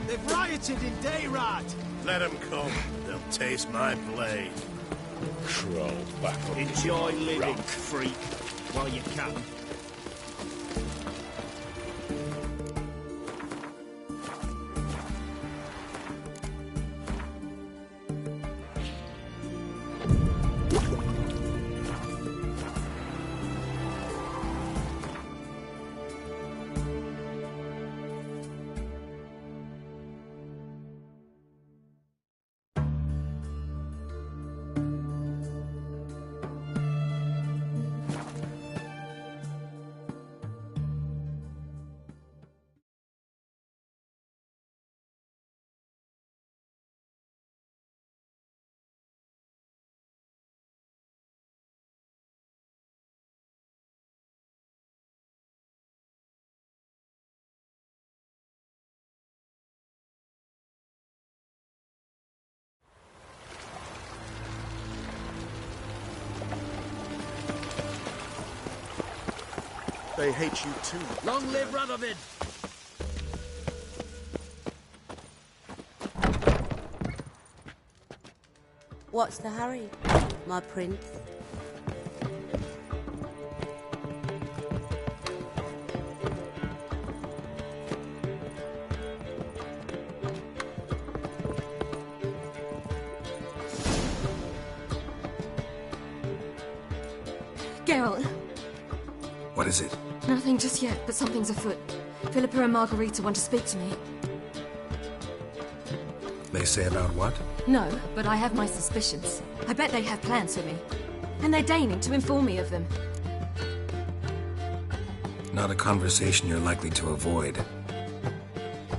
Speaker 12: They've rioted in Dayrad.
Speaker 7: Let them come. They'll taste my blade.
Speaker 9: Crawl back up.
Speaker 12: Enjoy living, freak, while you can.
Speaker 7: They hate you too.
Speaker 12: Long live Radovid!
Speaker 11: What's the hurry, my prince?
Speaker 6: Geralt.
Speaker 1: What is it?
Speaker 6: Nothing just yet, but something's afoot. Philippa and Margarita want to speak to me.
Speaker 1: They say about what?
Speaker 6: No, but I have my suspicions. I bet they have plans for me. And they're deigning to inform me of them.
Speaker 1: Not a conversation you're likely to avoid.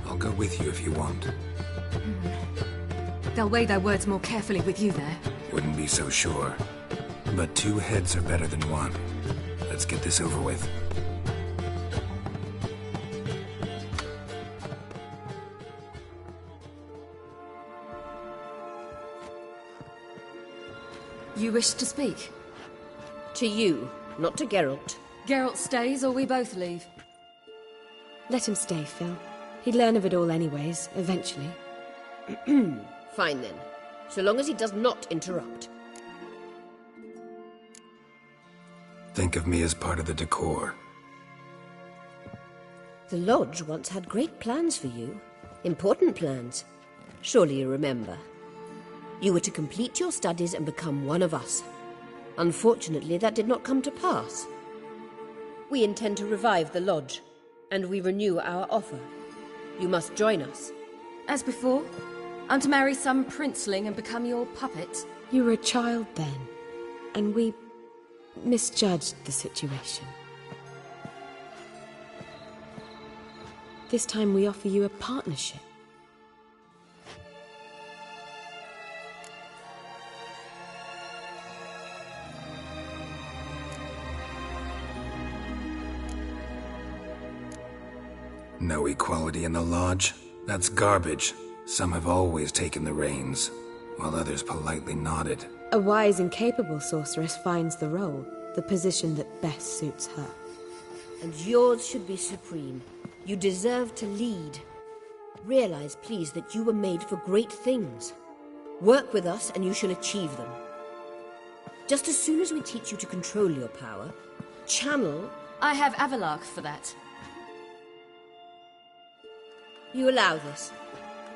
Speaker 1: I'll go with you if you want.
Speaker 6: They'll weigh their words more carefully with you there.
Speaker 1: Wouldn't be so sure. But two heads are better than one. Let's get this over with.
Speaker 6: You wish to speak?
Speaker 2: To you, not to Geralt.
Speaker 6: Geralt stays or we both leave?
Speaker 2: Let him stay, Phil. He'd learn of it all anyways, eventually. Fine then. So long as he does not interrupt.
Speaker 1: Think of me as part of the decor.
Speaker 2: The Lodge once had great plans for you. Important plans. Surely you remember. You were to complete your studies and become one of us. Unfortunately, that did not come to pass. We intend to revive the lodge, and we renew our offer. You must join us.
Speaker 6: As before? I'm to marry some princeling and become your puppet?
Speaker 2: You were a child then, and we misjudged the situation. This time we offer you a partnership.
Speaker 1: No equality in the lodge? That's garbage. Some have always taken the reins, while others politely nodded.
Speaker 2: A wise and capable sorceress finds the role, the position that best suits her. And yours should be supreme. You deserve to lead. Realize, please, that you were made for great things. Work with us and you shall achieve them. Just as soon as we teach you to control your power, channel...
Speaker 6: I have Avalark for that.
Speaker 2: You allow this?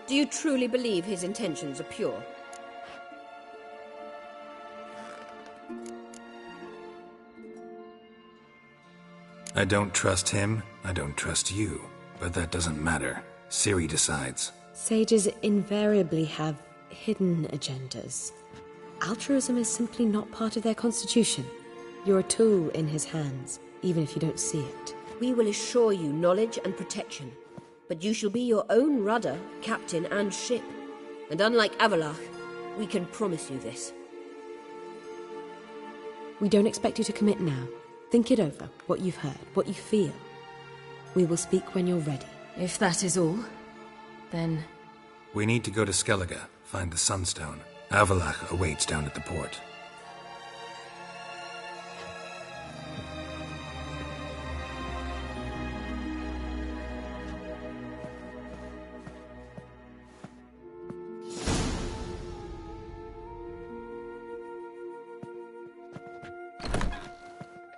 Speaker 2: Do you truly believe his intentions are pure?
Speaker 1: I don't trust him, I don't trust you. But that doesn't matter. Ciri decides.
Speaker 2: Sages invariably have hidden agendas. Altruism is simply not part of their constitution. You're a tool in his hands, even if you don't see it. We will assure you knowledge and protection. But you shall be your own rudder, captain, and ship. And unlike Avalark, we can promise you this. We don't expect you to commit now. Think it over, what you've heard, what you feel. We will speak when you're ready.
Speaker 6: If that is all, then...
Speaker 1: We need to go to Skellige, find the Sunstone. Avalark awaits down at the port.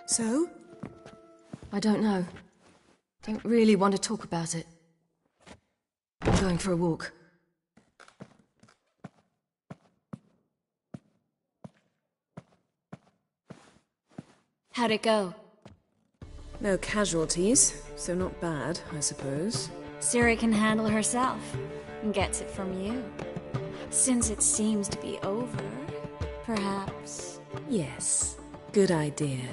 Speaker 6: So? I don't know. Don't really want to talk about it. I'm going for a walk.
Speaker 10: How'd it go?
Speaker 22: No casualties, so not bad, I suppose.
Speaker 10: Ciri can handle herself, and gets it from you. Since it seems to be over, perhaps...
Speaker 22: Yes, good idea.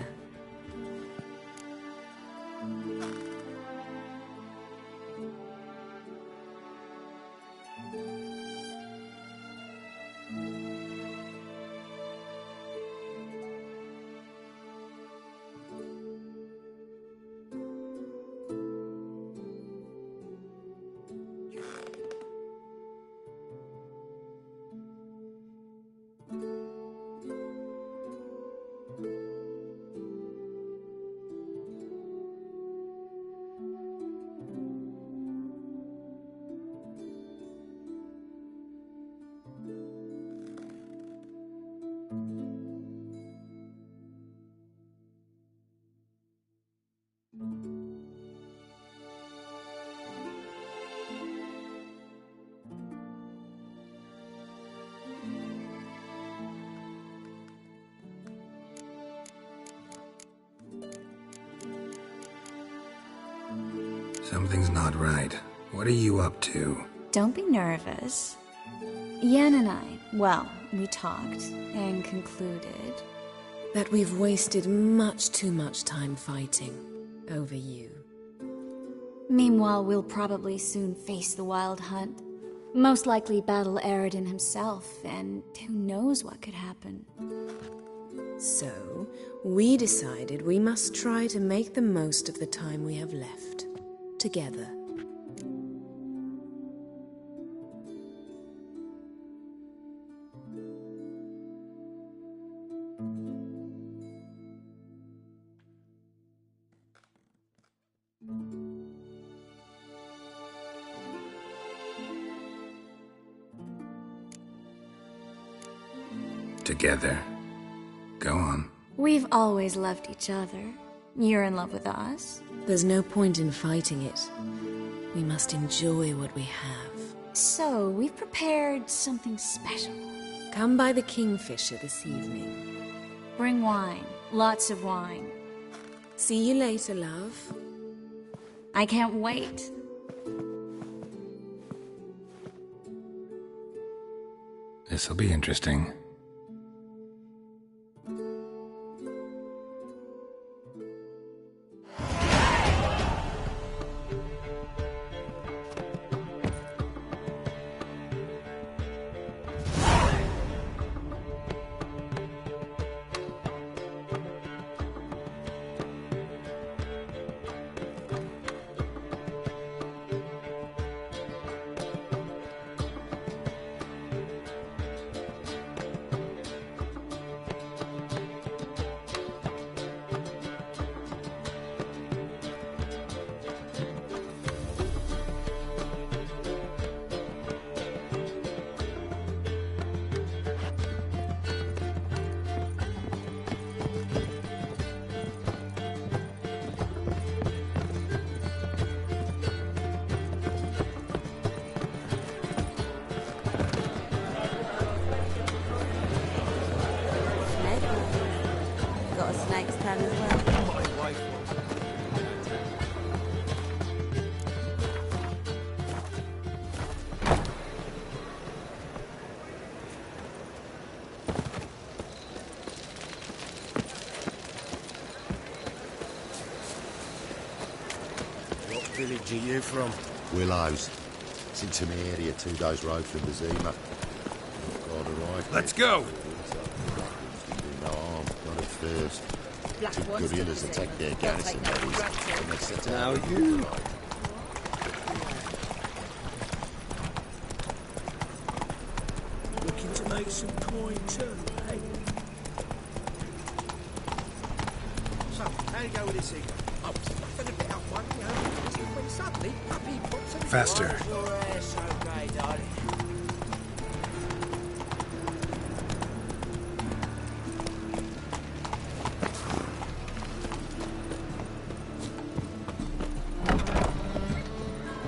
Speaker 1: Something's not right. What are you up to?
Speaker 10: Don't be nervous. Yen and I, well, we talked and concluded
Speaker 22: that we've wasted much too much time fighting over you.
Speaker 10: Meanwhile, we'll probably soon face the Wild Hunt. Most likely battle Eredin himself, and who knows what could happen.
Speaker 22: So, we decided we must try to make the most of the time we have left. Together.
Speaker 1: Together. Go on.
Speaker 10: We've always loved each other. You're in love with us.
Speaker 22: There's no point in fighting it. We must enjoy what we have.
Speaker 10: So, we've prepared something special.
Speaker 22: Come by the Kingfisher this evening.
Speaker 10: Bring wine. Lots of wine.
Speaker 22: See you later, love.
Speaker 10: I can't wait.
Speaker 1: This'll be interesting.
Speaker 11: Got a snake's tongue as well.
Speaker 12: My wife
Speaker 8: What village are you from?
Speaker 18: Willows. It's into my area, 2 days' road from Bazima.
Speaker 1: Let's go!
Speaker 18: No harm, not at first.
Speaker 4: Black
Speaker 18: Two
Speaker 4: ones to
Speaker 18: guerrillas
Speaker 4: the
Speaker 18: attacked their
Speaker 4: same.
Speaker 18: garrison,
Speaker 4: They'll
Speaker 18: that
Speaker 4: take
Speaker 18: is,
Speaker 4: that as
Speaker 18: and they set
Speaker 8: Now
Speaker 18: out.
Speaker 8: you... Looking to make some coin too, eh?
Speaker 12: So, how you go with this eagle? I was laughing a bit up one, you know, when suddenly up he pops and
Speaker 1: Faster.
Speaker 12: Your hair's okay, darling.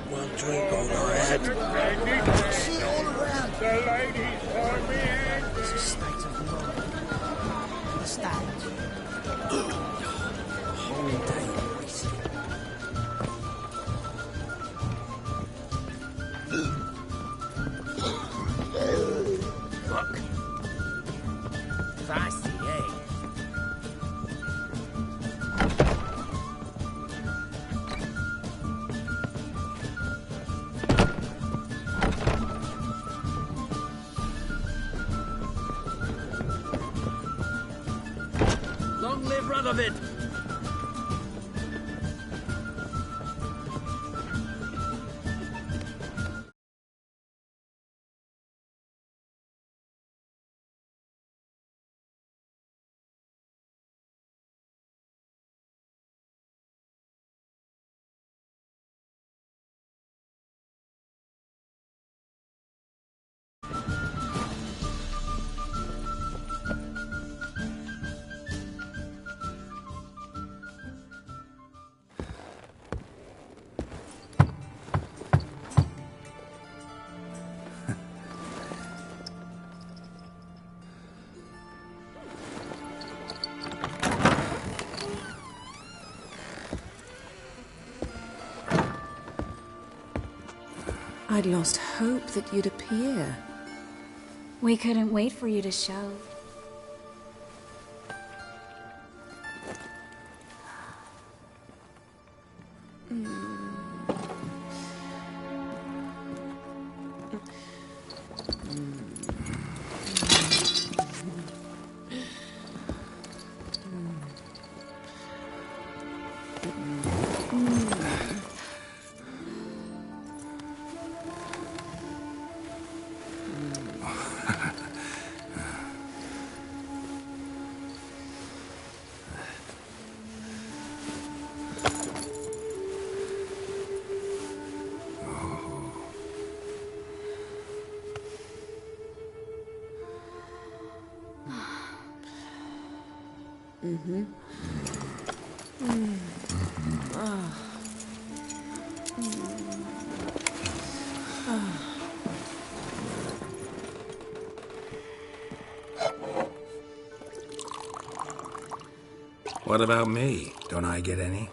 Speaker 8: One drink all I had.
Speaker 12: See all around.
Speaker 8: The ladies are me.
Speaker 12: It's a state of mind. Understand? A whole day wasted. Look. Fancy, eh? Long live Radovid!
Speaker 22: I'd lost hope that you'd appear.
Speaker 10: We couldn't wait for you to show.
Speaker 22: Mm-hmm.
Speaker 1: What about me? Don't I get any?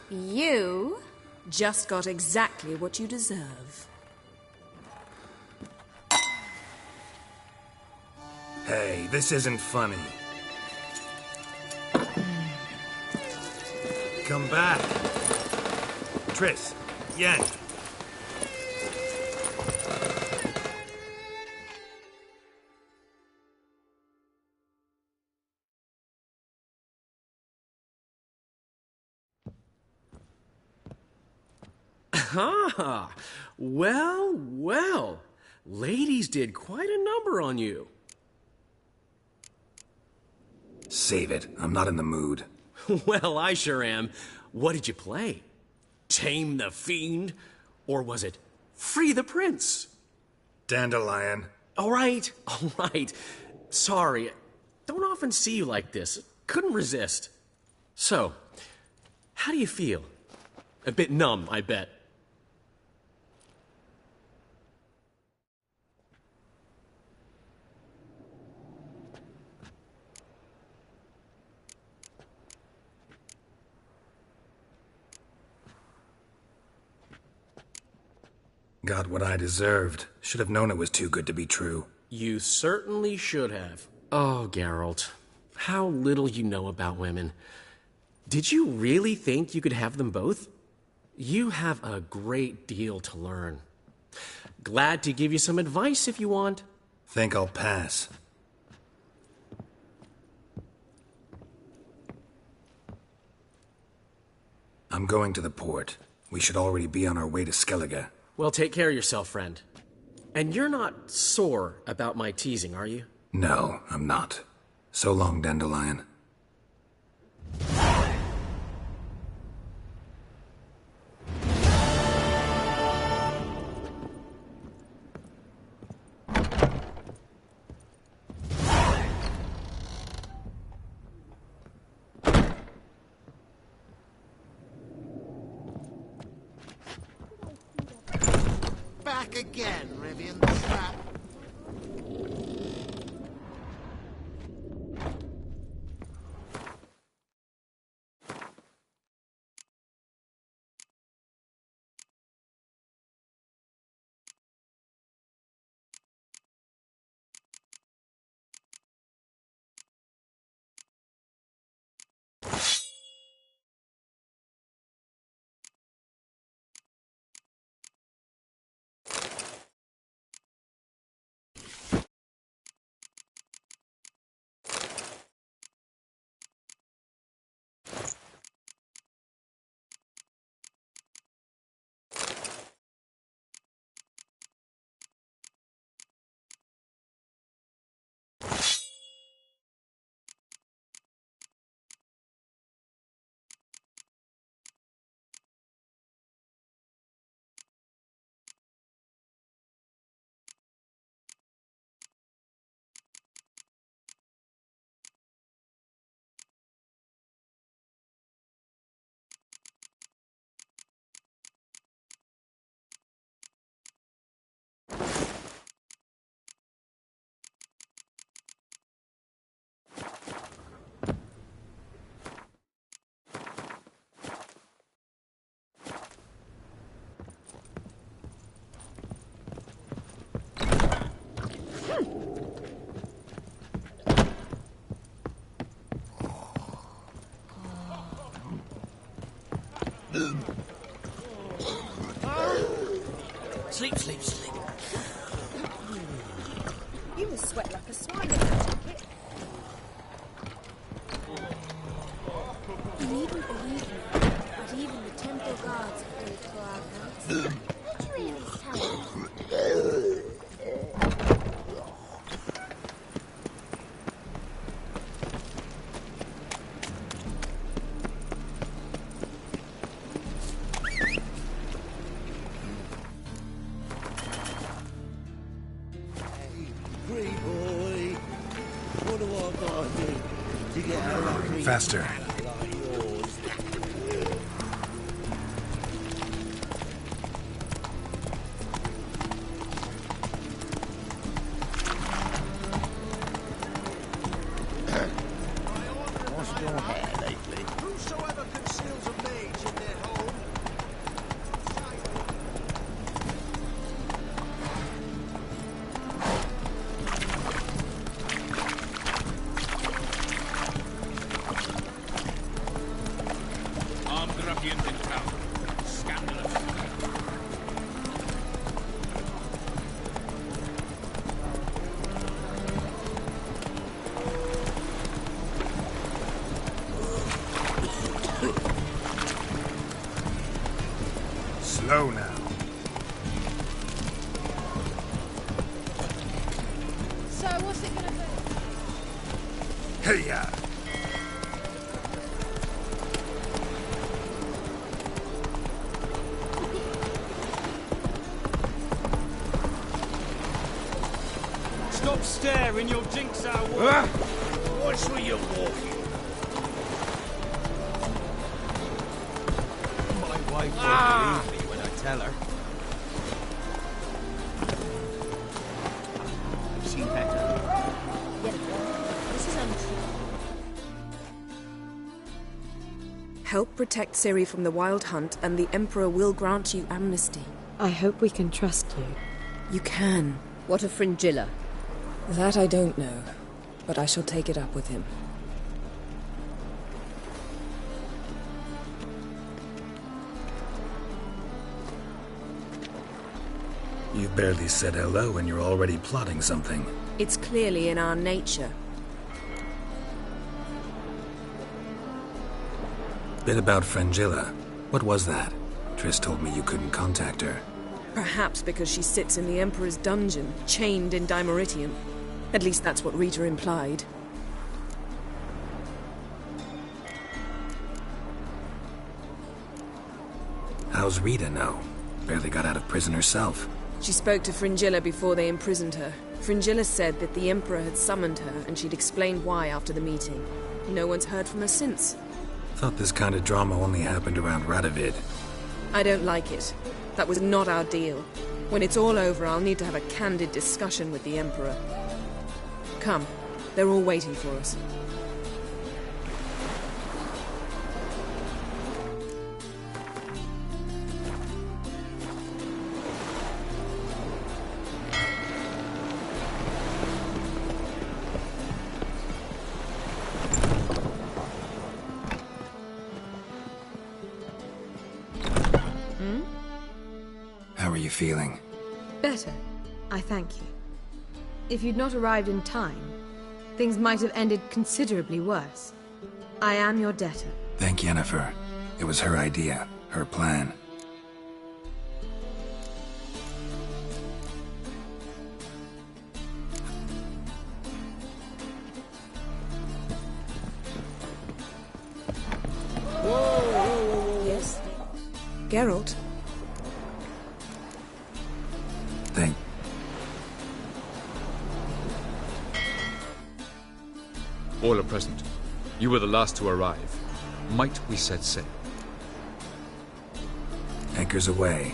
Speaker 22: You just got exactly what you deserve.
Speaker 1: Hey, this isn't funny. Come back. Triss, Yen.
Speaker 15: Ah, well, well. Ladies did quite a number on you.
Speaker 1: Save it. I'm not in the mood.
Speaker 15: Well, I sure am. What did you play? Tame the Fiend? Or was it Free the Prince?
Speaker 1: Dandelion.
Speaker 15: All right. Sorry. Don't often see you like this. Couldn't resist. So, how do you feel? A bit numb, I bet.
Speaker 1: Got what I deserved. Should have known it was too good to be true.
Speaker 15: You certainly should have. Oh, Geralt. How little you know about women. Did you really think you could have them both? You have a great deal to learn. Glad to give you some advice if you want.
Speaker 1: Think I'll pass. I'm going to the port. We should already be on our way to Skellige.
Speaker 15: Well, take care of yourself, friend. And you're not sore about my teasing, are you?
Speaker 1: No, I'm not. So long, Dandelion.
Speaker 19: Back again, Rivian the Trap.
Speaker 8: Sleep, sleep, sleep.
Speaker 22: You will sweat like a swine in that jacket.
Speaker 5: You needn't believe me, but even the temple guards have been for our votes. Curious times.
Speaker 1: Faster.
Speaker 19: Washed your hair lately?
Speaker 1: low now.
Speaker 4: So, what's it gonna be?
Speaker 1: Hey-ya!
Speaker 8: Stop staring, you'll jinx our work.
Speaker 9: Watch where you're walking.
Speaker 16: My wife won't believe me when I tell her. I've seen better.
Speaker 4: This is untrue.
Speaker 22: Help protect Ciri from the Wild Hunt, and the Emperor will grant you amnesty.
Speaker 2: I hope we can trust you.
Speaker 22: You can.
Speaker 2: What of Fringilla?
Speaker 22: That I don't know, but I shall take it up with him.
Speaker 1: You barely said hello and you're already plotting something.
Speaker 22: It's clearly in our nature.
Speaker 1: Bit about Fringilla. What was that? Triss told me you couldn't contact her.
Speaker 22: Perhaps because she sits in the Emperor's dungeon, chained in Dimeritium. At least that's what Rita implied.
Speaker 1: How's Rita know? Barely got out of prison herself.
Speaker 22: She spoke to Fringilla before they imprisoned her. Fringilla said that the Emperor had summoned her, and she'd explained why after the meeting. No one's heard from her since.
Speaker 1: Thought this kind of drama only happened around Radovid.
Speaker 22: I don't like it. That was not our deal. When it's all over, I'll need to have a candid discussion with the Emperor. Come. They're all waiting for us.
Speaker 1: How are you feeling?
Speaker 2: Better. I thank you. If you'd not arrived in time, things might have ended considerably worse. I am your debtor.
Speaker 1: Thank Yennefer. It was her idea, her plan.
Speaker 22: Whoa. Yes? Geralt?
Speaker 1: Thank...
Speaker 20: All are present. You were the last to arrive. Might we set sail?
Speaker 1: Anchors away.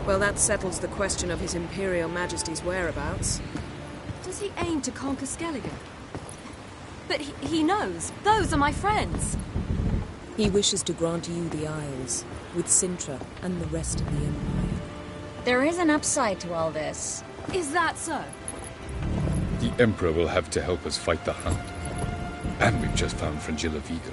Speaker 22: Well, that settles the question of His Imperial Majesty's whereabouts.
Speaker 6: Does he aim to conquer Skellige? But he knows. Those are my friends.
Speaker 22: He wishes to grant you the Isles, with Sintra and the rest of the Empire.
Speaker 10: There is an upside to all this.
Speaker 6: Is that so?
Speaker 20: The Emperor will have to help us fight the Hunt. And we've just found Fringilla Vigo.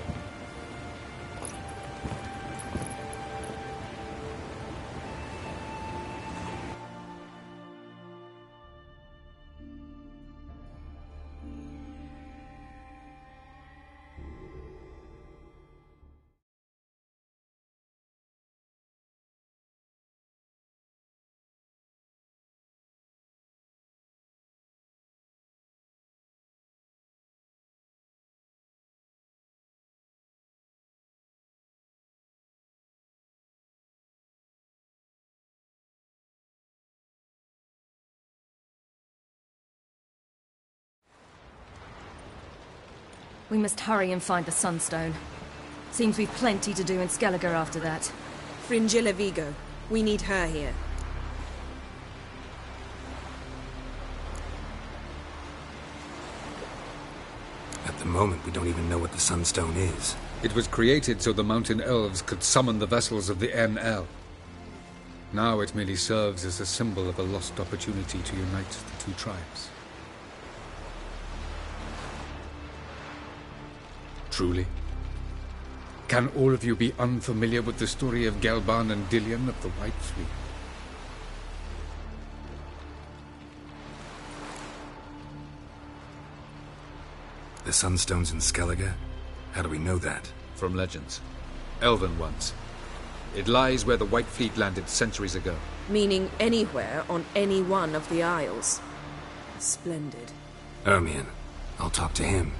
Speaker 6: We must hurry and find the Sunstone. Seems we've plenty to do in Skellige after that.
Speaker 22: Fringilla Vigo. We need her here.
Speaker 1: At the moment, we don't even know what the Sunstone is.
Speaker 20: It was created so the mountain elves could summon the vessels of the NL. Now it merely serves as a symbol of a lost opportunity to unite the two tribes. Truly? Can all of you be unfamiliar with the story of Gelban and Dillion of the White Fleet?
Speaker 1: The Sunstone's in Skellige? How do we know that?
Speaker 20: From legends. Elven ones. It lies where the White Fleet landed centuries ago.
Speaker 22: Meaning anywhere on any one of the Isles. Splendid.
Speaker 1: Ermion. I'll talk to him.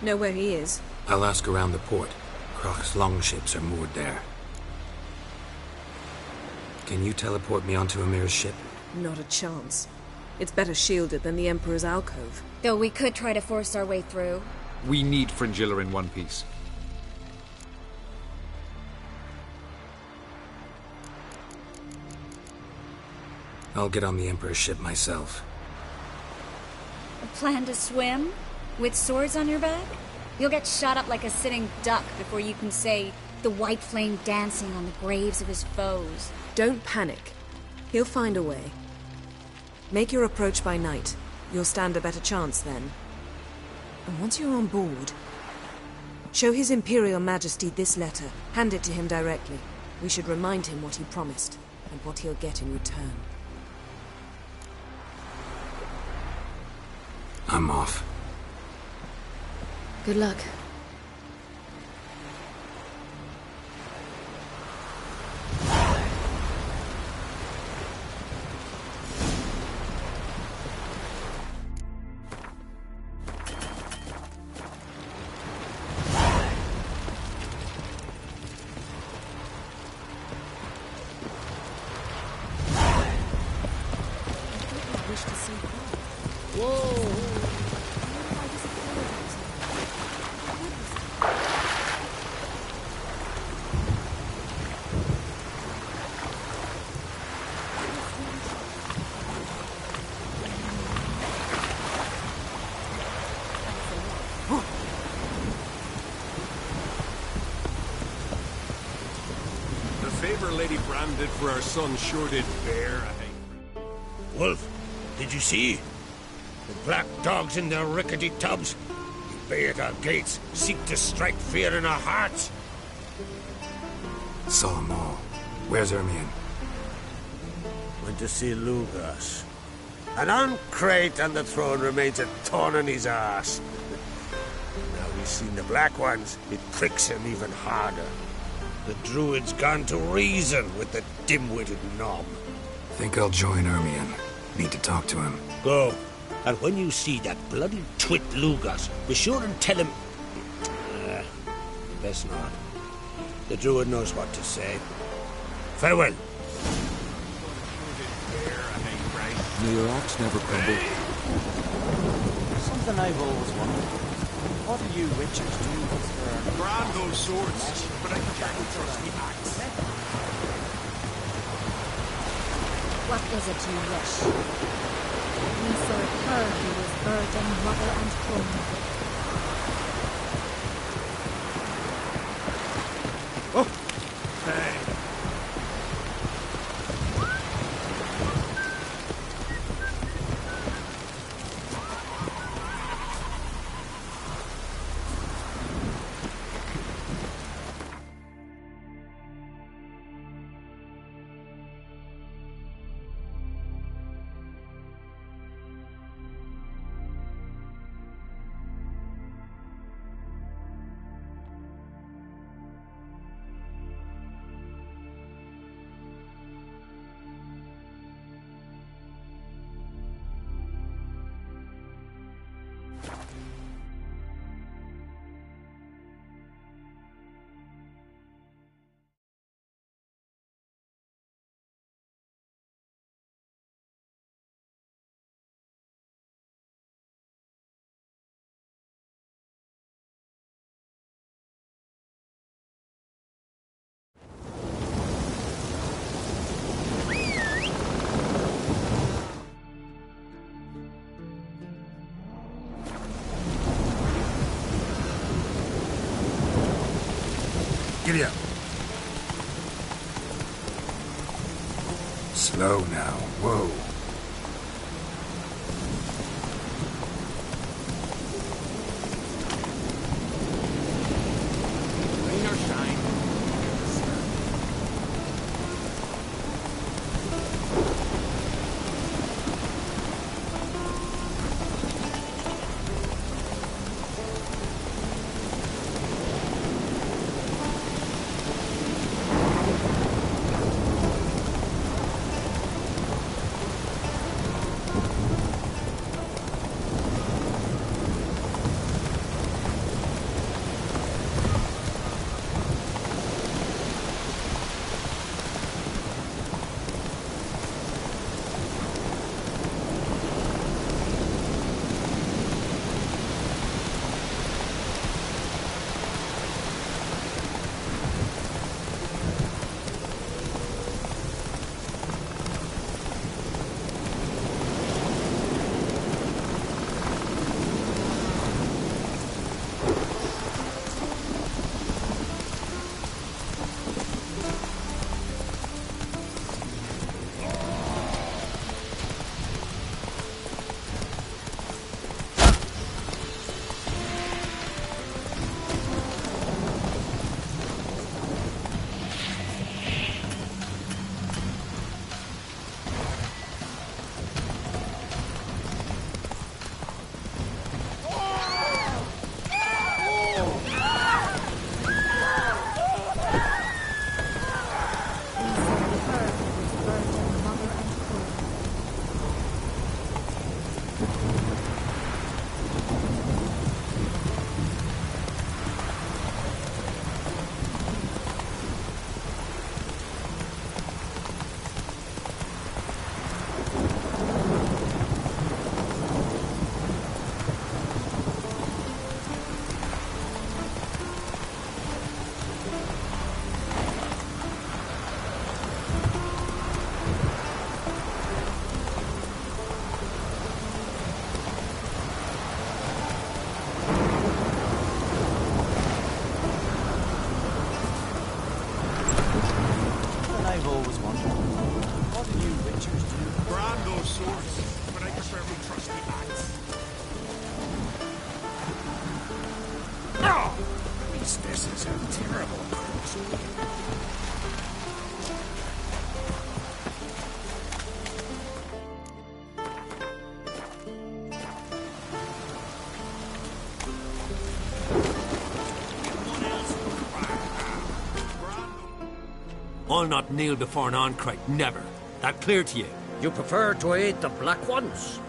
Speaker 22: Know where he is?
Speaker 1: I'll ask around the port. Croc's longships are moored there. Can you teleport me onto Amir's ship?
Speaker 22: Not a chance. It's better shielded than the Emperor's alcove.
Speaker 10: Though we could try to force our way through.
Speaker 20: We need Fringilla in one piece.
Speaker 1: I'll get on the Emperor's ship myself.
Speaker 10: A plan to swim? With swords on your back? You'll get shot up like a sitting duck before you can say the white flame dancing on the graves of his foes.
Speaker 22: Don't panic. He'll find a way. Make your approach by night. You'll stand a better chance then. And once you're on board, show His Imperial Majesty this letter. Hand it to him directly. We should remind him what he promised, and what he'll get in return.
Speaker 1: I'm off.
Speaker 6: Good luck.
Speaker 17: Lady branded for our son sure did bear a hate.
Speaker 9: Wolf, did you see? The black dogs in their rickety tubs. They bay at our gates, seek to strike fear in our hearts.
Speaker 1: Saw them all. Where's Ermion?
Speaker 9: Went to see Lugas. An uncrate on the throne remains a thorn in his arse. Now he's seen the black ones, it pricks him even harder. The druid's gone to reason with the dim-witted nom.
Speaker 1: Think I'll join Ermion. Need to talk to him.
Speaker 9: Go. And when you see that bloody twit Lugas, be sure and tell him... best not. The druid knows what to say. Farewell.
Speaker 16: May your axe never crumble.
Speaker 21: Something I've always wondered. What do you witches do with her?
Speaker 17: Brand those swords, but I can't trust the axe.
Speaker 10: What is it you wish? We serve her who was burden, mother, and home.
Speaker 17: Oh! Hey!
Speaker 1: Giddy up. Slow now. Whoa.
Speaker 17: Rain or shine.
Speaker 1: This is a terrible approach.
Speaker 13: I'll not kneel before an Oncrite, never. That clear to you?
Speaker 8: You prefer to aid the Black Ones?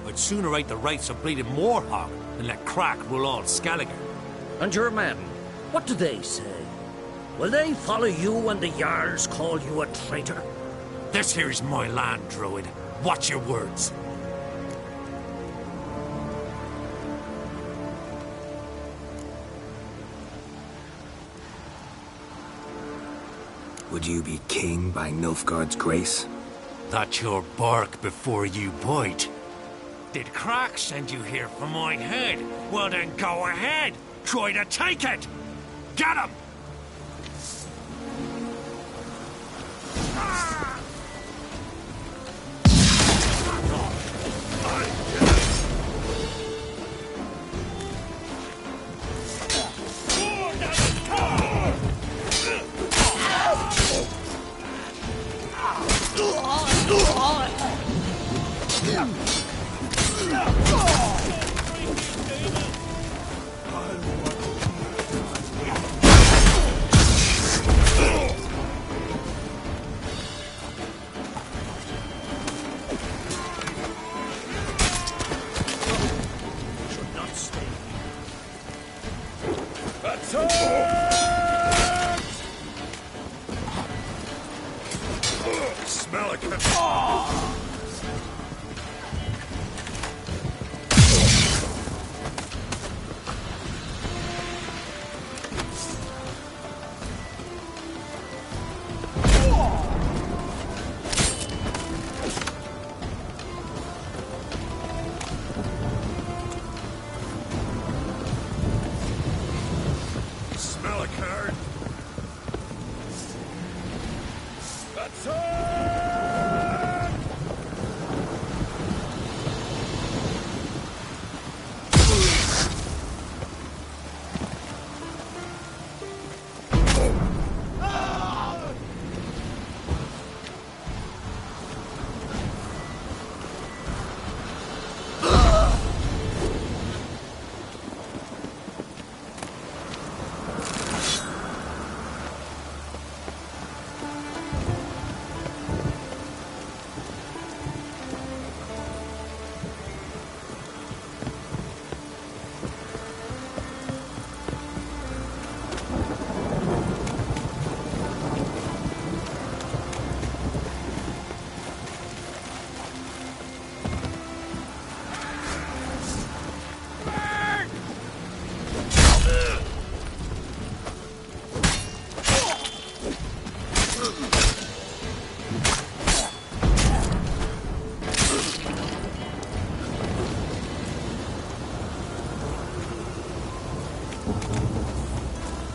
Speaker 13: I'd sooner right the rights of bleeding Warhawk than let Crack rule all Skelliger.
Speaker 8: And your men, what do they say? Will they follow you when the Jarls call you a traitor?
Speaker 13: This here's my land, Druid. Watch your words.
Speaker 1: Would you be king by Nilfgaard's grace?
Speaker 13: That's your bark before you bite. Did Crack send you here for my head? Well then go ahead! Try to take it! Get him!
Speaker 17: Smell it. Smell a card. That's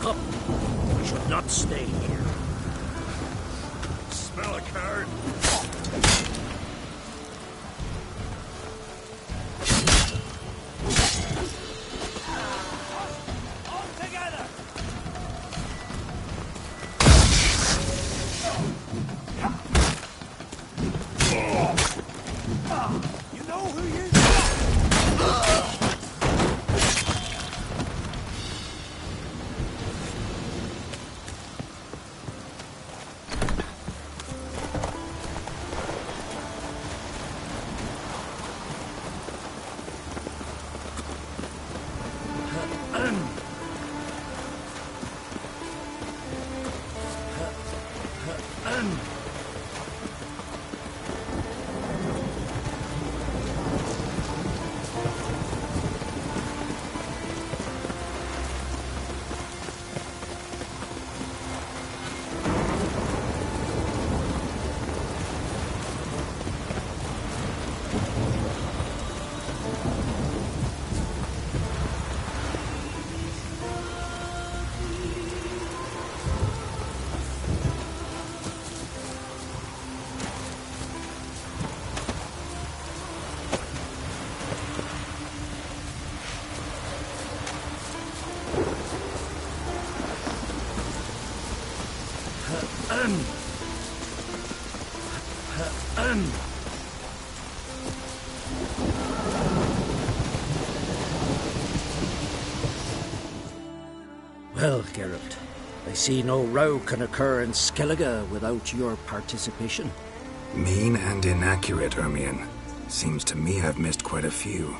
Speaker 8: Come. We should not stay here.
Speaker 17: smell a card.
Speaker 12: You know who you...
Speaker 8: Well, Geralt, I see no row can occur in Skellige without your participation.
Speaker 1: Mean and inaccurate, Ermion. Seems to me I've missed quite a few.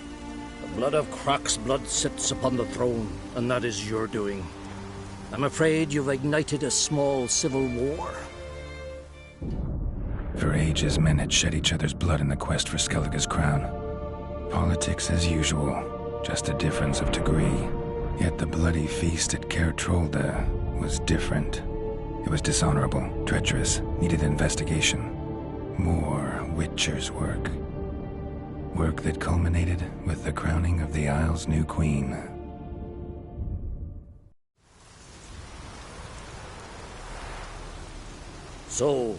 Speaker 8: The blood of Croc's blood sits upon the throne, and that is your doing. I'm afraid you've ignited a small civil war.
Speaker 1: For ages, men had shed each other's blood in the quest for Skellige's crown. Politics as usual, just a difference of degree. Yet the bloody feast at Caer Trolda was different. It was dishonorable, treacherous, needed investigation. More Witcher's work. Work that culminated with the crowning of the Isle's new queen.
Speaker 8: So,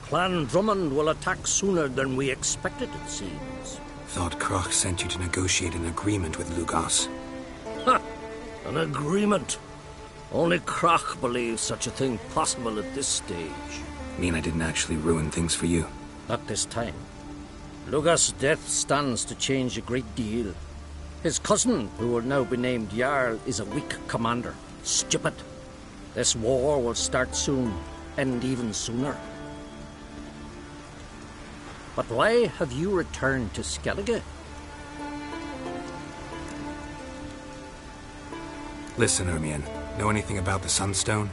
Speaker 8: Clan Drummond will attack sooner than we expected, it seems.
Speaker 1: Thought Kroch sent you to negotiate an agreement with Lugos.
Speaker 8: Ha! An agreement? Only Kroch believes such a thing possible at this stage.
Speaker 1: Mean I didn't actually ruin things for you?
Speaker 8: Not this time. Lugos' death stands to change a great deal. His cousin, who will now be named Jarl, is a weak commander. Stupid. This war will start soon, end even sooner. But why have you returned to Skellige?
Speaker 1: Listen, Ermion. Know anything about the Sunstone?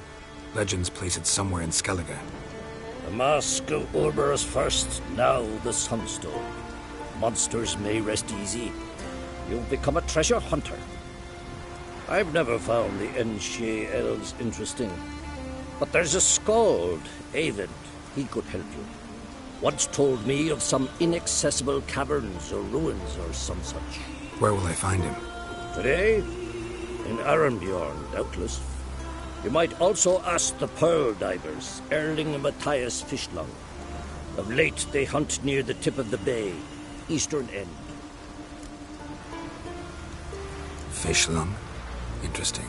Speaker 1: Legends place it somewhere in Skellige.
Speaker 8: The Mask of Urberus first, now the Sunstone. Monsters may rest easy. You've become a treasure hunter. I've never found the Enshe elves interesting. But there's a skald, Avid. He could help you. Once told me of some inaccessible caverns or ruins or some such.
Speaker 1: Where will I find him?
Speaker 8: Today? In Arenbjorn, doubtless. You might also ask the Pearl Divers, Erling and Matthias Fishlung. Of late, they hunt near the tip of the bay, eastern end.
Speaker 1: Fishlung? Interesting.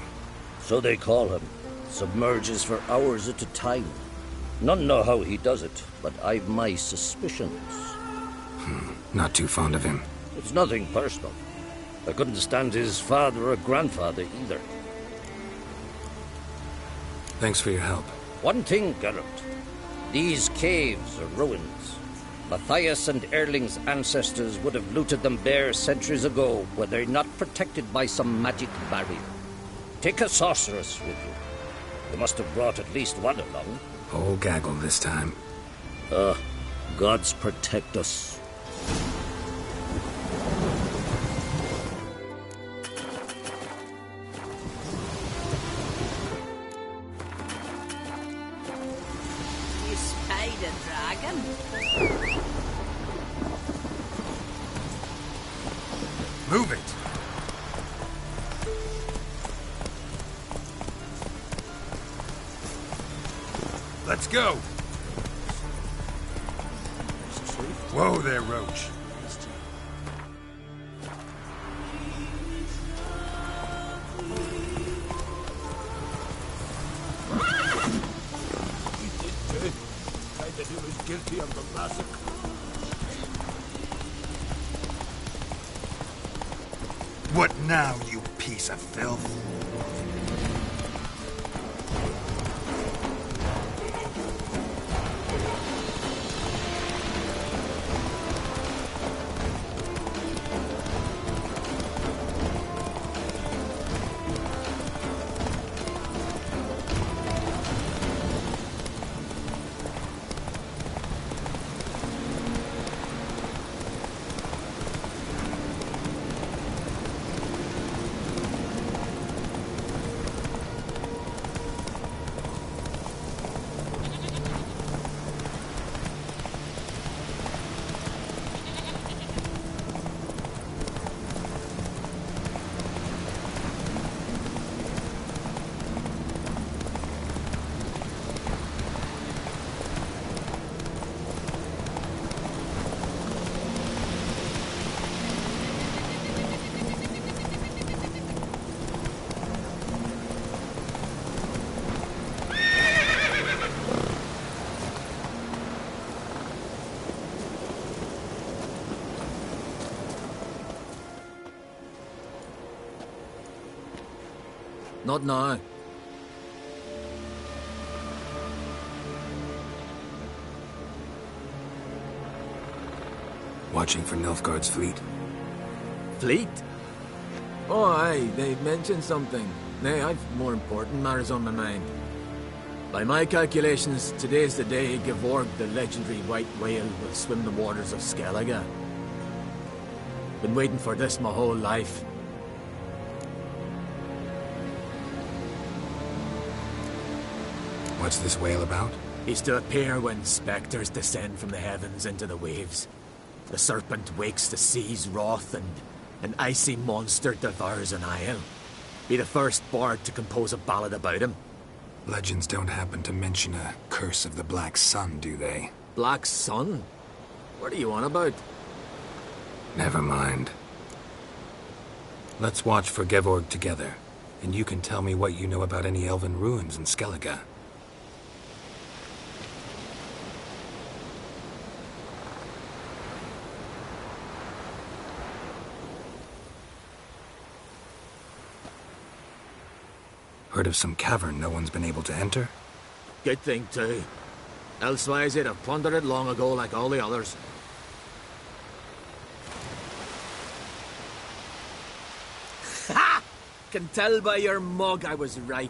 Speaker 8: So they call him. Submerges for hours at a time. None know how he does it, but I've my suspicions.
Speaker 1: Not too fond of him.
Speaker 8: It's nothing personal. I couldn't stand his father or grandfather either.
Speaker 1: Thanks for your help.
Speaker 8: One thing, Geralt. These caves are ruins. Matthias and Erling's ancestors would have looted them bare centuries ago were they not protected by some magic barrier. Take a sorceress with you. You must have brought at least one along.
Speaker 1: Whole gaggle this time.
Speaker 8: Gods protect us.
Speaker 11: You spied a dragon?
Speaker 1: Move it!
Speaker 13: Let's go! Whoa there, Roach.
Speaker 9: That he was guilty of the massacre.
Speaker 13: What now, you piece of filth?
Speaker 3: Not now.
Speaker 1: Watching for Nilfgaard's fleet.
Speaker 3: Fleet? Oh, aye, they mentioned something. Nay, I've more important matters on my mind. By my calculations, today's the day Gevorg, the legendary white whale, will swim the waters of Skellige. Been waiting for this my whole life.
Speaker 1: What's this whale about?
Speaker 3: He's to appear when specters descend from the heavens into the waves. The serpent wakes the sea's wrath, and an icy monster devours an isle. Be the first bard to compose a ballad about him.
Speaker 1: Legends don't happen to mention a curse of the Black Sun, do they?
Speaker 3: Black Sun? What are you on about?
Speaker 1: Never mind. Let's watch for Gevorg together, and you can tell me what you know about any elven ruins in Skellige. Heard of some cavern no one's been able to enter?
Speaker 3: Good thing, too. Elsewise, they'd have plundered it long ago like all the others. Ha! Can tell by your mug I was right.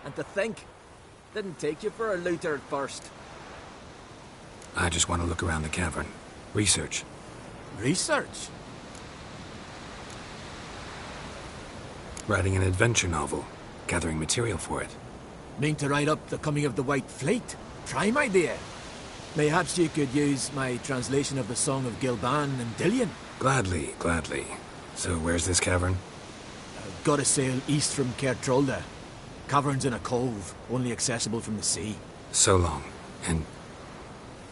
Speaker 3: And to think, didn't take you for a looter at first.
Speaker 1: I just want to look around the cavern. Research.
Speaker 3: Research?
Speaker 1: Writing an adventure novel. Gathering material for it.
Speaker 3: Mean to write up the coming of the White Fleet? Prime idea. Mayhaps you could use my translation of the Song of Gilban and Dillion.
Speaker 1: Gladly, gladly. So where's this cavern?
Speaker 3: Gotta sail east from Kertrolda. Cavern's in a cove, only accessible from the sea.
Speaker 1: So long, and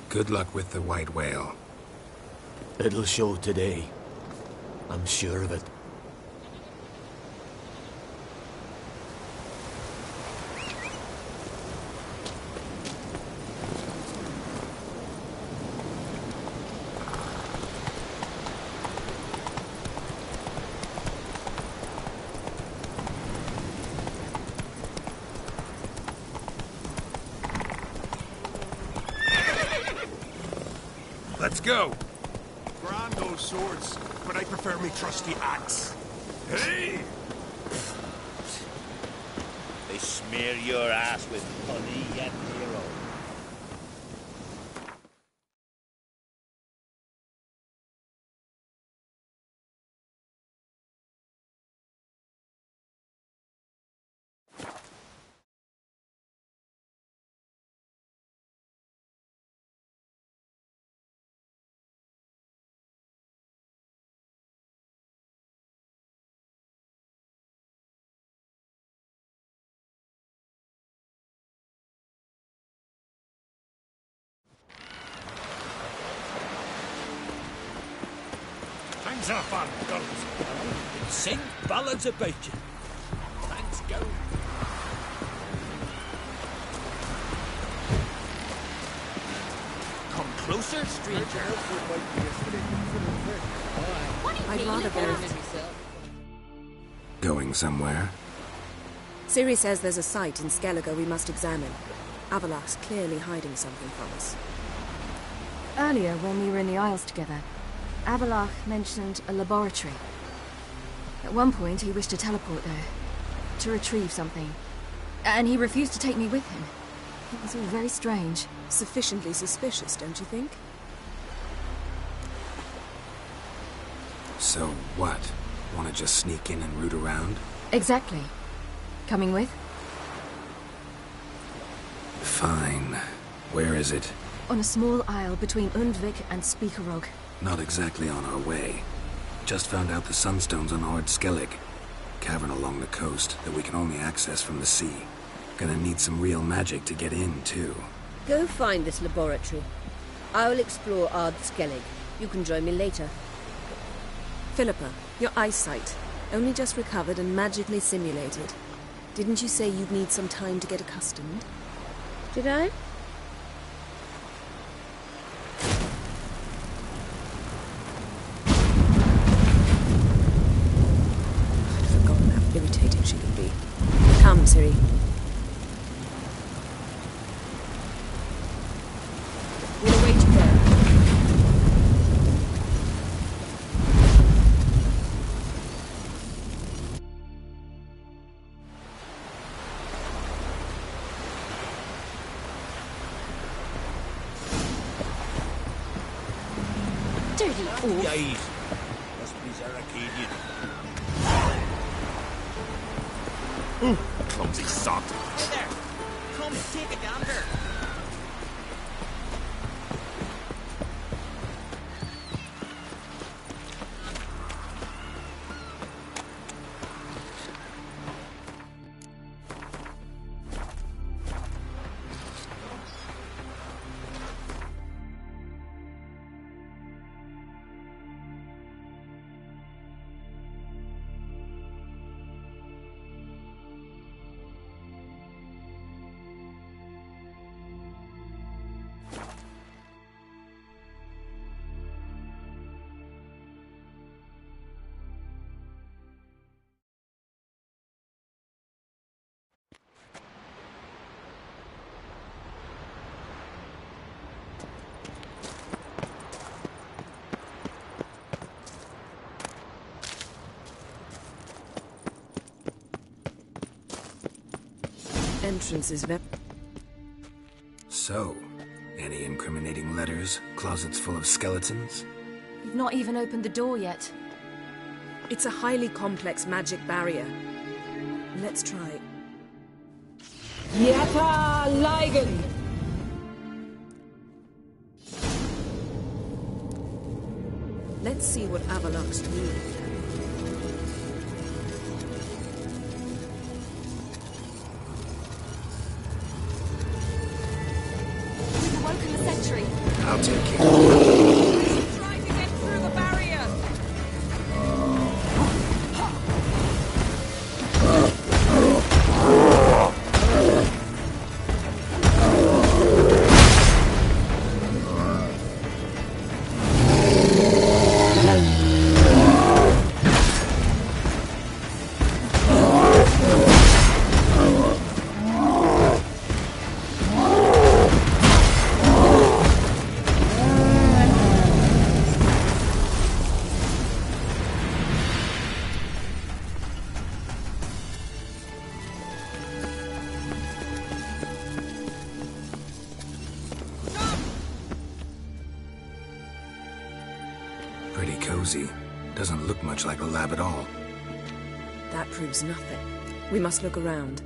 Speaker 1: good luck with the white whale.
Speaker 3: It'll show today. I'm sure of it.
Speaker 17: Let's go. Grand those swords, but I prefer me trusty axe. Hey!
Speaker 9: They smear your ass with honey and hero.
Speaker 13: Hands off on goat.
Speaker 9: Sing ballads about you. Thanks, go. Come closer, stranger.
Speaker 22: I'd rather go.
Speaker 1: Going somewhere?
Speaker 22: Ciri says there's a site in Skellige we must examine. Avalach's clearly hiding something from us.
Speaker 6: Earlier, when we were in the Isles together, Avalach mentioned a laboratory. At one point, he wished to teleport there, to retrieve something. And he refused to take me with him. It was all very strange.
Speaker 22: Sufficiently suspicious, don't you think?
Speaker 1: So what? Want to just sneak in and root around?
Speaker 6: Exactly. Coming with?
Speaker 1: Fine. Where is it?
Speaker 6: On a small isle between Undvik and Speakerog.
Speaker 1: Not exactly on our way. Just found out the sunstones on Ard Skellig. Cavern along the coast that we can only access from the sea. Gonna need some real magic to get in, too.
Speaker 2: Go find this laboratory. I will explore Ard Skellig. You can join me later.
Speaker 22: Philippa, your eyesight. Only just recovered and magically simulated. Didn't you say you'd need some time to get accustomed?
Speaker 2: Did I?
Speaker 22: I'd forgotten how irritating she can be. Come, Ciri.
Speaker 2: We'll await you there.
Speaker 6: Dirty oaf.
Speaker 9: Yais. Must be Zaracadian.
Speaker 17: Clumsy sot.
Speaker 11: Hey there! Come take a gander.
Speaker 22: entrance is very...
Speaker 1: So, any incriminating letters? Closets full of skeletons?
Speaker 6: You've not even opened the door yet.
Speaker 22: It's a highly complex magic barrier. Let's try.
Speaker 4: Yata Ligen!
Speaker 22: Let's see what Avalok's doing.
Speaker 6: We've awoken the sentry.
Speaker 1: I'll take care of it.
Speaker 22: Trying to get through the barrier!
Speaker 1: Pretty cozy. Doesn't look much like a lab at all.
Speaker 22: That proves nothing. We must look around.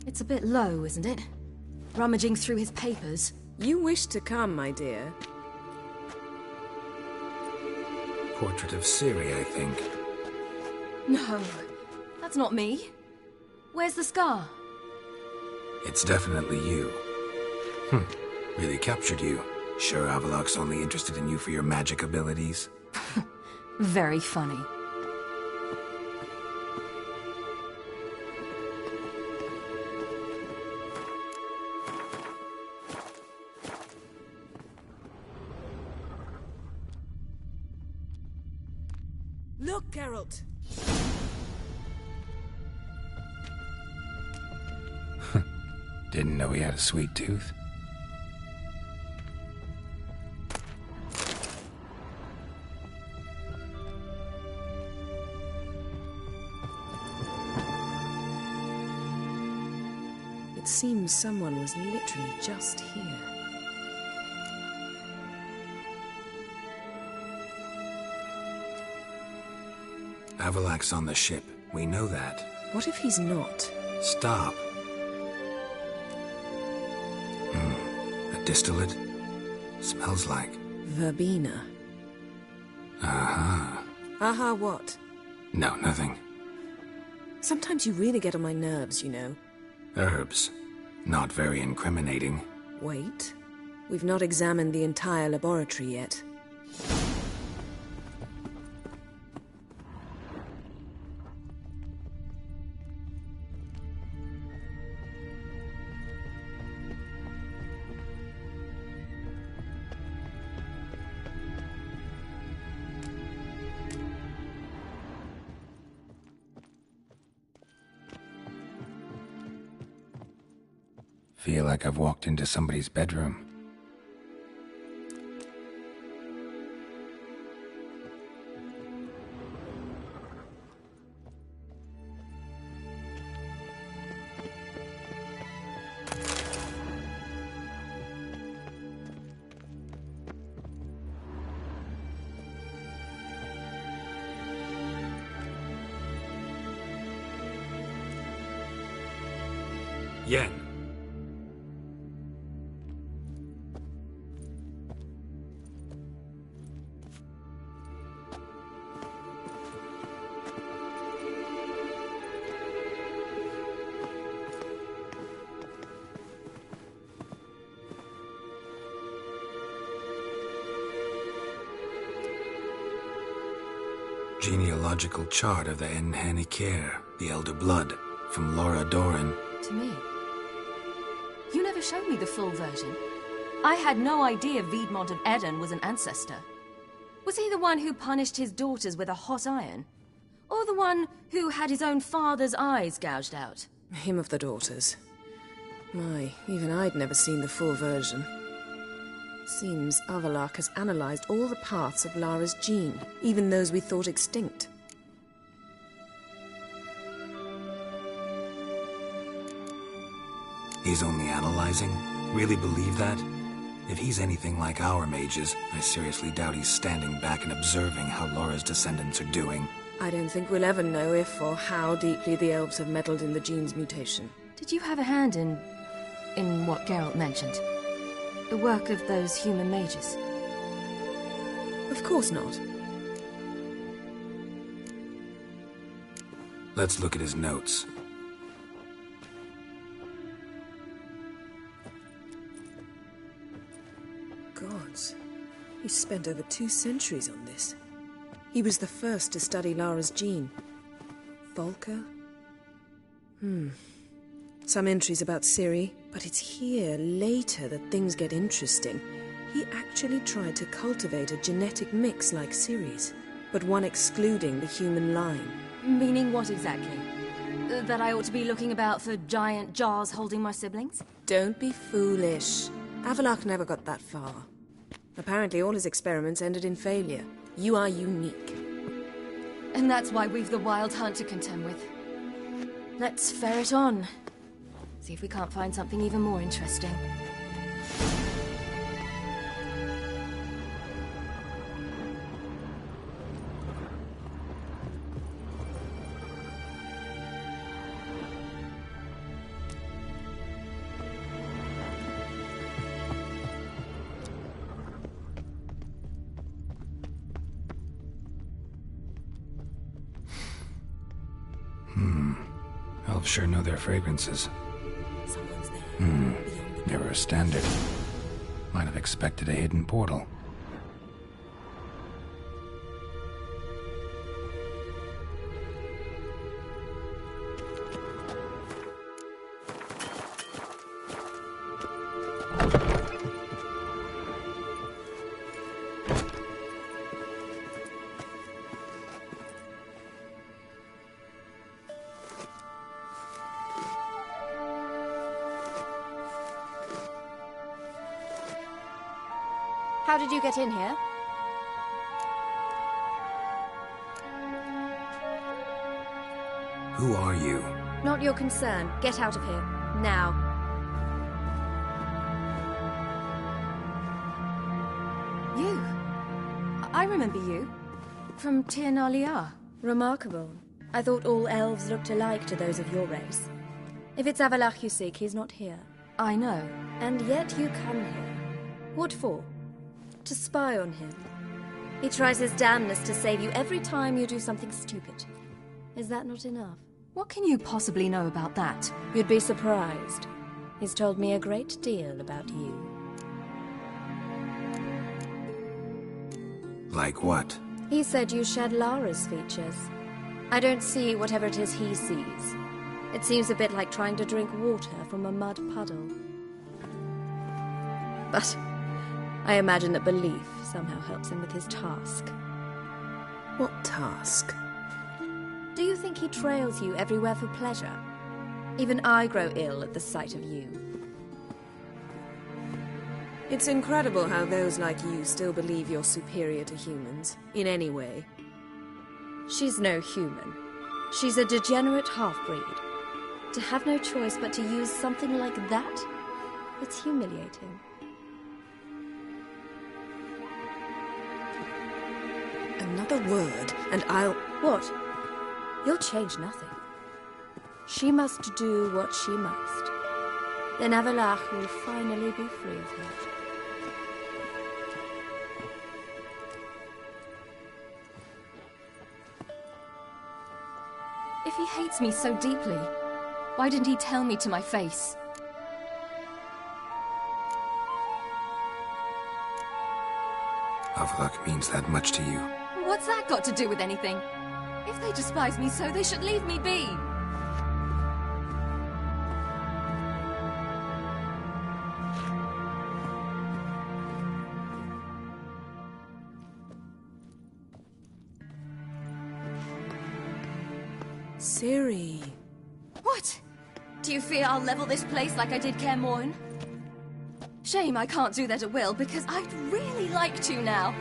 Speaker 6: It's a bit low, isn't it? Rummaging through his papers.
Speaker 22: You wish to come, my dear.
Speaker 1: Portrait of Ciri, I think.
Speaker 6: No, that's not me. Where's the scar?
Speaker 1: It's definitely you. Really captured you. Sure Avalok's only interested in you for your magic abilities?
Speaker 6: Very funny.
Speaker 22: Look, Geralt!
Speaker 1: Didn't know he had a sweet tooth.
Speaker 22: It seems someone was literally just here.
Speaker 1: Avalok's on the ship. We know that.
Speaker 22: What if he's not?
Speaker 1: Stop. A distillate? Smells like...
Speaker 22: Verbena.
Speaker 1: Uh-huh.
Speaker 22: Aha, what?
Speaker 1: No, nothing.
Speaker 22: Sometimes you really get on my nerves, you know.
Speaker 1: Herbs. Not very incriminating.
Speaker 22: Wait. We've not examined the entire laboratory yet.
Speaker 1: Feel like I've walked into somebody's bedroom. Yen. Genealogical chart of the Enhanikir, the Elder Blood, from Laura Doran.
Speaker 6: To me. You never showed me the full version. I had no idea Viedmont of Eden was an ancestor. Was he the one who punished his daughters with a hot iron? Or the one who had his own father's eyes gouged out?
Speaker 22: Him of the daughters. My, even I'd never seen the full version. Seems Avalok has analyzed all the paths of Lara's gene, even those we thought extinct.
Speaker 1: He's only analyzing? Really believe that? If he's anything like our mages, I seriously doubt he's standing back and observing how Laura's descendants are doing.
Speaker 22: I don't think we'll ever know if or how deeply the elves have meddled in the gene's mutation.
Speaker 6: Did you have a hand in what Geralt mentioned? The work of those human mages?
Speaker 22: Of course not.
Speaker 1: Let's look at his notes.
Speaker 22: Gods. He spent over 2 centuries on this. He was the first to study Lara's gene. Volker? Some entries about Ciri, but it's here, later, that things get interesting. He actually tried to cultivate a genetic mix like Ciri's, but one excluding the human line.
Speaker 6: Meaning what exactly? That I ought to be looking about for giant jars holding my siblings?
Speaker 22: Don't be foolish. Avalach never got that far. Apparently all his experiments ended in failure. You are unique.
Speaker 6: And that's why we've the Wild Hunt to contend with. Let's ferret on. See if we can't find something even more interesting.
Speaker 1: Elves sure know their fragrances.
Speaker 22: Someone's there.
Speaker 1: Never a standard. Might have expected a hidden portal.
Speaker 6: How did you get in here?
Speaker 1: Who are you?
Speaker 6: Not your concern. Get out of here. Now. You? I remember you. From Tir na Liar.
Speaker 2: Remarkable. I thought all elves looked alike to those of your race. If it's Avalach you seek, he's not here.
Speaker 6: I know.
Speaker 2: And yet you come here. What for? To spy on him. He tries his damnedest to save you every time you do something stupid. Is that not enough?
Speaker 6: What can you possibly know about that?
Speaker 2: You'd be surprised. He's told me a great deal about you.
Speaker 1: Like what?
Speaker 2: He said you shared Lara's features. I don't see whatever it is he sees. It seems a bit like trying to drink water from a mud puddle. But I imagine that belief somehow helps him with his task.
Speaker 22: What task?
Speaker 2: Do you think he trails you everywhere for pleasure? Even I grow ill at the sight of you.
Speaker 22: It's incredible how those like you still believe you're superior to humans, in any way.
Speaker 2: She's no human. She's a degenerate half-breed. To have no choice but to use something like that, it's humiliating.
Speaker 22: Another word, and I'll...
Speaker 2: What? You'll change nothing. She must do what she must. Then Avalach will finally be free of her.
Speaker 6: If he hates me so deeply, why didn't he tell me to my face?
Speaker 1: Avalach means that much to you.
Speaker 6: What's that got to do with anything? If they despise me so, they should leave me be.
Speaker 22: Ciri.
Speaker 6: What? Do you fear I'll level this place like I did Kaer Morhen? Shame I can't do that at will, because I'd really like to now.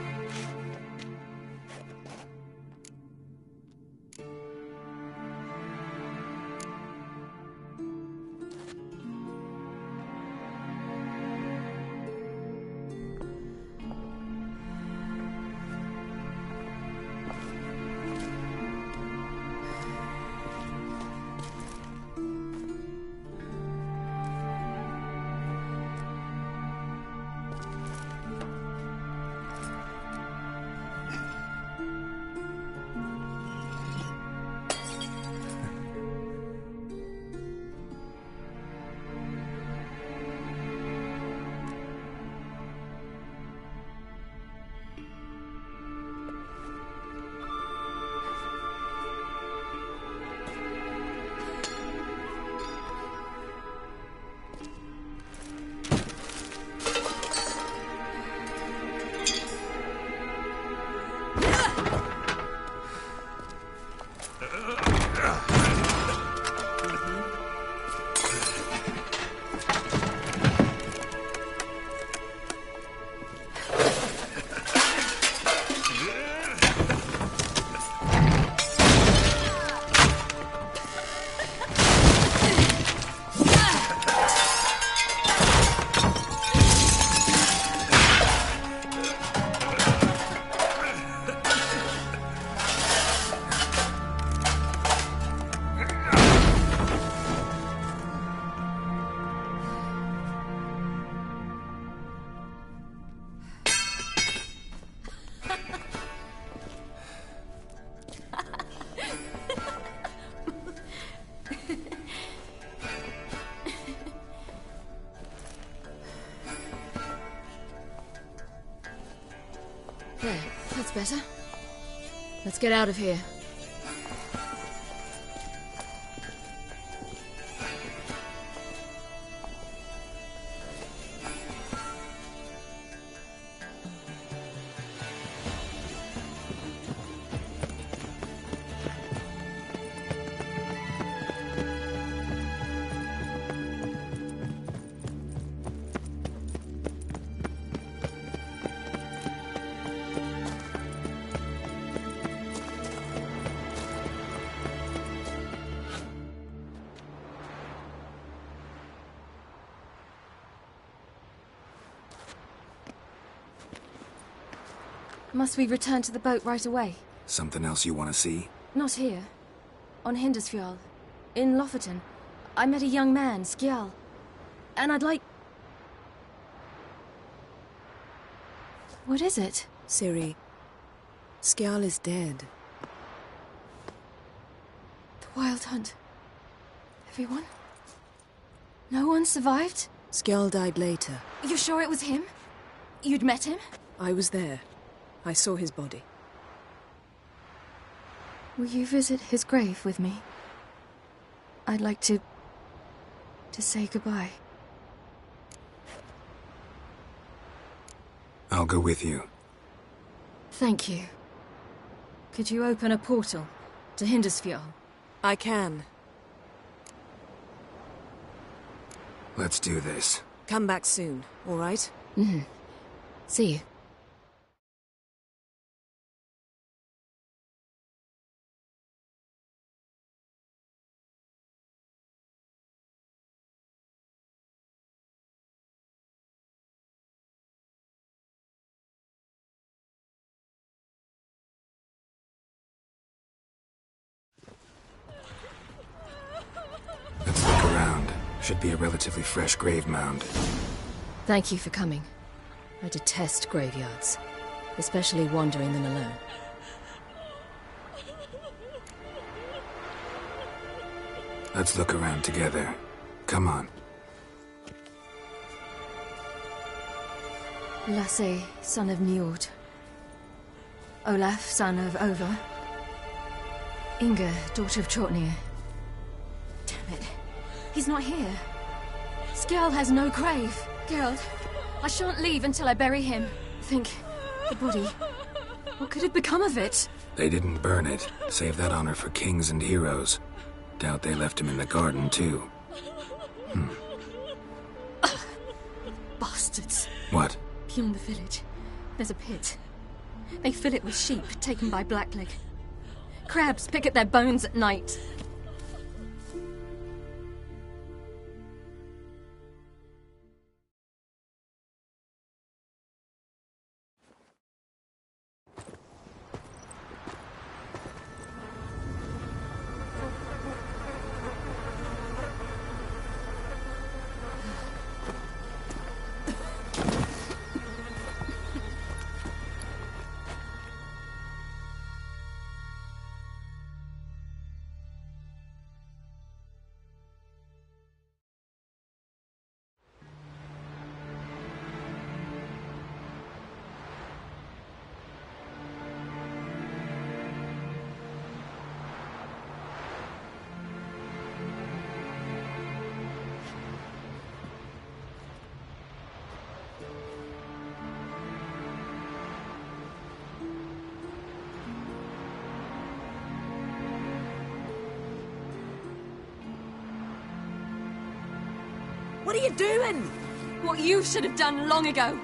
Speaker 6: better. Let's get out of here. Must we return to the boat right away?
Speaker 1: Something else you want to see?
Speaker 6: Not here. On Hindusfjall. In Lofoten. I met a young man, Skjal. And I'd like... What is it?
Speaker 22: Ciri, Skjal is dead.
Speaker 6: The Wild Hunt. Everyone? No one survived?
Speaker 22: Skjal died later.
Speaker 6: You're sure it was him? You'd met him?
Speaker 22: I was there. I saw his body.
Speaker 6: Will you visit his grave with me? I'd like to say goodbye.
Speaker 1: I'll go with you.
Speaker 6: Thank you. Could you open a portal to Hindusfjall?
Speaker 22: I can.
Speaker 1: Let's do this.
Speaker 22: Come back soon, all right?
Speaker 6: Mm-hmm. See you.
Speaker 1: Let's look around. Should be a relatively fresh grave mound.
Speaker 6: Thank you for coming. I detest graveyards, especially wandering them alone.
Speaker 1: Let's look around together. Come on.
Speaker 6: Lasse, son of Njord. Olaf, son of Over. Inga, daughter of Trotnir. Damn it. He's not here. Skjal has no grave. Geralt, I shan't leave until I bury him. Think, the body. What could have become of it?
Speaker 1: They didn't burn it. Save that honor for kings and heroes. Doubt they left him in the garden, too.
Speaker 6: Bastards.
Speaker 1: What?
Speaker 6: Beyond the village, there's a pit. They fill it with sheep taken by Blackleg. Crabs pick at their bones at night.
Speaker 2: What are you doing?
Speaker 6: What you should have done long ago.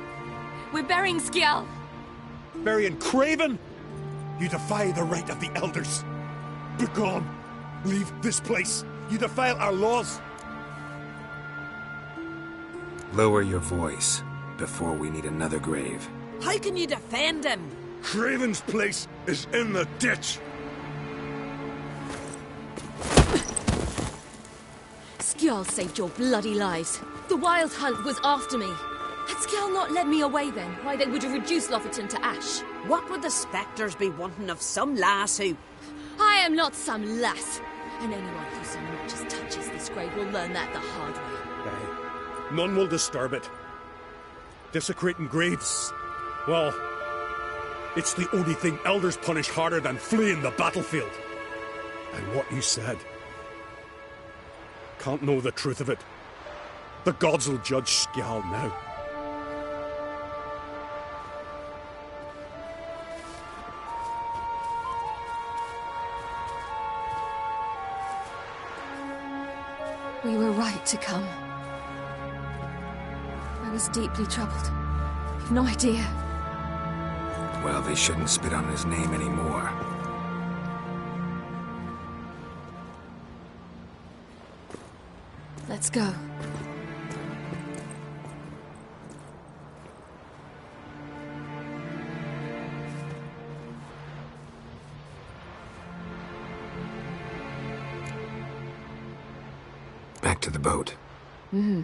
Speaker 6: We're burying Skjal.
Speaker 17: Burying Craven? You defy the right of the elders. Begone. Leave this place. You defile our laws.
Speaker 1: Lower your voice before we need another grave.
Speaker 2: How can you defend him?
Speaker 17: Craven's place is in the ditch.
Speaker 6: Skjal saved your bloody lives. The Wild Hunt was after me. Had Skjal not led me away then, why they would have reduced Lofoten to ash.
Speaker 2: What would the spectres be wanting of some lass who...
Speaker 6: I am not some lass. And anyone who so much as touches this grave will learn that the hard way.
Speaker 17: Aye. None will disturb it. Desecrating graves. Well, It's the only thing elders punish harder than fleeing the battlefield. And what you said. Can't know the truth of it. The gods will judge Skjal now.
Speaker 6: We were right to come. I was deeply troubled. You've no idea.
Speaker 1: Well, they shouldn't spit on his name anymore.
Speaker 6: Let's go.
Speaker 1: Back to the boat.
Speaker 6: Mm-hmm.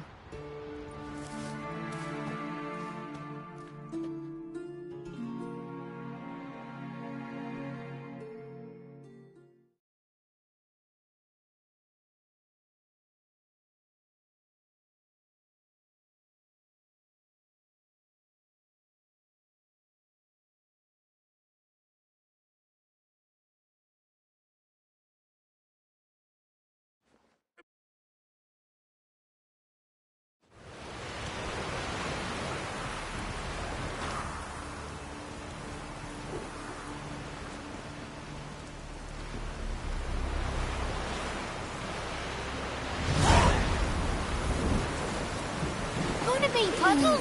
Speaker 5: Puddle?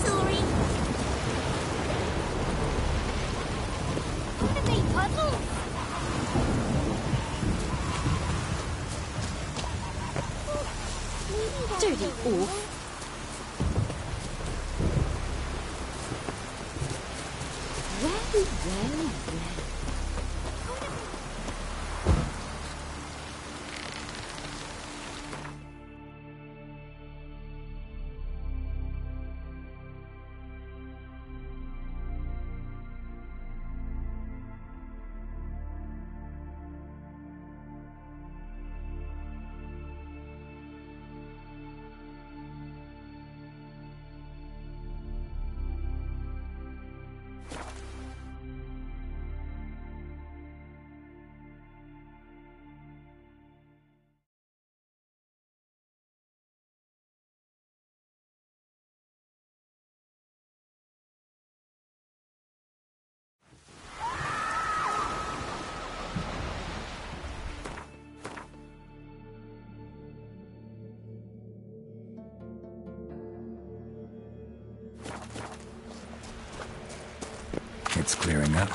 Speaker 5: Sorry. Wanna make puzzles?
Speaker 2: Dirty oaf. Well.
Speaker 1: It's clearing up.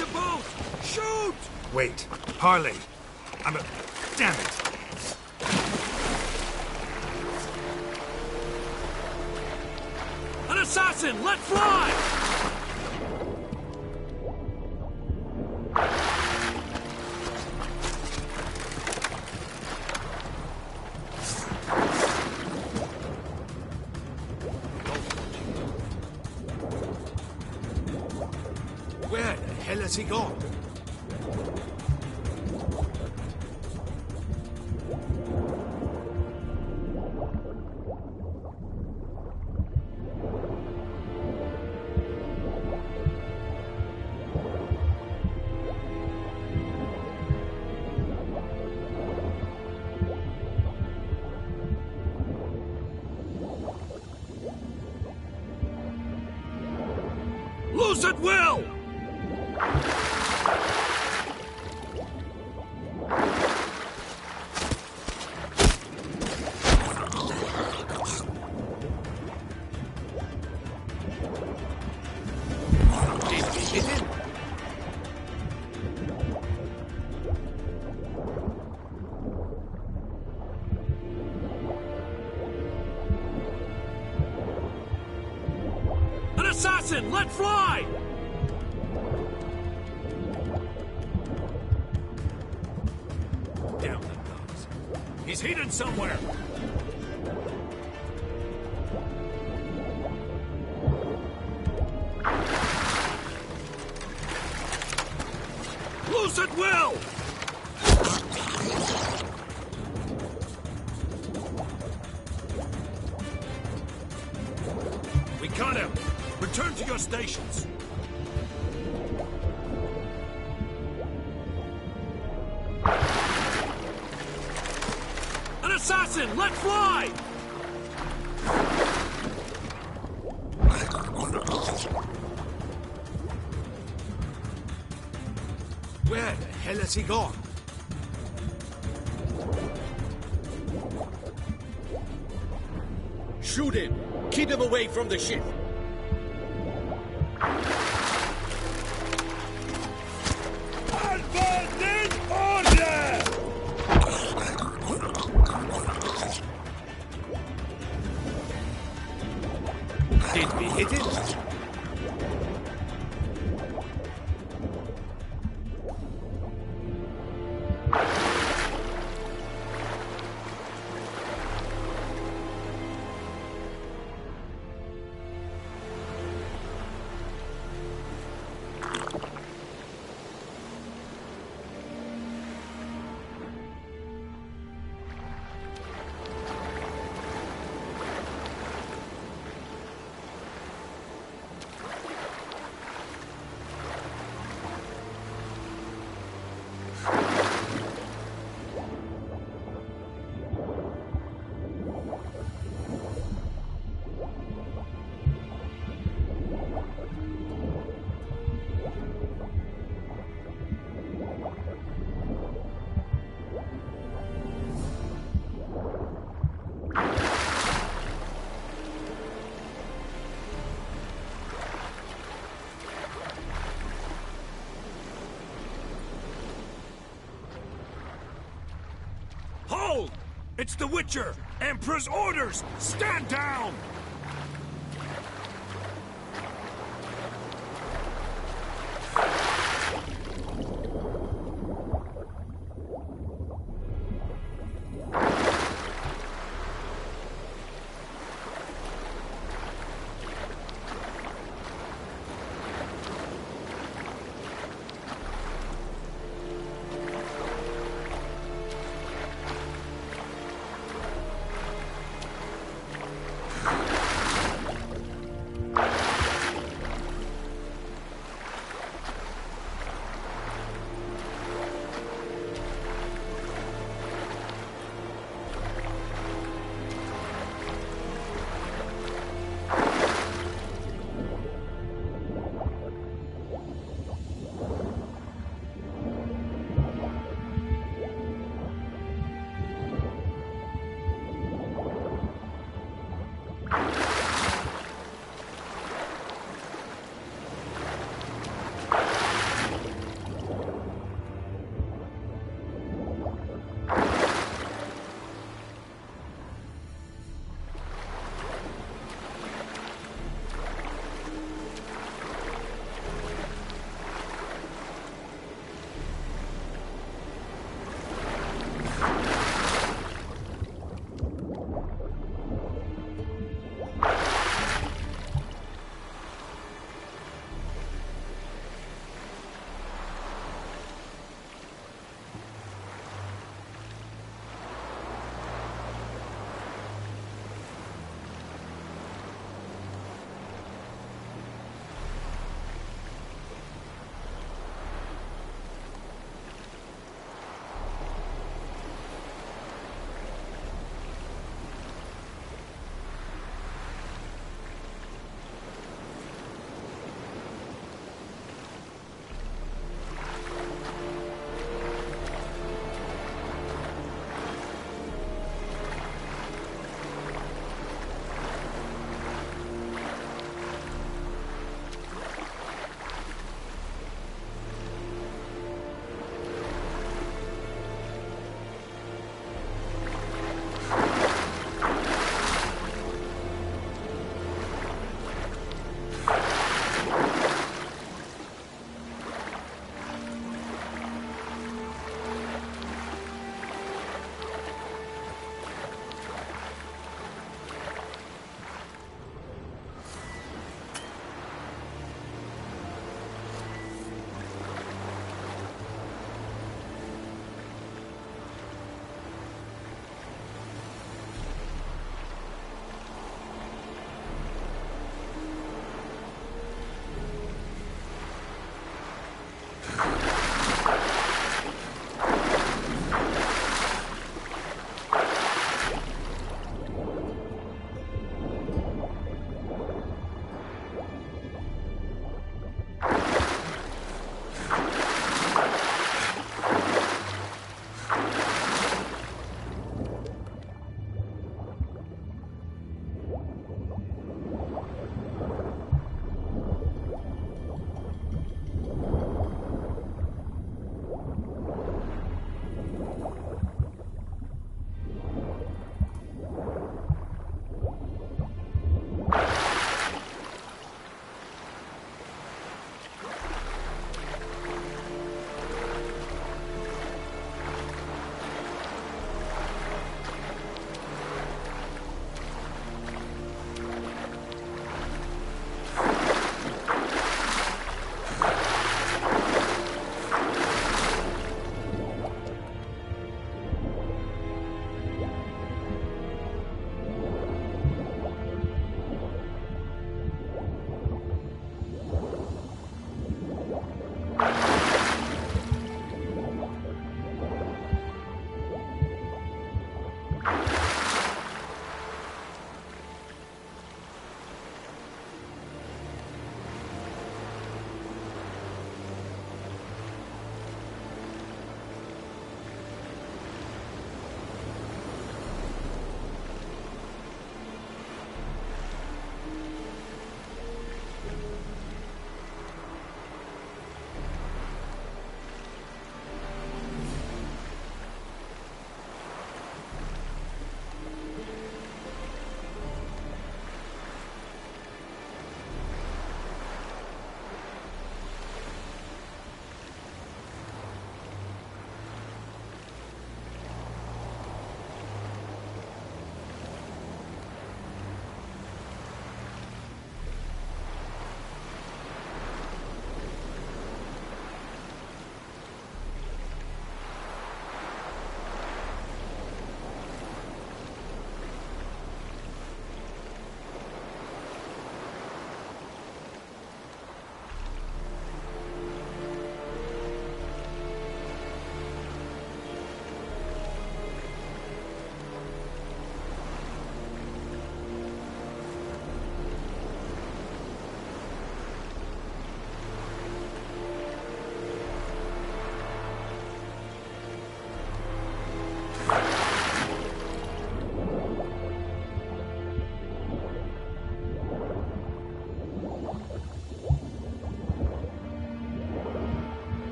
Speaker 13: the boat! Shoot!
Speaker 1: Wait. Harley. Damn it.
Speaker 13: An assassin! Let fly!
Speaker 12: Where the hell has he gone?
Speaker 13: Loose at will! An assassin! Let fly! Down the guns. He's hidden somewhere. Loose at will! We got him! Return to your stations! An assassin! Let fly!
Speaker 12: Where the hell has he gone?
Speaker 9: Shoot him! Keep him away from the ship!
Speaker 12: Did we hit him?
Speaker 13: Hold! It's the Witcher! Emperor's orders! Stand down!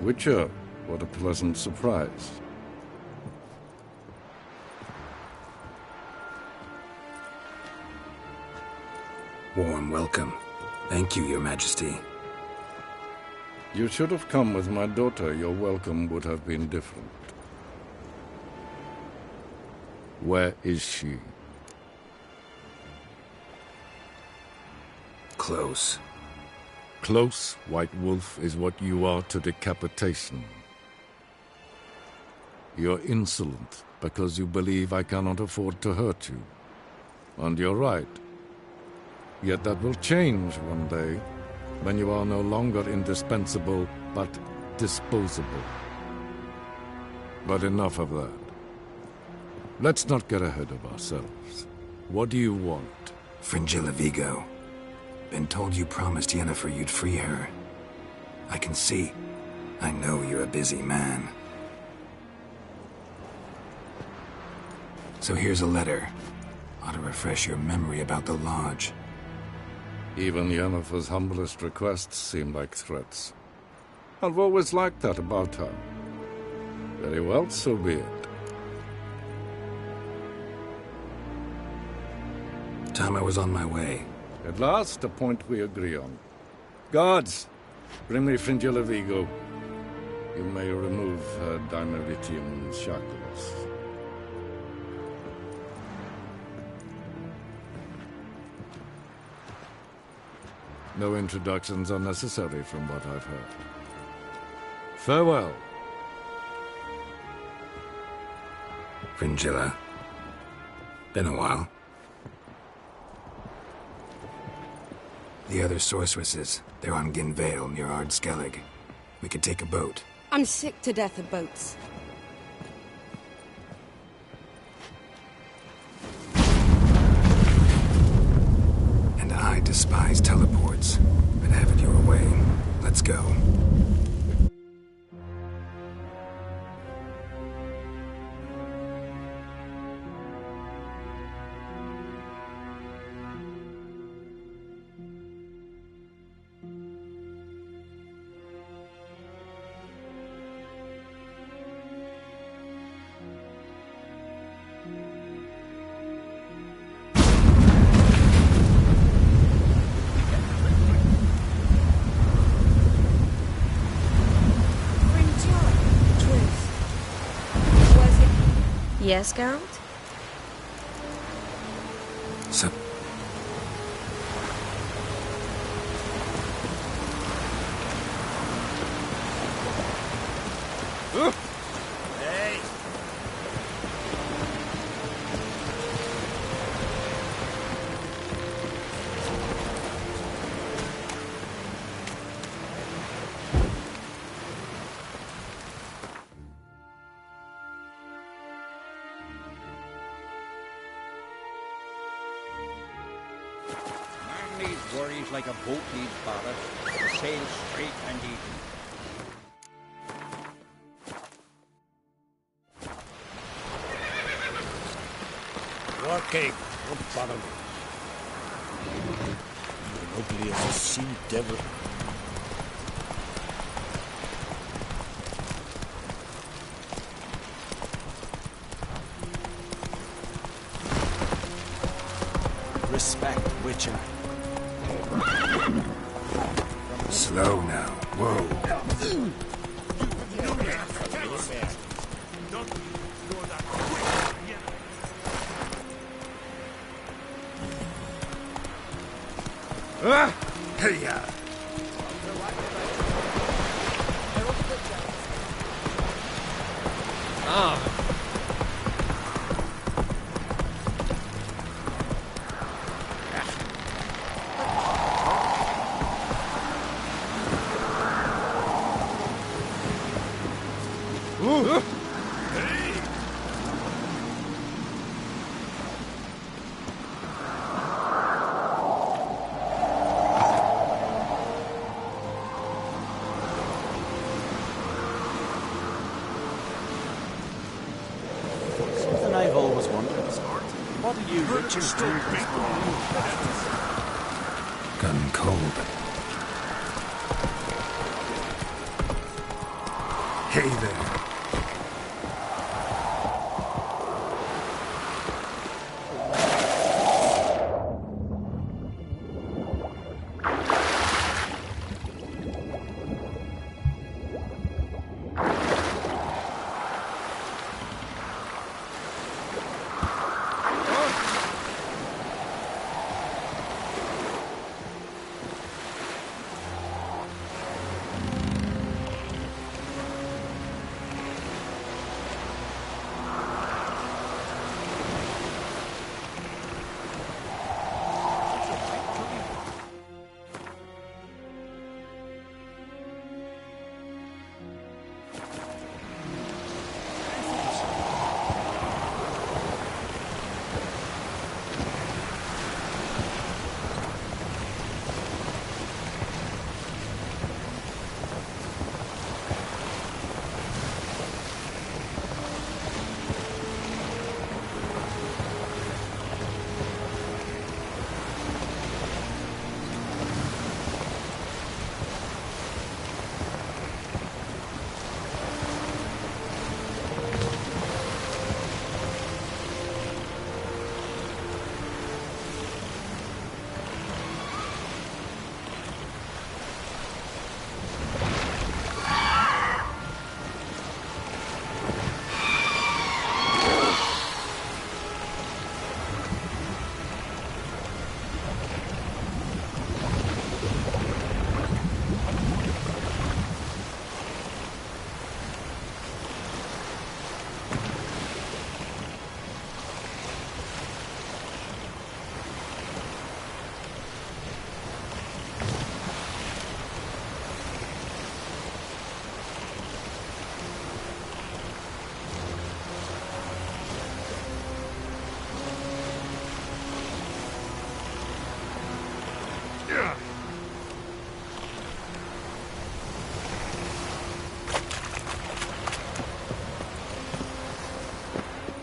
Speaker 7: Witcher, what a pleasant surprise.
Speaker 1: Warm welcome. Thank you, Your Majesty.
Speaker 7: You should have come with my daughter. Your welcome would have been different. Where is she?
Speaker 1: Close.
Speaker 7: Close, White Wolf, is what you are to decapitation. You're insolent because you believe I cannot afford to hurt you. And you're right. Yet that will change one day, when you are no longer indispensable, but disposable. But enough of that. Let's not get ahead of ourselves. What do you want?
Speaker 1: Fringilla Vigo. Been told you promised Yennefer you'd free her. I can see. I know you're a busy man. So here's a letter. Ought to refresh your memory about the Lodge.
Speaker 7: Even Yennefer's humblest requests seem like threats. I've always liked that about her. Very well, so be it.
Speaker 1: Time I was on my way.
Speaker 7: At last, a point we agree on. Guards, bring me Fringilla Vigo. You may remove her dimeritium shackles. No introductions are necessary from what I've heard. Farewell.
Speaker 1: Fringilla. Been a while. The other sorceresses, they're on Ginvale near Ardskellig. We could take a boat.
Speaker 4: I'm sick to death of boats.
Speaker 1: And I despise teleports, but have it your way. Let's go.
Speaker 6: Yes, Geralt?
Speaker 1: So...
Speaker 9: Hey!
Speaker 8: Man needs worries like a boat needs ballast. Sail straight and easy.
Speaker 9: Working, up bottom. You're ugly as a sea devil.
Speaker 21: Respect, Witcher.
Speaker 1: Slow now. Whoa.
Speaker 17: Ah! Hey-ya!
Speaker 15: Ah.
Speaker 21: Something I've always wondered. What do you Witchers do?
Speaker 1: Gotten cold. Hey there.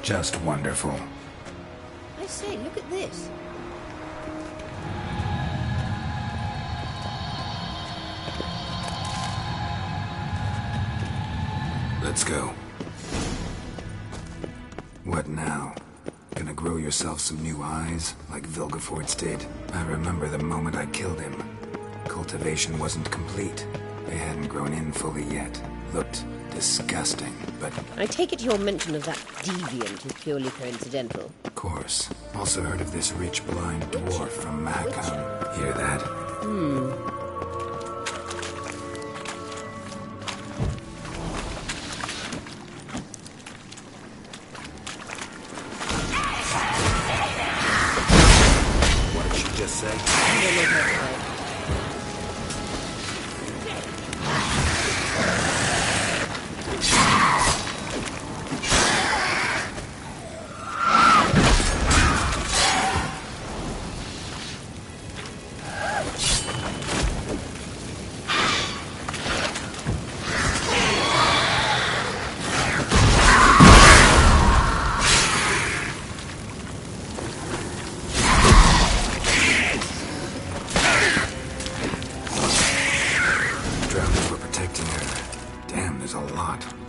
Speaker 1: Just wonderful.
Speaker 2: I say, look at this.
Speaker 1: Let's go. What now? Gonna grow yourself some new eyes, like Vilgefortz did? I remember the moment I killed him. Cultivation wasn't complete. They hadn't grown in fully yet. Looked disgusting, but...
Speaker 2: I take it your mention of that deviant is purely coincidental.
Speaker 1: Of course. Also heard of this rich blind dwarf from Mahakam. Hear that? What did she just say?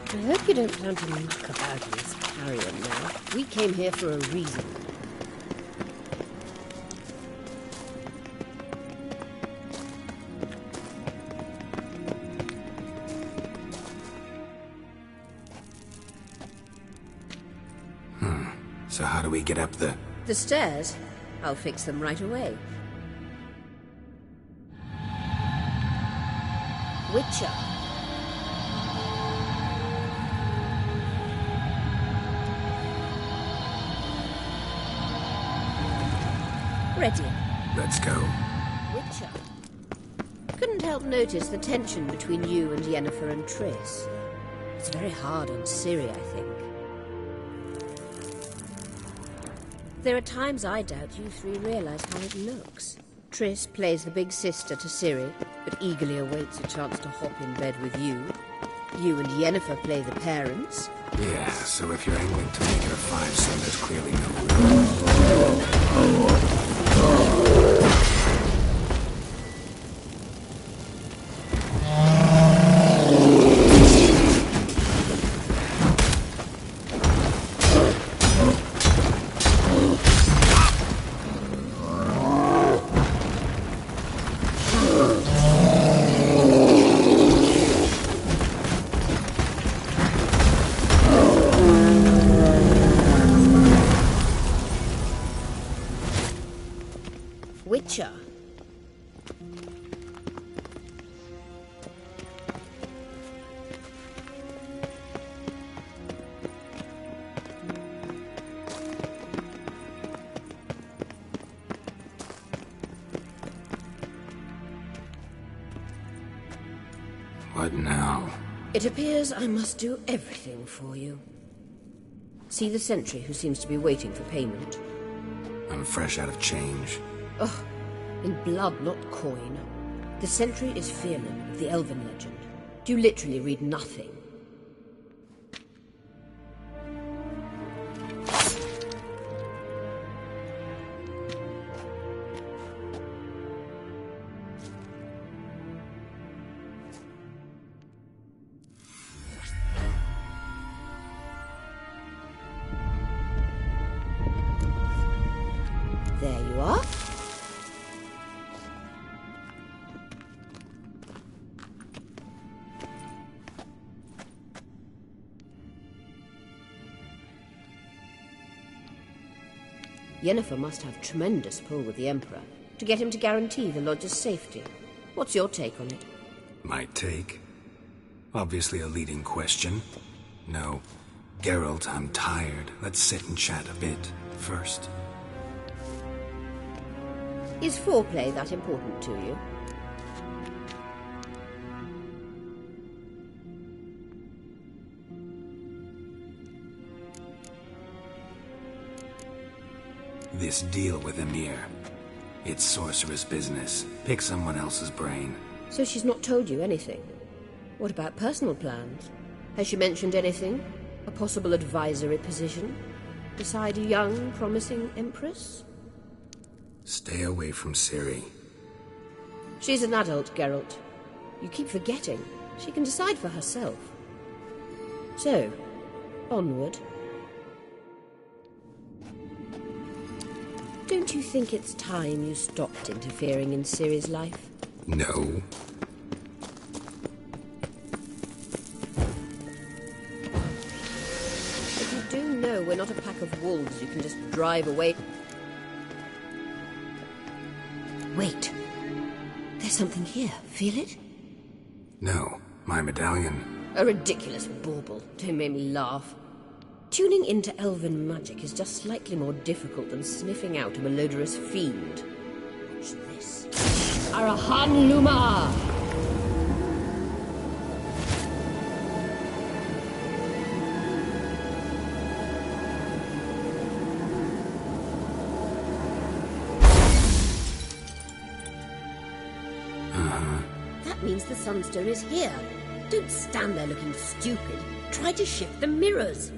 Speaker 2: I hope you don't plan to muck about in this carrion now. We came here for a reason.
Speaker 1: So how do we get up the...
Speaker 2: The stairs? I'll fix them right away. Witcher. Ready.
Speaker 1: Let's go.
Speaker 2: Witcher. Couldn't help notice the tension between you and Yennefer and Triss. It's very hard on Ciri, I think. There are times I doubt you three realize how it looks. Triss plays the big sister to Ciri, but eagerly awaits a chance to hop in bed with you. You and Yennefer play the parents.
Speaker 1: Yeah, so if you're angling to make it a 5-son, there's clearly no room. What now?
Speaker 2: It appears I must do everything for you. See the sentry who seems to be waiting for payment?
Speaker 1: I'm fresh out of change.
Speaker 2: Ugh, in blood, not coin. The sentry is Fearman of the Elven legend. Do you literally read nothing? There you are. Yennefer must have tremendous pull with the Emperor to get him to guarantee the lodge's safety. What's your take on it?
Speaker 1: My take? Obviously a leading question. No. Geralt, I'm tired. Let's sit and chat a bit first.
Speaker 2: Is foreplay that important to you?
Speaker 1: This deal with Emir. It's sorceress business. Pick someone else's brain.
Speaker 2: So she's not told you anything? What about personal plans? Has she mentioned anything? A possible advisory position? Beside a young, promising empress?
Speaker 1: Stay away from Ciri.
Speaker 2: She's an adult, Geralt. You keep forgetting. She can decide for herself. So, onward. Don't you think it's time you stopped interfering in Ciri's life?
Speaker 1: No.
Speaker 2: But you do know we're not a pack of wolves you can just drive away. Wait. There's something here. Feel it?
Speaker 1: No. My medallion.
Speaker 2: A ridiculous bauble. Don't make me laugh. Tuning into elven magic is just slightly more difficult than sniffing out a malodorous fiend. Watch this. Arahan Luma! That means the Sunster is here. Don't stand there looking stupid. Try to shift the mirrors.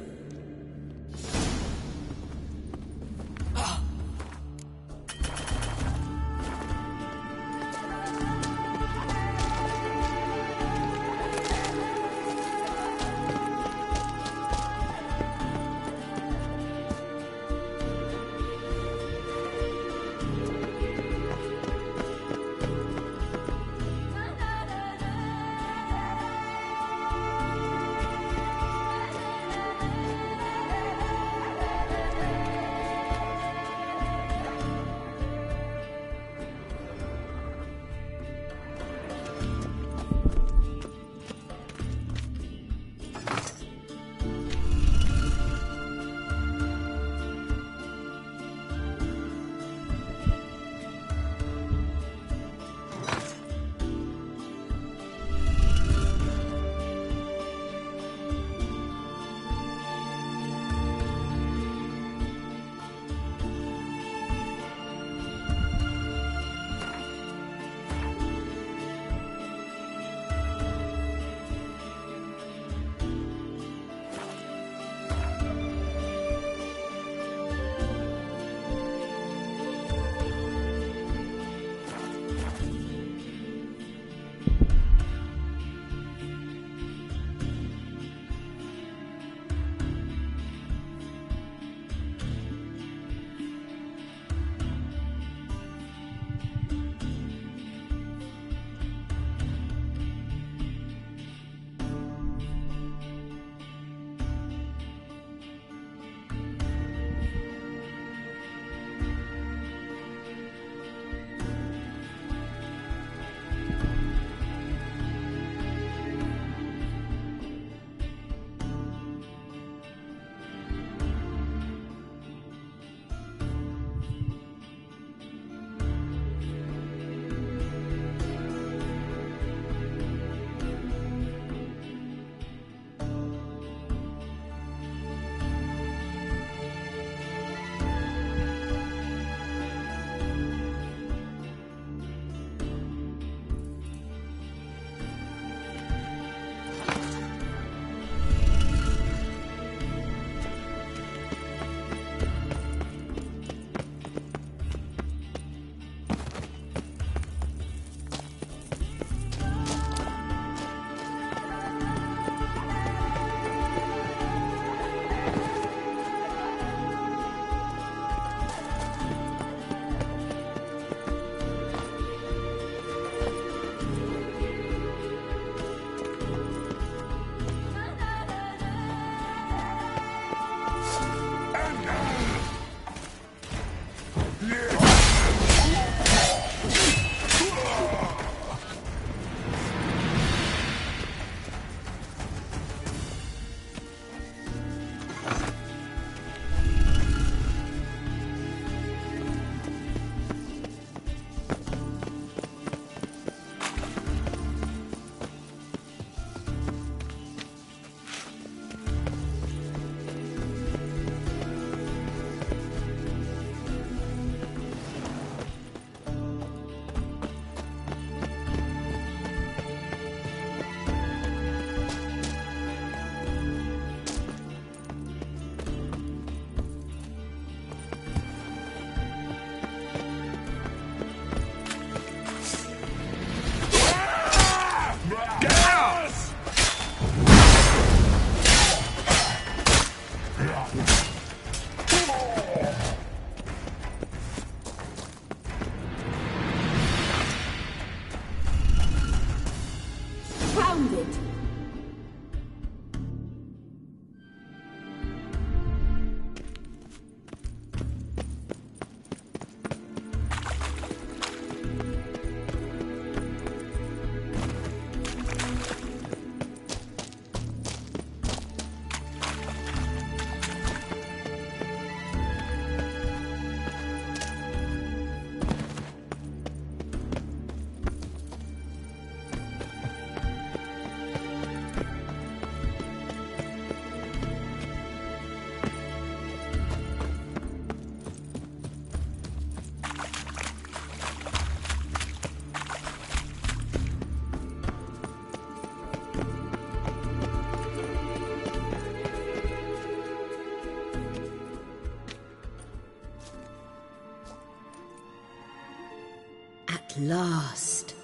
Speaker 2: last.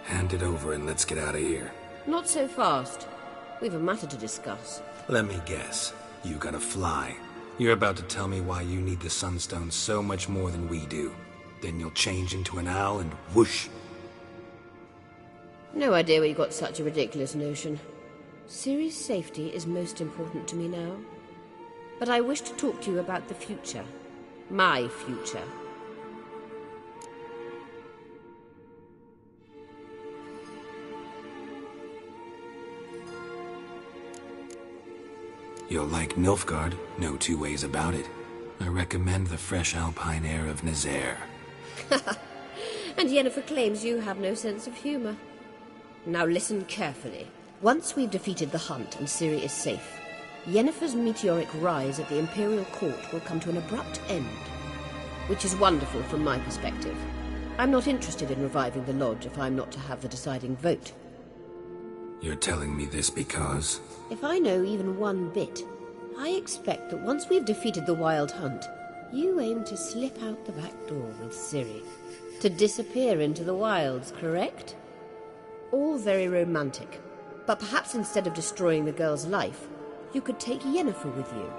Speaker 1: Hand it over and let's get out of here.
Speaker 2: Not so fast. We've a matter to discuss.
Speaker 1: Let me guess. You gotta fly. You're about to tell me why you need the Sunstone so much more than we do. Then you'll change into an owl and whoosh.
Speaker 2: No idea where you got such a ridiculous notion. Ciri's safety is most important to me now. But I wish to talk to you about the future. My future.
Speaker 1: You'll like Nilfgaard, no two ways about it. I recommend the fresh alpine air of Nazaire.
Speaker 2: And Yennefer claims you have no sense of humor. Now listen carefully. Once we've defeated the Hunt and Ciri is safe, Yennefer's meteoric rise at the Imperial Court will come to an abrupt end. Which is wonderful from my perspective. I'm not interested in reviving the Lodge if I'm not to have the deciding vote.
Speaker 1: You're telling me this because...
Speaker 2: If I know even one bit, I expect that once we've defeated the Wild Hunt, you aim to slip out the back door with Ciri. To disappear into the wilds, correct? All very romantic. But perhaps instead of destroying the girl's life, you could take Yennefer with you,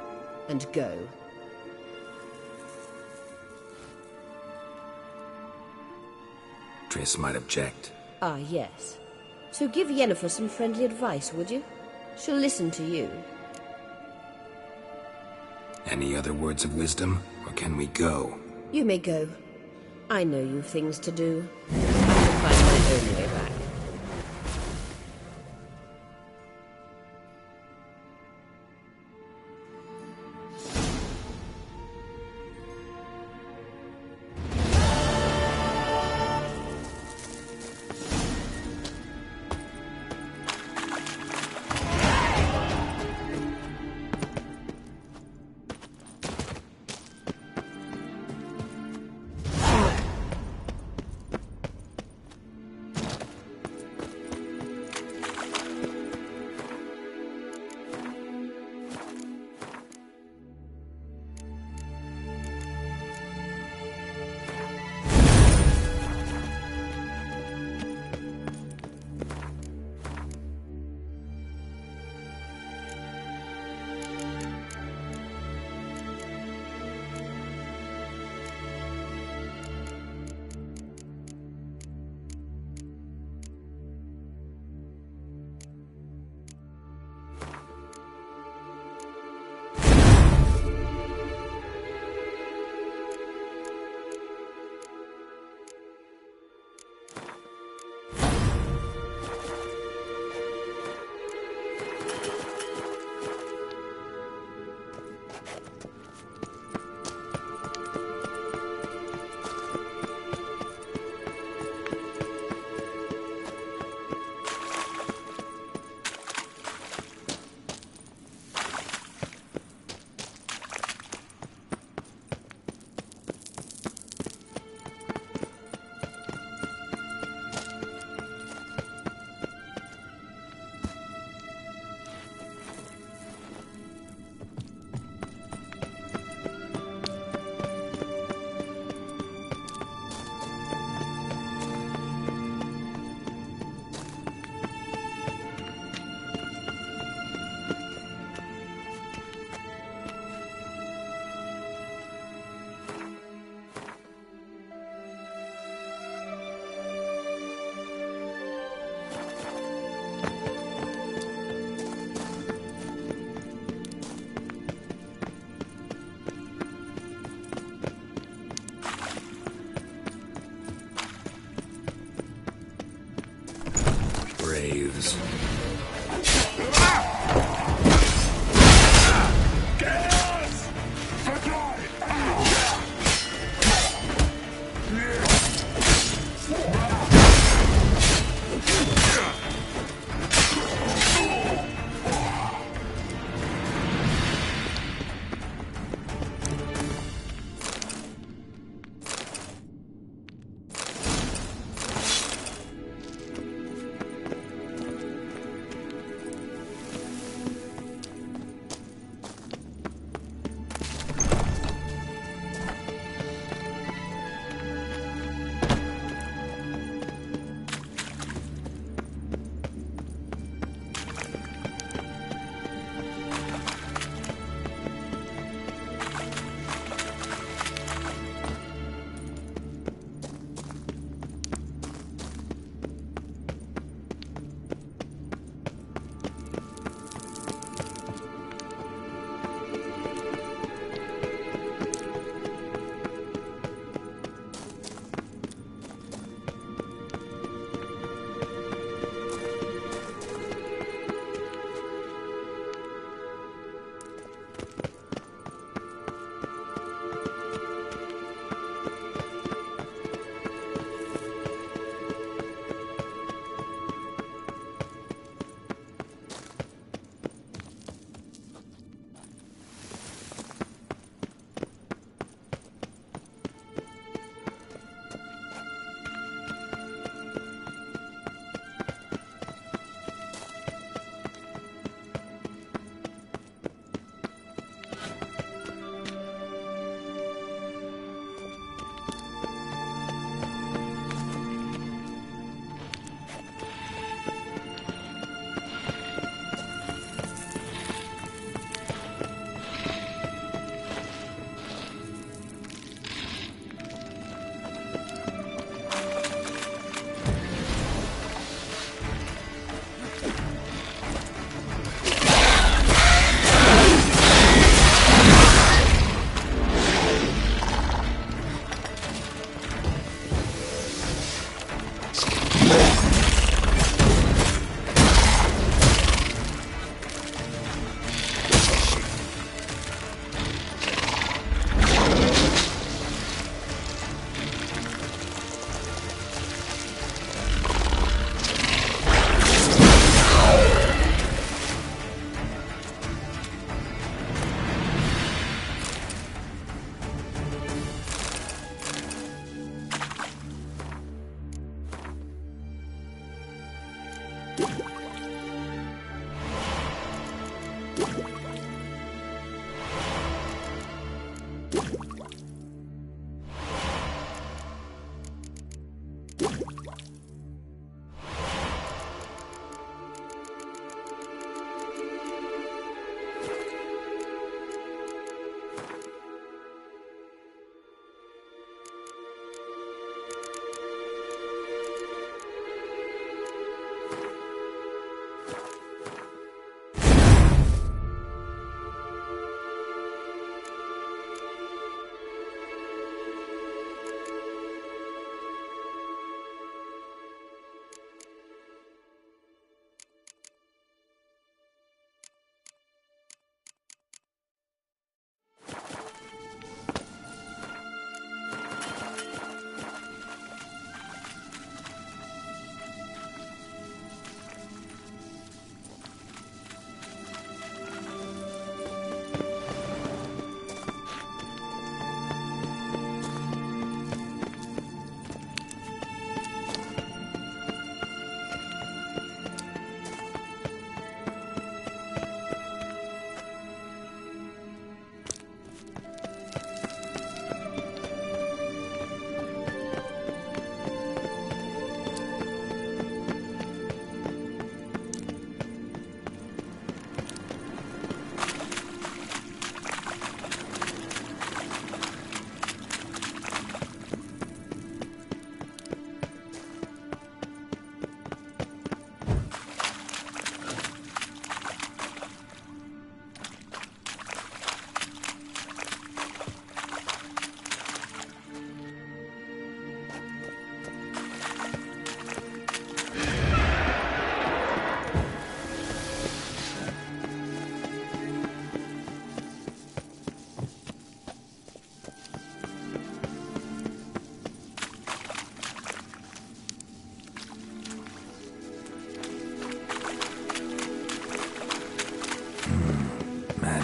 Speaker 2: and go.
Speaker 1: Triss might object.
Speaker 2: Ah, yes. So give Yennefer some friendly advice, would you? She'll listen to you.
Speaker 1: Any other words of wisdom, or can we go?
Speaker 2: You may go. I know you've things to do. I can find my own way back.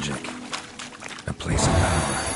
Speaker 1: magic. A place of power.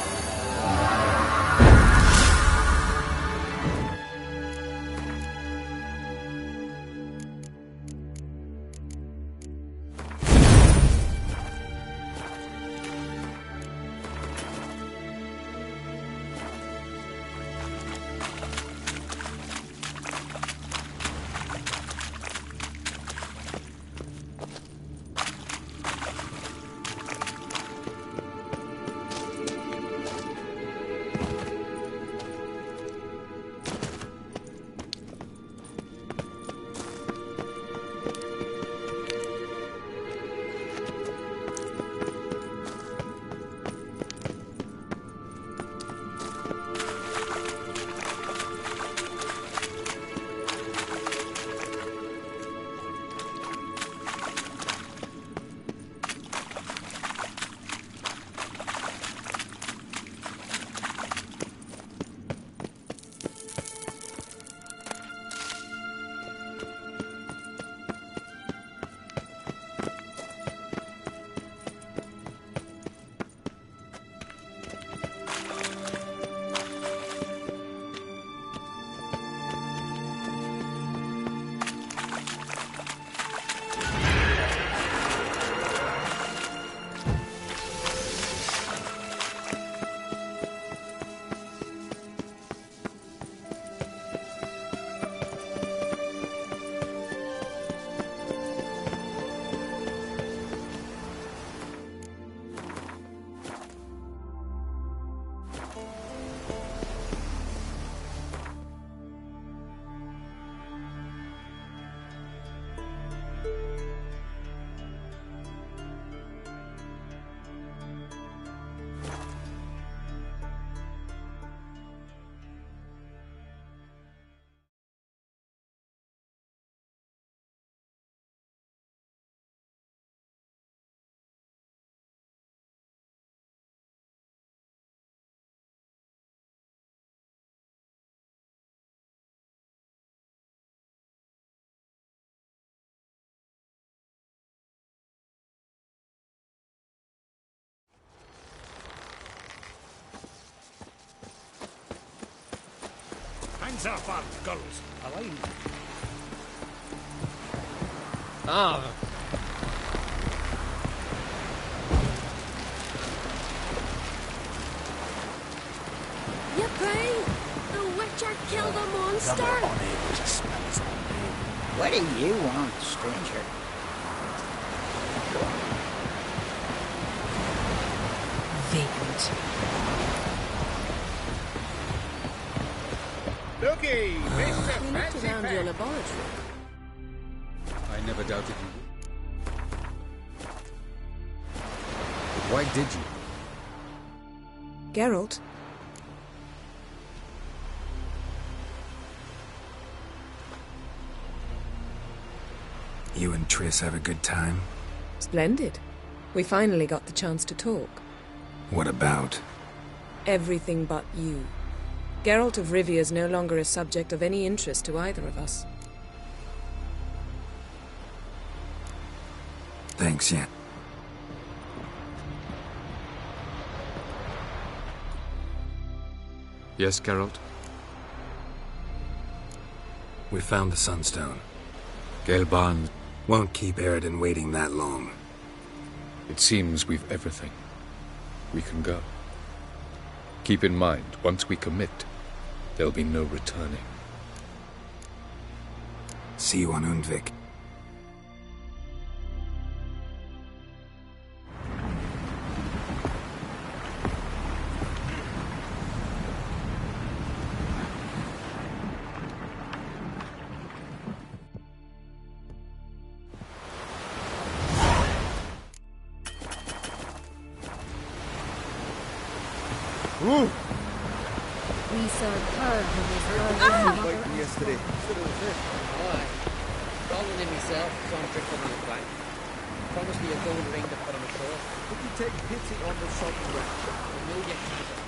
Speaker 13: Hands up, armed girls. Align.
Speaker 15: Ah.
Speaker 5: Yippee! The Witcher killed a monster!
Speaker 8: Unable to smell his own name. What do you want, stranger?
Speaker 22: Vagrant.
Speaker 12: Looky, Mr.
Speaker 5: You looked
Speaker 12: Fancy
Speaker 5: around your
Speaker 12: Pants.
Speaker 5: laboratory.
Speaker 20: I never doubted you would. But why did you?
Speaker 22: Geralt?
Speaker 1: You and Triss have a good time?
Speaker 22: Splendid. We finally got the chance to talk.
Speaker 1: What about?
Speaker 22: Everything but you. Geralt of Rivia is no longer a subject of any interest to either of us.
Speaker 1: Thanks, Yen.
Speaker 20: Yes, Geralt?
Speaker 1: We found the Sunstone.
Speaker 20: Gelban.
Speaker 1: Won't keep Eredin waiting that long.
Speaker 20: It seems we've everything. We can go. Keep in mind, once we commit, there'll be no returning.
Speaker 1: See you on Undvik.
Speaker 5: We served her who was
Speaker 12: Like from yesterday.
Speaker 14: Aye. Calling in myself, so I'm drifting on the plank. Promise me a gold ring to put on the shore.
Speaker 12: Would you take pity on the sovereign?
Speaker 14: I know you can't.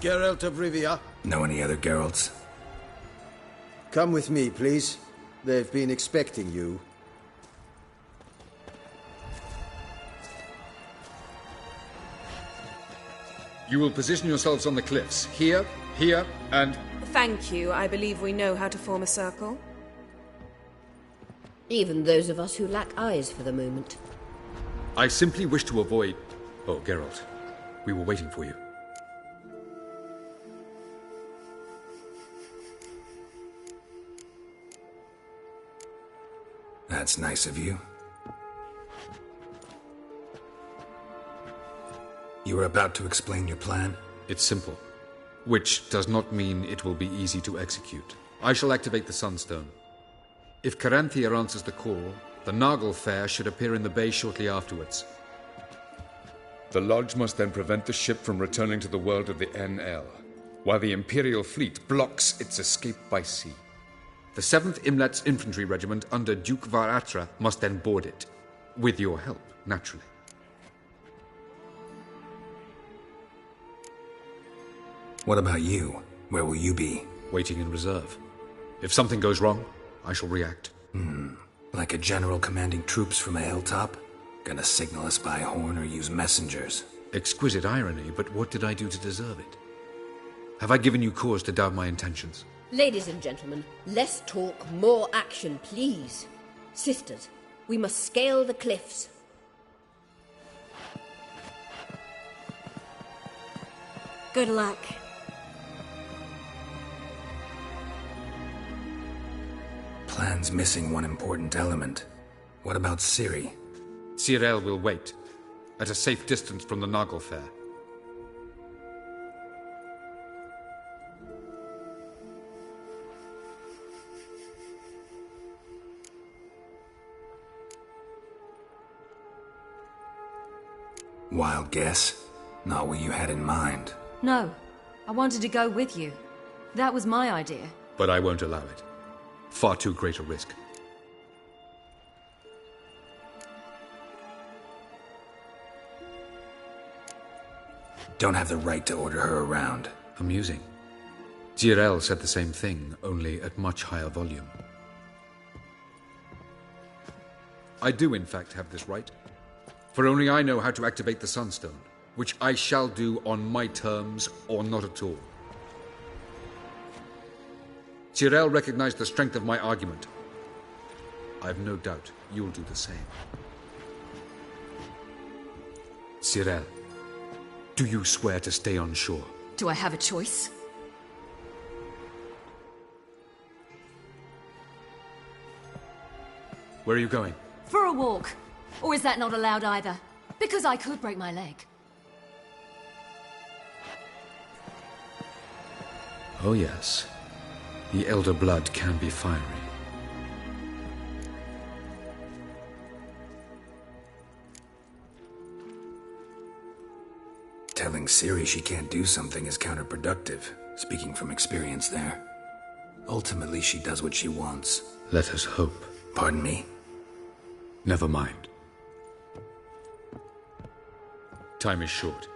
Speaker 18: Geralt of Rivia.
Speaker 1: Know any other Geralts?
Speaker 18: Come with me, please. They've been expecting you.
Speaker 20: You will position yourselves on the cliffs. Here, here, and...
Speaker 22: Thank you. I believe we know how to form a circle.
Speaker 2: Even those of us who lack eyes for the moment.
Speaker 20: I simply wish to avoid... Oh, Geralt. We were waiting for you.
Speaker 1: That's nice of you. You were about to explain your plan?
Speaker 20: It's simple. Which does not mean it will be easy to execute. I shall activate the Sunstone. If Caranthia answers the call, the Naglfar should appear in the bay shortly afterwards. The Lodge must then prevent the ship from returning to the world of the NL, while the Imperial fleet blocks its escape by sea. The 7th Imlet's Infantry Regiment under Duke Varatra must then board it. With your help, naturally.
Speaker 1: What about you? Where will you be?
Speaker 20: Waiting in reserve. If something goes wrong, I shall react.
Speaker 1: Like a general commanding troops from a hilltop? Gonna signal us by horn or use messengers?
Speaker 20: Exquisite irony, but what did I do to deserve it? Have I given you cause to doubt my intentions?
Speaker 2: Ladies and gentlemen, less talk, more action, please. Sisters, we must scale the cliffs.
Speaker 6: Good luck.
Speaker 1: Plan's missing one important element. What about Ciri?
Speaker 20: Cyril will wait, at a safe distance from the Naglfar.
Speaker 1: Wild guess? Not what you had in mind.
Speaker 6: No, I wanted to go with you. That was my idea.
Speaker 20: But I won't allow it. Far too great a risk.
Speaker 1: Don't have the right to order her around.
Speaker 20: Amusing. Cyril said the same thing, only at much higher volume. I do, in fact, have this right. For only I know how to activate the Sunstone, which I shall do on my terms or not at all. Cyril recognized the strength of my argument. I've no doubt you'll do the same. Cyril, do you swear to stay on shore?
Speaker 6: Do I have a choice?
Speaker 20: Where are you going?
Speaker 6: For a walk. Or is that not allowed either? Because I could break my leg.
Speaker 20: Oh yes. The elder blood can be fiery.
Speaker 1: Telling Ciri she can't do something is counterproductive, speaking from experience there. Ultimately, she does what she wants.
Speaker 20: Let us hope.
Speaker 1: Pardon me?
Speaker 20: Never mind. Time is short.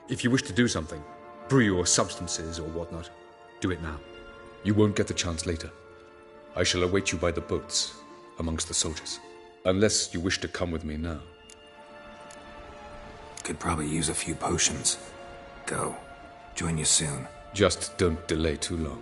Speaker 20: If you wish to do something, brew your substances or whatnot, do it now. You won't get the chance later. I shall await you by the boats, amongst the soldiers. Unless you wish to come with me now.
Speaker 1: Could probably use a few potions. Go. Join you soon.
Speaker 20: Just don't delay too long.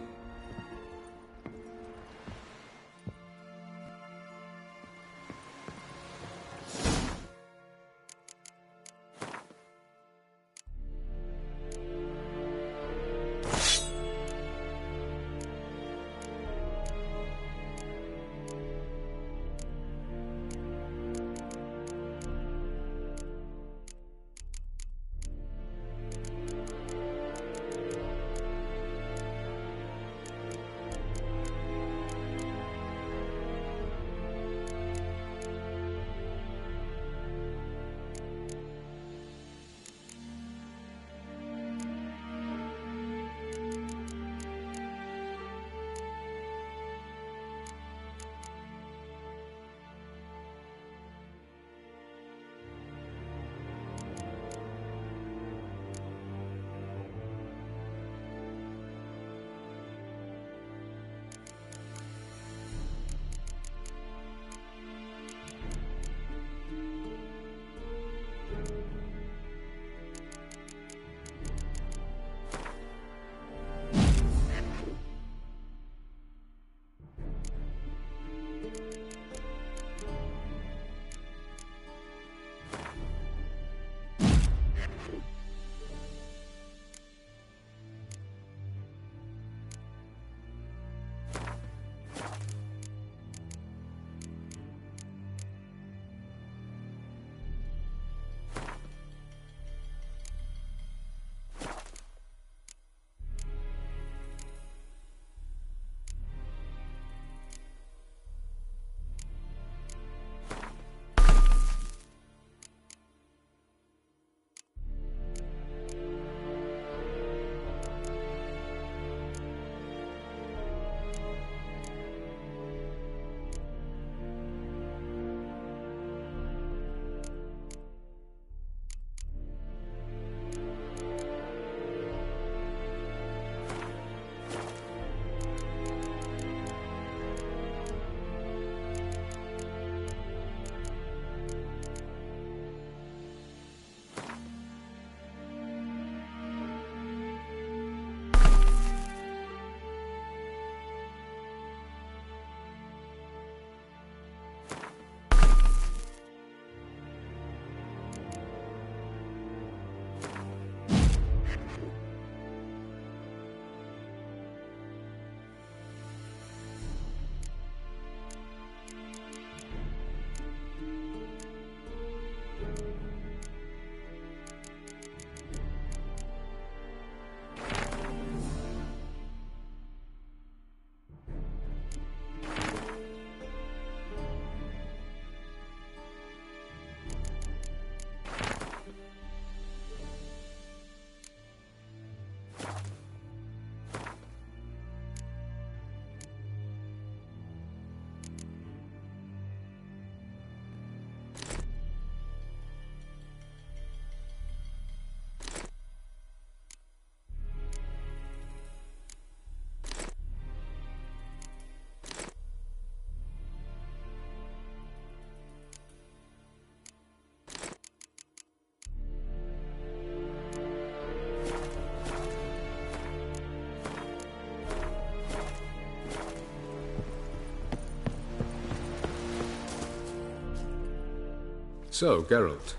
Speaker 20: So, Geralt.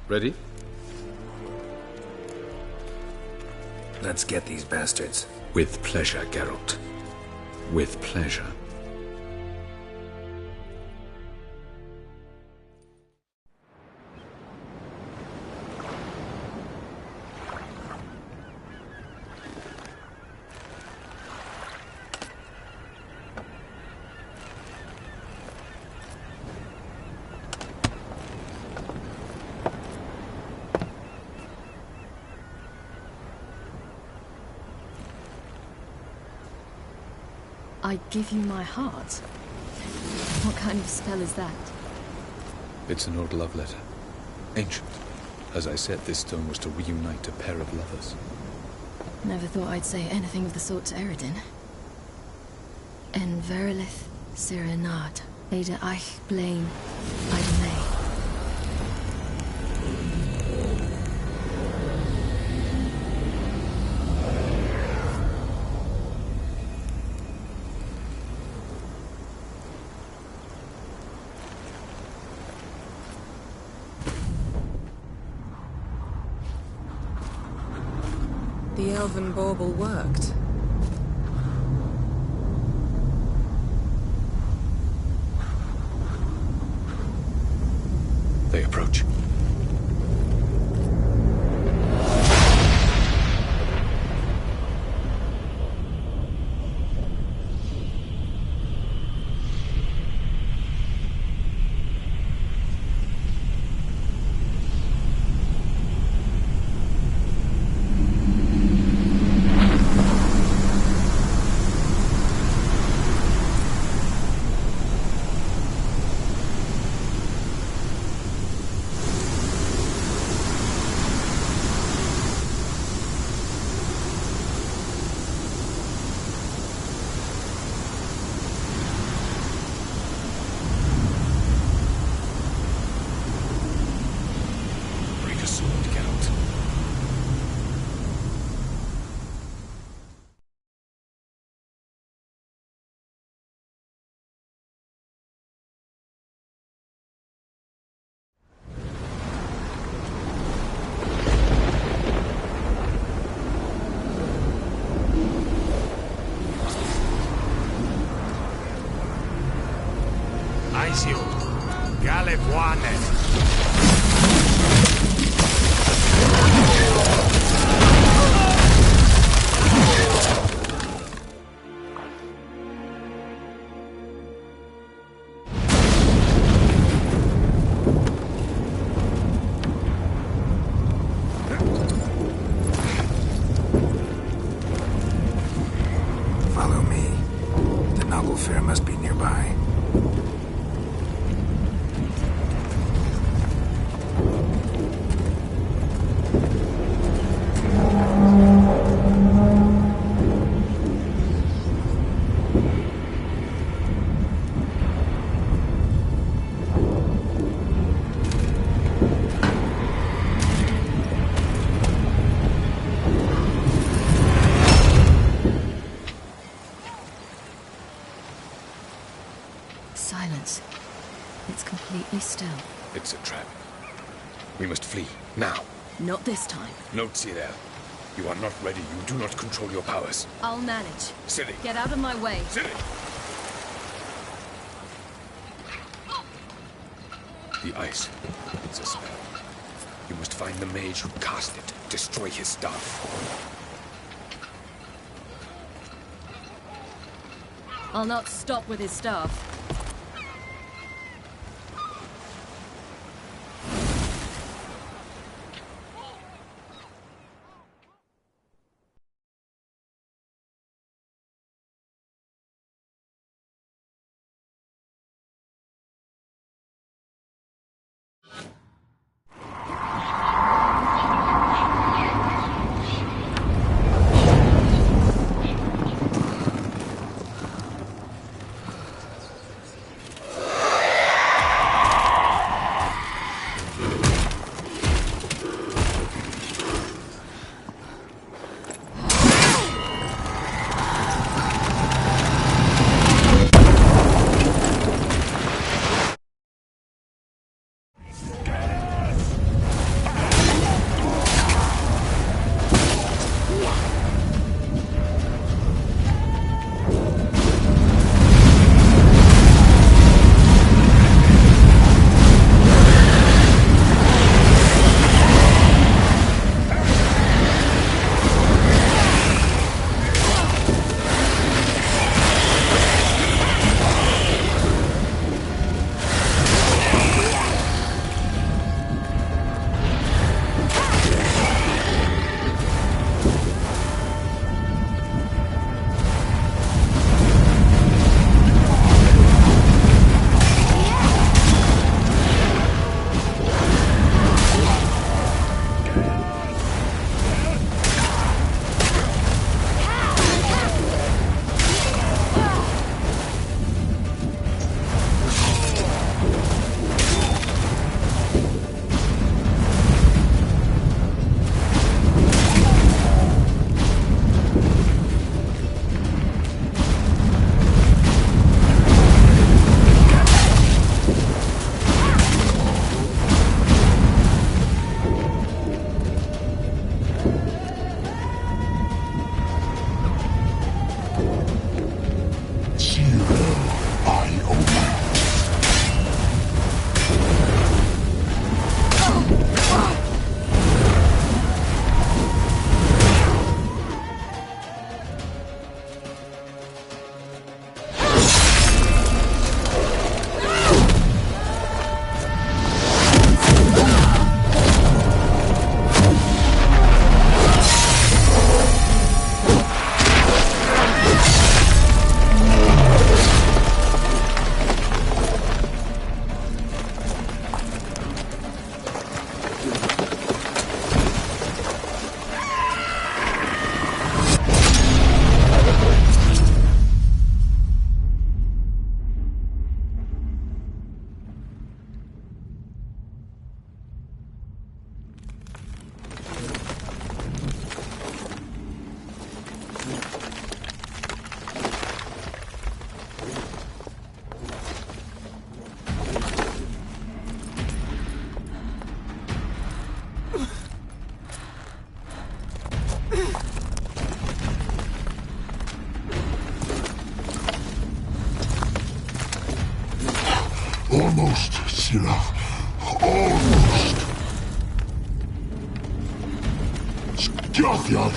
Speaker 20: Ready?
Speaker 1: Let's get these bastards.
Speaker 20: With pleasure, Geralt. With pleasure.
Speaker 6: I give you my heart? What kind of spell is that?
Speaker 16: It's an old love letter. Ancient. As I said, this stone was to reunite a pair of lovers.
Speaker 6: Never thought I'd say anything of the sort to Eredin. En verilith serenad, Ada eich blame, Ida May.
Speaker 22: The elven bauble worked.
Speaker 16: They approach.
Speaker 13: Aisio, Galebuane.
Speaker 1: Follow me. The noble fair must be nearby.
Speaker 6: Silence. It's completely still.
Speaker 16: It's a trap. We must flee, now.
Speaker 6: Not this time.
Speaker 16: No, Cyril. You are not ready. You do not control your powers.
Speaker 6: I'll manage.
Speaker 16: Silly.
Speaker 6: Get out of my way.
Speaker 16: Silly. The ice. It's a spell. You must find the mage who cast it. Destroy his staff.
Speaker 6: I'll not stop with his staff.
Speaker 10: Dracula. Almost. Scofield!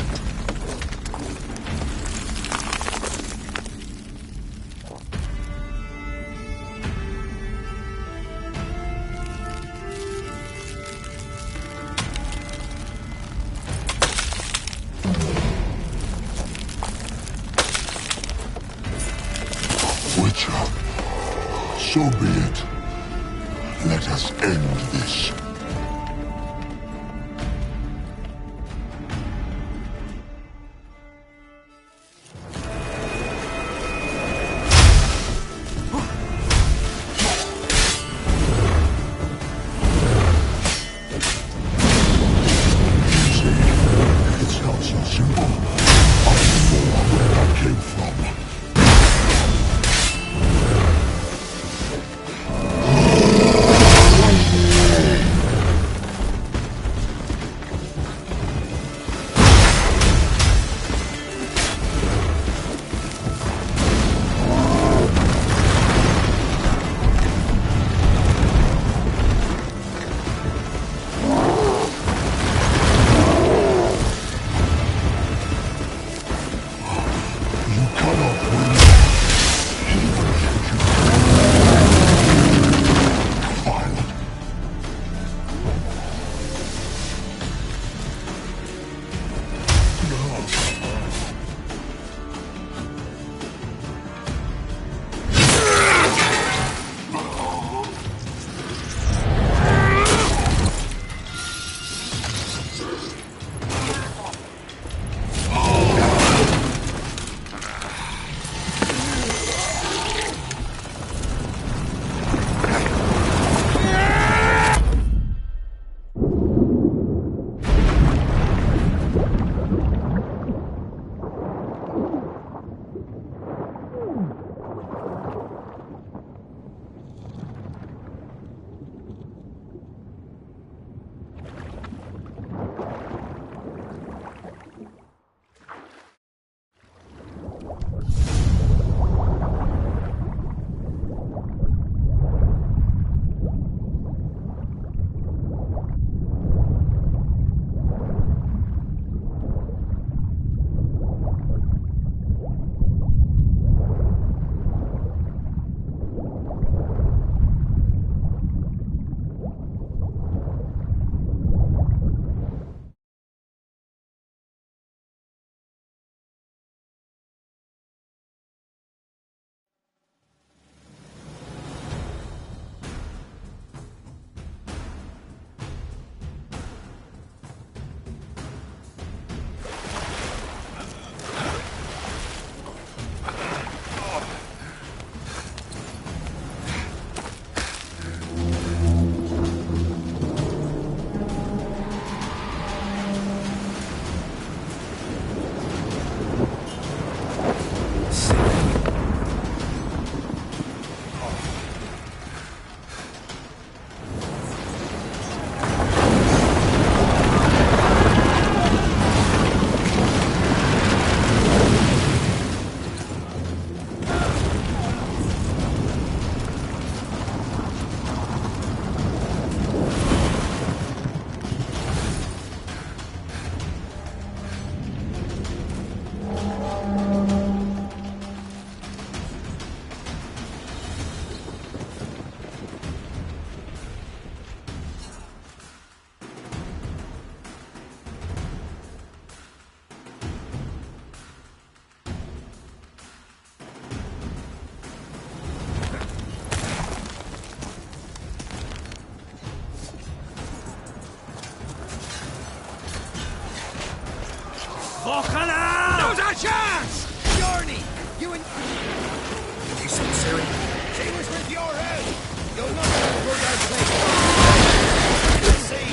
Speaker 10: Witcher, so be it. Let us end this. It sounds so simple. I know where I came from.
Speaker 12: Now's our chance! Jorny, you and...
Speaker 1: You sincere?
Speaker 12: She was with your head! You'll not put our place. Let's see.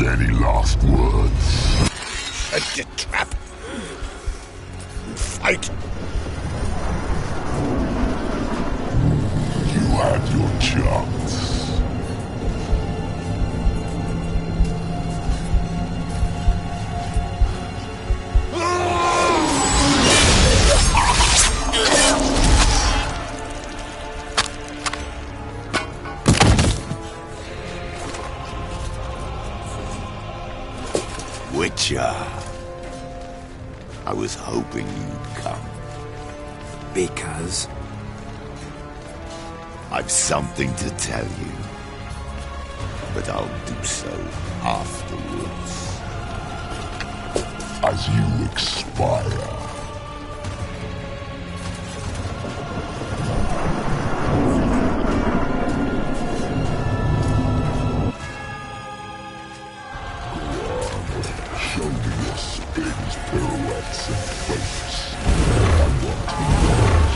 Speaker 10: Any last words?
Speaker 9: Set your trap. Fight.
Speaker 10: You had your chance.
Speaker 3: Witcher. I was hoping you'd come.
Speaker 1: Because?
Speaker 3: I've something to tell you. But I'll do so afterwards.
Speaker 10: As you expire. Show me your spins, pirouettes, and flips. I want to watch.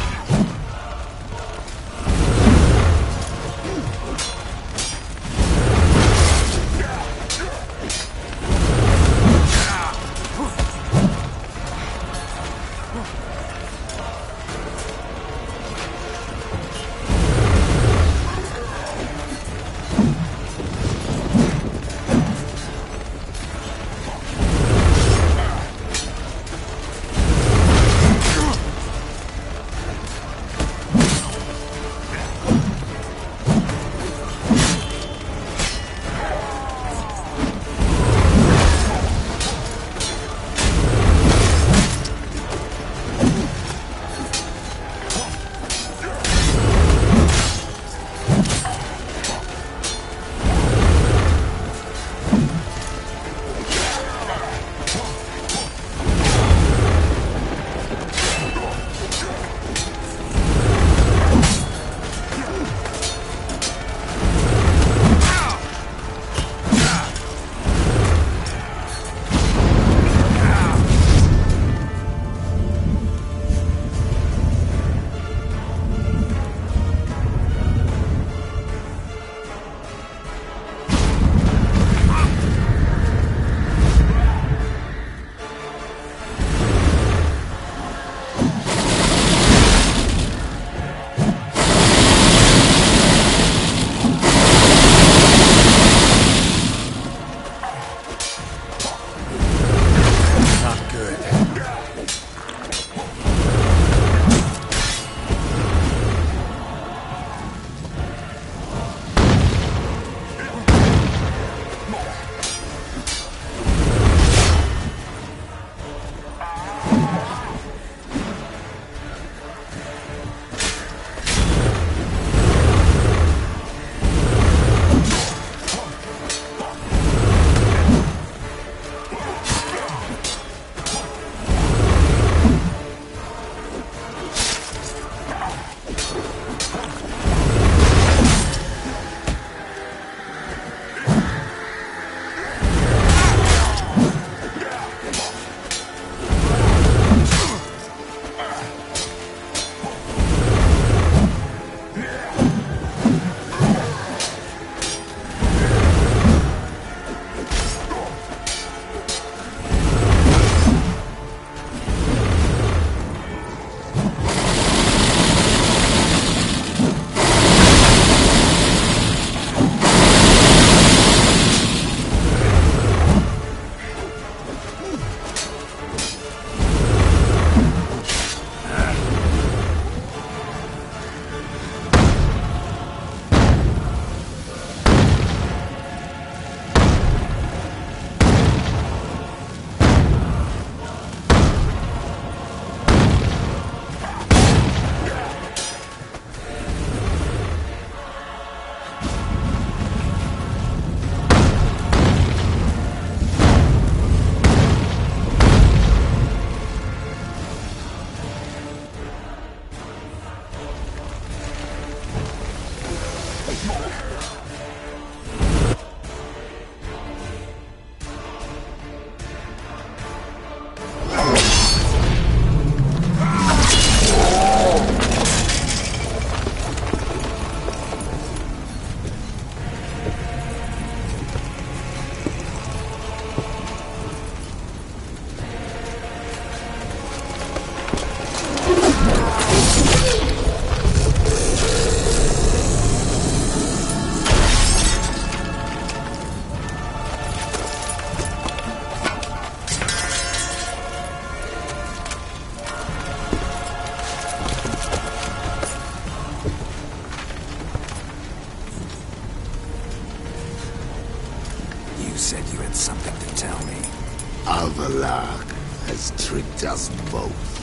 Speaker 3: Avalok has tricked us both.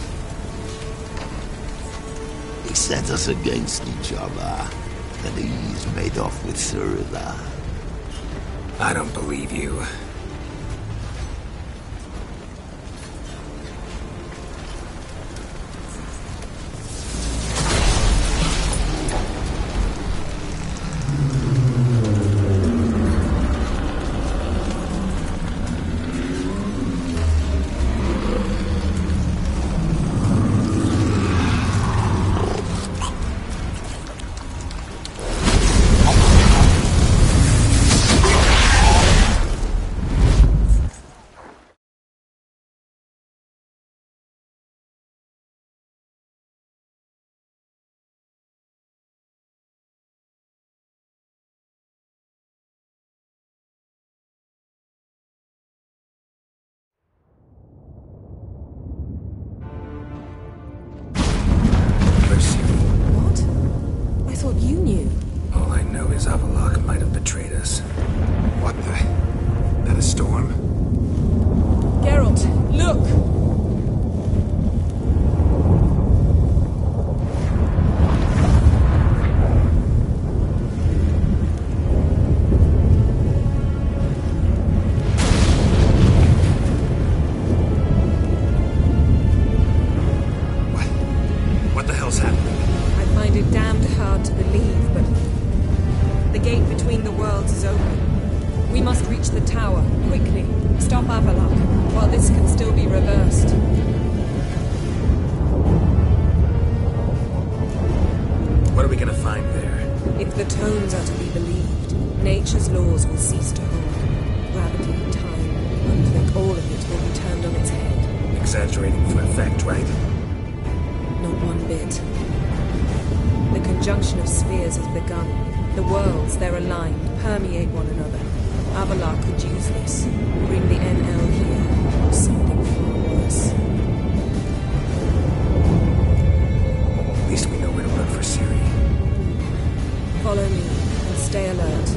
Speaker 3: He set us against each other, and he's made off with Cyrilla.
Speaker 1: I don't believe you.
Speaker 22: I thought you knew.
Speaker 1: All I know is Avalok might have betrayed us. What the... That a storm?
Speaker 22: Geralt, look!
Speaker 1: What the hell's happening?
Speaker 22: I find it damned hard to believe, but the gate between the worlds is open. We must reach the tower, quickly. Stop Avalok, while this can still be reversed.
Speaker 1: What are we gonna find there?
Speaker 22: If the tones are to be believed, nature's laws will cease to hold. Gravity, time, conflict, all of it will be turned on its head.
Speaker 1: Exaggerating for effect, right?
Speaker 22: Not one bit. The conjunction of spheres has begun. The worlds, they're aligned, permeate one another. Avalok could use this, bring the NL here, or something far worse.
Speaker 1: At least we know where to look for Ciri.
Speaker 22: Follow me, and stay alert.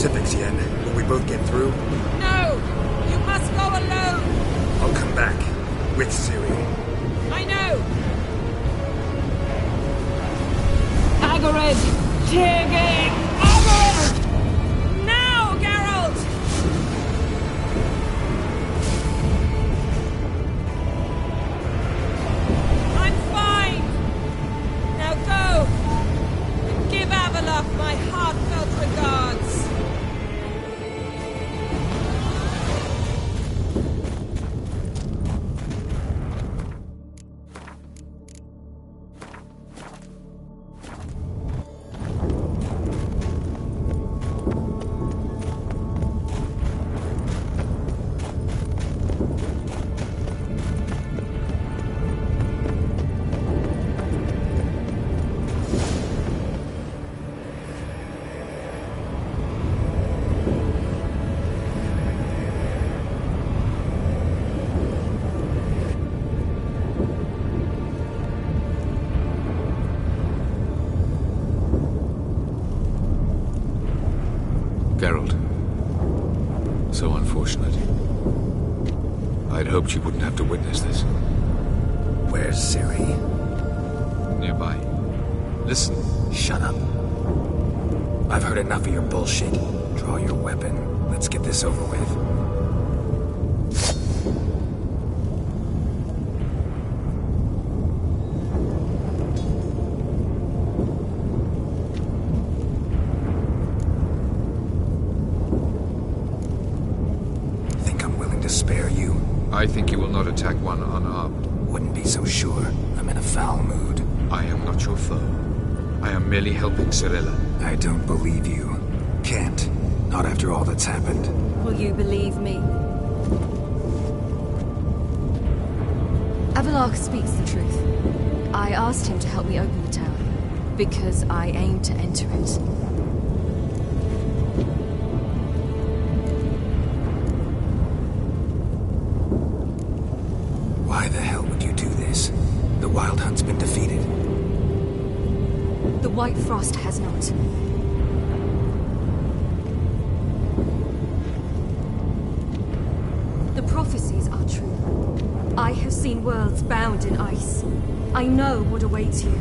Speaker 1: specifics, Yen? Will we both get through?
Speaker 11: No! You must go alone!
Speaker 1: I'll come back. With Ciri.
Speaker 11: I know! Agarid! Tiggy! Agarid! Now, Geralt! I'm fine! Now go! And give Avalok my heartfelt regards!
Speaker 1: Geralt. So unfortunate. I'd hoped you wouldn't have to witness this. Where's Ciri?
Speaker 20: Nearby. Listen.
Speaker 1: Shut up. I've heard enough of your bullshit. Draw your weapon. Let's get this over with. Spare you?
Speaker 20: I think you will not attack one unarmed.
Speaker 1: Wouldn't be so sure. I'm in a foul mood.
Speaker 20: I am not your foe. I am merely helping Cirilla.
Speaker 1: I don't believe you. Can't. Not after all that's happened.
Speaker 6: Will you believe me? Avalok speaks the truth. I asked him to help me open the tower, because I aim to enter it.
Speaker 1: Why the hell would you do this? The Wild Hunt's been defeated.
Speaker 6: The White Frost has not. The prophecies are true. I have seen worlds bound in ice. I know what awaits you.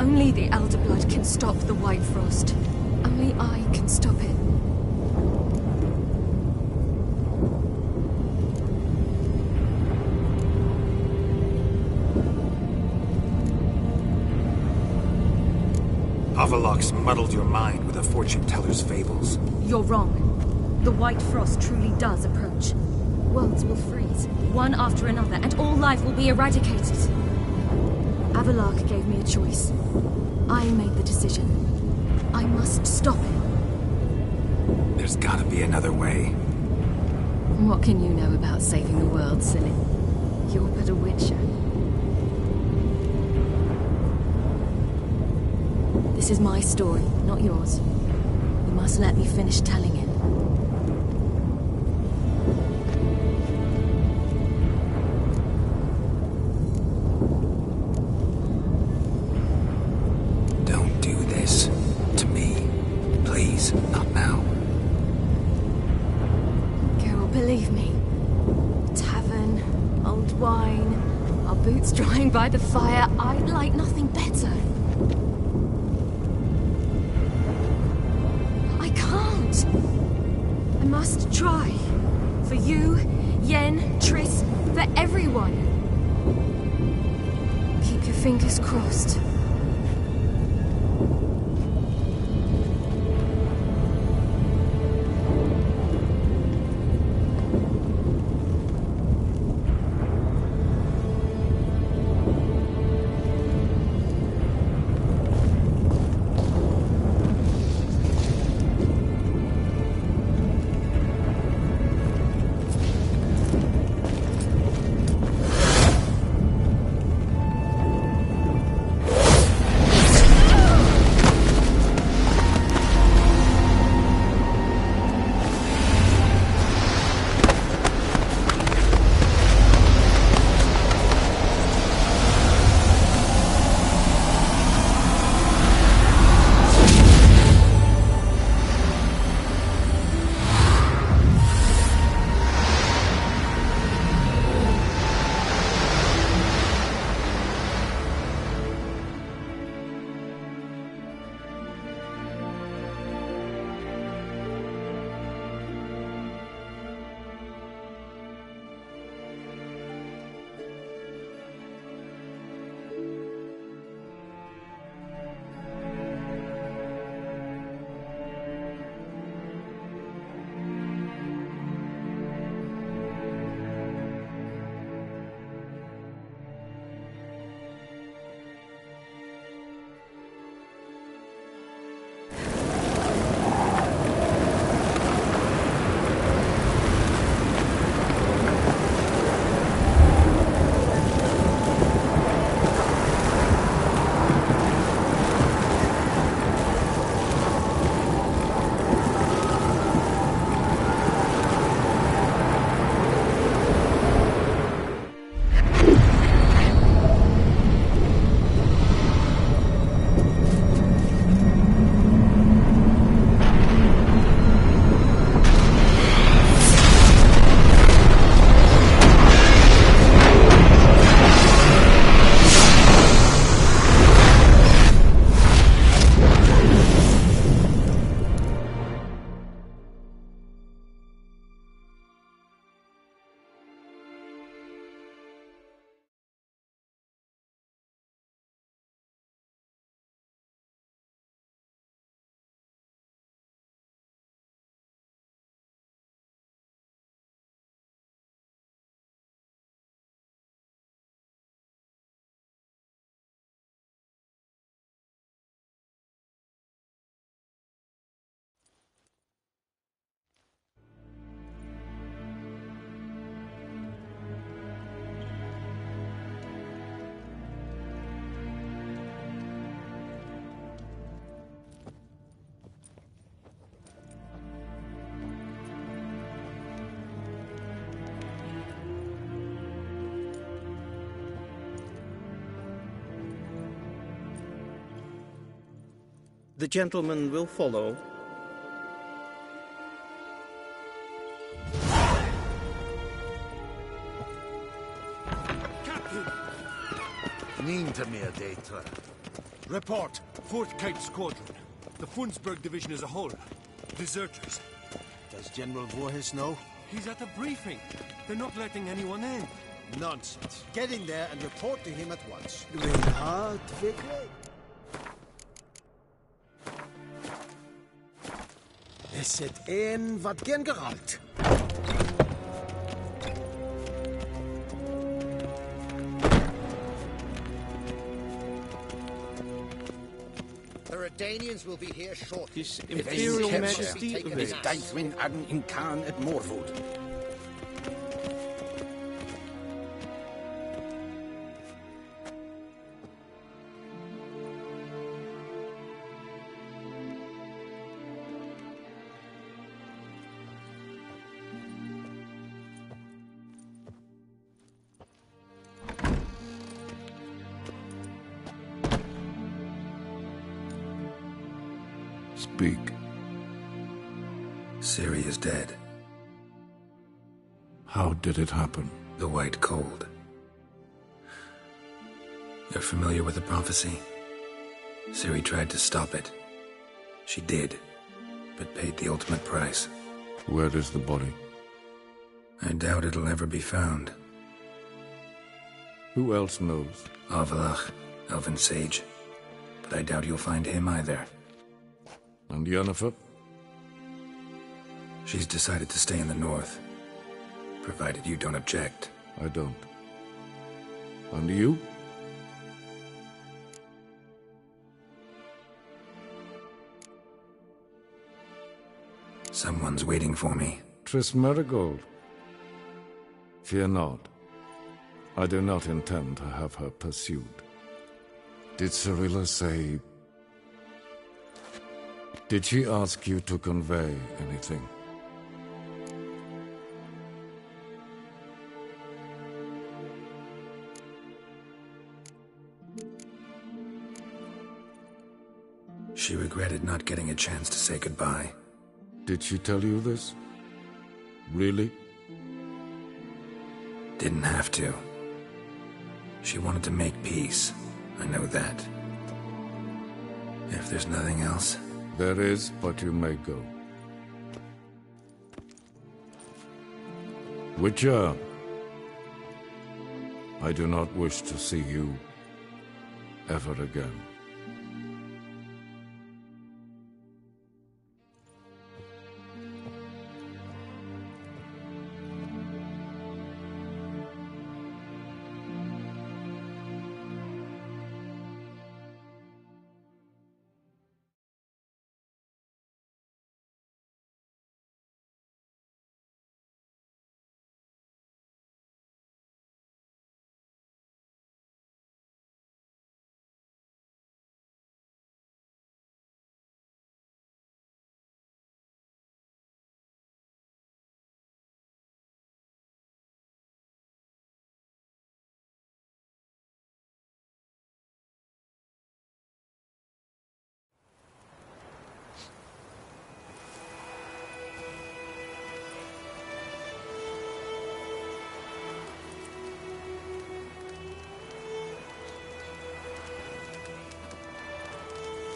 Speaker 6: Only the Elder Blood can stop the White Frost. Only I can stop it.
Speaker 1: Avalok's muddled your mind with a fortune-teller's fables.
Speaker 6: You're wrong. The White Frost truly does approach. Worlds will freeze, one after another, and all life will be eradicated. Avalok gave me a choice. I made the decision. I must stop it.
Speaker 1: There's gotta be another way.
Speaker 6: What can you know about saving the world, silly? You're but a witcher. This is my story, not yours. You must let me finish telling it.
Speaker 1: Don't do this to me. Please, not now.
Speaker 6: Carol, believe me. Tavern, old wine, our boots drying by the fire. I'd like nothing better. I must try. For you, Yen, Triss, for everyone. Keep your fingers crossed.
Speaker 7: The gentleman will follow.
Speaker 19: Nintamir data.
Speaker 17: Report. 4th Kite Squadron. The Funsberg Division as a whole. Deserters.
Speaker 19: Does General Voorhis know?
Speaker 17: He's at a briefing. They're not letting anyone in.
Speaker 19: Nonsense. Get in there and report to him at once.
Speaker 18: Reinhard, wirklich?
Speaker 19: Es het een wat gern geralt.
Speaker 12: The Redanians will be here shortly.
Speaker 7: His Imperial Majesty
Speaker 3: Is Deithwin Adden in Khan at Morwood.
Speaker 1: Speak. Ciri is dead.
Speaker 17: How did it happen?
Speaker 1: The White Cold. You're familiar with the prophecy? Ciri tried to stop it. She did, but paid the ultimate price.
Speaker 17: Where is the body?
Speaker 1: I doubt it'll ever be found.
Speaker 17: Who else knows?
Speaker 1: Avalach, Elven Sage. But I doubt you'll find him either.
Speaker 17: And Yennefer?
Speaker 1: She's decided to stay in the north. Provided you don't object.
Speaker 17: I don't. And you?
Speaker 1: Someone's waiting for me.
Speaker 17: Triss Merigold. Fear not. I do not intend to have her pursued. Did Cirilla say... Did she ask you to convey anything?
Speaker 1: She regretted not getting a chance to say goodbye.
Speaker 17: Did she tell you this? Really?
Speaker 1: Didn't have to. She wanted to make peace. I know that. If there's nothing else...
Speaker 17: There is, but you may go. Witcher, I do not wish to see you ever again.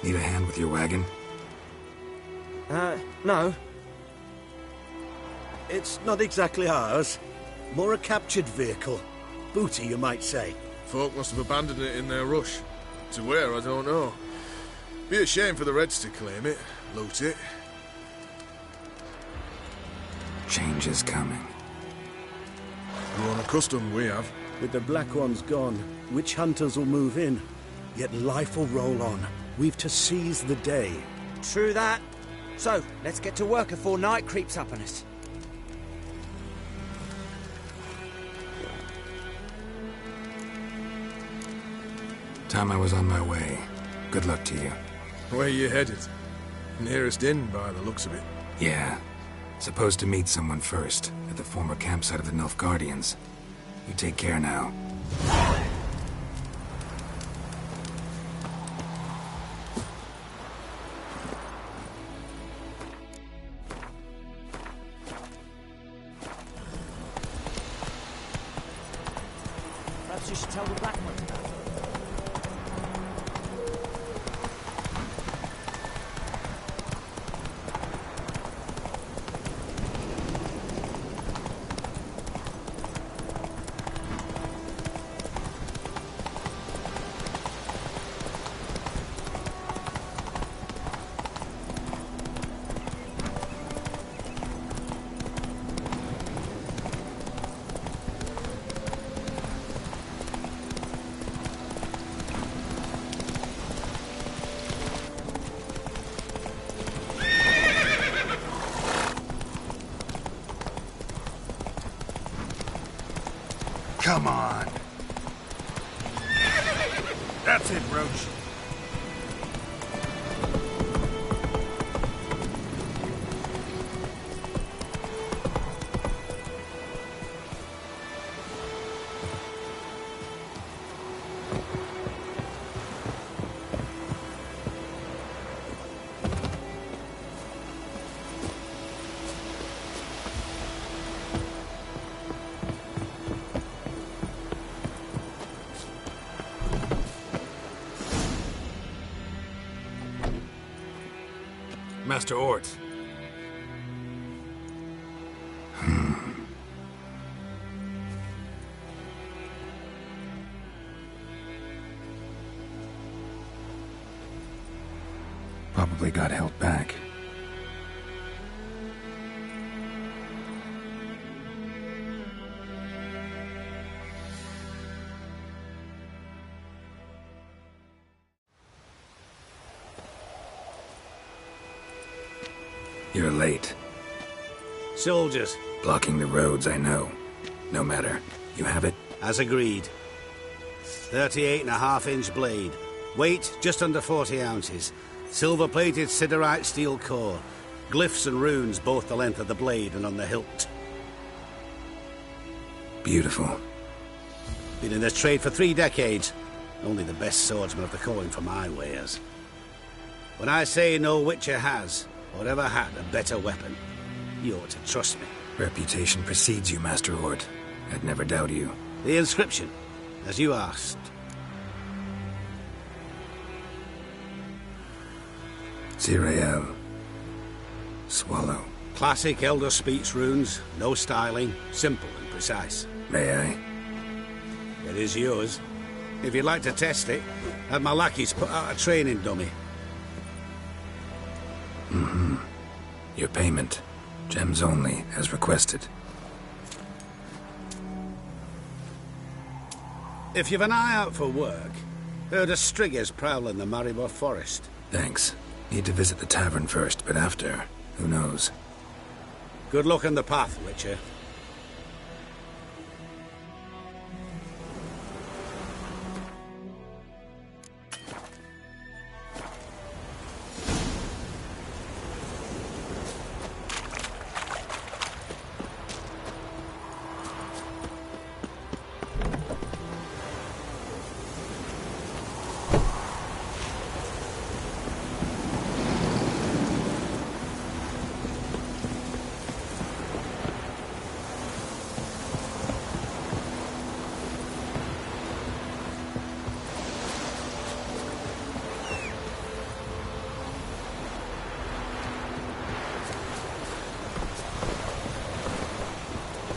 Speaker 1: Need a hand with your wagon?
Speaker 19: No. It's not exactly ours. More a captured vehicle. Booty, you might say.
Speaker 23: Folk must have abandoned it in their rush. To where, I don't know. Be a shame for the Reds to claim it, loot it.
Speaker 1: Change is coming.
Speaker 23: Grown accustomed, we have.
Speaker 19: With the Black Ones gone, witch hunters will move in. Yet life will roll on. We've to seize the day.
Speaker 12: True that. So, let's get to work before night creeps up on us.
Speaker 1: Time I was on my way. Good luck to you.
Speaker 23: Where you headed? Nearest inn, by the looks of it.
Speaker 1: Yeah. Supposed to meet someone first, at the former campsite of the Nilfgaardians. You take care now.
Speaker 8: Perhaps you should tell the Black Ones about it.
Speaker 1: Come on. That's it, Roach. Master Ort. Probably got held back. You're late.
Speaker 4: Soldiers.
Speaker 1: Blocking the roads, I know. No matter. You have it?
Speaker 4: As agreed. 38.5-inch blade. Weight, just under 40 ounces. Silver-plated siderite steel core. Glyphs and runes both the length of the blade and on the hilt.
Speaker 1: Beautiful.
Speaker 4: Been in this trade for 3 decades. Only the best swordsman of the calling for my wares. When I say no Witcher has, or ever had, a better weapon, you ought to trust me.
Speaker 1: Reputation precedes you, Master Ort. I'd never doubt you.
Speaker 4: The inscription, as you asked.
Speaker 1: Zirael. Swallow.
Speaker 4: Classic Elder Speech runes, no styling, simple and precise.
Speaker 1: May I?
Speaker 4: It is yours. If you'd like to test it, have my lackeys put out a training dummy.
Speaker 1: Mm-hmm. Your payment. Gems only, as requested.
Speaker 4: If you've an eye out for work, heard of striggers prowling the Maribor forest.
Speaker 1: Thanks. Need to visit the tavern first, but after, who knows?
Speaker 4: Good luck on the path, Witcher.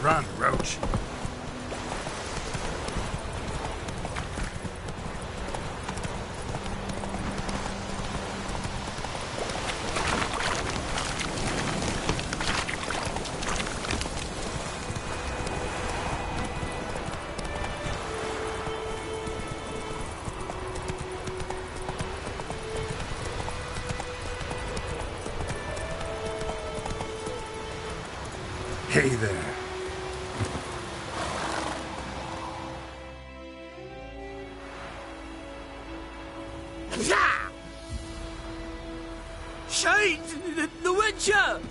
Speaker 1: Run, Roach. Hey there.
Speaker 9: Shade! The Witcher!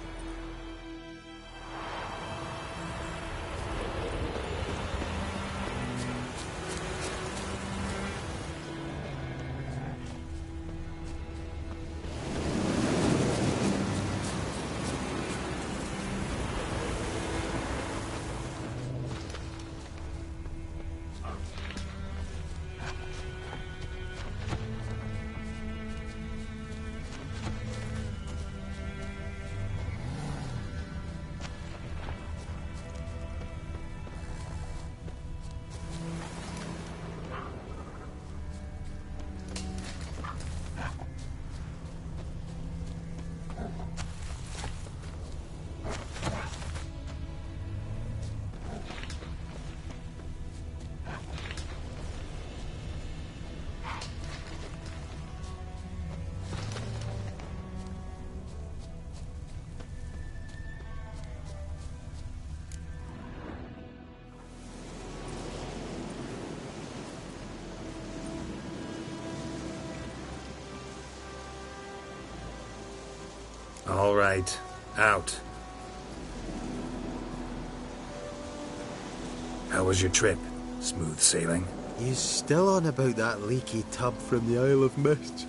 Speaker 1: All right. Out. How was your trip? Smooth sailing?
Speaker 18: You still on about that leaky tub from the Isle of Mist?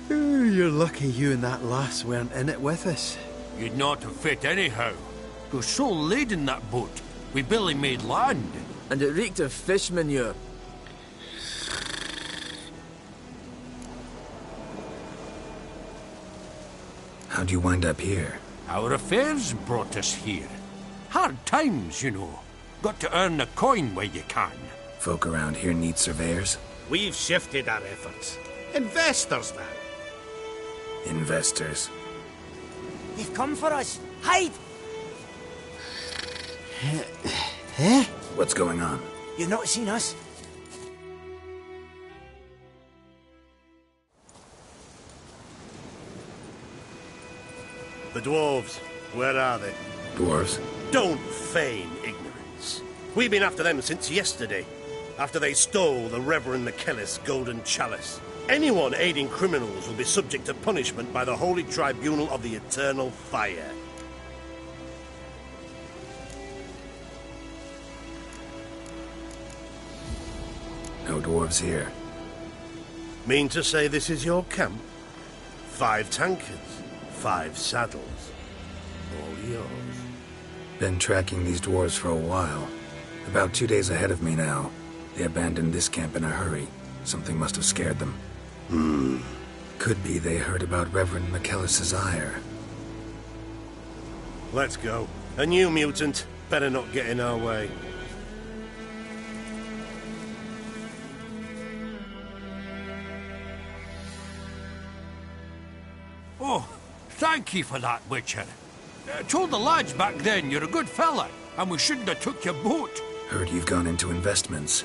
Speaker 18: You're lucky you and that lass weren't in it with us.
Speaker 13: You'd not have fit anyhow. You're so laden that boat. We barely made land.
Speaker 7: And it reeked of fish manure.
Speaker 1: How'd you wind up here?
Speaker 13: Our affairs brought us here. Hard times, you know. Got to earn the coin where you can.
Speaker 1: Folk around here need surveyors?
Speaker 4: We've shifted our efforts. Investors now.
Speaker 1: Investors.
Speaker 5: They've come for us. Hide!
Speaker 1: What's going on?
Speaker 5: You've not seen us?
Speaker 9: The dwarves, where are they?
Speaker 1: Dwarves?
Speaker 9: Don't feign ignorance. We've been after them since yesterday, after they stole the Reverend McKellis' golden chalice. Anyone aiding criminals will be subject to punishment by the Holy Tribunal of the Eternal Fire.
Speaker 1: No dwarves here.
Speaker 9: Mean to say this is your camp? 5 tankards, 5 saddles. All yours.
Speaker 1: Been tracking these dwarves for a while. About 2 days ahead of me now. They abandoned this camp in a hurry. Something must have scared them. Could be they heard about Reverend McKellis' ire.
Speaker 9: Let's go. A new mutant. Better not get in our way.
Speaker 13: Oh, thank you for that, Witcher. Told the lads back then you're a good fella, and we shouldn't have took your boat.
Speaker 1: Heard you've gone into investments.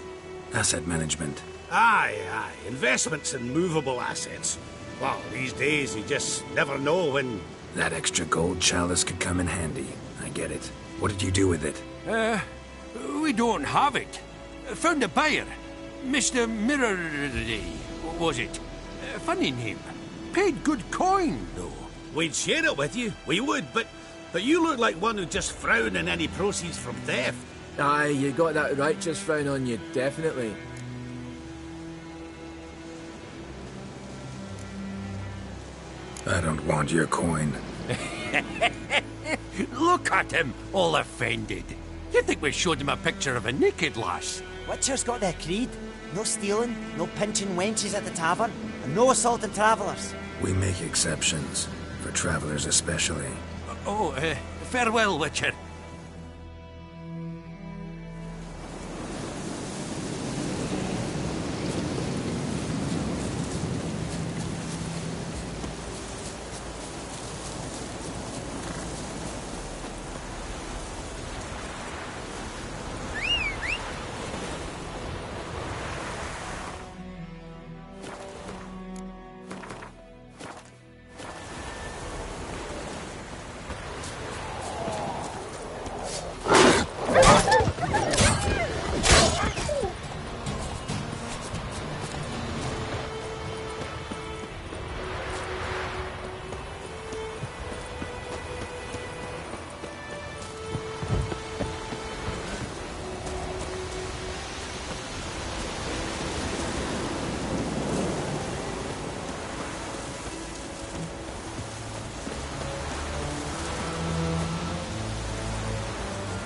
Speaker 1: Asset management.
Speaker 4: Aye. Investments in movable assets. Well, these days you just never know when...
Speaker 1: That extra gold chalice could come in handy. I get it. What did you do with it?
Speaker 13: We don't have it. Found a buyer. Mr. Mirror... was it? Funny name. Paid good coin, though.
Speaker 4: We'd share it with you. We would, but you look like one who'd just frown on any proceeds from theft.
Speaker 7: Aye, you got that righteous frown on you, definitely.
Speaker 1: I don't want your coin.
Speaker 13: Look at him, all offended. You think we showed him a picture of a naked lass?
Speaker 5: Witcher's got their creed. No stealing, no pinching wenches at the tavern, and no assaulting travellers.
Speaker 1: We make exceptions. For travellers especially.
Speaker 13: Farewell, Witcher.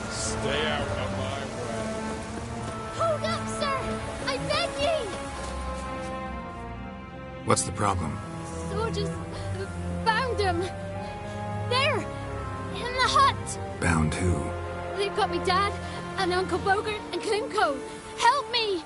Speaker 16: Stay out of my way.
Speaker 15: Hold up, sir! I beg ye!
Speaker 1: What's the problem?
Speaker 15: Soldiers bound him. There! In the hut!
Speaker 1: Bound who?
Speaker 15: They've got me dad and Uncle Bogart and Klimko. Help me!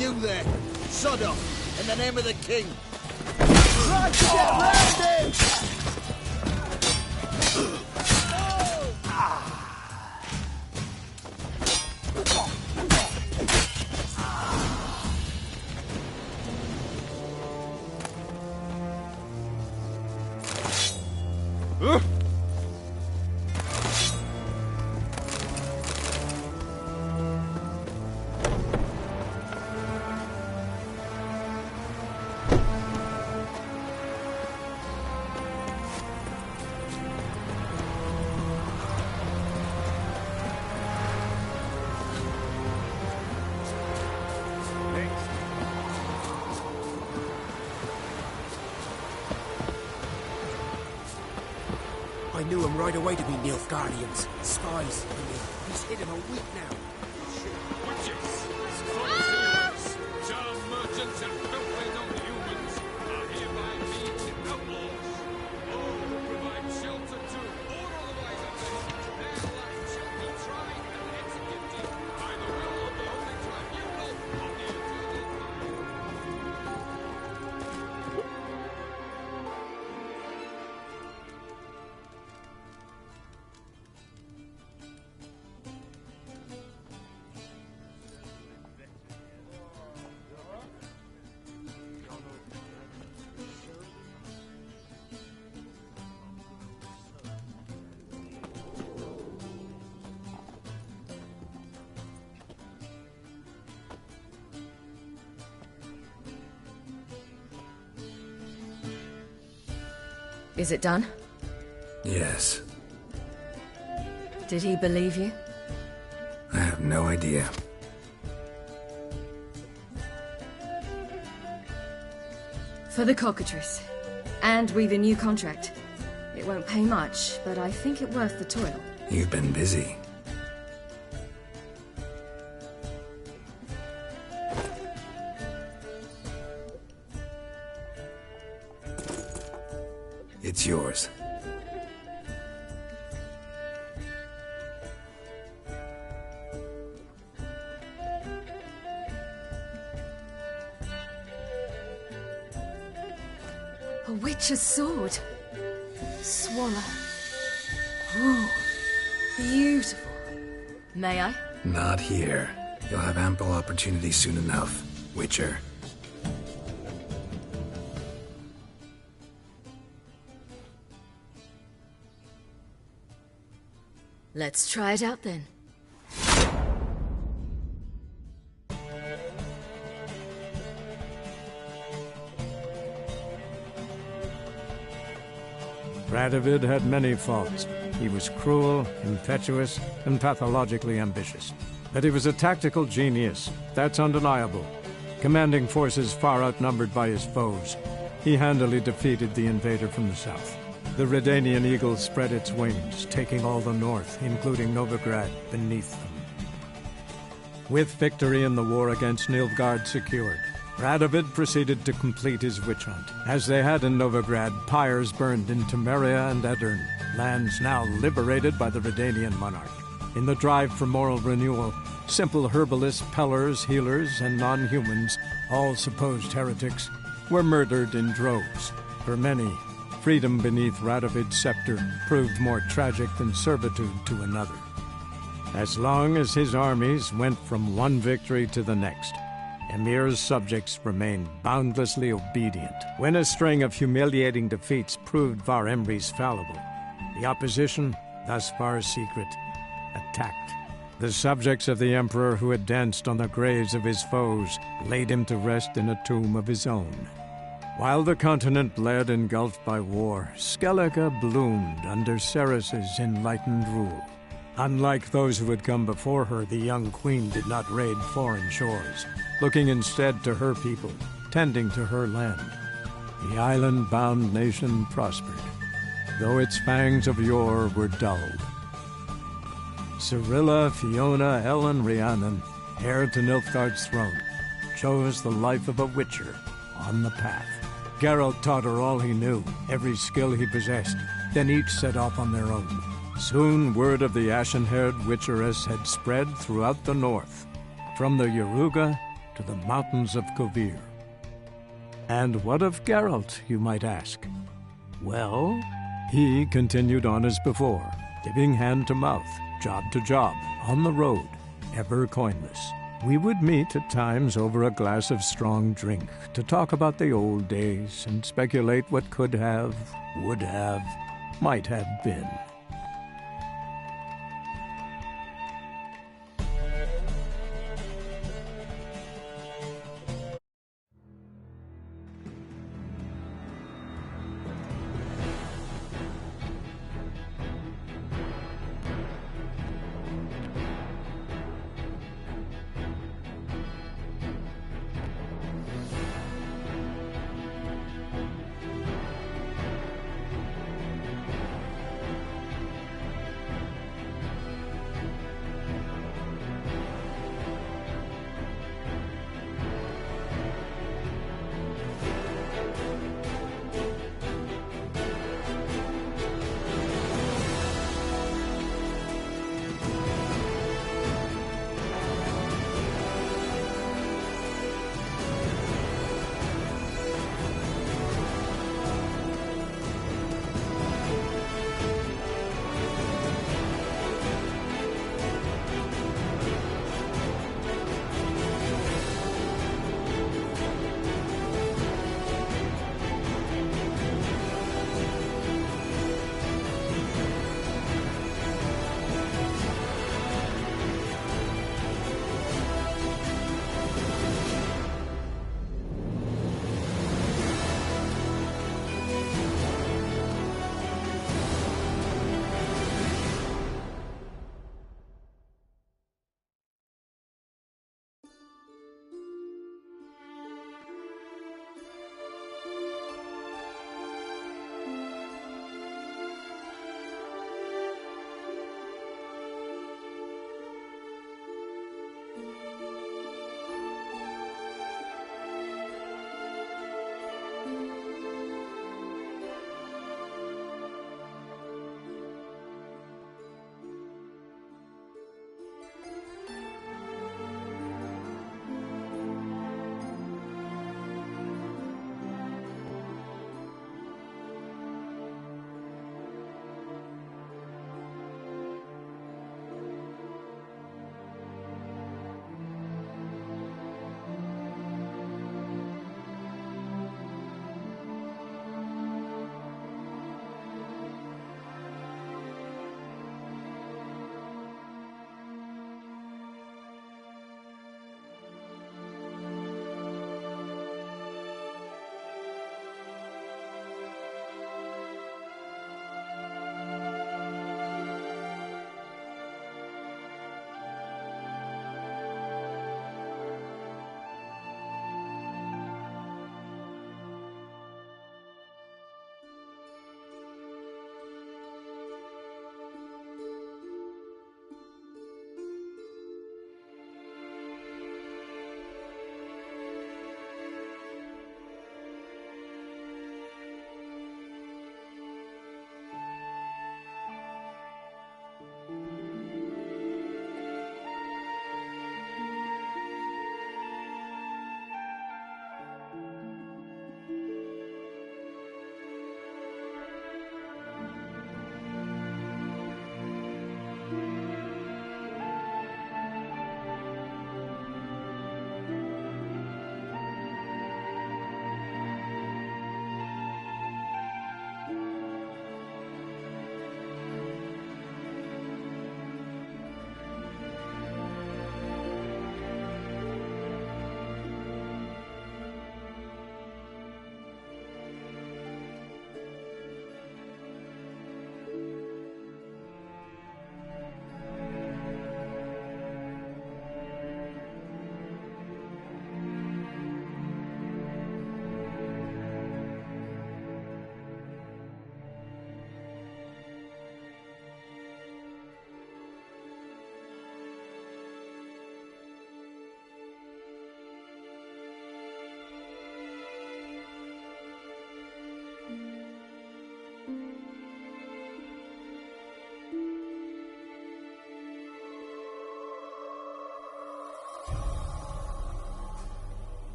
Speaker 9: You there! Sod off! In the name of the king!
Speaker 12: Try to get round him! I knew him right away to be Nilfgaardians. Spies. He's hidden a week now.
Speaker 16: Witches, sorcerers, charm merchants, and filthy non-humans are hereby deemed outlaws. All who provide shelter to or otherwise offend their life shall be tried and executed by the will of the Holy Tribunal of the Eternal Fire.
Speaker 6: Is it done?
Speaker 1: Yes.
Speaker 6: Did he believe you?
Speaker 1: I have no idea.
Speaker 6: For the cockatrice. And we've a new contract. It won't pay much, but I think it worth the toil.
Speaker 1: You've been busy. It's yours.
Speaker 6: A witch's sword. Swallow. Ooh, beautiful. May I?
Speaker 1: Not here. You'll have ample opportunity soon enough, Witcher.
Speaker 6: Let's try it out then.
Speaker 2: Radovid had many faults. He was cruel, impetuous, and pathologically ambitious. But he was a tactical genius, that's undeniable. Commanding forces far outnumbered by his foes, he handily defeated the invader from the south. The Redanian eagle spread its wings, taking all the north, including Novigrad, beneath them. With victory in the war against Nilfgaard secured, Radovid proceeded to complete his witch hunt. As they had in Novigrad, pyres burned in Temeria and Aedirn, lands now liberated by the Redanian monarch. In the drive for moral renewal, simple herbalists, pellers, healers, and non-humans, all supposed heretics, were murdered in droves. For many, freedom beneath Radovid's scepter proved more tragic than servitude to another. As long as his armies went from one victory to the next, Emir's subjects remained boundlessly obedient. When a string of humiliating defeats proved Var Emreis fallible, the opposition, thus far secret, attacked. The subjects of the Emperor who had danced on the graves of his foes laid him to rest in a tomb of his own. While the continent bled engulfed by war, Skellige bloomed under Ceres's enlightened rule. Unlike those who had come before her, the young queen did not raid foreign shores, looking instead to her people, tending to her land. The island-bound nation prospered, though its fangs of yore were dulled. Cirilla, Fiona, Ellen, Rhiannon, heir to Nilfgaard's throne, chose the life of a witcher on the path. Geralt taught her all he knew, every skill he possessed, then each set off on their own. Soon word of the ashen-haired witcheress had spread throughout the north. From the Yaruga to the mountains of Kovir. And what of Geralt, you might ask? Well, he continued on as before, giving hand to mouth, job to job, on the road, ever coinless. We would meet at times over a glass of strong drink to talk about the old days and speculate what could have, would have, might have been.